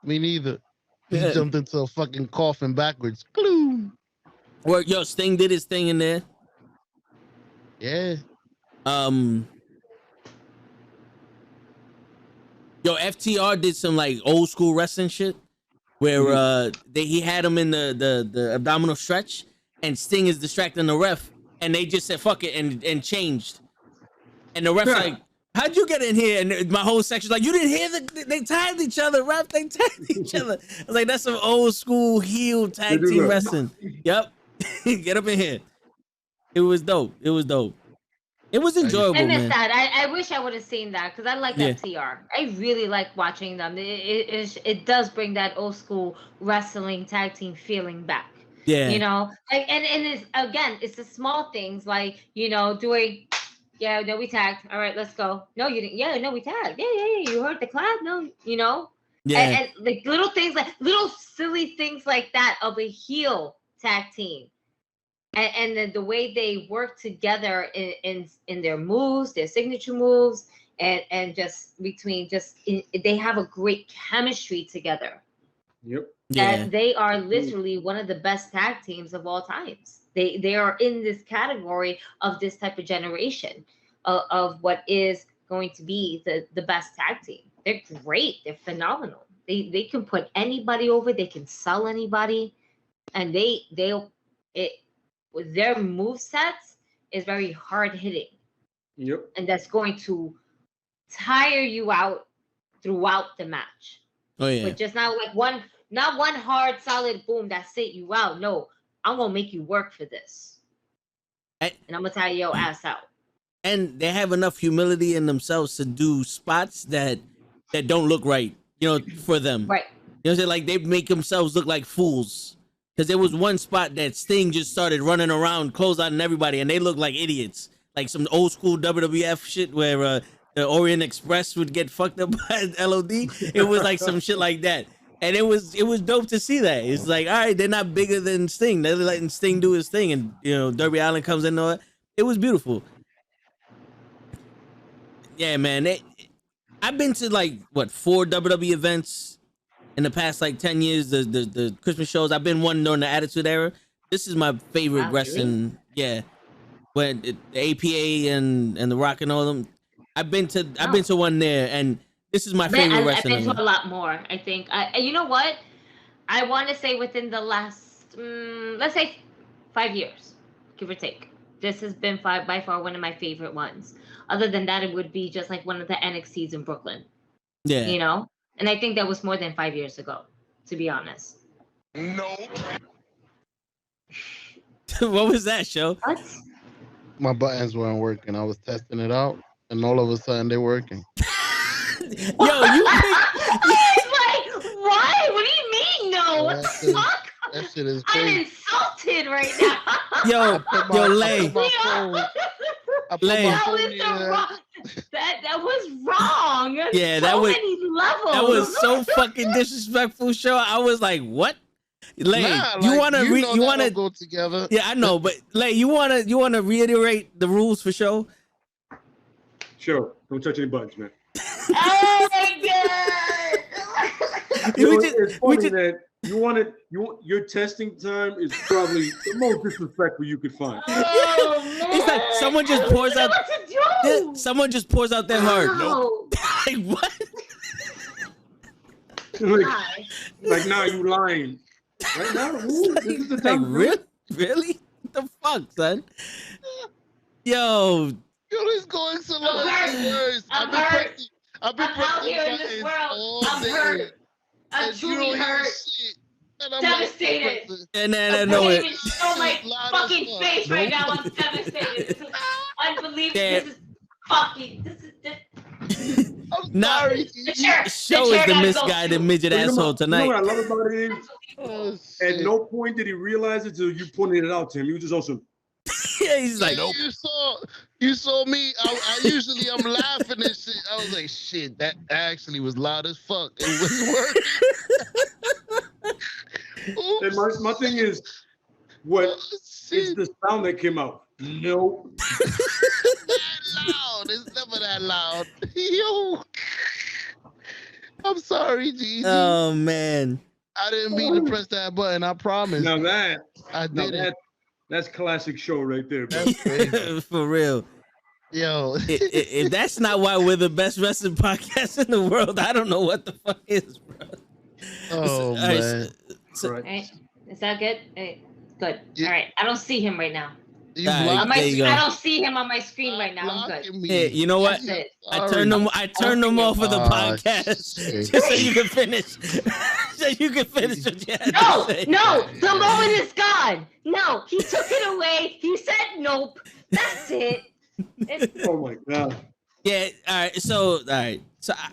[SPEAKER 3] Me neither. He jumped into a fucking coffin backwards. Gloom.
[SPEAKER 1] Well, yo, Sting did his thing in there.
[SPEAKER 3] Yeah.
[SPEAKER 1] Yo, FTR did some like old school wrestling shit where he had him in the abdominal stretch and Sting is distracting the ref and they just said fuck it and changed. And the ref's like, how'd you get in here? And my whole section's like, you didn't hear they tagged each other, ref. They tagged each other. I was like, that's some old school heel tag team wrestling. Yep. Get up in here. It was dope. It was enjoyable,
[SPEAKER 5] I missed
[SPEAKER 1] man.
[SPEAKER 5] that. I wish I would have seen that because I like FTR. I really like watching them. It does bring that old school wrestling tag team feeling back.
[SPEAKER 1] Yeah.
[SPEAKER 5] You know, like and it's the small things like, you know, doing. Yeah, no, we tagged. All right, let's go. No, you didn't. Yeah, no, we tagged. Yeah. You heard the clap? No, you know? Yeah. And like little things, like little silly things like that of a heel tag team. And the way they work together in their moves, their signature moves, and just between they have a great chemistry together.
[SPEAKER 2] Yep.
[SPEAKER 1] Yeah.
[SPEAKER 5] And they are literally one of the best tag teams of all times. They are in this category of this type of generation of what is going to be the best tag team. They're great. They're phenomenal. They can put anybody over. They can sell anybody, and their move sets is very hard hitting.
[SPEAKER 2] Yep.
[SPEAKER 5] And that's going to tire you out throughout the match.
[SPEAKER 1] Oh yeah.
[SPEAKER 5] But just not one hard solid boom that sit you out. No. I'm gonna make you work for this, and I'm gonna tire your ass out.
[SPEAKER 1] And they have enough humility in themselves to do spots that don't look right, you know, for them.
[SPEAKER 5] Right.
[SPEAKER 1] You know what I'm saying? Like they make themselves look like fools. Because there was one spot that Sting just started running around, clotheslining everybody, and they looked like idiots. Like some old school WWF shit where the Orient Express would get fucked up by LOD. It was like some shit like that. And it was dope to see that. It's like, all right, they're not bigger than Sting. They're letting Sting do his thing. And, you know, Darby Allin comes in and all that. It was beautiful. Yeah, man. I've been to, like, 4 WWE events in the past, 10 years. The Christmas shows. I've been one during the Attitude Era. This is my favorite wrestling. Really? Yeah. When the APA and The Rock and all of them. I've been to one there, and this is my favorite wrestling.
[SPEAKER 5] I've been to a lot more, I think. And you know what? I want to say within the last, let's say 5 years, give or take. This has been by far one of my favorite ones. Other than that, it would be just like one of the NXTs in Brooklyn. Yeah. You know? And I think that was more than 5 years ago, to be honest.
[SPEAKER 6] No.
[SPEAKER 1] What was that, show?
[SPEAKER 5] What?
[SPEAKER 3] My buttons weren't working. I was testing it out, and all of a sudden they're working.
[SPEAKER 1] Yo, you
[SPEAKER 5] like, what? What do you mean, no? What the fuck?
[SPEAKER 3] That shit is crazy.
[SPEAKER 5] I'm insulted right now.
[SPEAKER 1] Yo, Lay.
[SPEAKER 5] That was wrong.
[SPEAKER 1] Yeah, that was many levels. That was so fucking disrespectful, show. I was like, what? Lay,
[SPEAKER 3] Nah,
[SPEAKER 1] you
[SPEAKER 3] like,
[SPEAKER 1] wanna
[SPEAKER 3] go together.
[SPEAKER 1] Yeah, I know, but Lay, you wanna reiterate the rules for show?
[SPEAKER 2] Sure. Don't touch any buttons, man.
[SPEAKER 5] Oh my god!
[SPEAKER 2] It's funny that your testing time is probably the most disrespectful you could find.
[SPEAKER 5] Oh man!
[SPEAKER 1] It's like someone just pours out.
[SPEAKER 5] What to do?
[SPEAKER 1] Yeah, someone just pours out their heart.
[SPEAKER 5] Nope.
[SPEAKER 1] Like what?
[SPEAKER 2] Like now you lying. Right now, this is the
[SPEAKER 1] Like
[SPEAKER 2] time.
[SPEAKER 1] really? What the fuck, son? Yo,
[SPEAKER 3] It's going so long.
[SPEAKER 5] I'm hurt.
[SPEAKER 3] I've been
[SPEAKER 5] I'm out here in this world. I'm hurt. I'm truly hurt.
[SPEAKER 3] And I'm
[SPEAKER 5] Devastated.
[SPEAKER 1] and then I
[SPEAKER 5] I
[SPEAKER 1] know
[SPEAKER 5] can't
[SPEAKER 1] it.
[SPEAKER 5] even show my fucking face right now. I'm devastated. This is unbelievable.
[SPEAKER 1] Yeah.
[SPEAKER 5] This is fucking. This
[SPEAKER 3] I'm sorry.
[SPEAKER 5] the chair.
[SPEAKER 1] Show is the misguided midget asshole tonight.
[SPEAKER 2] You know what I love about it is,
[SPEAKER 3] Oh,
[SPEAKER 2] at no point did he realize it till you pointed it out to him. He was just awesome.
[SPEAKER 1] Yeah, he's like, nope.
[SPEAKER 3] You saw me. I usually I'm laughing and shit. I was like, shit, that actually was loud as fuck. It was working.
[SPEAKER 2] And my thing is, what is the sound that came out? Nope.
[SPEAKER 3] That loud. It's never that loud. Yo. I'm sorry, Gigi.
[SPEAKER 1] Oh man.
[SPEAKER 3] I didn't mean to press that button. I promise.
[SPEAKER 2] Now that
[SPEAKER 3] I did it.
[SPEAKER 2] That's classic show right there, bro.
[SPEAKER 3] That's crazy.
[SPEAKER 1] For real.
[SPEAKER 3] Yo.
[SPEAKER 1] If that's not why we're the best wrestling podcast in the world, I don't know what the fuck is, bro.
[SPEAKER 3] Oh,
[SPEAKER 1] right,
[SPEAKER 3] man.
[SPEAKER 1] so-
[SPEAKER 2] Right.
[SPEAKER 5] Right. Is that good? Right. Good.
[SPEAKER 3] Yeah.
[SPEAKER 5] All right. I don't see him right now.
[SPEAKER 3] You
[SPEAKER 1] All right,
[SPEAKER 3] blocked
[SPEAKER 1] there you go.
[SPEAKER 5] I don't see him on my screen right now. I'm good.
[SPEAKER 3] blocking me.
[SPEAKER 1] Hey, you know what?
[SPEAKER 5] That's it.
[SPEAKER 1] I turned them off of the
[SPEAKER 3] Oh,
[SPEAKER 1] podcast
[SPEAKER 3] shit.
[SPEAKER 1] just so you can finish. So you can finish what you had
[SPEAKER 5] No,
[SPEAKER 1] to say.
[SPEAKER 5] no, the moment is gone. No, he took it away. He said nope. That's it.
[SPEAKER 2] Oh my god.
[SPEAKER 1] Yeah. All right. So I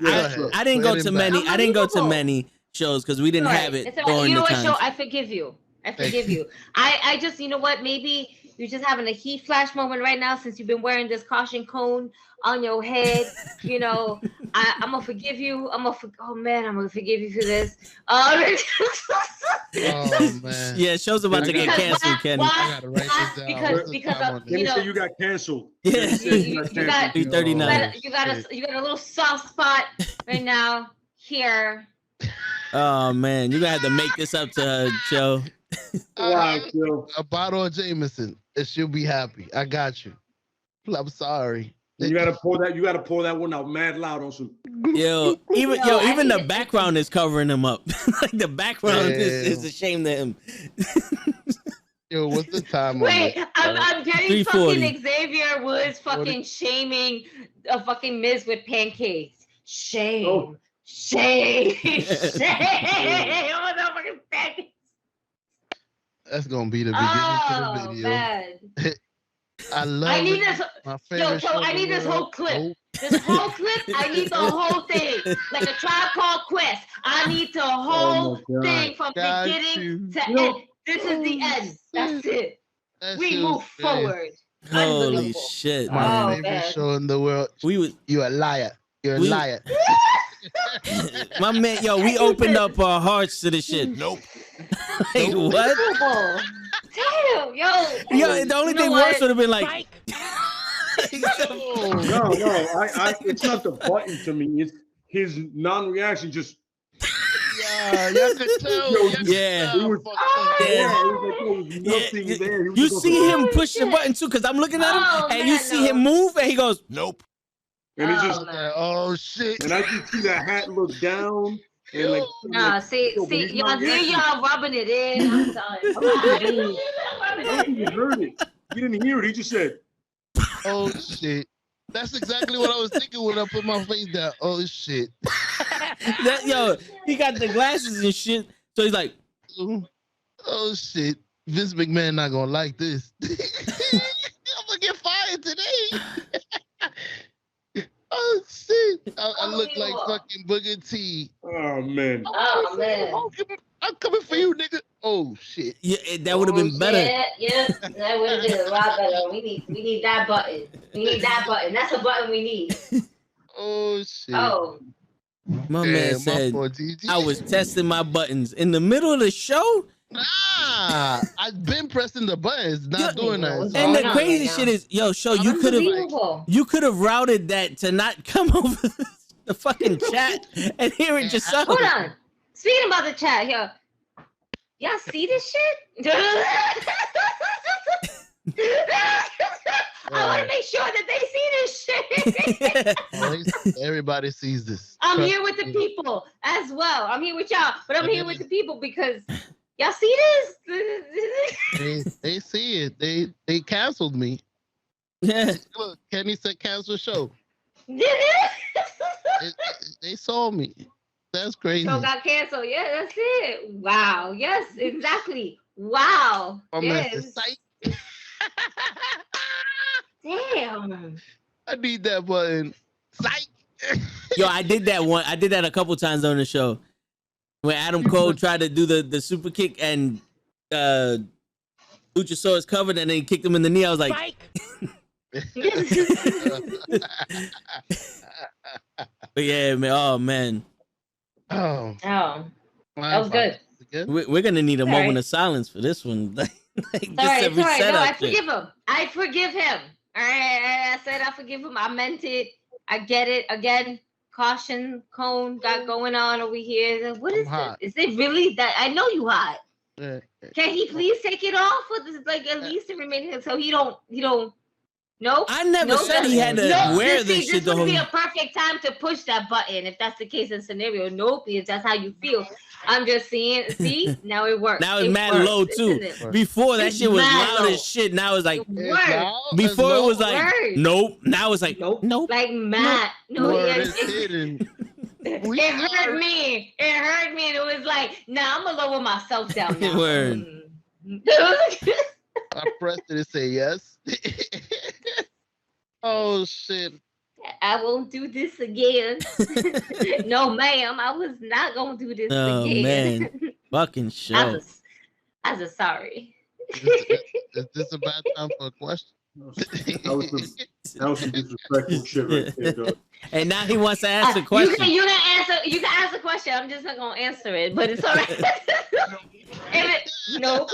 [SPEAKER 3] Yeah,
[SPEAKER 1] didn't go
[SPEAKER 3] put it
[SPEAKER 1] to
[SPEAKER 3] back.
[SPEAKER 1] many. I didn't go to
[SPEAKER 5] Unbelievable.
[SPEAKER 1] many shows because we didn't
[SPEAKER 5] All right.
[SPEAKER 1] have it
[SPEAKER 5] It's all right.
[SPEAKER 1] during
[SPEAKER 5] You know
[SPEAKER 1] the
[SPEAKER 5] what,
[SPEAKER 1] times.
[SPEAKER 5] Show? I forgive you. I forgive you. I just, you know what? Maybe you're just having a heat flash moment right now since you've been wearing this caution cone on your head. You know, I'm gonna forgive you. I'm gonna forgive you for this.
[SPEAKER 3] Oh, man.
[SPEAKER 1] Yeah, show's about to get canceled, Kenny.
[SPEAKER 3] I gotta write this down.
[SPEAKER 5] Because
[SPEAKER 2] Let me say you got canceled.
[SPEAKER 1] Yeah.
[SPEAKER 5] you got
[SPEAKER 1] 339.
[SPEAKER 5] you got a little soft spot right now here.
[SPEAKER 1] Oh man, you gonna have to make this up to her, Joe.
[SPEAKER 2] Wow, Joe.
[SPEAKER 3] A bottle of Jameson, and she'll be happy. I got you. I'm sorry.
[SPEAKER 2] You gotta pour that one out mad loud on some.
[SPEAKER 1] Even the background is covering him up. Like the background is ashamed of him.
[SPEAKER 3] Yo, what's the time?
[SPEAKER 5] Wait, I'm getting
[SPEAKER 1] 340.
[SPEAKER 5] fucking Xavier Woods fucking shaming a fucking Miz with pancakes. Shame.
[SPEAKER 2] Oh.
[SPEAKER 5] Shame. Shame. Oh, no fucking pancakes.
[SPEAKER 3] That's gonna be the beginning to the video.
[SPEAKER 5] Man.
[SPEAKER 3] I love
[SPEAKER 5] I need
[SPEAKER 3] it.
[SPEAKER 5] this.
[SPEAKER 3] My favorite
[SPEAKER 5] Yo,
[SPEAKER 3] show
[SPEAKER 5] I
[SPEAKER 3] in
[SPEAKER 5] need
[SPEAKER 3] the
[SPEAKER 5] this
[SPEAKER 3] world.
[SPEAKER 5] whole clip.
[SPEAKER 3] Nope.
[SPEAKER 5] This whole clip, I need the whole thing. Like a Tribe Called Quest. I need the whole
[SPEAKER 2] God.
[SPEAKER 5] thing from
[SPEAKER 3] Got
[SPEAKER 5] beginning
[SPEAKER 3] you.
[SPEAKER 5] to
[SPEAKER 2] No.
[SPEAKER 5] end. This is the end. That's it.
[SPEAKER 3] That
[SPEAKER 5] We
[SPEAKER 3] shit
[SPEAKER 5] move
[SPEAKER 3] was great.
[SPEAKER 5] forward.
[SPEAKER 1] Holy
[SPEAKER 5] Unbelievable.
[SPEAKER 1] shit,
[SPEAKER 3] My
[SPEAKER 1] man.
[SPEAKER 3] favorite
[SPEAKER 5] man.
[SPEAKER 3] show in the world.
[SPEAKER 1] We was
[SPEAKER 3] You're a liar. You're a
[SPEAKER 1] We-
[SPEAKER 3] liar.
[SPEAKER 1] my man, yo, we opened up our hearts to the shit. Nope. Like, what?
[SPEAKER 5] Unbelievable. Damn, yo.
[SPEAKER 1] Yo, the only
[SPEAKER 5] You know
[SPEAKER 1] thing
[SPEAKER 5] what?
[SPEAKER 1] worse would have been like,
[SPEAKER 2] No, it's not the button to me. It's his non-reaction. Just
[SPEAKER 3] Yeah, y'all could tell.
[SPEAKER 2] Yo,
[SPEAKER 3] Y'all could
[SPEAKER 1] yeah.
[SPEAKER 3] tell.
[SPEAKER 2] It was-
[SPEAKER 1] Yeah.
[SPEAKER 2] it was like there was nothing
[SPEAKER 1] Yeah,
[SPEAKER 2] there. He was
[SPEAKER 1] you
[SPEAKER 2] just
[SPEAKER 1] see
[SPEAKER 2] like,
[SPEAKER 1] him push the button too, because I'm looking at him
[SPEAKER 5] Oh,
[SPEAKER 1] and you
[SPEAKER 5] man,
[SPEAKER 1] see
[SPEAKER 5] no.
[SPEAKER 1] him move and he goes, nope.
[SPEAKER 2] and he just,
[SPEAKER 5] man.
[SPEAKER 3] Oh shit.
[SPEAKER 2] and I just see that hat look down, and like,
[SPEAKER 5] Nah, see,
[SPEAKER 2] yo, but he's
[SPEAKER 5] y'all,
[SPEAKER 2] not
[SPEAKER 5] here
[SPEAKER 2] reacting.
[SPEAKER 5] y'all rubbing it in. I'm done.
[SPEAKER 2] I don't think he heard it. He didn't hear it. He just said,
[SPEAKER 3] Oh shit. That's exactly what I was thinking when I put my face down. Oh shit.
[SPEAKER 1] Yo, he got the glasses and shit. So he's like,
[SPEAKER 3] Oh shit. Vince McMahon not gonna like this. I'm gonna get fired today. Oh shit. I look like fucking Booker T.
[SPEAKER 2] "Oh man,
[SPEAKER 5] Oh, man.
[SPEAKER 3] I'm coming for you, nigga. Oh shit.
[SPEAKER 1] yeah, that would have been better.
[SPEAKER 5] Yeah, that would have been a lot better. We need that button. We need that button. That's a button we need.
[SPEAKER 3] Oh shit.
[SPEAKER 5] Oh,
[SPEAKER 1] My
[SPEAKER 3] Yeah,
[SPEAKER 1] man
[SPEAKER 3] my
[SPEAKER 1] said,
[SPEAKER 3] fault, Gigi.
[SPEAKER 1] I was testing my buttons in the middle of the show.
[SPEAKER 3] Nah, I've been pressing the buttons, not doing that. So
[SPEAKER 1] And the crazy shit is, you could have routed that to not come over the fucking chat and hear it yourself.
[SPEAKER 5] Hold on. Speaking about the chat, y'all see this shit? I want to make sure that they see this shit.
[SPEAKER 3] Everybody sees this.
[SPEAKER 5] I'm here with the people as well. I'm here with y'all, but I'm here with the people because y'all see this?
[SPEAKER 3] They see it. They canceled me. Look, Kenny said cancel show. They saw me. That's crazy.
[SPEAKER 5] Show got canceled. Yeah, that's it. Wow. Yes, exactly. Wow. Yes. Damn.
[SPEAKER 3] I need that button. Psych.
[SPEAKER 1] Yo, I did that a couple times on the show. When Adam Cole tried to do the super kick and Luchasaurus covered and then he kicked him in the knee. I was like, but yeah, man. Oh man.
[SPEAKER 5] Oh. That was good.
[SPEAKER 1] We're gonna need a moment of silence for this one.
[SPEAKER 5] Sorry. No, I forgive him. I forgive him. All right, I said I forgive him. I meant it. I get it. Again, caution cone got going on over here. What is it? Is it really that? I know you hot. Can he please take it off for this, like at least the remaining so he don't. No,
[SPEAKER 1] I never said he had to wear this shit.
[SPEAKER 5] This would be a perfect time to push that button if that's the case in scenario. Nope, if that's how you feel. I'm just saying. See, now it works.
[SPEAKER 1] Now it's mad low too. Before that shit was loud as shit. Now it's like before it was like nope. Now it's like nope.
[SPEAKER 5] Like mad. No, it hurt me. It hurt me, and it was like, nah, I'm gonna lower myself down now.
[SPEAKER 1] Word.
[SPEAKER 3] I pressed it and say yes. Oh shit.
[SPEAKER 5] I won't do this again. No, ma'am, I was not gonna do this again.
[SPEAKER 1] Oh man, fucking show.
[SPEAKER 5] I was sorry.
[SPEAKER 3] Is this a bad time for a question?
[SPEAKER 2] That was some disrespectful shit right there, dog.
[SPEAKER 1] And now he wants to ask a question.
[SPEAKER 5] You can ask the question. I'm just not gonna answer it, but it's all right. No.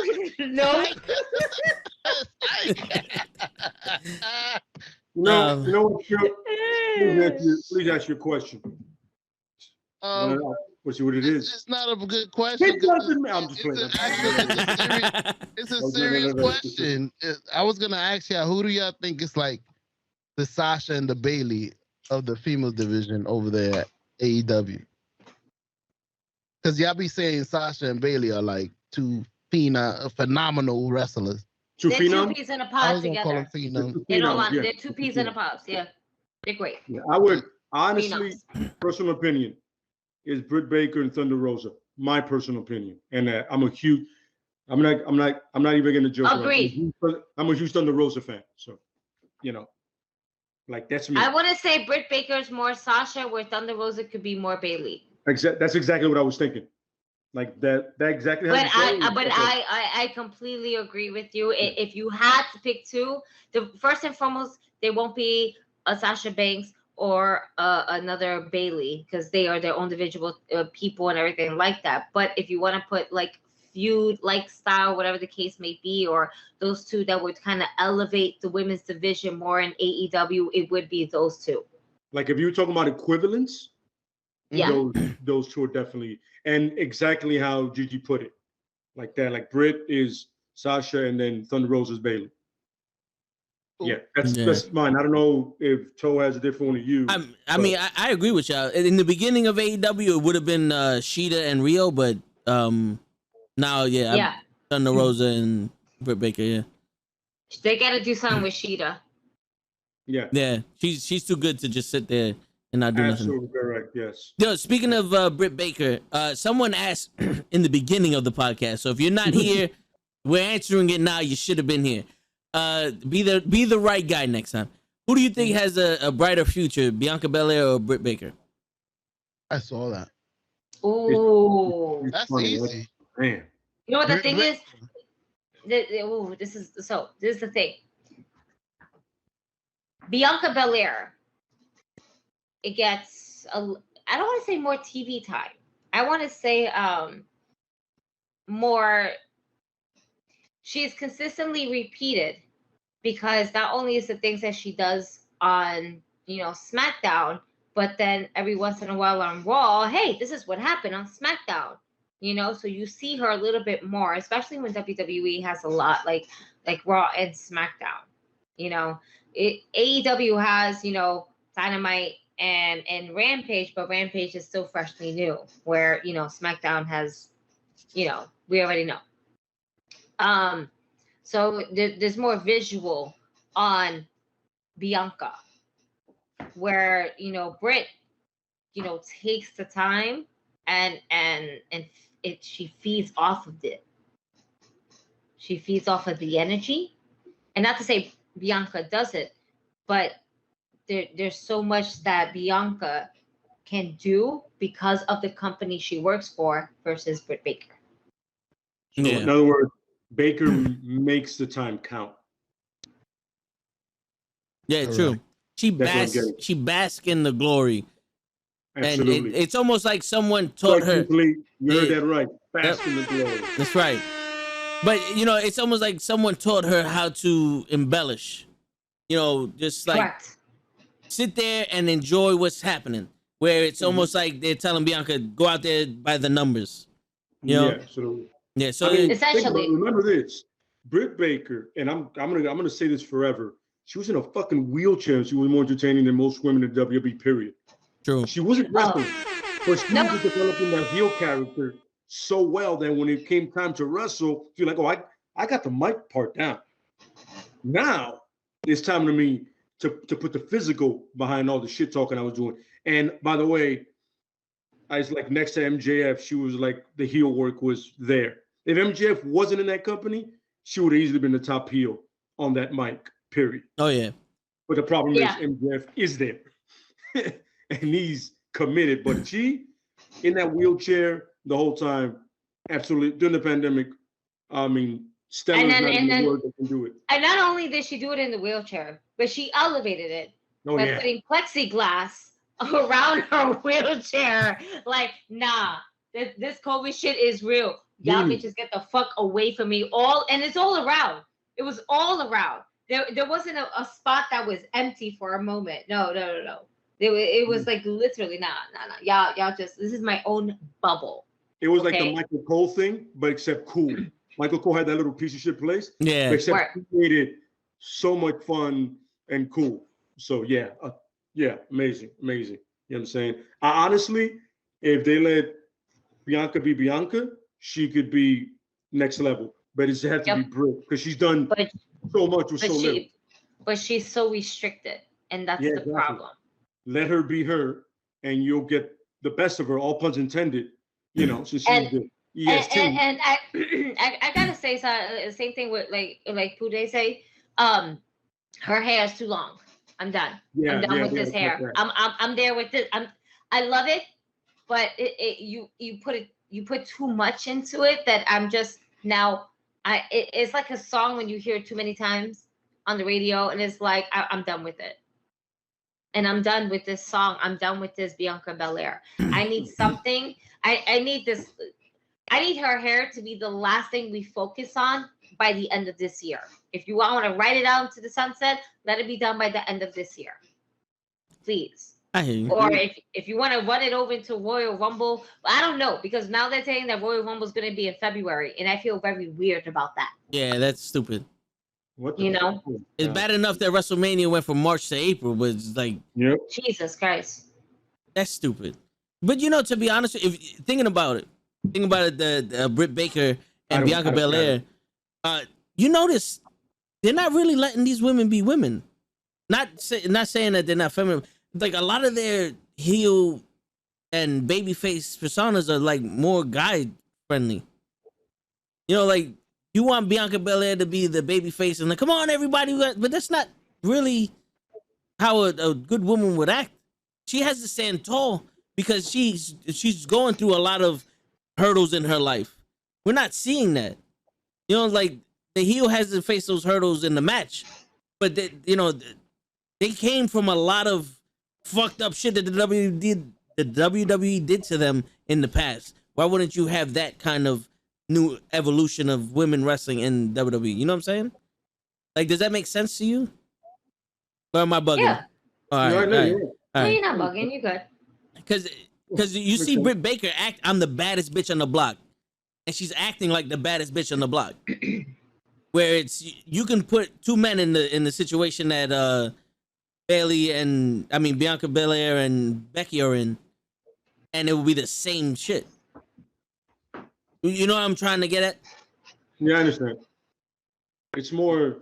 [SPEAKER 2] No, please ask your question. Let's see what it is.
[SPEAKER 3] It's not a good question.
[SPEAKER 2] I'm just playing.
[SPEAKER 3] It's a serious question. I was gonna ask y'all, who do y'all think is like the Sasha and the Bailey of the female division over there at AEW? Because y'all be saying Sasha and Bailey are like two phenomenal wrestlers.
[SPEAKER 5] They're two peas in a pod together. They're two peas in a pod. Yeah, they're great.
[SPEAKER 2] Yeah, I would honestly, personal opinion, is Britt Baker and Thunder Rosa. My personal opinion, and I'm not even gonna joke.
[SPEAKER 5] Agreed.
[SPEAKER 2] I'm a huge Thunder Rosa fan, so like that's me.
[SPEAKER 5] I want to say Britt Baker's more Sasha, where Thunder Rosa could be more Bailey.
[SPEAKER 2] That's exactly what I was thinking. Like that exactly.
[SPEAKER 5] I completely agree with you. If you had to pick two, the first and foremost, there won't be a Sasha Banks or another Bailey because they are their own individual people and everything like that. But if you want to put like feud, like style, whatever the case may be, or those two that would kind of elevate the women's division more in AEW, it would be those two.
[SPEAKER 2] Like if you were talking about equivalents,
[SPEAKER 5] yeah,
[SPEAKER 2] those two are definitely. And exactly how Gigi put it, like that. Like Britt is Sasha, and then Thunder Rosa is Bailey. Yeah, that's mine. I don't know if Toe has a different one to you.
[SPEAKER 1] I mean, I agree with y'all. In the beginning of AEW, it would have been Shida and Rio, but now, Thunder Rosa and Britt Baker. Yeah,
[SPEAKER 5] they got to do something with Shida.
[SPEAKER 1] Yeah, she's too good to just sit there and not do nothing.
[SPEAKER 2] Absolutely correct, yes.
[SPEAKER 1] Yo, speaking of Britt Baker, someone asked in the beginning of the podcast, so if you're not here, we're answering it now. You should have been here. Be the right guy next time. Who do you think has a brighter future, Bianca Belair or Britt Baker?
[SPEAKER 3] I saw that.
[SPEAKER 5] Oh,
[SPEAKER 3] that's easy.
[SPEAKER 2] Man.
[SPEAKER 5] You know what the thing is? This is the thing. Bianca Belair. It gets I don't want to say more TV time. I want to say more she's consistently repeated, because not only is the things that she does on, SmackDown, but then every once in a while on Raw, hey, this is what happened on SmackDown. So you see her a little bit more, especially when WWE has a lot like Raw and SmackDown. AEW has, Dynamite and Rampage, but Rampage is still freshly new, where, SmackDown has, we already know. So there's more visual on Bianca, where, Britt, takes the time and she feeds off of it. She feeds off of the energy. And not to say Bianca does it, but there's so much that Bianca can do because of the company she works for versus Britt Baker.
[SPEAKER 2] So in other words, Baker makes the time count.
[SPEAKER 1] Yeah, true. Right. She basks in the glory. Absolutely. And it's almost like someone taught her.
[SPEAKER 2] You heard that right. Bask in the glory.
[SPEAKER 1] That's right. But, it's almost like someone taught her how to embellish. Just like
[SPEAKER 5] Correct.
[SPEAKER 1] Sit there and enjoy what's happening. Where it's almost like they're telling Bianca, go out there by the numbers.
[SPEAKER 2] Yeah, absolutely.
[SPEAKER 1] Yeah, so
[SPEAKER 5] essentially,
[SPEAKER 2] remember this: Britt Baker, and I'm gonna say this forever. She was in a fucking wheelchair, and she was more entertaining than most women in WWE. Period.
[SPEAKER 1] True.
[SPEAKER 2] She wasn't wrestling, but she was developing that heel character so well that when it came time to wrestle, you're like, oh, I got the mic part down. Now it's time to me to put the physical behind all the shit talking I was doing. And by the way, I was like next to MJF, she was like the heel work was there. If MJF wasn't in that company, she would have easily been the top heel on that mic, period.
[SPEAKER 1] Oh, yeah.
[SPEAKER 2] But the problem is MJF is there. And he's committed. But she, in that wheelchair the whole time, absolutely, during the pandemic, I mean, Stella's not in the world that can do it.
[SPEAKER 5] And not only did she do it in the wheelchair, but she elevated it by putting plexiglass around her wheelchair. Like, nah, this COVID shit is real. Y'all bitches get the fuck away from me. And it's all around. It was all around. There wasn't a spot that was empty for a moment. No. It was like literally, nah. Y'all just, this is my own bubble.
[SPEAKER 2] It was like the Michael Cole thing, but except cool. Michael Cole had that little piece of shit place.
[SPEAKER 1] Yeah.
[SPEAKER 2] Except he made it so much fun and cool. So amazing. You know what I'm saying? Honestly, if they let Bianca be Bianca, she could be next level. But it had to be Britt because she's done so much with so little.
[SPEAKER 5] But she's so restricted, and that's the problem.
[SPEAKER 2] Let her be her, and you'll get the best of her, all puns intended. So she's good.
[SPEAKER 5] And I gotta say, same thing with like Pude say, her hair is too long. I'm done. I'm done with this hair. I'm there with this. I love it, but you put too much into it that I'm just now. It's like a song when you hear it too many times on the radio, and it's like I'm done with it. And I'm done with this song. I'm done with this Bianca Belair. I need something. I need this. I need her hair to be the last thing we focus on by the end of this year. If you want to write it out into the sunset, let it be done by the end of this year. Please.
[SPEAKER 1] I hear you.
[SPEAKER 5] Or if you want to run it over into Royal Rumble, I don't know, because now they're saying that Royal Rumble is going to be in February, and I feel very weird about that.
[SPEAKER 1] Yeah, that's stupid.
[SPEAKER 5] It's
[SPEAKER 1] bad enough that WrestleMania went from March to April, but it's like,
[SPEAKER 5] Jesus Christ,
[SPEAKER 1] that's stupid. But to be honest, if thinking about it, the Britt Baker and Bianca Belair, you notice they're not really letting these women be women. Not saying that they're not feminine. Like a lot of their heel and babyface personas are like more guy friendly. Like you want Bianca Belair to be the babyface and like, come on everybody, but that's not really how a good woman would act. She has to stand tall because she's going through a lot of hurdles in her life. We're not seeing that. Like the heel has to face those hurdles in the match, but they came from a lot of fucked up shit that the WWE did to them in the past. Why wouldn't you have that kind of new evolution of women wrestling in WWE. You know what I'm saying? Like, does that make sense to you? Or am I bugging?
[SPEAKER 5] Yeah.
[SPEAKER 1] All right.
[SPEAKER 2] No,
[SPEAKER 5] You're not bugging. You're good.
[SPEAKER 1] Because you see Britt Baker act, I'm the baddest bitch on the block. And she's acting like the baddest bitch on the block. Where it's, you can put two men in the situation that Bianca Belair and Becky are in, and it will be the same shit. You know what I'm trying to get at?
[SPEAKER 2] Yeah, I understand. It's more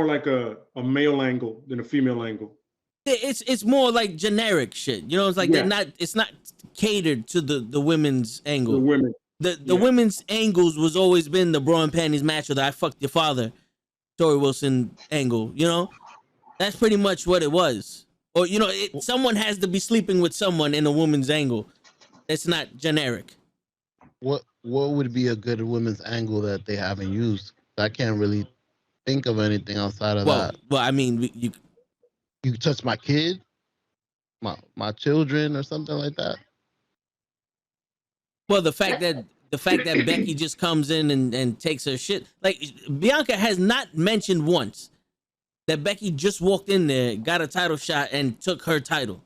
[SPEAKER 2] like a male angle than a female angle.
[SPEAKER 1] It's more like generic shit. You know, it's like it's not catered to the women's angle.
[SPEAKER 2] The women.
[SPEAKER 1] The women's angles was always been the bra and panties match or the I fucked your father, Tori Wilson angle. You know, that's pretty much what it was. Or someone has to be sleeping with someone in a woman's angle. It's not generic.
[SPEAKER 3] What would be a good women's angle that they haven't used? I can't really think of anything outside of that.
[SPEAKER 1] Well, I mean,
[SPEAKER 3] you touch my kid, my children, or something like that.
[SPEAKER 1] Well, the fact that Becky just comes in and takes her shit. Like, Bianca has not mentioned once that Becky just walked in there, got a title shot, and took her title.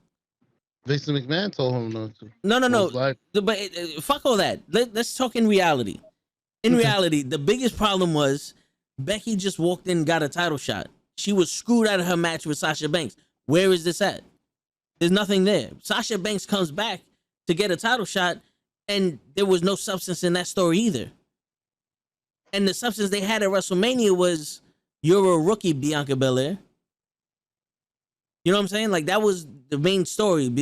[SPEAKER 3] Vince McMahon told him not to.
[SPEAKER 1] No. But fuck all that. Let's talk in reality. In reality, the biggest problem was Becky just walked in and got a title shot. She was screwed out of her match with Sasha Banks. Where is this at? There's nothing there. Sasha Banks comes back to get a title shot, and there was no substance in that story either. And the substance they had at WrestleMania was, you're a rookie, Bianca Belair. You know what I'm saying? Like, that was the main story.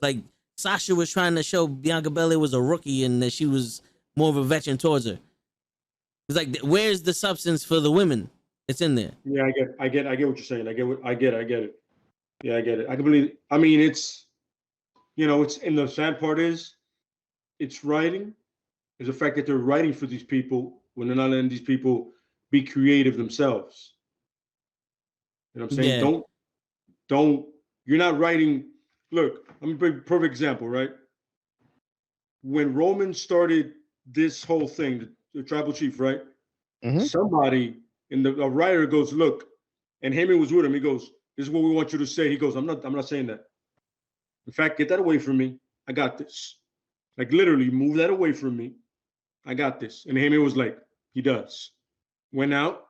[SPEAKER 1] Like, Sasha was trying to show Bianca Belair was a rookie and that she was more of a veteran towards her. It's like, where's the substance for the women? It's in there.
[SPEAKER 2] Yeah, I get what you're saying. I get it. Yeah, I get it. I can believe. I mean, it's, and the sad part is, it's writing. Is the fact that they're writing for these people when they're not letting these people be creative themselves. You know what I'm saying? Yeah. You're not writing. Look, I'm a perfect example, right? When Roman started this whole thing, the tribal chief, right? Mm-hmm. Somebody a writer goes, look, and Heyman was with him. He goes, this is what we want you to say. He goes, I'm not saying that. In fact, get that away from me. I got this. Like, literally, move that away from me. I got this. And Heyman was like, he does. Went out,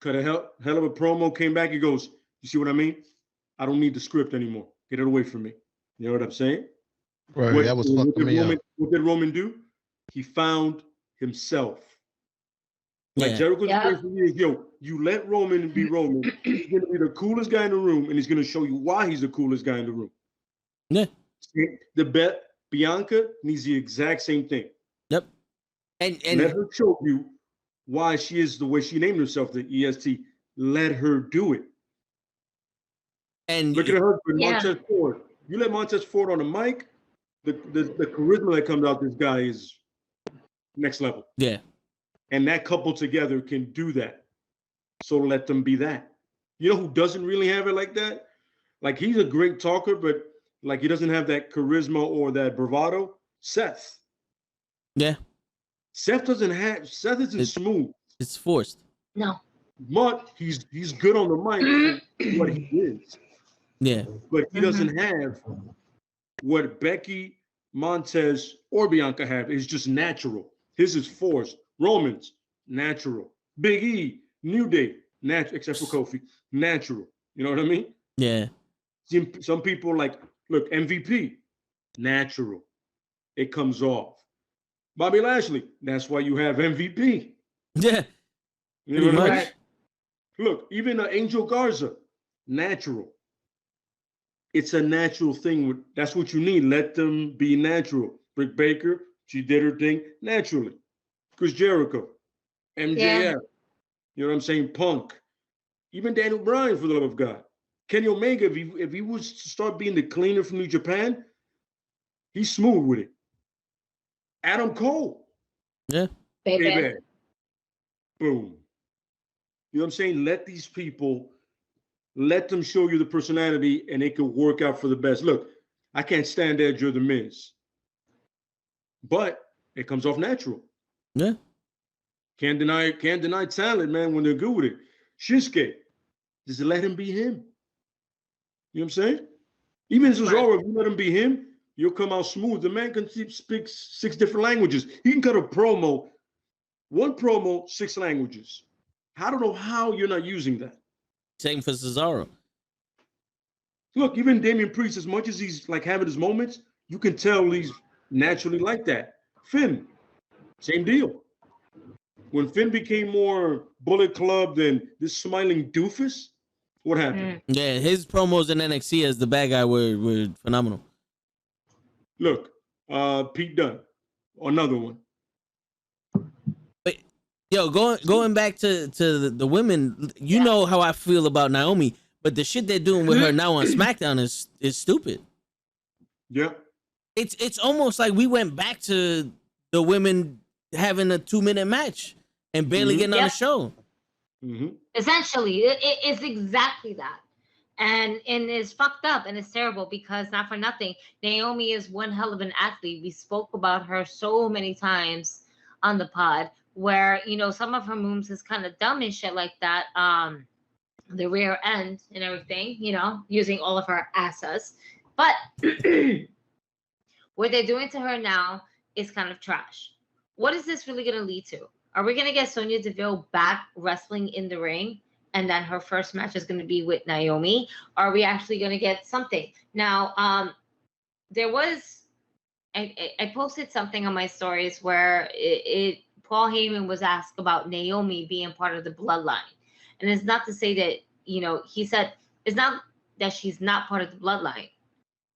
[SPEAKER 2] cut a hell of a promo, came back. He goes, you see what I mean? I don't need the script anymore. Get it away from me. You know what I'm saying?
[SPEAKER 3] Right. That was fucking me up.
[SPEAKER 2] What did Roman do? He found himself. Like Jericho's is, you let Roman be Roman. He's going to be the coolest guy in the room, and he's going to show you why he's the coolest guy in the room.
[SPEAKER 1] Yeah.
[SPEAKER 2] Bianca needs the exact same thing.
[SPEAKER 1] Yep. And
[SPEAKER 2] let her show you why she is the way she named herself, the EST. Let her do it.
[SPEAKER 1] And
[SPEAKER 2] look at her with Montez Ford. You let Montez Ford on the mic, the charisma that comes out this guy is next level.
[SPEAKER 1] Yeah.
[SPEAKER 2] And that couple together can do that. So let them be that. You know who doesn't really have it like that? Like, he's a great talker, but like, he doesn't have that charisma or that bravado. Seth.
[SPEAKER 1] Yeah.
[SPEAKER 2] Seth isn't smooth.
[SPEAKER 1] It's forced.
[SPEAKER 5] No.
[SPEAKER 2] But he's good on the mic, what he is.
[SPEAKER 1] Yeah.
[SPEAKER 2] But he doesn't have what Becky, Montez, or Bianca have. It's just natural. His is forced. Roman's natural. Big E, New Day, natural, except for Kofi, natural. You know what I mean?
[SPEAKER 1] Yeah.
[SPEAKER 2] Some people look, MVP, natural. It comes off. Bobby Lashley, that's why you have MVP.
[SPEAKER 1] Yeah.
[SPEAKER 2] You know what I mean? Look, even Angel Garza, natural. It's a natural thing. That's what you need. Let them be natural. Britt Baker, she did her thing naturally. Chris Jericho, MJF, you know what I'm saying? Punk, even Daniel Bryan, for the love of God. Kenny Omega, if he was to start being the cleaner from New Japan, he's smooth with it. Adam Cole.
[SPEAKER 1] Yeah.
[SPEAKER 5] Baby.
[SPEAKER 2] Boom. You know what I'm saying? Let these people, let them show you the personality, and it can work out for the best. Look, I can't stand Edge or The Miz. but it comes off natural.
[SPEAKER 1] Yeah.
[SPEAKER 2] Can't deny talent, man, when they're good with it. Shinsuke, just let him be him. You know what I'm saying? Even Cesaro, if you let him be him, you'll come out smooth. The man can speak 6 different languages. He can cut a promo, 1 promo, 6 languages. I don't know how you're not using that.
[SPEAKER 1] Same for Cesaro.
[SPEAKER 2] Look, even Damian Priest, as much as he's like having his moments, you can tell he's naturally like that. Finn, same deal. When Finn became more Bullet Club than this smiling doofus, what happened?
[SPEAKER 1] Yeah, his promos in NXT as the bad guy were phenomenal.
[SPEAKER 2] Look, Pete Dunne, another one.
[SPEAKER 1] But yo, going back to the women, you know how I feel about Naomi, but the shit they're doing with her now on SmackDown is stupid.
[SPEAKER 2] Yeah.
[SPEAKER 1] It's almost like we went back to the women having a 2-minute match and barely getting on the show.
[SPEAKER 5] Essentially, it's exactly that. And it's fucked up and it's terrible because not for nothing, Naomi is one hell of an athlete. We spoke about her so many times on the pod where, you know, some of her moves is kind of dumb and shit like that. The rear end and everything, you know, using all of her assets. But what they're doing to her now is kind of trash. What is this really going to lead to? Are we going to get Sonya Deville back wrestling in the ring? And then her first match is going to be with Naomi? Are we actually going to get something? Now, there was, I posted something on my stories where Paul Heyman was asked about Naomi being part of the bloodline. And it's not to say that, you know, he said, it's not that she's not part of the bloodline.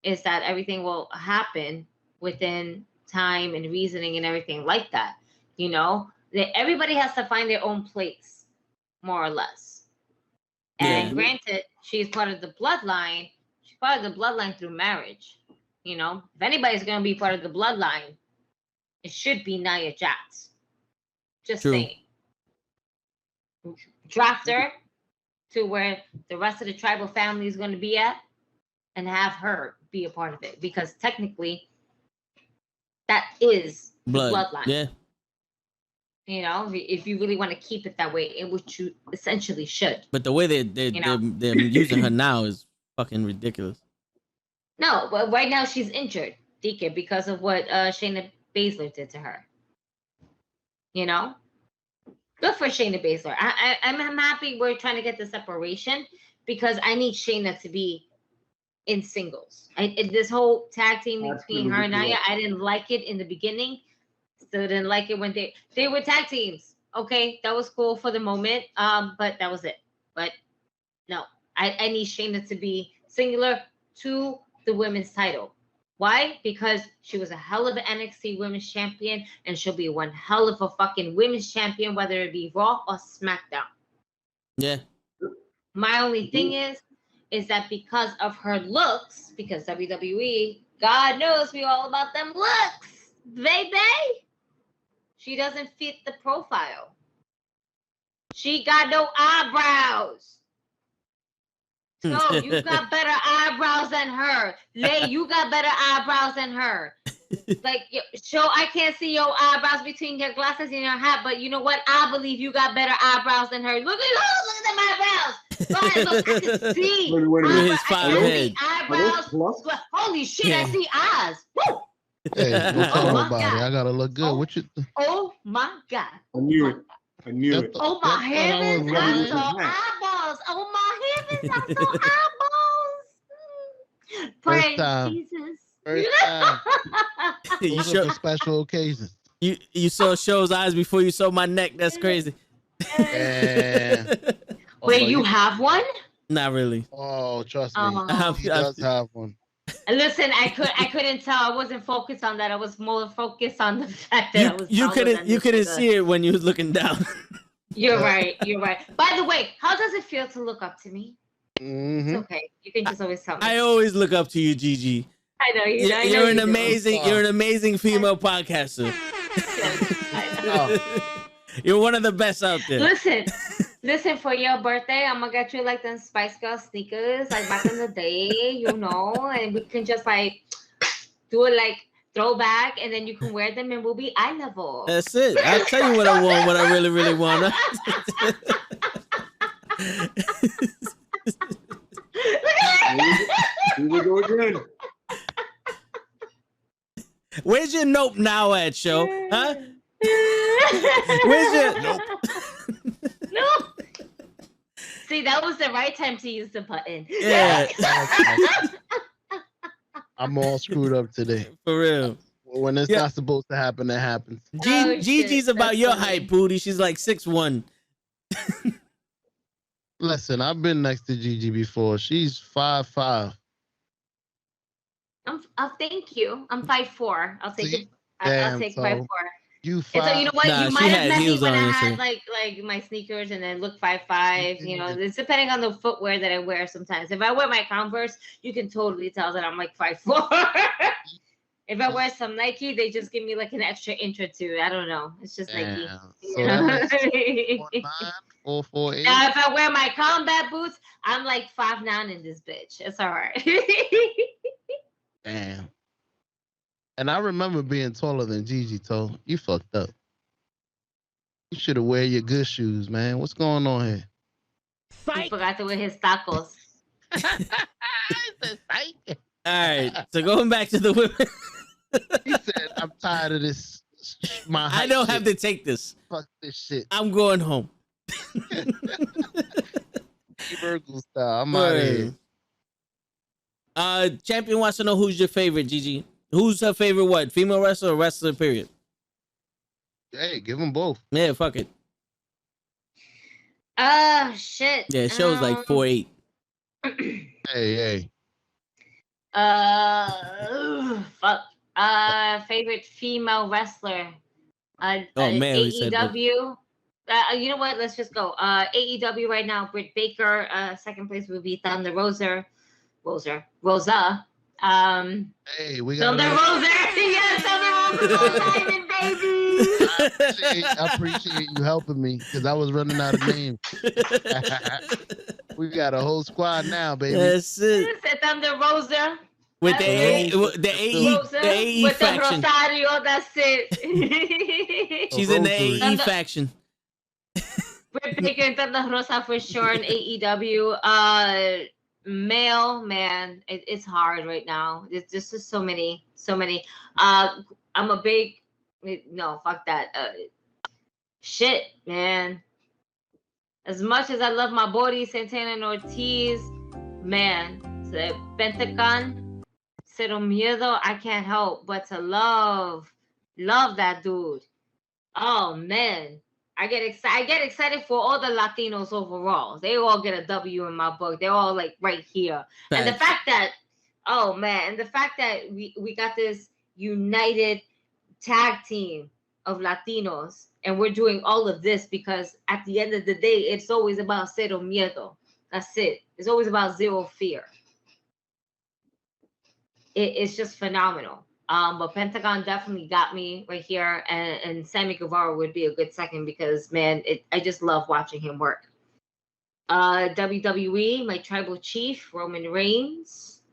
[SPEAKER 5] It's that everything will happen within time and reasoning and everything like that. You know, that everybody has to find their own place, more or less. And granted, she's part of the bloodline. She's part of the bloodline through marriage. You know, if anybody's going to be part of the bloodline, it should be Nia Jax. Just saying. Draft her to where the rest of the tribal family is going to be at and have her be a part of it. Because technically, that is the bloodline. Yeah. You know, if you really want to keep it that way, which you essentially should.
[SPEAKER 1] But the way they're using her now is fucking ridiculous.
[SPEAKER 5] No, but right now she's injured, DK, because of what Shayna Baszler did to her. You know? Good for Shayna Baszler. I'm happy we're trying to get the separation because I need Shayna to be in singles. This whole tag team between her and Nia, I didn't like it in the beginning. Still didn't like it when they were tag teams. Okay, that was cool for the moment. But that was it. But no, I need Shayna to be singular to the women's title. Why? Because she was a hell of an NXT women's champion, and she'll be one hell of a fucking women's champion, whether it be Raw or SmackDown.
[SPEAKER 1] Yeah.
[SPEAKER 5] My only thing is that because of her looks, because WWE, God knows we all about them looks, baby. She doesn't fit the profile. She got no eyebrows. No, you got better eyebrows than her. Lay, you got better eyebrows than her. Like, I can't see your eyebrows between your glasses and your hat, but you know what? I believe you got better eyebrows than her. Look at them eyebrows. Look, I can see.
[SPEAKER 1] His 5 head.
[SPEAKER 5] Eyebrows. Holy shit, I see eyes. Woo!
[SPEAKER 3] Hey, oh my God. I gotta look good.
[SPEAKER 5] Oh my God.
[SPEAKER 2] I knew it.
[SPEAKER 5] Oh my heavens, I saw eyeballs. Oh my heavens, I saw eyeballs. Praise Jesus.
[SPEAKER 3] First time.
[SPEAKER 1] You show
[SPEAKER 3] special occasion.
[SPEAKER 1] You saw Show's eyes before you saw my neck. That's crazy.
[SPEAKER 5] Wait, you have one?
[SPEAKER 1] Not really.
[SPEAKER 3] Oh, trust me. He does have one.
[SPEAKER 5] Listen, I couldn't tell. I wasn't focused on that. I was more focused on the fact that I was.
[SPEAKER 1] You couldn't see it when you was looking down.
[SPEAKER 5] You're right. By the way, how does it feel to look up to me?
[SPEAKER 3] Mm-hmm.
[SPEAKER 5] It's okay. You can just always tell me.
[SPEAKER 1] I always look up to you, Gigi.
[SPEAKER 5] I know you.
[SPEAKER 1] You're an amazing female podcaster.
[SPEAKER 5] I know.
[SPEAKER 1] You're one of the best out there.
[SPEAKER 5] Listen, for your birthday, I'm gonna get you like them Spice Girl sneakers, like back in the day, you know, and we can just like do it like throwback, and then you can wear them and we'll be eye level.
[SPEAKER 1] That's it. I'll tell you what I want, what I really, really want.
[SPEAKER 2] Here we go again.
[SPEAKER 1] Where's your nope now at, show? Huh? Where's your
[SPEAKER 5] nope? Nope. See, that was the right time to use the button.
[SPEAKER 1] Yeah.
[SPEAKER 3] I'm all screwed up today.
[SPEAKER 1] For real.
[SPEAKER 3] When it's not supposed to happen, it happens.
[SPEAKER 1] Gigi's about your height, Booty. She's like 6'1".
[SPEAKER 3] Listen, I've been next to Gigi before. She's 5'5".
[SPEAKER 5] Thank you. I'm 5'4". I'll take it. I'll take 5'4".
[SPEAKER 3] You
[SPEAKER 5] so you know what?
[SPEAKER 1] Nah,
[SPEAKER 5] you might have met me when I
[SPEAKER 1] had
[SPEAKER 5] like my sneakers and then look 5'5". You know, it's depending on the footwear that I wear. Sometimes, if I wear my Converse, you can totally tell that I'm like 5'4". If I wear some Nike, they just give me like an extra inch or two. I don't know. It's just Nike.
[SPEAKER 3] So that makes 4'8".
[SPEAKER 5] Now, if I wear my combat boots, I'm like 5'9" in this bitch. It's all right.
[SPEAKER 3] Damn. And I remember being taller than Gigi, told you fucked up. You should have wear your good shoes, man. What's going on here?
[SPEAKER 5] He forgot to wear his tacos.
[SPEAKER 1] All right. So going back to the women.
[SPEAKER 3] He said, I'm tired of this.
[SPEAKER 1] I don't have to take this.
[SPEAKER 3] Fuck this shit.
[SPEAKER 1] I'm going home.
[SPEAKER 3] Virgil style. I'm out of here.
[SPEAKER 1] Champion wants to know who's your favorite, Gigi. Who's her favorite what? Female wrestler or wrestler, period?
[SPEAKER 3] Hey, give them both.
[SPEAKER 1] Yeah, fuck it.
[SPEAKER 5] Shit.
[SPEAKER 1] Yeah, show's like 4'8".
[SPEAKER 3] Hey.
[SPEAKER 5] Fuck. Favorite female wrestler.
[SPEAKER 1] Man,
[SPEAKER 5] AEW. You know what? Let's just go. AEW right now. Britt Baker. Second place would be Thunder Rosa.
[SPEAKER 3] Hey, we got
[SPEAKER 5] Thunder Rosa. Yes, Thunder Rosa. Diamond, baby.
[SPEAKER 3] I appreciate you helping me because I was running out of names. We got a whole squad now, baby.
[SPEAKER 1] That's it.
[SPEAKER 5] It's Thunder Rosa.
[SPEAKER 1] With the AE faction.
[SPEAKER 5] The Rosario, that's it.
[SPEAKER 1] She's in the AE faction.
[SPEAKER 5] Britt Baker and Thunder Rosa for sure in AEW. Male, man, it's hard right now. It's just so many. I'm a big no, fuck that. Shit, man. As much as I love my body, Santana and Ortiz, man, the Pentagon, Cero Miedo, I can't help but to love that dude. Oh man. I get excited for all the Latinos overall. They all get a W in my book. They're all like right here. Thanks. And the fact that we got this united tag team of Latinos and we're doing all of this because at the end of the day, it's always about cero miedo. That's it. It's always about zero fear. It's just phenomenal. But Pentagon definitely got me right here, and Sammy Guevara would be a good second because, man, I just love watching him work. WWE, my tribal chief, Roman Reigns.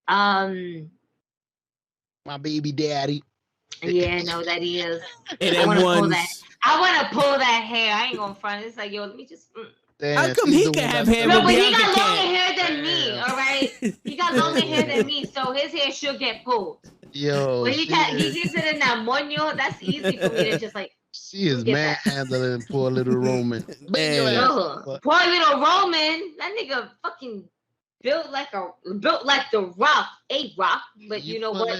[SPEAKER 3] My baby daddy.
[SPEAKER 5] Yeah, no, that he is.
[SPEAKER 1] I want
[SPEAKER 5] to pull that hair. I ain't gonna front. It's like, yo, let me just.
[SPEAKER 1] How come he can have hair?
[SPEAKER 5] No, but he got longer hair than me. All right, he got longer hair than me, so his hair should get pulled.
[SPEAKER 3] Yo,
[SPEAKER 5] but he gets it in that moño. That's easy for me to just like.
[SPEAKER 3] She is manhandling poor little Roman.
[SPEAKER 5] Poor little Roman. That nigga fucking built like the Rock, A-Rock. But you know what?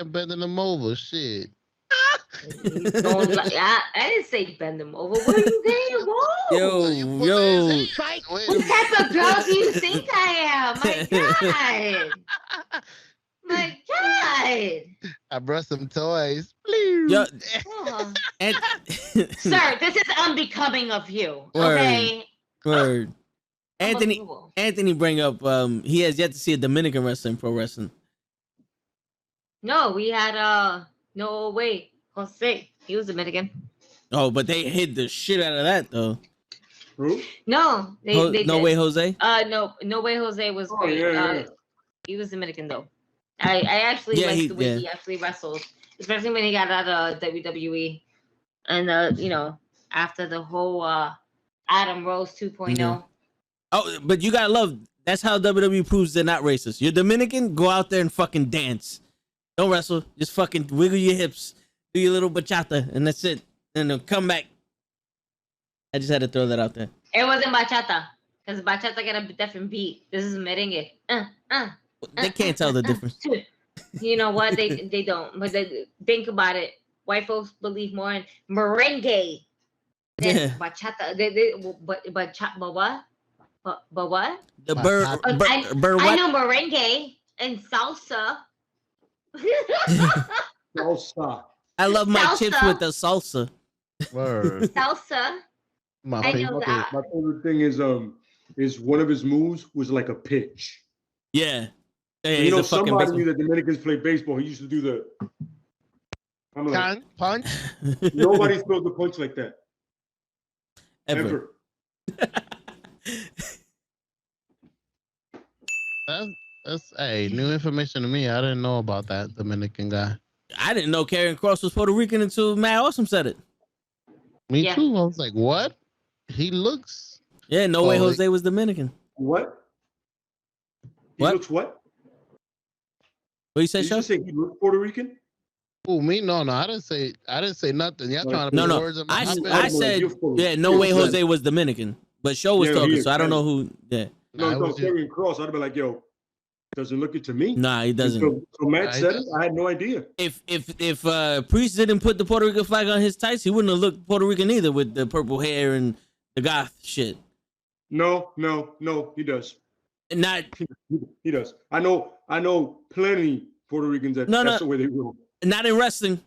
[SPEAKER 3] Bending them over, shit.
[SPEAKER 5] I didn't say bend them over. What are you getting? Whoa.
[SPEAKER 1] Yo.
[SPEAKER 5] What type of girl do you think I am? My God.
[SPEAKER 3] I brought some toys.
[SPEAKER 1] Yo.
[SPEAKER 5] Sir, this is unbecoming of you. Okay.
[SPEAKER 1] Word. Anthony bring up he has yet to see a Dominican wrestler in pro wrestling.
[SPEAKER 5] No, we had no way. Jose. He was Dominican.
[SPEAKER 1] Oh, but they hid the shit out of that though.
[SPEAKER 2] Who?
[SPEAKER 5] No, they
[SPEAKER 1] No Way Jose?
[SPEAKER 5] No Way Jose was great.
[SPEAKER 2] Yeah.
[SPEAKER 5] He was Dominican though. I actually like the way he actually wrestles, especially when he got out of WWE, and after the whole Adam Rose 2.0.
[SPEAKER 1] Yeah. Oh, but you gotta love. That's how WWE proves they're not racist. You're Dominican, go out there and fucking dance. Don't wrestle. Just fucking wiggle your hips, do your little bachata, and that's it. And then come back. I just had to throw that out there.
[SPEAKER 5] It wasn't bachata, because bachata got a different beat. This is merengue.
[SPEAKER 1] They can't tell the difference.
[SPEAKER 5] You know what? They don't. But think about it. White folks believe more in merengue than bachata. But what? But what?
[SPEAKER 1] The bird.
[SPEAKER 5] I know merengue and salsa.
[SPEAKER 2] Salsa.
[SPEAKER 1] I love my chips with the salsa.
[SPEAKER 3] Word.
[SPEAKER 5] Salsa.
[SPEAKER 3] My
[SPEAKER 5] I
[SPEAKER 3] favorite.
[SPEAKER 5] know that.
[SPEAKER 2] My favorite thing is one of his moves was like a pitch.
[SPEAKER 1] Yeah.
[SPEAKER 2] You know, somebody knew that Dominicans play baseball. He used to do the
[SPEAKER 3] punch.
[SPEAKER 2] Nobody throws the punch like that.
[SPEAKER 1] Ever.
[SPEAKER 3] That's new information to me. I didn't know about that Dominican guy.
[SPEAKER 1] I didn't know Karrion Kross was Puerto Rican until Matt Awesome said it.
[SPEAKER 3] Me too. I was like, what? He looks.
[SPEAKER 1] Yeah, No Way Jose was Dominican.
[SPEAKER 2] What? He looks what?
[SPEAKER 1] What you say, Sean?
[SPEAKER 2] Did you say he looked Puerto Rican?
[SPEAKER 3] Oh, me? No. I didn't say nothing. Y'all trying to put words in my mouth.
[SPEAKER 1] I said, No Way Jose was Dominican. But Show was talking, so I don't know who. Yeah.
[SPEAKER 2] No, Karrion Kross. I'd be like, yo, doesn't look it to me.
[SPEAKER 1] Nah, he doesn't.
[SPEAKER 2] So Matt said it. I had no idea.
[SPEAKER 1] If Priest didn't put the Puerto Rican flag on his tights, he wouldn't have looked Puerto Rican either with the purple hair and the goth shit.
[SPEAKER 2] No, he does.
[SPEAKER 1] Not
[SPEAKER 2] he does. I know plenty Puerto Ricans that's the way they roll.
[SPEAKER 1] Not in wrestling.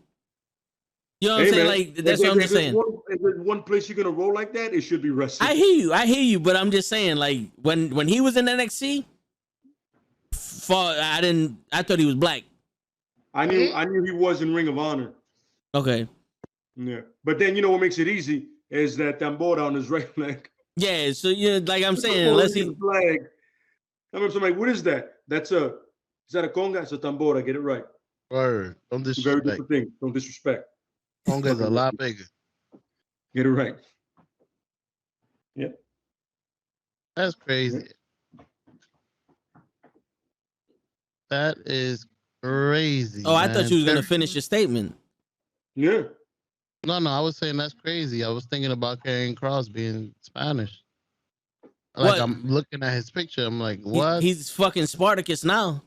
[SPEAKER 1] You know what I'm saying? Like that's what I'm just saying.
[SPEAKER 2] If there's one place you're gonna roll like that, it should be wrestling.
[SPEAKER 1] I hear you, but I'm just saying, like when he was in NXT, I thought he was black.
[SPEAKER 2] I knew he was in Ring of Honor.
[SPEAKER 1] Okay.
[SPEAKER 2] Yeah, but then you know what makes it easy is that tambora on his right leg.
[SPEAKER 1] Yeah, so like I'm saying, unless he
[SPEAKER 2] flag. I remember somebody, what is that? Is that a conga? It's a tambora. Get it right.
[SPEAKER 3] Word. Don't disrespect.
[SPEAKER 2] Very different thing. Don't disrespect.
[SPEAKER 3] Conga's a lot bigger.
[SPEAKER 2] Get it right. Yeah.
[SPEAKER 3] That's crazy. That is crazy.
[SPEAKER 1] Oh, I thought you was gonna finish your statement.
[SPEAKER 2] Yeah.
[SPEAKER 3] No, I was saying that's crazy. I was thinking about Karrion Kross being Spanish. Like I'm looking at his picture. I'm like, what?
[SPEAKER 1] He's fucking Spartacus now.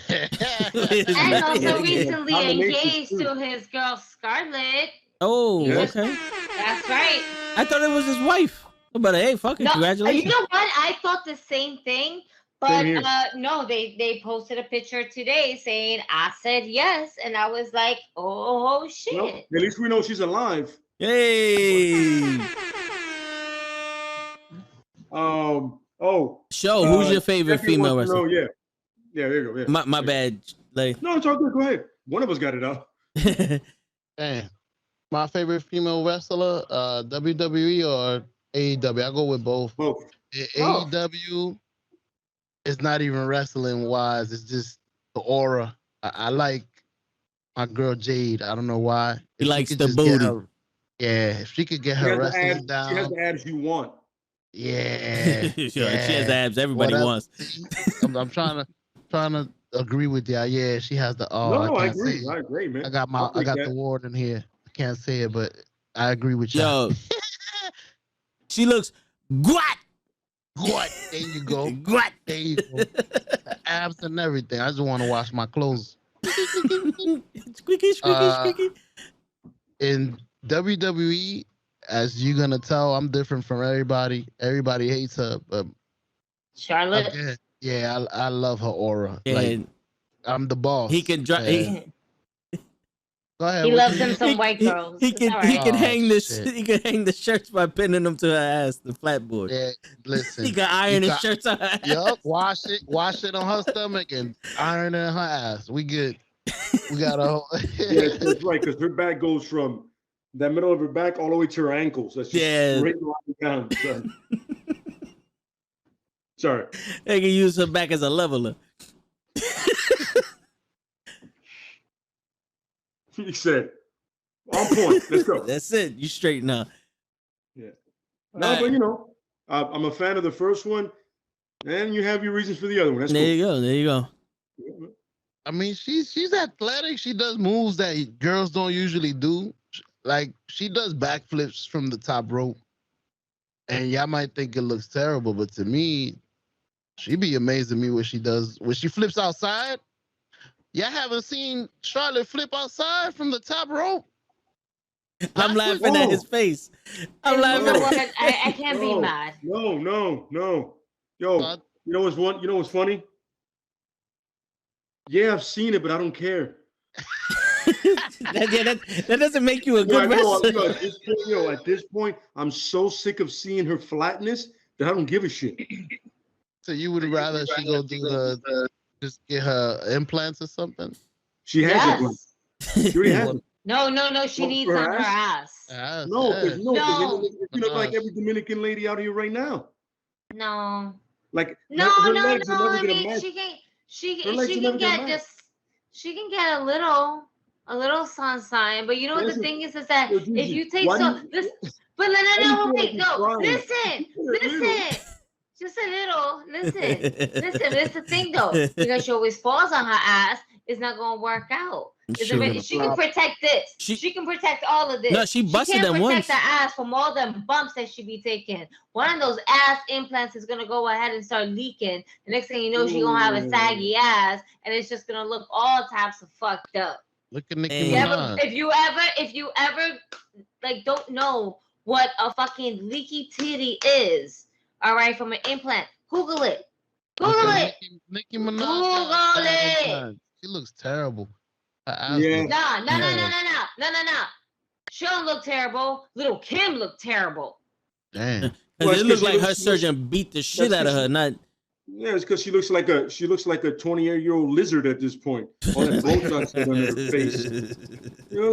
[SPEAKER 5] And also recently engaged to his girl Scarlett.
[SPEAKER 1] Oh, okay.
[SPEAKER 5] That's right.
[SPEAKER 1] I thought it was his wife. But hey, fucking congratulations.
[SPEAKER 5] You know what? I thought the same thing. But no, they posted a picture today saying I said yes, and I was like, oh shit.
[SPEAKER 2] Well, at least we know she's alive.
[SPEAKER 1] Yay! Show, who's your favorite female wrestler?
[SPEAKER 2] No, yeah, there you go. Yeah.
[SPEAKER 1] My bad. Like,
[SPEAKER 2] no, it's all good. Go ahead. One of us got it out.
[SPEAKER 3] Damn. My favorite female wrestler, WWE or AEW? I go with both. AEW is not even wrestling wise. It's just the aura. I like my girl Jade. I don't know why.
[SPEAKER 1] He likes the booty.
[SPEAKER 3] If she could get her wrestling down.
[SPEAKER 2] She has the abs you want.
[SPEAKER 3] Yeah.
[SPEAKER 1] She has abs everybody wants.
[SPEAKER 3] I'm trying to agree with you. Yeah, she has the.
[SPEAKER 2] I agree. I agree, man.
[SPEAKER 3] I got the ward in here. I can't say it, but I agree with you.
[SPEAKER 1] Yo, she looks gut.
[SPEAKER 3] There you go.
[SPEAKER 1] Gut.
[SPEAKER 3] There you go. The abs and everything. I just want to wash my clothes.
[SPEAKER 1] Squeaky.
[SPEAKER 3] In WWE, as you're gonna tell, I'm different from everybody. Everybody hates her, but
[SPEAKER 5] Charlotte.
[SPEAKER 3] I love her aura.
[SPEAKER 1] Yeah.
[SPEAKER 3] Like I'm the boss.
[SPEAKER 1] He can drive.
[SPEAKER 3] Go ahead.
[SPEAKER 5] He loves him some white girls.
[SPEAKER 1] He can hang the shirts by pinning them to her ass, the flatboard.
[SPEAKER 3] Yeah, listen.
[SPEAKER 1] He can iron his shirts on her ass.
[SPEAKER 3] Yup, wash it on her stomach and iron it on her ass. We good. We got a whole.
[SPEAKER 2] Yeah, that's right, because her back goes from that middle of her back all the way to her ankles. That's just straight line down. Sorry.
[SPEAKER 1] They can use her back as a leveler.
[SPEAKER 2] He said, on point. Let's go.
[SPEAKER 1] That's it. You straight now.
[SPEAKER 2] Yeah. No, but you know, I'm a fan of the first one, and you have your reasons for the other one. That's
[SPEAKER 1] there
[SPEAKER 2] cool.
[SPEAKER 1] you go. There you go.
[SPEAKER 3] I mean, she's athletic. She does moves that girls don't usually do. Like she does backflips from the top rope, and y'all might think it looks terrible, but to me, she'd be amazed at me what she does when she flips outside. Y'all haven't seen Charlotte flip outside from the top rope?
[SPEAKER 1] I'm laughing at his face. I'm laughing.
[SPEAKER 5] I can't be mad.
[SPEAKER 2] No. Yo, you know what's funny? Yeah, I've seen it, but I don't care.
[SPEAKER 1] that doesn't make you a good wrestler.
[SPEAKER 2] At this point, I'm so sick of seeing her flatness that I don't give a shit.
[SPEAKER 3] So you would rather she go do just get her implants or something?
[SPEAKER 2] She has implants. She already has them.
[SPEAKER 5] No. She needs on her ass.
[SPEAKER 2] No, you look like every Dominican lady out here right now.
[SPEAKER 5] No.
[SPEAKER 2] Like
[SPEAKER 5] no.
[SPEAKER 2] I mean,
[SPEAKER 5] she can get a little sunshine, but you know what the thing is that if you take listen. Just a little. Listen. That's the thing though, because she always falls on her ass. It's not gonna work out. She can protect this. She can protect all of this.
[SPEAKER 1] No, she busted them once.
[SPEAKER 5] She can't protect the ass from all them bumps that she be taking. One of those ass implants is gonna go ahead and start leaking. The next thing you know, she's gonna have a saggy ass, and it's just gonna look all types of fucked up.
[SPEAKER 3] Look at Nicki Minaj.
[SPEAKER 5] If you ever like don't know what a fucking leaky titty is, all right, from an implant, Google it.
[SPEAKER 3] Nicki Minaj.
[SPEAKER 5] Google it.
[SPEAKER 3] She looks terrible.
[SPEAKER 2] Yeah.
[SPEAKER 5] No. She don't look terrible. Little Kim looked terrible.
[SPEAKER 3] Damn.
[SPEAKER 1] It looks like her surgeon beat the shit out of her. Not.
[SPEAKER 2] Yeah, it's because she looks like a 28-year-old lizard at this point. All that Botox on her face. You know,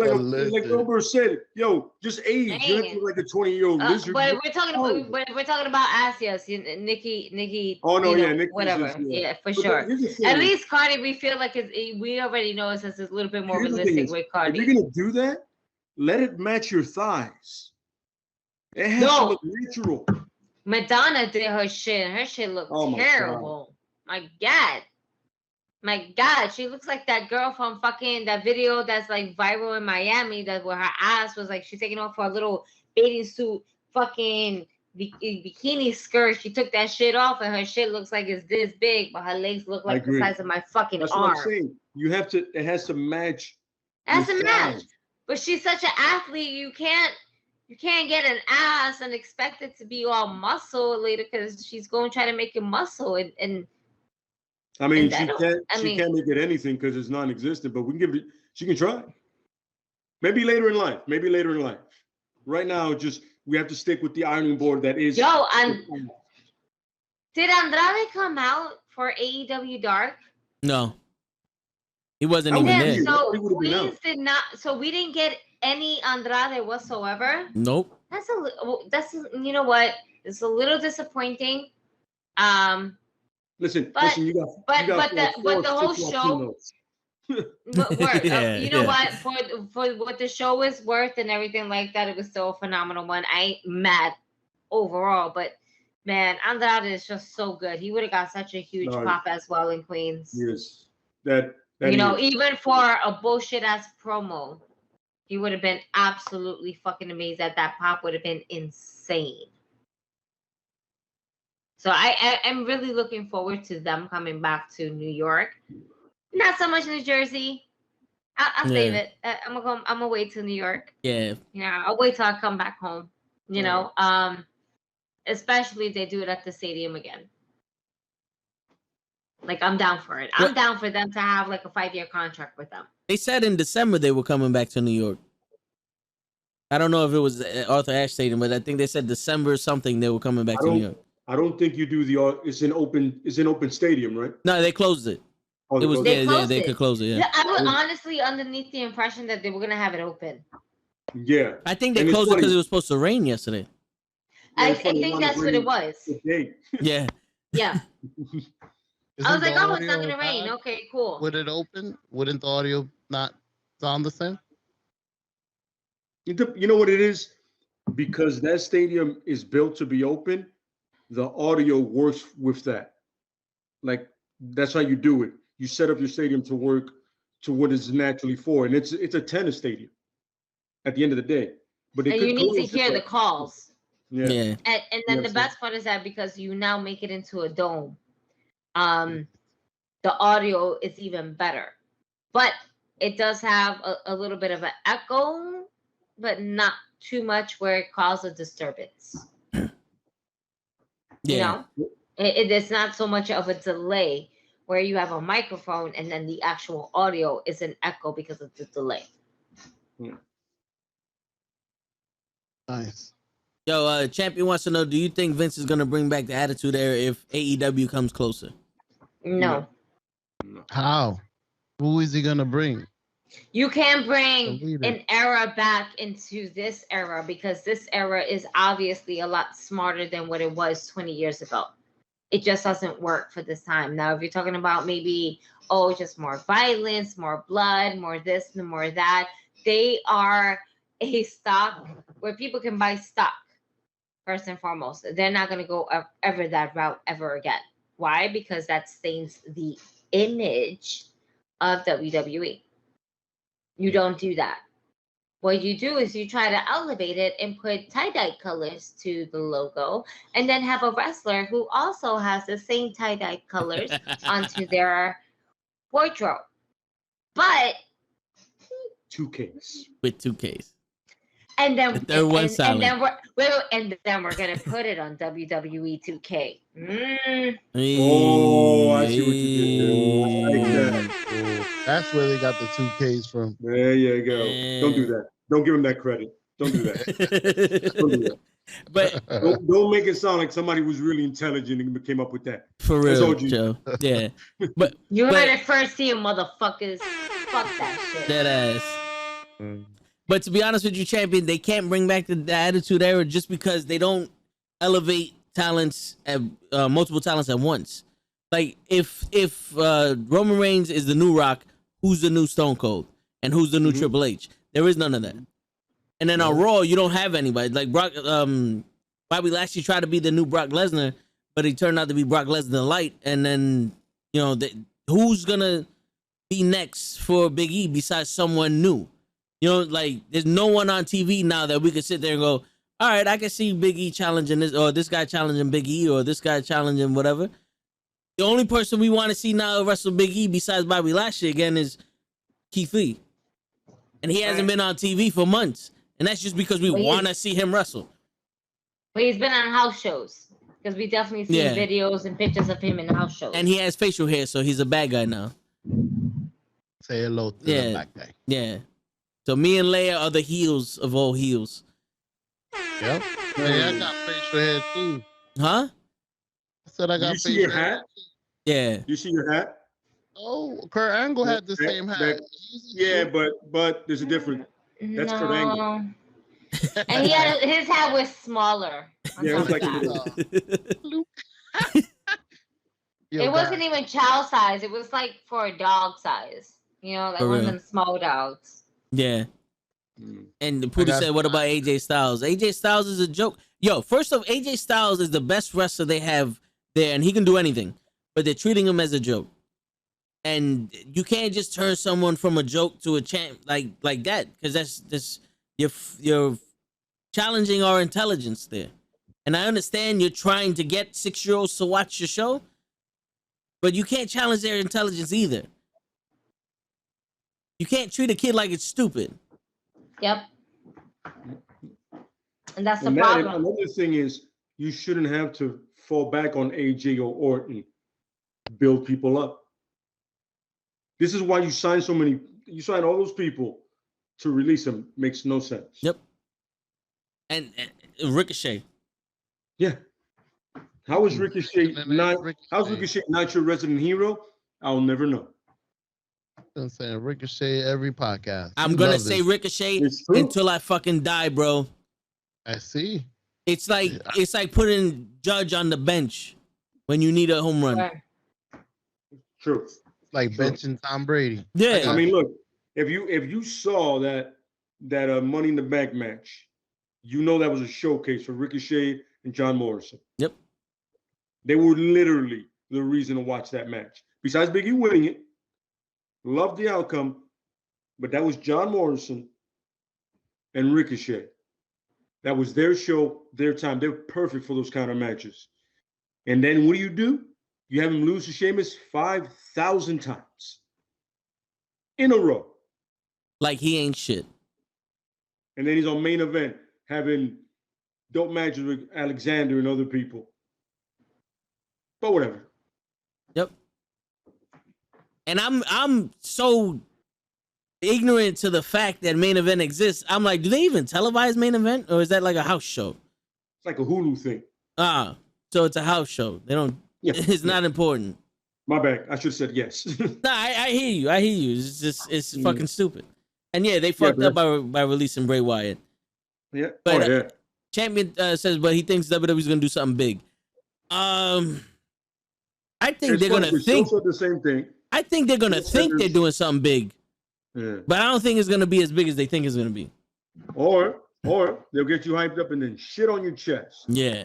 [SPEAKER 2] like Wilbur said, yo, just age. You have to look like a 20-year-old lizard.
[SPEAKER 5] But we're talking about ass, yes. Nikki.
[SPEAKER 2] Oh no, Nikki.
[SPEAKER 5] Whatever. Yeah, for sure. At least Cardi, we feel like we already know it's a little bit more realistic with Cardi.
[SPEAKER 2] If you're gonna do that, let it match your thighs. It has to look natural.
[SPEAKER 5] Madonna did her shit. Her shit looked terrible. My God. She looks like that girl from fucking that video that's like viral in Miami, that where her ass was like she's taking off her little bathing suit fucking bikini skirt. She took that shit off and her shit looks like it's this big, but her legs look like the size of my fucking arm.
[SPEAKER 2] That's what I'm saying. It has to match.
[SPEAKER 5] It has to match. But she's such an athlete, you can't get an ass and expect it to be all muscle later because she's going to try to make it muscle and
[SPEAKER 2] I mean, she can't make it anything because it's non-existent, but we can give it. She can try. Maybe later in life. Right now, we have to stick with the ironing board that is.
[SPEAKER 5] Yo, did Andrade come out for AEW Dark?
[SPEAKER 1] No, he wasn't even there.
[SPEAKER 5] So Queens did not. So we didn't get any Andrade whatsoever.
[SPEAKER 1] Nope.
[SPEAKER 5] That's you know what? It's a little disappointing.
[SPEAKER 2] Listen, you got
[SPEAKER 5] the whole show. You know what? For what the show is worth and everything like that, it was still a phenomenal one. I ain't mad overall, but man, Andrade is just so good. He would have got such a huge pop as well in Queens.
[SPEAKER 2] Yes,
[SPEAKER 5] even for a bullshit ass promo, he would have been absolutely fucking amazed. That pop would have been insane. So I'm really looking forward to them coming back to New York. Not so much New Jersey. I'll save it. I'm gonna wait till New York.
[SPEAKER 1] Yeah.
[SPEAKER 5] I'll wait till I come back home. Especially if they do it at the stadium again. Like, I'm down for it. I'm down for them to have like a 5-year contract with them.
[SPEAKER 1] They said in December they were coming back to New York. I don't know if it was Arthur Ashe Stadium, but I think they said December or something they were coming back to New York.
[SPEAKER 2] I don't think you do it's an open stadium, right?
[SPEAKER 1] No, they closed it.
[SPEAKER 2] Oh,
[SPEAKER 1] it was they could close it. Yeah.
[SPEAKER 5] I was honestly underneath the impression that they were gonna have it open.
[SPEAKER 2] Yeah,
[SPEAKER 1] I think they closed it because it was supposed to rain yesterday.
[SPEAKER 5] I think that's what it was.
[SPEAKER 1] Yeah.
[SPEAKER 5] Yeah. I was like, it's not gonna rain. Okay, cool.
[SPEAKER 3] Would it open? Wouldn't the audio not sound the same?
[SPEAKER 2] You know what it is? Because that stadium is built to be open, the audio works with that. Like, that's how you do it. You set up your stadium to work to what it's naturally for. And it's a tennis stadium at the end of the day. But
[SPEAKER 5] and you need to hear the calls.
[SPEAKER 2] Yeah.
[SPEAKER 5] And then the best part is that because you now make it into a dome, the audio is even better. But it does have a little bit of an echo, but not too much where it causes a disturbance. You know, it's not so much of a delay where you have a microphone and then the actual audio is an echo because of the delay.
[SPEAKER 3] Nice.
[SPEAKER 1] Yo, Champion wants to know, do you think Vince is going to bring back the Attitude Era if AEW comes closer?
[SPEAKER 5] No.
[SPEAKER 3] How? Who is he going to bring?
[SPEAKER 5] You can bring an era back into this era because this era is obviously a lot smarter than what it was 20 years ago. It just doesn't work for this time. Now, if you're talking about maybe, just more violence, more blood, more this and more that, they are a stock where people can buy stock, first and foremost. They're not going to go ever that route ever again. Why? Because that stains the image of WWE. You don't do that. What you do is you try to elevate it and put tie-dye colors to the logo and then have a wrestler who also has the same tie-dye colors onto their wardrobe. But
[SPEAKER 2] 2Ks.
[SPEAKER 1] With 2Ks.
[SPEAKER 5] And then
[SPEAKER 1] and then we're
[SPEAKER 5] gonna put it on WWE 2K.
[SPEAKER 2] Oh, I see what you did. Like that.
[SPEAKER 3] That's where they got the 2Ks from.
[SPEAKER 2] There you go. Don't do that. Don't give him that credit. Don't do that. Don't do that.
[SPEAKER 1] But
[SPEAKER 2] don't make it sound like somebody was really intelligent and came up with that.
[SPEAKER 1] For real, Joe. Yeah. But
[SPEAKER 5] you heard it first here, motherfuckers. Fuck that shit.
[SPEAKER 1] That ass. But to be honest with you, Champion, they can't bring back the Attitude Era just because they don't elevate talents at multiple talents at once. Like if Roman Reigns is the new Rock, who's the new Stone Cold, and who's the new Triple H? There is none of that. And then on Raw, you don't have anybody like Brock. Bobby Lashley tried to be the new Brock Lesnar, but he turned out to be Brock Lesnar light. And then who's gonna be next for Big E besides someone new? Like there's no one on TV now that we could sit there and go, all right, I can see Big E challenging this, or this guy challenging Big E, or this guy challenging whatever. The only person we want to see now wrestle Big E besides Bobby Lashley again is Keith Lee. And he hasn't been on TV for months. And that's just because we want to see him wrestle.
[SPEAKER 5] But he's been on house shows. Because we definitely see videos and pictures of him in house shows.
[SPEAKER 1] And he has facial hair, so he's a bad guy now.
[SPEAKER 3] Say hello to the black guy.
[SPEAKER 1] Yeah. So me and Leia are the heels of all heels.
[SPEAKER 3] Yep. Hey, I got facial hair too.
[SPEAKER 1] Huh?
[SPEAKER 3] I said I got
[SPEAKER 2] you see your hat?
[SPEAKER 1] Yeah.
[SPEAKER 2] You see your hat?
[SPEAKER 3] Oh, Kurt Angle had the same hat.
[SPEAKER 2] Yeah, but there's a difference. That's Kurt Angle.
[SPEAKER 5] And his hat was smaller.
[SPEAKER 2] Yeah, it was like
[SPEAKER 5] it wasn't even child size. It was like for a dog size. Like one of them small dogs.
[SPEAKER 1] Yeah. And Pootie said, what about AJ Styles? AJ Styles is a joke. Yo, first off, AJ Styles is the best wrestler they have there, and he can do anything. But they're treating him as a joke. And you can't just turn someone from a joke to a champ like that, because that's you're challenging our intelligence there. And I understand you're trying to get 6-year-olds to watch your show, but you can't challenge their intelligence either. You can't treat a kid like it's stupid.
[SPEAKER 5] Yep. And that's the problem.
[SPEAKER 2] Another thing is you shouldn't have to fall back on AJ or Orton. Build people up. This is why you sign all those people to release them. Makes no sense.
[SPEAKER 1] Yep. And Ricochet.
[SPEAKER 2] Yeah. How is Ricochet how's Ricochet not your resident hero? I'll never know.
[SPEAKER 3] I'm saying Ricochet every podcast.
[SPEAKER 1] I'm gonna say Ricochet until I fucking die, bro.
[SPEAKER 3] I see.
[SPEAKER 1] It's like putting Judge on the bench when you need a home run.
[SPEAKER 2] True.
[SPEAKER 3] Like benching Tom Brady.
[SPEAKER 1] Yeah.
[SPEAKER 2] I mean, look, if you saw that that Money in the Bank match, you know that was a showcase for Ricochet and John Morrison.
[SPEAKER 1] Yep.
[SPEAKER 2] They were literally the reason to watch that match. Besides Big E winning it, loved the outcome, but that was John Morrison and Ricochet. That was their show, their time. They're perfect for those kind of matches. And then what do? You have him lose to Sheamus 5,000 times in a row.
[SPEAKER 1] Like he ain't shit.
[SPEAKER 2] And then he's on Main Event having dope matches with Alexander and other people. But whatever.
[SPEAKER 1] Yep. And I'm so ignorant to the fact that Main Event exists. I'm like, do they even televise Main Event, or is that like a house show?
[SPEAKER 2] It's like a Hulu thing.
[SPEAKER 1] So it's a house show. They don't. Yeah, it's not important.
[SPEAKER 2] My bad. I should have said yes.
[SPEAKER 1] Nah, I hear you. I hear you. It's just fucking stupid. And yeah, they fucked up by releasing Bray Wyatt.
[SPEAKER 2] Yeah.
[SPEAKER 1] But Champion says, but he thinks WWE's gonna do something big. I think they're gonna think
[SPEAKER 2] the same thing.
[SPEAKER 1] I think they're gonna think they're doing something big.
[SPEAKER 2] Yeah.
[SPEAKER 1] But I don't think it's gonna be as big as they think it's gonna be.
[SPEAKER 2] Or they'll get you hyped up and then shit on your chest.
[SPEAKER 1] Yeah.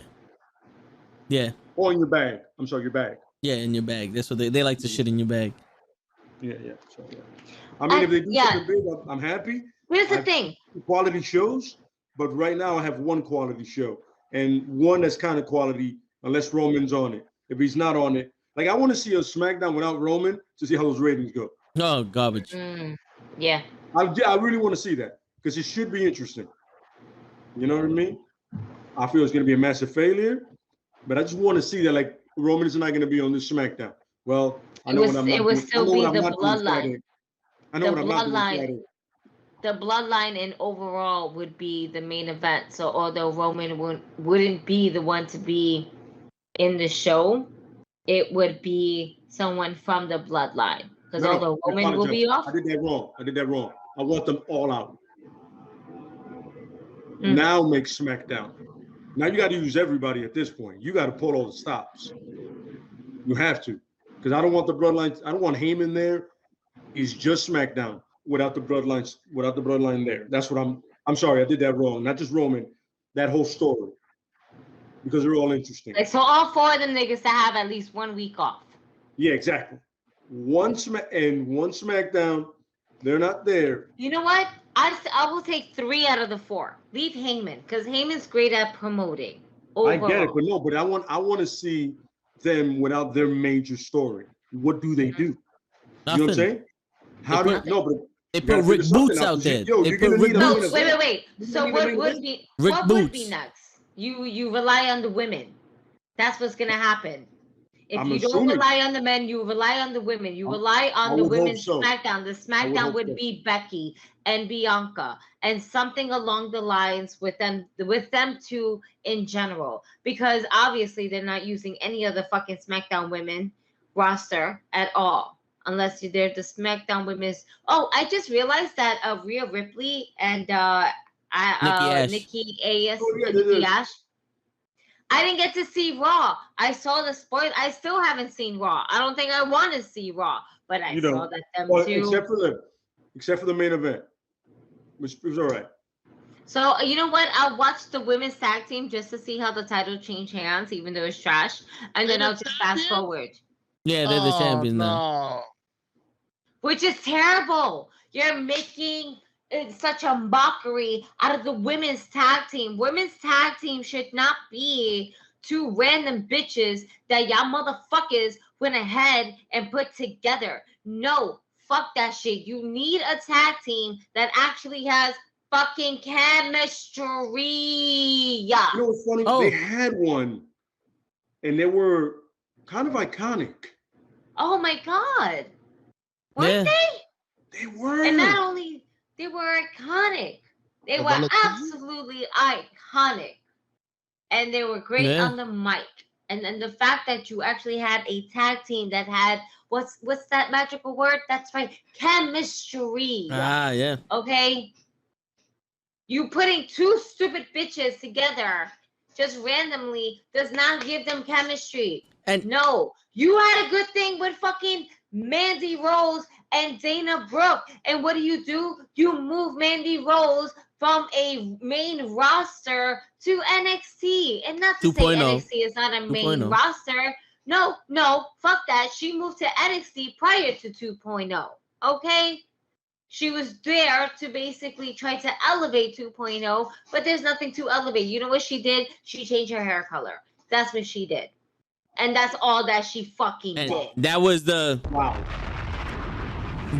[SPEAKER 1] Yeah.
[SPEAKER 2] Or in your bag. I'm sorry, your bag.
[SPEAKER 1] Yeah, in your bag. That's what they like to shit in your bag.
[SPEAKER 2] Yeah. So, yeah. I mean, if they do something big, I'm happy.
[SPEAKER 5] Here's the thing.
[SPEAKER 2] Quality shows, but right now I have one quality show. And one that's kind of quality, unless Roman's on it. If he's not on it, like I want to see a SmackDown without Roman to see how those ratings go.
[SPEAKER 1] Oh, garbage.
[SPEAKER 5] Yeah.
[SPEAKER 2] I really want to see that because it should be interesting. You know what I mean? I feel it's going to be a massive failure, but I just want to see that like Roman is not going to be on this SmackDown. Well, I know
[SPEAKER 5] it would still be the bloodline.
[SPEAKER 2] I know what I'm not doing Friday.
[SPEAKER 5] The bloodline in overall would be the main event. So although Roman wouldn't be the one to be in the show, it would be someone from the bloodline. Because although Roman will be off.
[SPEAKER 2] I did that wrong. I want them all out. Now make SmackDown. Now you got to use everybody at this point. You got to pull all the stops. You have to. Because I don't want the bloodline. I don't want Heyman there. He's just SmackDown without the bloodline there. That's what I'm sorry, I did that wrong. Not just Roman, that whole story. Because they're all interesting.
[SPEAKER 5] Like, so all four of them niggas to have at least 1 week off.
[SPEAKER 2] Yeah, exactly. One SmackDown, they're not there.
[SPEAKER 5] You know what? I will take 3 out of the 4. Leave Heyman, because Heyman's great at promoting. Overall.
[SPEAKER 2] I get it, but I want to see them without their major story. What do they do?
[SPEAKER 1] Nothing.
[SPEAKER 2] You know what I'm saying?
[SPEAKER 1] They put Rick Boots out there.
[SPEAKER 5] Wait. So what would be next? You rely on the women. That's what's gonna happen. If you don't rely on the men, you rely on the women. You rely on the women's SmackDown. The SmackDown would be Becky and Bianca and something along the lines with them two in general. Because obviously they're not using any of the fucking SmackDown women roster at all. Unless they're the SmackDown women's. Oh, I just realized that Rhea Ripley and Nikki Ash. I didn't get to see Raw. I saw the spoil. I still haven't seen Raw. I don't think I want to see Raw, but I saw that them too.
[SPEAKER 2] Except for the main event, which was all right.
[SPEAKER 5] So you know what? I'll watch the women's tag team just to see how the title change hands, even though it's trash, and then I'll just fast forward.
[SPEAKER 1] Yeah, they're the champions now.
[SPEAKER 5] Which is terrible. You're making such a mockery out of the women's tag team. Women's tag team should not be 2 random bitches that y'all motherfuckers went ahead and put together. No, fuck that shit. You need a tag team that actually has fucking chemistry.
[SPEAKER 2] You know what's funny? They had one, and they were kind of iconic.
[SPEAKER 5] Oh my God. Weren't they?
[SPEAKER 2] They were.
[SPEAKER 5] And not only they were iconic, they were absolutely iconic. And they were great on the mic. And then the fact that you actually had a tag team that had what's that magical word? That's right, chemistry.
[SPEAKER 1] Yeah.
[SPEAKER 5] Okay. You putting 2 stupid bitches together just randomly does not give them chemistry.
[SPEAKER 1] And
[SPEAKER 5] no, you had a good thing with fucking Mandy Rose and Dana Brooke. And what do? You move Mandy Rose from a main roster to NXT. And not to say NXT is not a main roster. No, fuck that. She moved to NXT prior to 2.0. Okay? She was there to basically try to elevate 2.0, but there's nothing to elevate. You know what she did? She changed her hair color. That's what she did. And that's all that she fucking did.
[SPEAKER 1] That was the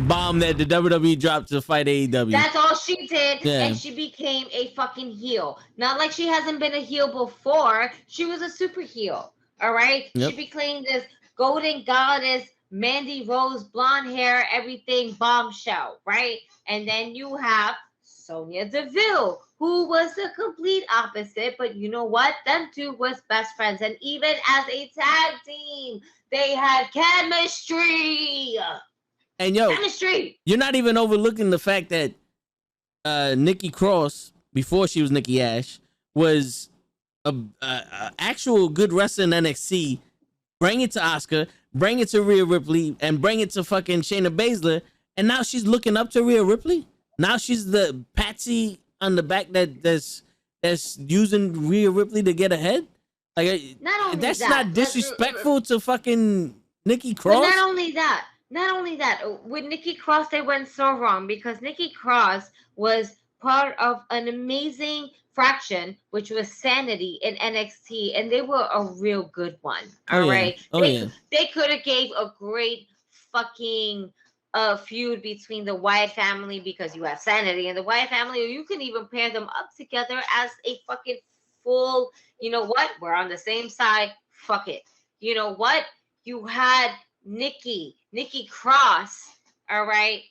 [SPEAKER 1] bomb that the WWE dropped to fight AEW.
[SPEAKER 5] That's all she did, and she became a fucking heel. Not like she hasn't been a heel before. She was a super heel, all right? Yep. She became this golden goddess, Mandy Rose, blonde hair, everything, bombshell, right? And then you have Sonya Deville, who was the complete opposite, but you know what? Them two was best friends, and even as a tag team, they had chemistry.
[SPEAKER 1] And chemistry. You're not even overlooking the fact that Nikki Cross, before she was Nikki Ash, was a actual good wrestler in NXT. Bring it to Asuka, bring it to Rhea Ripley, and bring it to fucking Shayna Baszler, and now she's looking up to Rhea Ripley. Now she's the patsy on the back that's using Rhea Ripley to get ahead. Like that's not disrespectful to fucking Nikki Cross.
[SPEAKER 5] But not only that, with Nikki Cross they went so wrong because Nikki Cross was part of an amazing faction, which was Sanity in NXT, and they were a real good one. All right, they could have gave a great fucking feud between the Wyatt family because you have Sanity and the Wyatt family, or you can even pair them up together as a fucking full, you know what? We're on the same side. Fuck it. You know what? You had Nikki Cross, all right,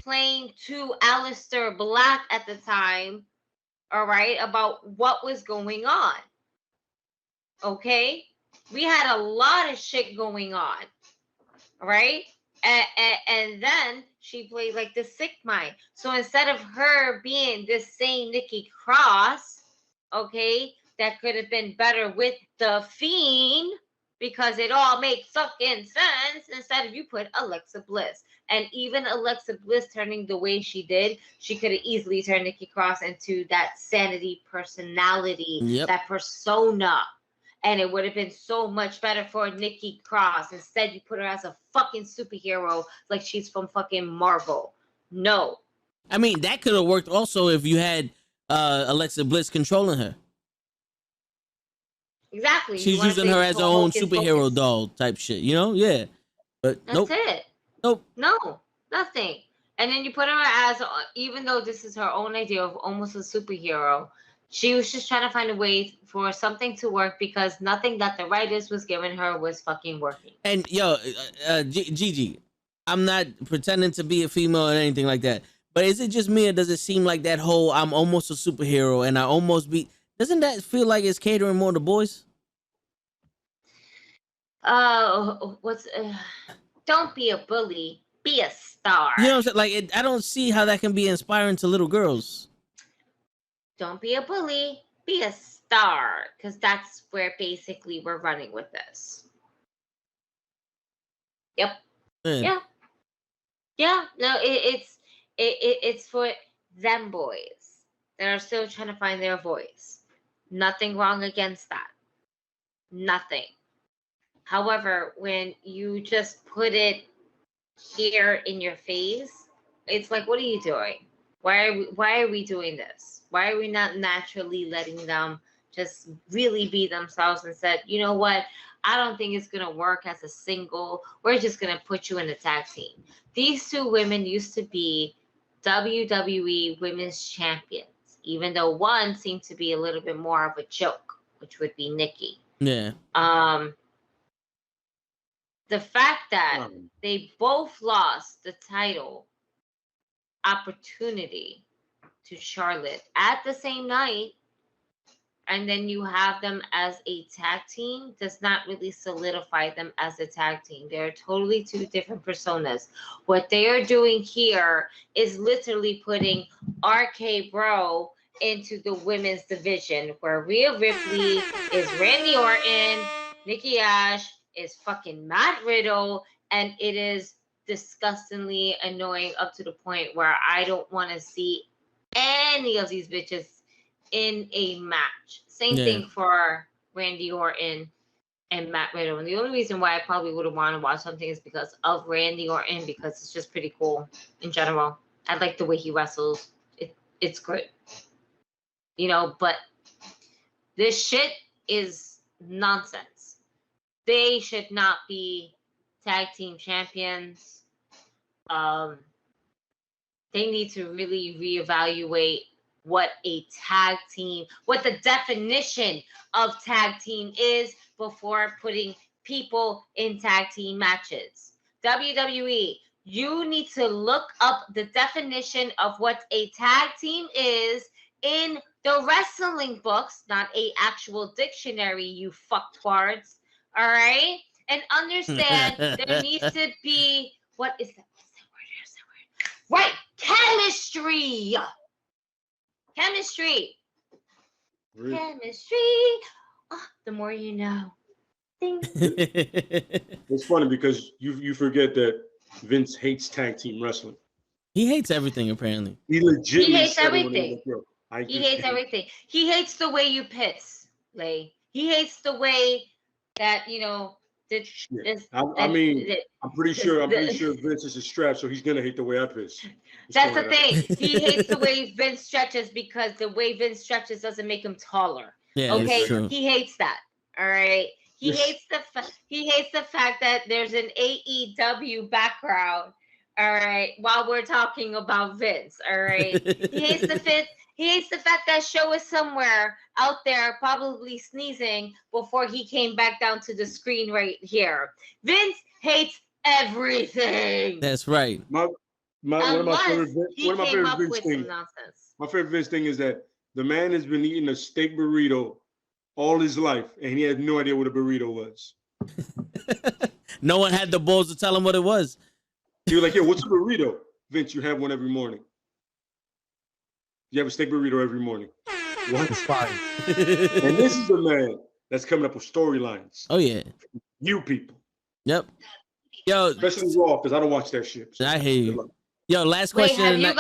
[SPEAKER 5] playing to Aleister Black at the time, all right, about what was going on. Okay? We had a lot of shit going on, all right? And then she played like the sick mind. So instead of her being this same Nikki Cross, okay, that could have been better with the Fiend because it all makes fucking sense. Instead of you put Alexa Bliss. And even Alexa Bliss turning the way she did, she could have easily turned Nikki Cross into that Sanity personality, that persona. And it would have been so much better for Nikki Cross. Instead, you put her as a fucking superhero like she's from fucking Marvel. No.
[SPEAKER 1] I mean, that could have worked also if you had Alexa Bliss controlling her.
[SPEAKER 5] Exactly.
[SPEAKER 1] She's using her as her own superhero doll type shit, you know? Yeah. But
[SPEAKER 5] that's it.
[SPEAKER 1] Nope.
[SPEAKER 5] No, nothing. And then you put her as, even though this is her own idea of almost a superhero, she was just trying to find a way for something to work because nothing that the writers was giving her was fucking working.
[SPEAKER 1] And Gigi, I'm not pretending to be a female or anything like that, but is it just me or does it seem like that whole I'm almost a superhero and I almost be, doesn't that feel like it's catering more to boys?
[SPEAKER 5] Don't be a bully, be a star.
[SPEAKER 1] You know what I'm saying? Like, I don't see how that can be inspiring to little girls.
[SPEAKER 5] Don't be a bully, be a star, because that's where basically we're running with this. Yep. Man. Yeah. No, it's for them boys that are still trying to find their voice. Nothing wrong against that. Nothing. However, when you just put it here in your face, it's like, what are you doing? Why are we doing this? Why are we not naturally letting them just really be themselves and said, you know what? I don't think it's going to work as a single. We're just going to put you in a tag team. These two women used to be WWE Women's Champions, even though one seemed to be a little bit more of a joke, which would be Nikki.
[SPEAKER 1] Yeah.
[SPEAKER 5] The fact that they both lost the title opportunity to Charlotte at the same night, and then you have them as a tag team, does not really solidify them as a tag team. They're totally two different personas. What they are doing here is literally putting RK Bro into the women's division, where Rhea Ripley is Randy Orton, Nikki Ash is fucking Matt Riddle, and it is disgustingly annoying up to the point where I don't want to see any of these bitches in a match. Same thing for Randy Orton and Matt Riddle. And the only reason why I probably would have wanted to watch something is because of Randy Orton, because it's just pretty cool in general. I like the way he wrestles. It's good. You know, but this shit is nonsense. They should not be tag team champions. They need to really reevaluate what a tag team, what the definition of tag team is before putting people in tag team matches. WWE, you need to look up the definition of what a tag team is in the wrestling books, not a actual dictionary, you fucktwards. All right? And understand there needs to be, what is that? Right, chemistry. Really? Chemistry. Oh, the more you know. Ding.
[SPEAKER 2] It's funny because you forget that Vince hates tag team wrestling.
[SPEAKER 1] He hates everything, apparently.
[SPEAKER 2] He
[SPEAKER 5] hates everything. He hates everything. He hates the way you piss, Lay. He hates the way that, you know,
[SPEAKER 2] I'm pretty sure Vince is a strap, so he's gonna hate the way I piss.
[SPEAKER 5] That's the thing. He hates the way Vince stretches because the way Vince stretches doesn't make him taller.
[SPEAKER 1] Yeah,
[SPEAKER 5] okay, he hates that. All right. He hates the fact that there's an AEW background. All right, while we're talking about Vince. All right. He hates the fact that Show is somewhere out there probably sneezing before he came back down to the screen right here. Vince hates everything.
[SPEAKER 1] That's right.
[SPEAKER 2] One of my favorite Vince things. My favorite Vince thing is that the man has been eating a steak burrito all his life, and he had no idea what a burrito was.
[SPEAKER 1] No one had the balls to tell him what it was.
[SPEAKER 2] He was like, "Yeah, what's a burrito?" Vince, you have one every morning. You have a steak burrito every morning. What?
[SPEAKER 3] Fine.
[SPEAKER 2] And this is the man that's coming up with storylines.
[SPEAKER 1] Oh yeah.
[SPEAKER 2] You people.
[SPEAKER 1] Yep. Yo,
[SPEAKER 2] especially Raw, because I don't watch that shit.
[SPEAKER 1] So I hear you. Yo, last question.
[SPEAKER 5] Go ahead.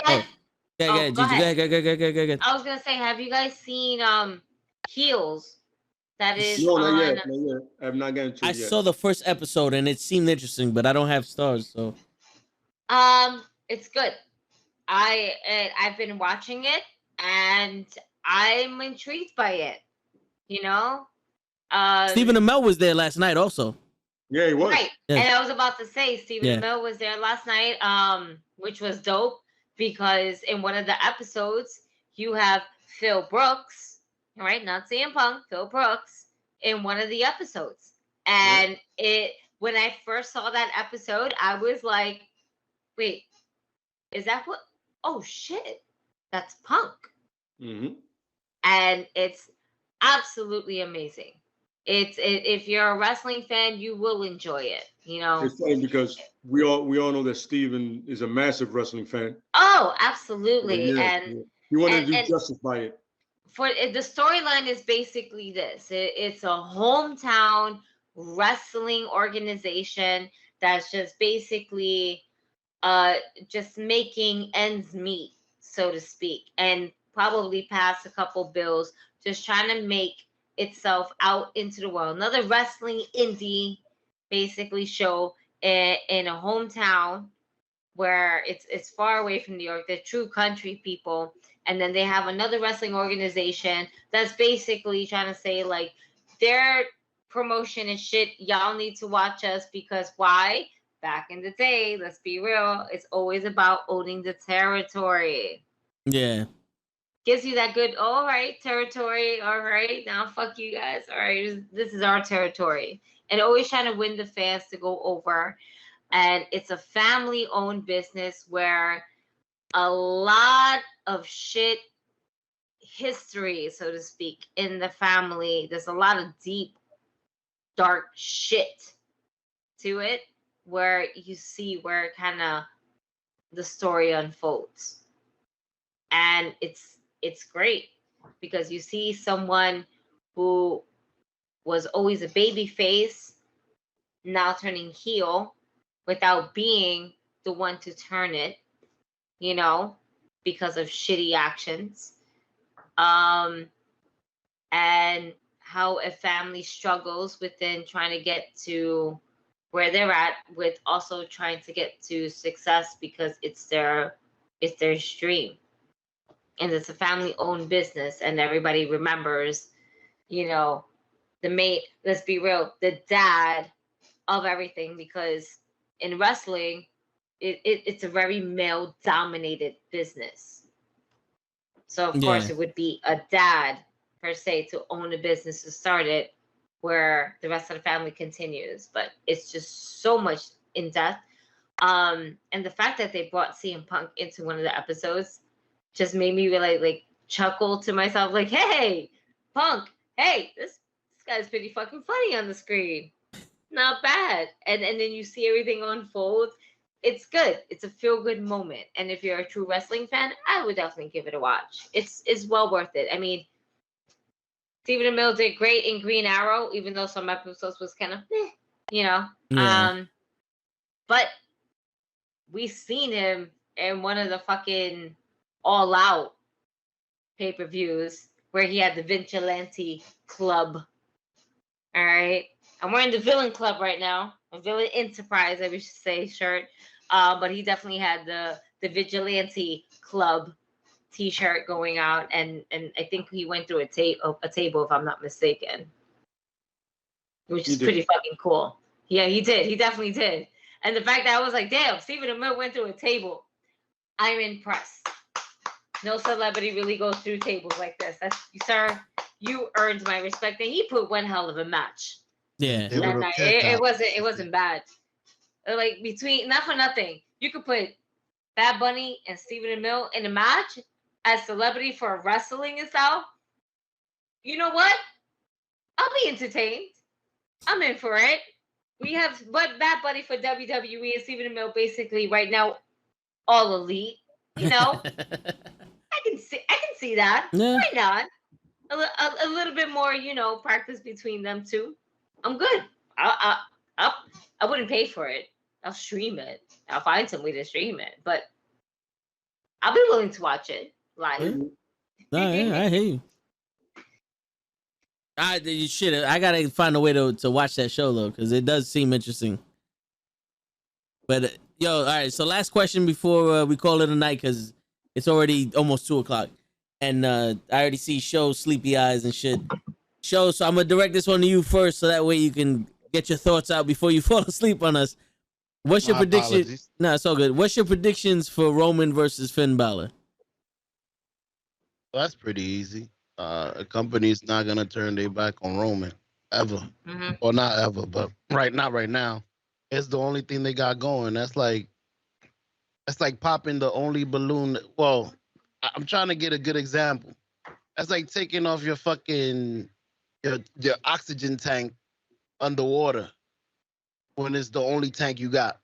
[SPEAKER 1] Go ahead.
[SPEAKER 5] I was gonna say, have you guys seen Heels? That is
[SPEAKER 2] no, not yet. I have not gotten to it yet.
[SPEAKER 1] I saw the first episode and it seemed interesting, but I don't have stars, so.
[SPEAKER 5] It's good. I've been watching it and I'm intrigued by it. You know,
[SPEAKER 1] Stephen Amell was there last night also.
[SPEAKER 2] Yeah, he was.
[SPEAKER 5] Right, yeah. And I was about to say Stephen Amell was there last night, which was dope because in one of the episodes you have Phil Brooks, right? Not CM Punk, Phil Brooks in one of the episodes, and when I first saw that episode, I was like, wait, is that what? Oh shit, that's Punk.
[SPEAKER 2] Mm-hmm.
[SPEAKER 5] And it's absolutely amazing. If you're a wrestling fan, you will enjoy it. You know,
[SPEAKER 2] it's funny because we all know that Steven is a massive wrestling fan.
[SPEAKER 5] Oh, absolutely,
[SPEAKER 2] he wanted to do justice by it.
[SPEAKER 5] For the storyline is basically this: it's a hometown wrestling organization that's just basically just making ends meet, so to speak, and probably pass a couple bills, just trying to make itself out into the world. Another wrestling indie basically show in a hometown where it's far away from New York. They're true country people. And then they have another wrestling organization that's basically trying to say, like, their promotion and shit, y'all need to watch us because why? Back in the day, let's be real, it's always about owning the territory.
[SPEAKER 1] Yeah.
[SPEAKER 5] Gives you that good, all right, territory, all right, now fuck you guys, all right, this is our territory. And always trying to win the fans to go over. And it's a family-owned business where a lot of shit history, so to speak, in the family. There's a lot of deep, dark shit to it where you see where kind of the story unfolds. And it's great because you see someone who was always a baby face now turning heel without being the one to turn it, you know, because of shitty actions. And how a family struggles within trying to get to where they're at, with also trying to get to success because it's their dream. And it's a family-owned business, and everybody remembers, you know, let's be real, the dad of everything, because in wrestling, it's a very male-dominated business. So, of course, it would be a dad, per se, to own a business, to start it, where the rest of the family continues. But it's just so much in depth. And the fact that they brought CM Punk into one of the episodes just made me really like chuckle to myself, like, hey, Punk, hey, this guy's pretty fucking funny on the screen. Not bad. And then you see everything unfold. It's good. It's a feel-good moment. And if you're a true wrestling fan, I would definitely give it a watch. It's well worth it. I mean, Stephen Amell did great in Green Arrow, even though some episodes was kind of, you know.
[SPEAKER 1] Yeah.
[SPEAKER 5] But we've seen him in one of the fucking All Out pay-per-views where he had the Vigilante Club. All right. I'm wearing the Villain Club right now. A Villain Enterprise, I should say, shirt. But he definitely had the Vigilante Club T-shirt going out, and I think he went through a table, if I'm not mistaken, which is pretty fucking cool. Yeah, he did. He definitely did. And the fact that I was like, damn, Stephen Amell went through a table. I'm impressed. No celebrity really goes through tables like this. Sir, you earned my respect, and he put one hell of a match.
[SPEAKER 1] Yeah,
[SPEAKER 5] that night. It wasn't bad. Like, between, not for nothing, you could put Bad Bunny and Stephen Amell in a match as celebrity for wrestling and stuff. You know what? I'll be entertained. I'm in for it. We have Bad Bunny for WWE and Stephen Amell basically right now all elite. You know, I can see that. Yeah. Why not? A little bit more, you know, practice between them two. I'm good. I wouldn't pay for it. I'll stream it. I'll find some way to stream it, but I'll be willing to watch it live.
[SPEAKER 1] No, yeah, I hear you. I gotta find a way to watch that show though, because it does seem interesting. But yo, all right. So last question before we call it a night, because it's already almost 2:00, and I already see Show's sleepy eyes and shit. Show, so I'm gonna direct this one to you first, so that way you can get your thoughts out before you fall asleep on us. What's your prediction?
[SPEAKER 3] Apologies.
[SPEAKER 1] No, it's all good. What's your predictions for Roman versus Finn Balor?
[SPEAKER 3] Well, that's pretty easy. A company's not gonna turn their back on Roman ever, or not ever, but not right now. It's the only thing they got going. That's like popping the only balloon. Well, I'm trying to get a good example. That's like taking off your fucking your oxygen tank underwater when it's the only tank you got.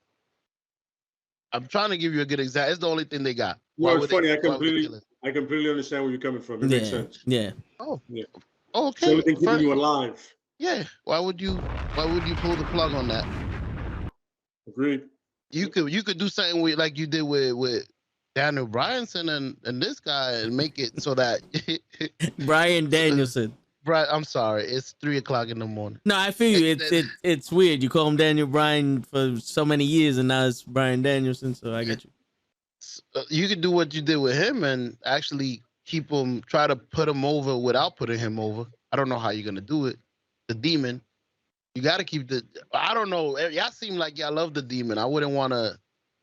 [SPEAKER 3] I'm trying to give you a good example. It's the only thing they got.
[SPEAKER 2] Well, it's funny. I completely understand where you're coming from. It makes sense.
[SPEAKER 1] Yeah.
[SPEAKER 3] Oh.
[SPEAKER 2] Yeah.
[SPEAKER 3] Oh, okay.
[SPEAKER 2] So everything keeping you alive.
[SPEAKER 3] Yeah. Why would you pull the plug on that?
[SPEAKER 2] Agreed.
[SPEAKER 3] You could do something like you did with Daniel Bryanson and this guy and make it so that
[SPEAKER 1] Bryan Danielson.
[SPEAKER 3] Right, I'm sorry. It's 3:00 in the morning.
[SPEAKER 1] No, I feel you. It's weird. You call him Daniel Bryan for so many years, and now it's Bryan Danielson. So I get you.
[SPEAKER 3] You could do what you did with him and actually keep him. Try to put him over without putting him over. I don't know how you're gonna do it. The Demon. You got to keep the. I don't know. Y'all seem like y'all love the Demon. I wouldn't want to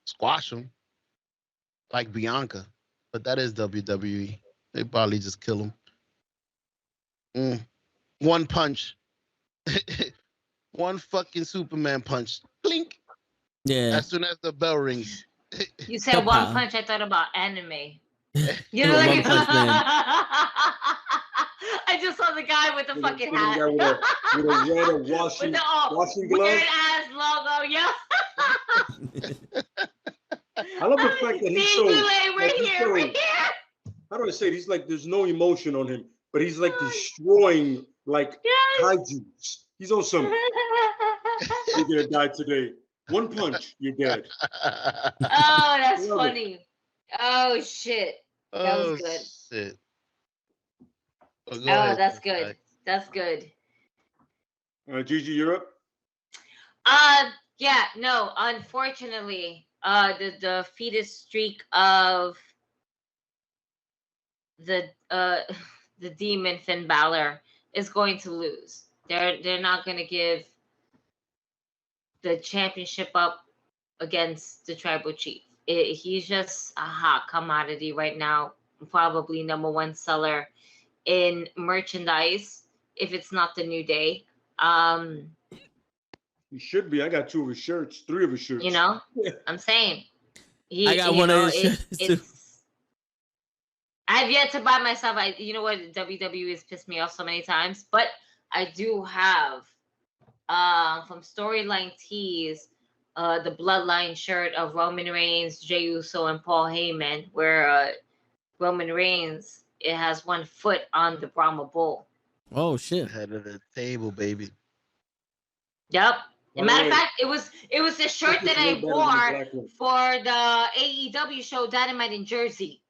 [SPEAKER 3] squash him like Bianca, but that is WWE. They probably just kill him. One punch. One fucking Superman punch. Blink.
[SPEAKER 1] Yeah.
[SPEAKER 3] As soon as the bell rings.
[SPEAKER 5] You said one punch, I thought about anime. You know, like, I just saw the guy with the fucking hat.
[SPEAKER 2] With a red washing glove.
[SPEAKER 5] Weird ass logo, yeah.
[SPEAKER 2] I love the fact that he's so.
[SPEAKER 5] We're here.
[SPEAKER 2] How do I say it? He's like, there's no emotion on him, but he's like destroying like kaiju's. He's on some. He's gonna die today. One punch, you're dead.
[SPEAKER 5] Oh, that's funny. Oh shit. That was good.
[SPEAKER 3] Shit.
[SPEAKER 5] Oh, that's good. That's good.
[SPEAKER 2] Gigi, you're up.
[SPEAKER 5] Yeah, no, unfortunately, the fetus streak of the demon Finn Balor is going to lose. They're not going to give the championship up against the tribal chief. He's just a hot commodity right now, probably number one seller in merchandise if it's not the New Day.
[SPEAKER 2] He should be. I got 2 of his shirts, 3 of his shirts.
[SPEAKER 5] You know, I'm saying.
[SPEAKER 1] I got one of his shirts too.
[SPEAKER 5] I've yet to buy myself. You know what? WWE has pissed me off so many times, but I do have from Storyline Tees the Bloodline shirt of Roman Reigns, Jey Uso, and Paul Heyman, where Roman Reigns, it has one foot on the Brahma Bull.
[SPEAKER 1] Oh shit!
[SPEAKER 3] Head of the table, baby.
[SPEAKER 5] Yep. As a matter of fact, it was the shirt that I wore for the AEW show Dynamite in Jersey.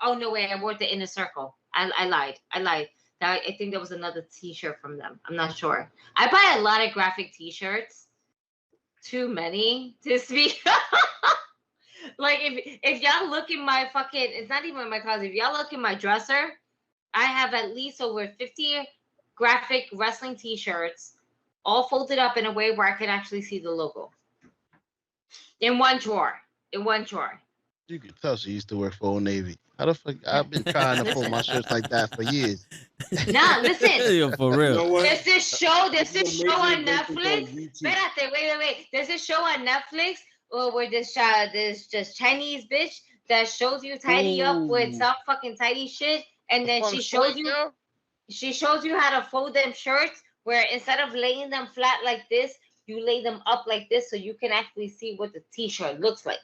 [SPEAKER 5] Oh no way, I wore the Inner Circle. I lied. I think there was another T-shirt from them. I'm not sure. I buy a lot of graphic T-shirts. Too many to speak. Like if y'all look in my fucking, it's not even my closet. If y'all look in my dresser, I have at least over 50 graphic wrestling T-shirts, all folded up in a way where I can actually see the logo. In one drawer.
[SPEAKER 3] You can tell she used to work for Old Navy. How the fuck? I've been trying to fold my shirts like that for years.
[SPEAKER 5] Nah, listen.
[SPEAKER 1] Yo, for real.
[SPEAKER 2] You know what?
[SPEAKER 5] There's this show on Netflix. Wait. There's this show on Netflix where this Chinese bitch that shows you tidy up with some fucking tidy shit, and then she shows you how to fold them shirts, where instead of laying them flat like this, you lay them up like this so you can actually see what the T-shirt looks like.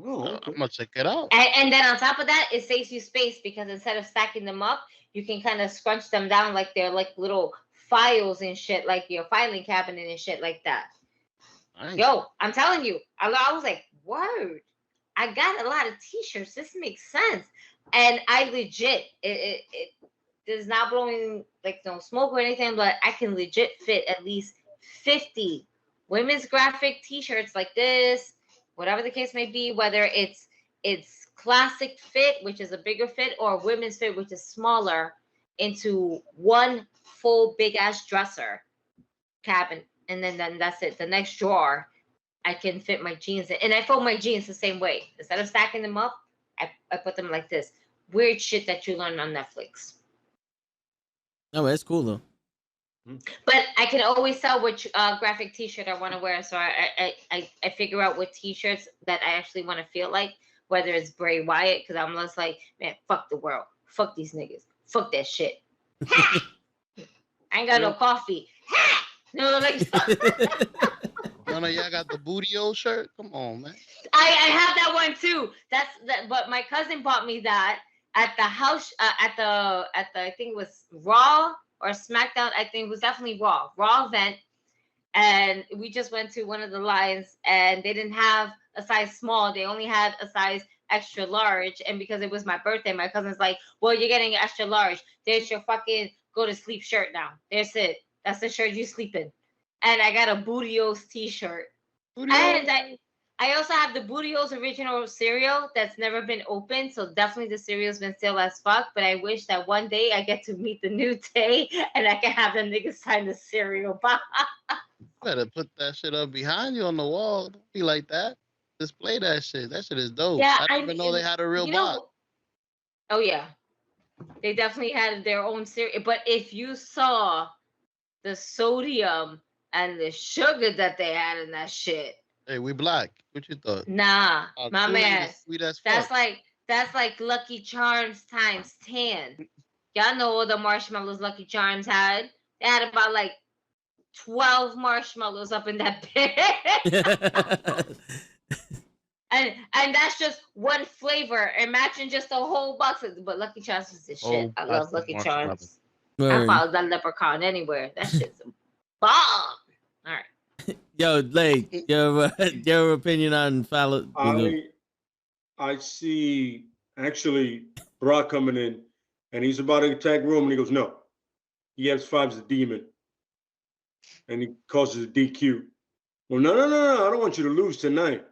[SPEAKER 2] Oh, okay.
[SPEAKER 3] I'm gonna check it out.
[SPEAKER 5] And then on top of that, it saves you space because instead of stacking them up, you can kind of scrunch them down like they're like little files and shit, like your filing cabinet and shit like that.
[SPEAKER 3] Nice.
[SPEAKER 5] Yo, I'm telling you, I was like, word. I got a lot of T-shirts. This makes sense. And I legit, it is not blowing like no smoke or anything, but I can legit fit at least 50 women's graphic T-shirts like this, whatever the case may be, whether it's classic fit, which is a bigger fit, or women's fit, which is smaller, into one full big ass dresser cabinet. And then that's it. The next drawer, I can fit my jeans in. And I fold my jeans the same way. Instead of stacking them up, I put them like this. Weird shit that you learn on Netflix.
[SPEAKER 1] No, it's cool though.
[SPEAKER 5] But I can always tell which graphic T-shirt I want to wear. So I figure out what T-shirts that I actually want to feel like, whether it's Bray Wyatt, because I'm just like, man, fuck the world. Fuck these niggas. Fuck that shit. Ha! I ain't got no coffee. Ha! No, like
[SPEAKER 3] No, y'all got the Bootio shirt? Come on, man.
[SPEAKER 5] I have that one too. But my cousin bought me that at the house at the I think it was Raw or SmackDown. I think it was definitely Raw event, and we just went to one of the lines, and they didn't have a size small. They only had a size extra large, and because it was my birthday, my cousin's like, "Well, you're getting extra large. There's your fucking go to sleep shirt now. There's it. That's the shirt you sleep in." And I got a Bootios T-shirt. And I also have the Bootios original cereal that's never been opened. So definitely the cereal's been stale as fuck. But I wish that one day I get to meet the New Day and I can have them niggas sign the cereal box.
[SPEAKER 3] Better put that shit up behind you on the wall. Don't be like that. Display that shit. That shit is dope.
[SPEAKER 5] Yeah,
[SPEAKER 3] I didn't even know they had a real box.
[SPEAKER 5] Oh, yeah. They definitely had their own cereal. But if you saw the sodium and the sugar that they had in that shit.
[SPEAKER 3] Hey, we black. What you thought?
[SPEAKER 5] Nah, my man.
[SPEAKER 3] Sweet as fuck.
[SPEAKER 5] That's like Lucky Charms times 10. Y'all know all the marshmallows Lucky Charms had. They had about like 12 marshmallows up in that bit. and that's just one flavor. Imagine just a whole box but Lucky Charms is the shit. I love Lucky Charms. I follow that leprechaun anywhere. That shit's a bomb. All right.
[SPEAKER 1] Yo, Lake, your opinion on Fowler?
[SPEAKER 2] I see actually Brock coming in, and he's about to attack Roman. He goes, no. He F5's a demon, and he causes a DQ. Well, no. I don't want you to lose tonight.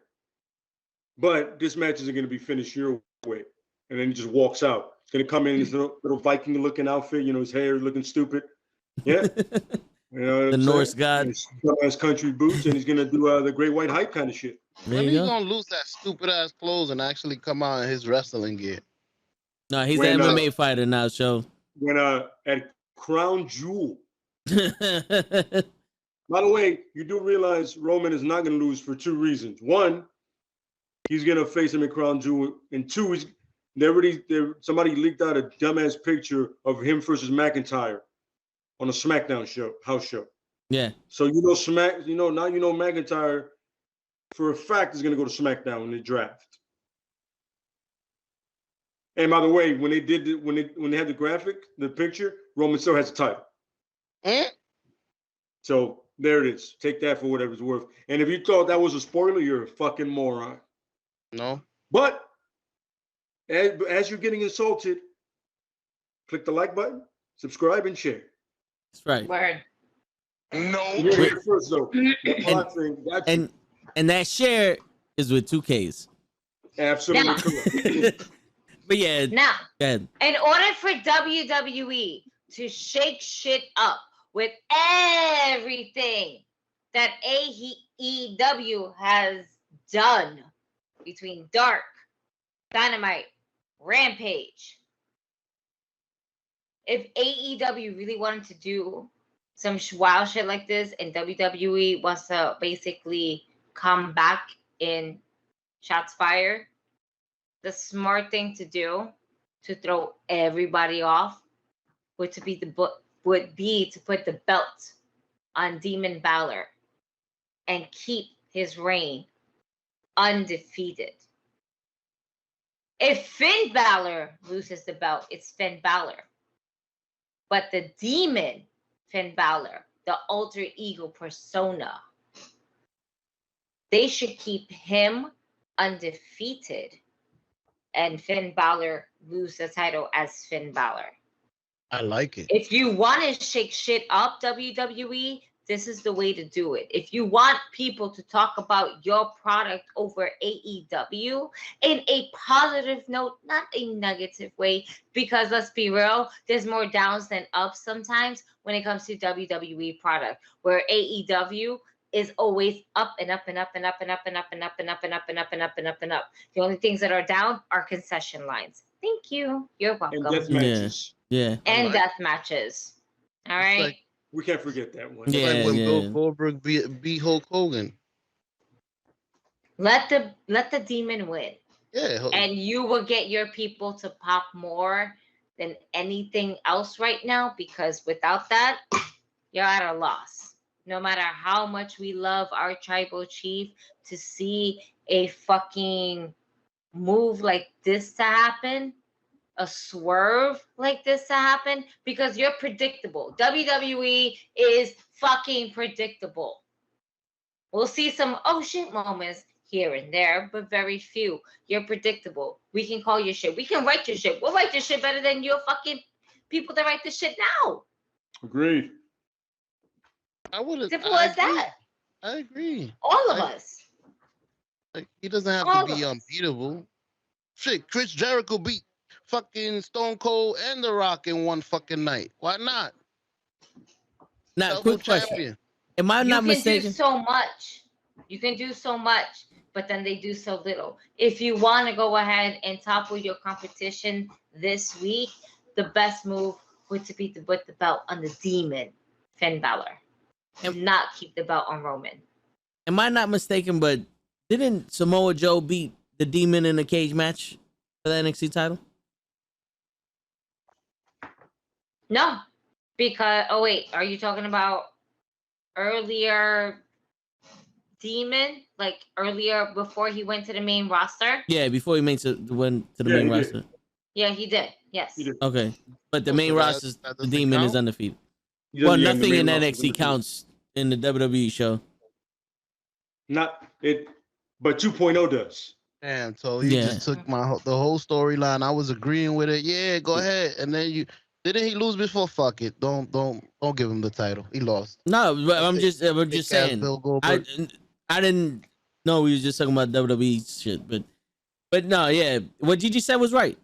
[SPEAKER 2] But this match isn't going to be finished your way. And then he just walks out. He's going to come in his little Viking-looking outfit, his hair looking stupid. Yeah.
[SPEAKER 1] The Norse god.
[SPEAKER 2] His country boots, and he's going to do the Great White Hype kind of shit.
[SPEAKER 3] When he's going to lose that stupid-ass clothes and actually come out in his wrestling gear?
[SPEAKER 1] No, he's an MMA fighter now, so.
[SPEAKER 2] When at Crown Jewel. By the way, you do realize Roman is not going to lose for two reasons. One, he's going to face him at Crown Jewel. And two, somebody leaked out a dumbass picture of him versus McIntyre on a SmackDown house show.
[SPEAKER 1] Yeah.
[SPEAKER 2] So now McIntyre for a fact is going to go to SmackDown in the draft. And by the way, when they had the picture, Roman still has the title. So there it is. Take that for whatever it's worth. And if you thought that was a spoiler, you're a fucking moron.
[SPEAKER 3] No.
[SPEAKER 2] But as you're getting insulted, click the like button, subscribe, and share.
[SPEAKER 1] That's right.
[SPEAKER 5] Word.
[SPEAKER 2] No. You're here first, though.
[SPEAKER 1] And that share is with 2 Ks.
[SPEAKER 2] Absolutely correct.
[SPEAKER 1] But yeah.
[SPEAKER 5] Now, in order for WWE to shake shit up with everything that AEW has done between Dark, Dynamite, Rampage, if AEW really wanted to do some wild shit like this and WWE wants to basically come back in shots fired, the smart thing to do to throw everybody off would be to put the belt on Demon Balor and keep his reign undefeated. If Finn Balor loses the belt, it's Finn Balor. But the demon Finn Balor, the alter ego persona, they should keep him undefeated and Finn Balor lose the title as Finn Balor.
[SPEAKER 3] I like it.
[SPEAKER 5] If you want to shake shit up, WWE, this is the way to do it. If you want people to talk about your product over AEW in a positive note, not a negative way, because let's be real, there's more downs than ups sometimes when it comes to WWE product, where AEW is always up and up and up and up and up and up and up and up and up and up and up and up and up. The only things that are down are concession lines. Thank you. You're welcome.
[SPEAKER 2] And death matches.
[SPEAKER 1] Yeah.
[SPEAKER 5] And death matches. All right.
[SPEAKER 3] Like,
[SPEAKER 2] we can't forget that one.
[SPEAKER 3] It's like when Bill Goldberg beat Hulk Hogan.
[SPEAKER 5] Let the demon win.
[SPEAKER 3] Yeah.
[SPEAKER 5] And you will get your people to pop more than anything else right now, because without that, you're at a loss. No matter how much we love our tribal chief, to see a fucking move like this to happen, a swerve like this to happen, because you're predictable. WWE is fucking predictable. We'll see some oh shit moments here and there, but very few. You're predictable. We can call your shit. We can write your shit. We'll write your shit better than your fucking people that write the shit now.
[SPEAKER 2] Agreed.
[SPEAKER 5] Simple as that.
[SPEAKER 3] I agree.
[SPEAKER 5] All of us.
[SPEAKER 3] Like, he doesn't have to be unbeatable. Shit, Chris Jericho beat fucking Stone Cold and The Rock in one fucking night. Why not?
[SPEAKER 1] Now, quick question. Am I not mistaken?
[SPEAKER 5] You can do so much. You can do so much, but then they do so little. If you want to go ahead and topple your competition this week, the best move would to be to put the belt on the demon, Finn Balor, and not keep the belt on Roman.
[SPEAKER 1] Am I not mistaken, but didn't Samoa Joe beat the demon in a cage match for the NXT title?
[SPEAKER 5] No, because, oh wait, are you talking about earlier demon? Like earlier before he went to the main roster?
[SPEAKER 1] Yeah, before he went to the main roster.
[SPEAKER 5] Yeah, he did. Yes. He did.
[SPEAKER 1] Okay, but the main roster, the demon is undefeated. Well, nothing in NXT counts in the WWE show.
[SPEAKER 2] Not it, but 2.0 does.
[SPEAKER 3] Damn, so you just took the whole storyline. I was agreeing with it. Yeah, go ahead. And then didn't he lose before? Fuck it. Don't give him the title. He lost.
[SPEAKER 1] No, but I'm just saying. I didn't know we were just talking about WWE shit, but no, yeah. What Gigi said was right.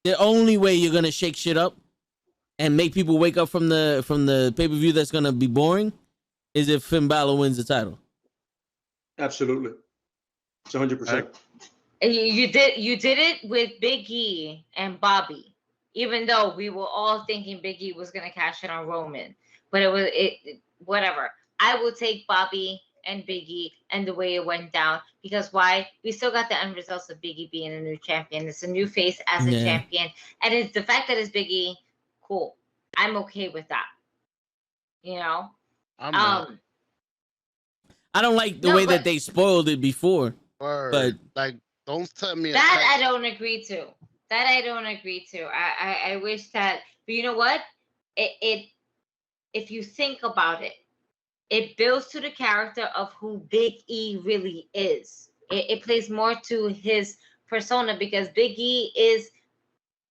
[SPEAKER 1] The only way you're gonna shake shit up and make people wake up from the pay-per-view that's gonna be boring is if Finn Balor wins the title.
[SPEAKER 2] Absolutely. It's 100%.
[SPEAKER 5] You did it with Big E and Bobby, even though we were all thinking Big E was gonna cash in on Roman, but it whatever. I will take Bobby and Big E and the way it went down, because why? We still got the end results of Big E being a new champion. It's a new face as a champion, and it's the fact that it's Big E. Cool, I'm okay with that. You know,
[SPEAKER 3] I'm
[SPEAKER 1] I don't like the way that they spoiled it before. But
[SPEAKER 3] like, don't tell me
[SPEAKER 5] that I don't agree to. I wish that, but you know what? It if you think about it, it builds to the character of who Big E really is. It plays more to his persona, because Big E is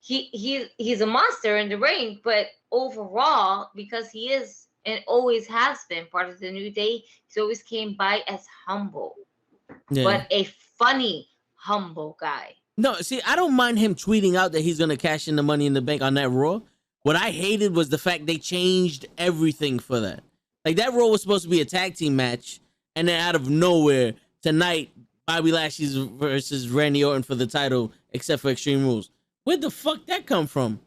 [SPEAKER 5] he's a monster in the ring, but overall, because he is and always has been part of the New Day, he always came by as humble. Yeah. But a funny, humble guy.
[SPEAKER 1] No, see, I don't mind him tweeting out that he's going to cash in the Money in the Bank on that Raw. What I hated was the fact they changed everything for that. Like, that Raw was supposed to be a tag team match, and then out of nowhere, tonight, Bobby Lashley's versus Randy Orton for the title, except for Extreme Rules. Where'd the fuck that come from?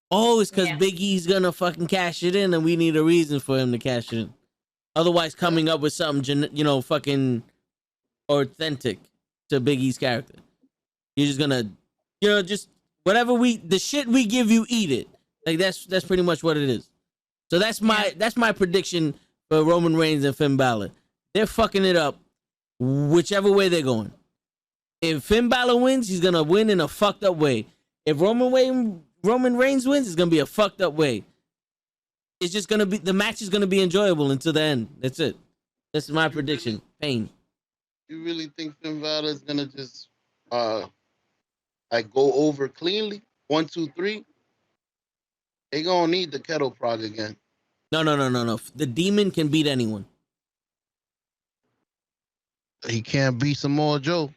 [SPEAKER 1] Oh, it's because Big E's going to fucking cash it in, and we need a reason for him to cash it in. Otherwise, coming up with something, fucking authentic to Big E's character. You're just gonna, just whatever the shit we give you, eat it. Like that's pretty much what it is. So that's my prediction for Roman Reigns and Finn Balor. They're fucking it up whichever way they're going. If Finn Balor wins, he's gonna win in a fucked up way. If Roman Reigns wins, it's gonna be a fucked up way. It's just gonna be, the match is gonna be enjoyable until the end. That's it. That's my prediction. Pain.
[SPEAKER 3] You really think Finn Balor is gonna just go over cleanly? 1, 2, 3. They gonna need the kettle prog again.
[SPEAKER 1] No. The Demon can beat anyone.
[SPEAKER 3] He can't beat Samoa Joe.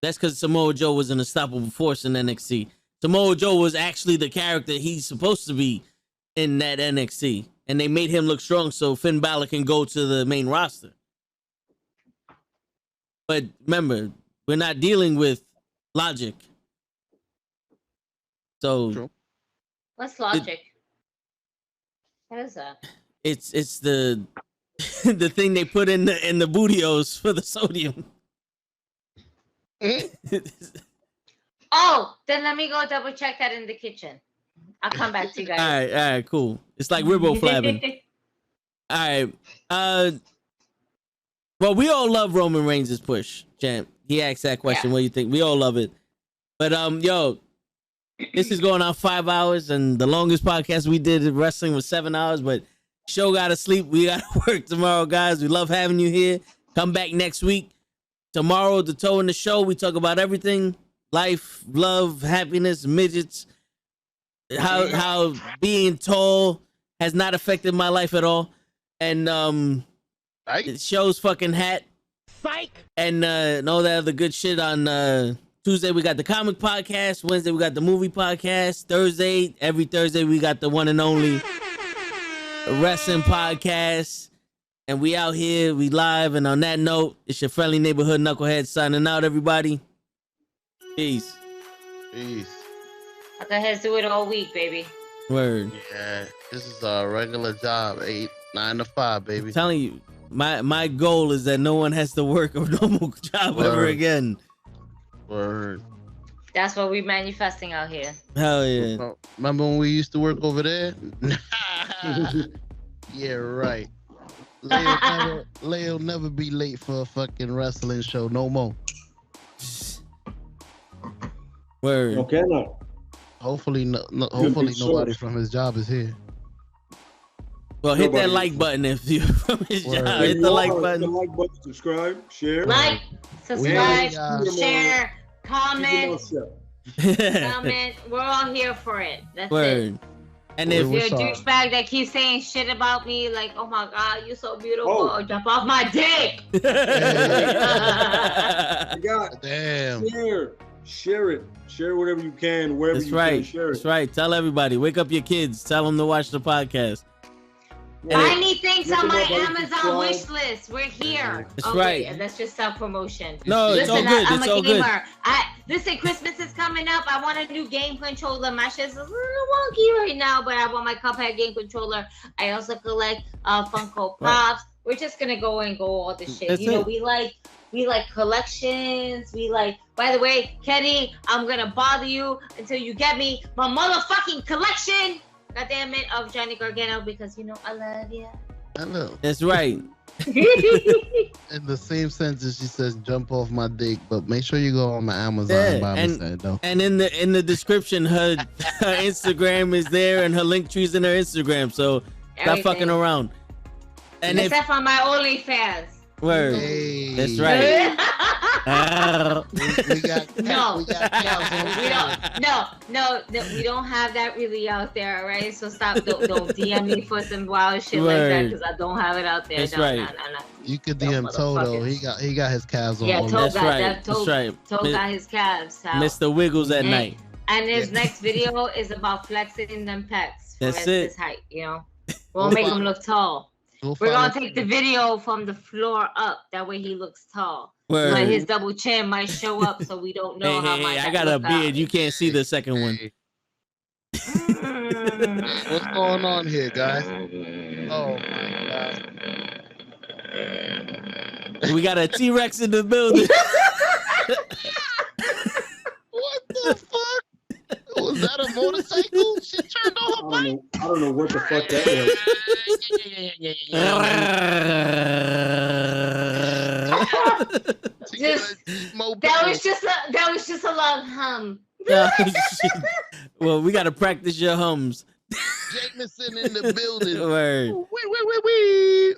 [SPEAKER 1] That's because Samoa Joe was an unstoppable force in NXT. Samoa Joe was actually the character he's supposed to be in that NXT, and they made him look strong so Finn Balor can go to the main roster. But remember, we're not dealing with logic. So,
[SPEAKER 3] true.
[SPEAKER 5] What's logic? What is that?
[SPEAKER 1] It's the the thing they put in the bootios for the sodium.
[SPEAKER 5] Oh, then let me go double check that in the kitchen. I'll come back to you guys.
[SPEAKER 1] All right, cool. It's like riboflavin. All right. Well, we all love Roman Reigns' push, champ. He asked that question. What do you think? We all love it. But this is going on 5 hours, and the longest podcast we did in wrestling was 7 hours. But show gotta sleep. We gotta work tomorrow, guys. We love having you here. Come back next week. Tomorrow, the toe in the show. We talk about everything: life, love, happiness, midgets. How being tall has not affected my life at all, and it shows fucking hat.
[SPEAKER 6] Psych.
[SPEAKER 1] And all that other good shit. On Tuesday we got the comic podcast. Wednesday we got the movie podcast. Every Thursday we got the one and only wrestling podcast. And we out here, we live. And on that note, it's your friendly neighborhood Nukkle Hedd signing out, everybody. Peace.
[SPEAKER 5] Nukkle Hedds do it all week, baby.
[SPEAKER 1] Word.
[SPEAKER 3] Yeah, this is a regular job, 9 to 5, baby.
[SPEAKER 1] I'm telling you, my goal is that no one has to work a normal job ever again.
[SPEAKER 3] Word.
[SPEAKER 5] That's what we manifesting out here.
[SPEAKER 1] Hell yeah.
[SPEAKER 3] Remember when we used to work over there? Yeah, right. Leo'll never be late for a fucking wrestling show no more.
[SPEAKER 1] Word.
[SPEAKER 2] Okay, no.
[SPEAKER 3] Hopefully nobody from his job is here.
[SPEAKER 1] Well, hit that like button if you from his job. Hit the like button.
[SPEAKER 2] The like button, subscribe, share.
[SPEAKER 5] Like, subscribe, share, comment. Comment. We're all here for it. That's it. And if you're a douchebag that keeps saying shit about me, like, oh my God, you're so beautiful, or jump off my dick.
[SPEAKER 2] God,
[SPEAKER 3] damn.
[SPEAKER 2] Share it. Share whatever you can, wherever you can share it.
[SPEAKER 1] That's right. Tell everybody. Wake up your kids. Tell them to watch the podcast.
[SPEAKER 5] I need things on my Amazon wish list. We're here.
[SPEAKER 1] That's right.
[SPEAKER 5] And that's just self-promotion.
[SPEAKER 1] No, it's all good.
[SPEAKER 5] I'm
[SPEAKER 1] it's
[SPEAKER 5] a
[SPEAKER 1] all
[SPEAKER 5] gamer.
[SPEAKER 1] good.
[SPEAKER 5] Listen, Christmas is coming up. I want a new game controller. My shit's a little wonky right now, but I want my Cuphead game controller. I also collect Funko Pops. Right. We're just gonna go all this shit.
[SPEAKER 1] That's
[SPEAKER 5] you know, we like collections. We like. By the way, Kenny, I'm gonna bother you until you get me my motherfucking collection. Goddamn it, of Johnny Gargano, because you know I love you.
[SPEAKER 3] I know.
[SPEAKER 1] That's right.
[SPEAKER 3] In the same sentence, she says, "Jump off my dick," but make sure you go on my Amazon by mistake, though.
[SPEAKER 1] And in the description, her Instagram is there, and her link tree's in her Instagram. So stop fucking around.
[SPEAKER 5] And except for my OnlyFans.
[SPEAKER 1] Word.
[SPEAKER 3] Hey.
[SPEAKER 1] That's right.
[SPEAKER 3] we got
[SPEAKER 5] we don't have that really out there, right? So stop, don't DM me for some wild shit like that, because I don't have it out there.
[SPEAKER 1] That's right.
[SPEAKER 5] No.
[SPEAKER 3] You could DM Toto. He got his calves on.
[SPEAKER 5] Yeah, Toto got his calves. So.
[SPEAKER 1] Mr. Wiggles at night.
[SPEAKER 5] And his next video is about flexing them pecs.
[SPEAKER 1] That's it.
[SPEAKER 5] His height, you know. We'll make him look tall. We're gonna take the video from the floor up. That way he looks tall. But his double chin might show up, so we don't know how much.
[SPEAKER 1] I got a beard. You can't see the second one.
[SPEAKER 3] What's going on here, guys? Oh my
[SPEAKER 1] God. We got a T-Rex in the building.
[SPEAKER 3] What the fuck? Was that a motorcycle? She turned on her bike.
[SPEAKER 2] I don't know what the fuck that
[SPEAKER 5] was. That was just a long hum.
[SPEAKER 1] Well, we gotta practice your hums.
[SPEAKER 3] Jameson in the building.
[SPEAKER 1] Word.
[SPEAKER 3] Wee.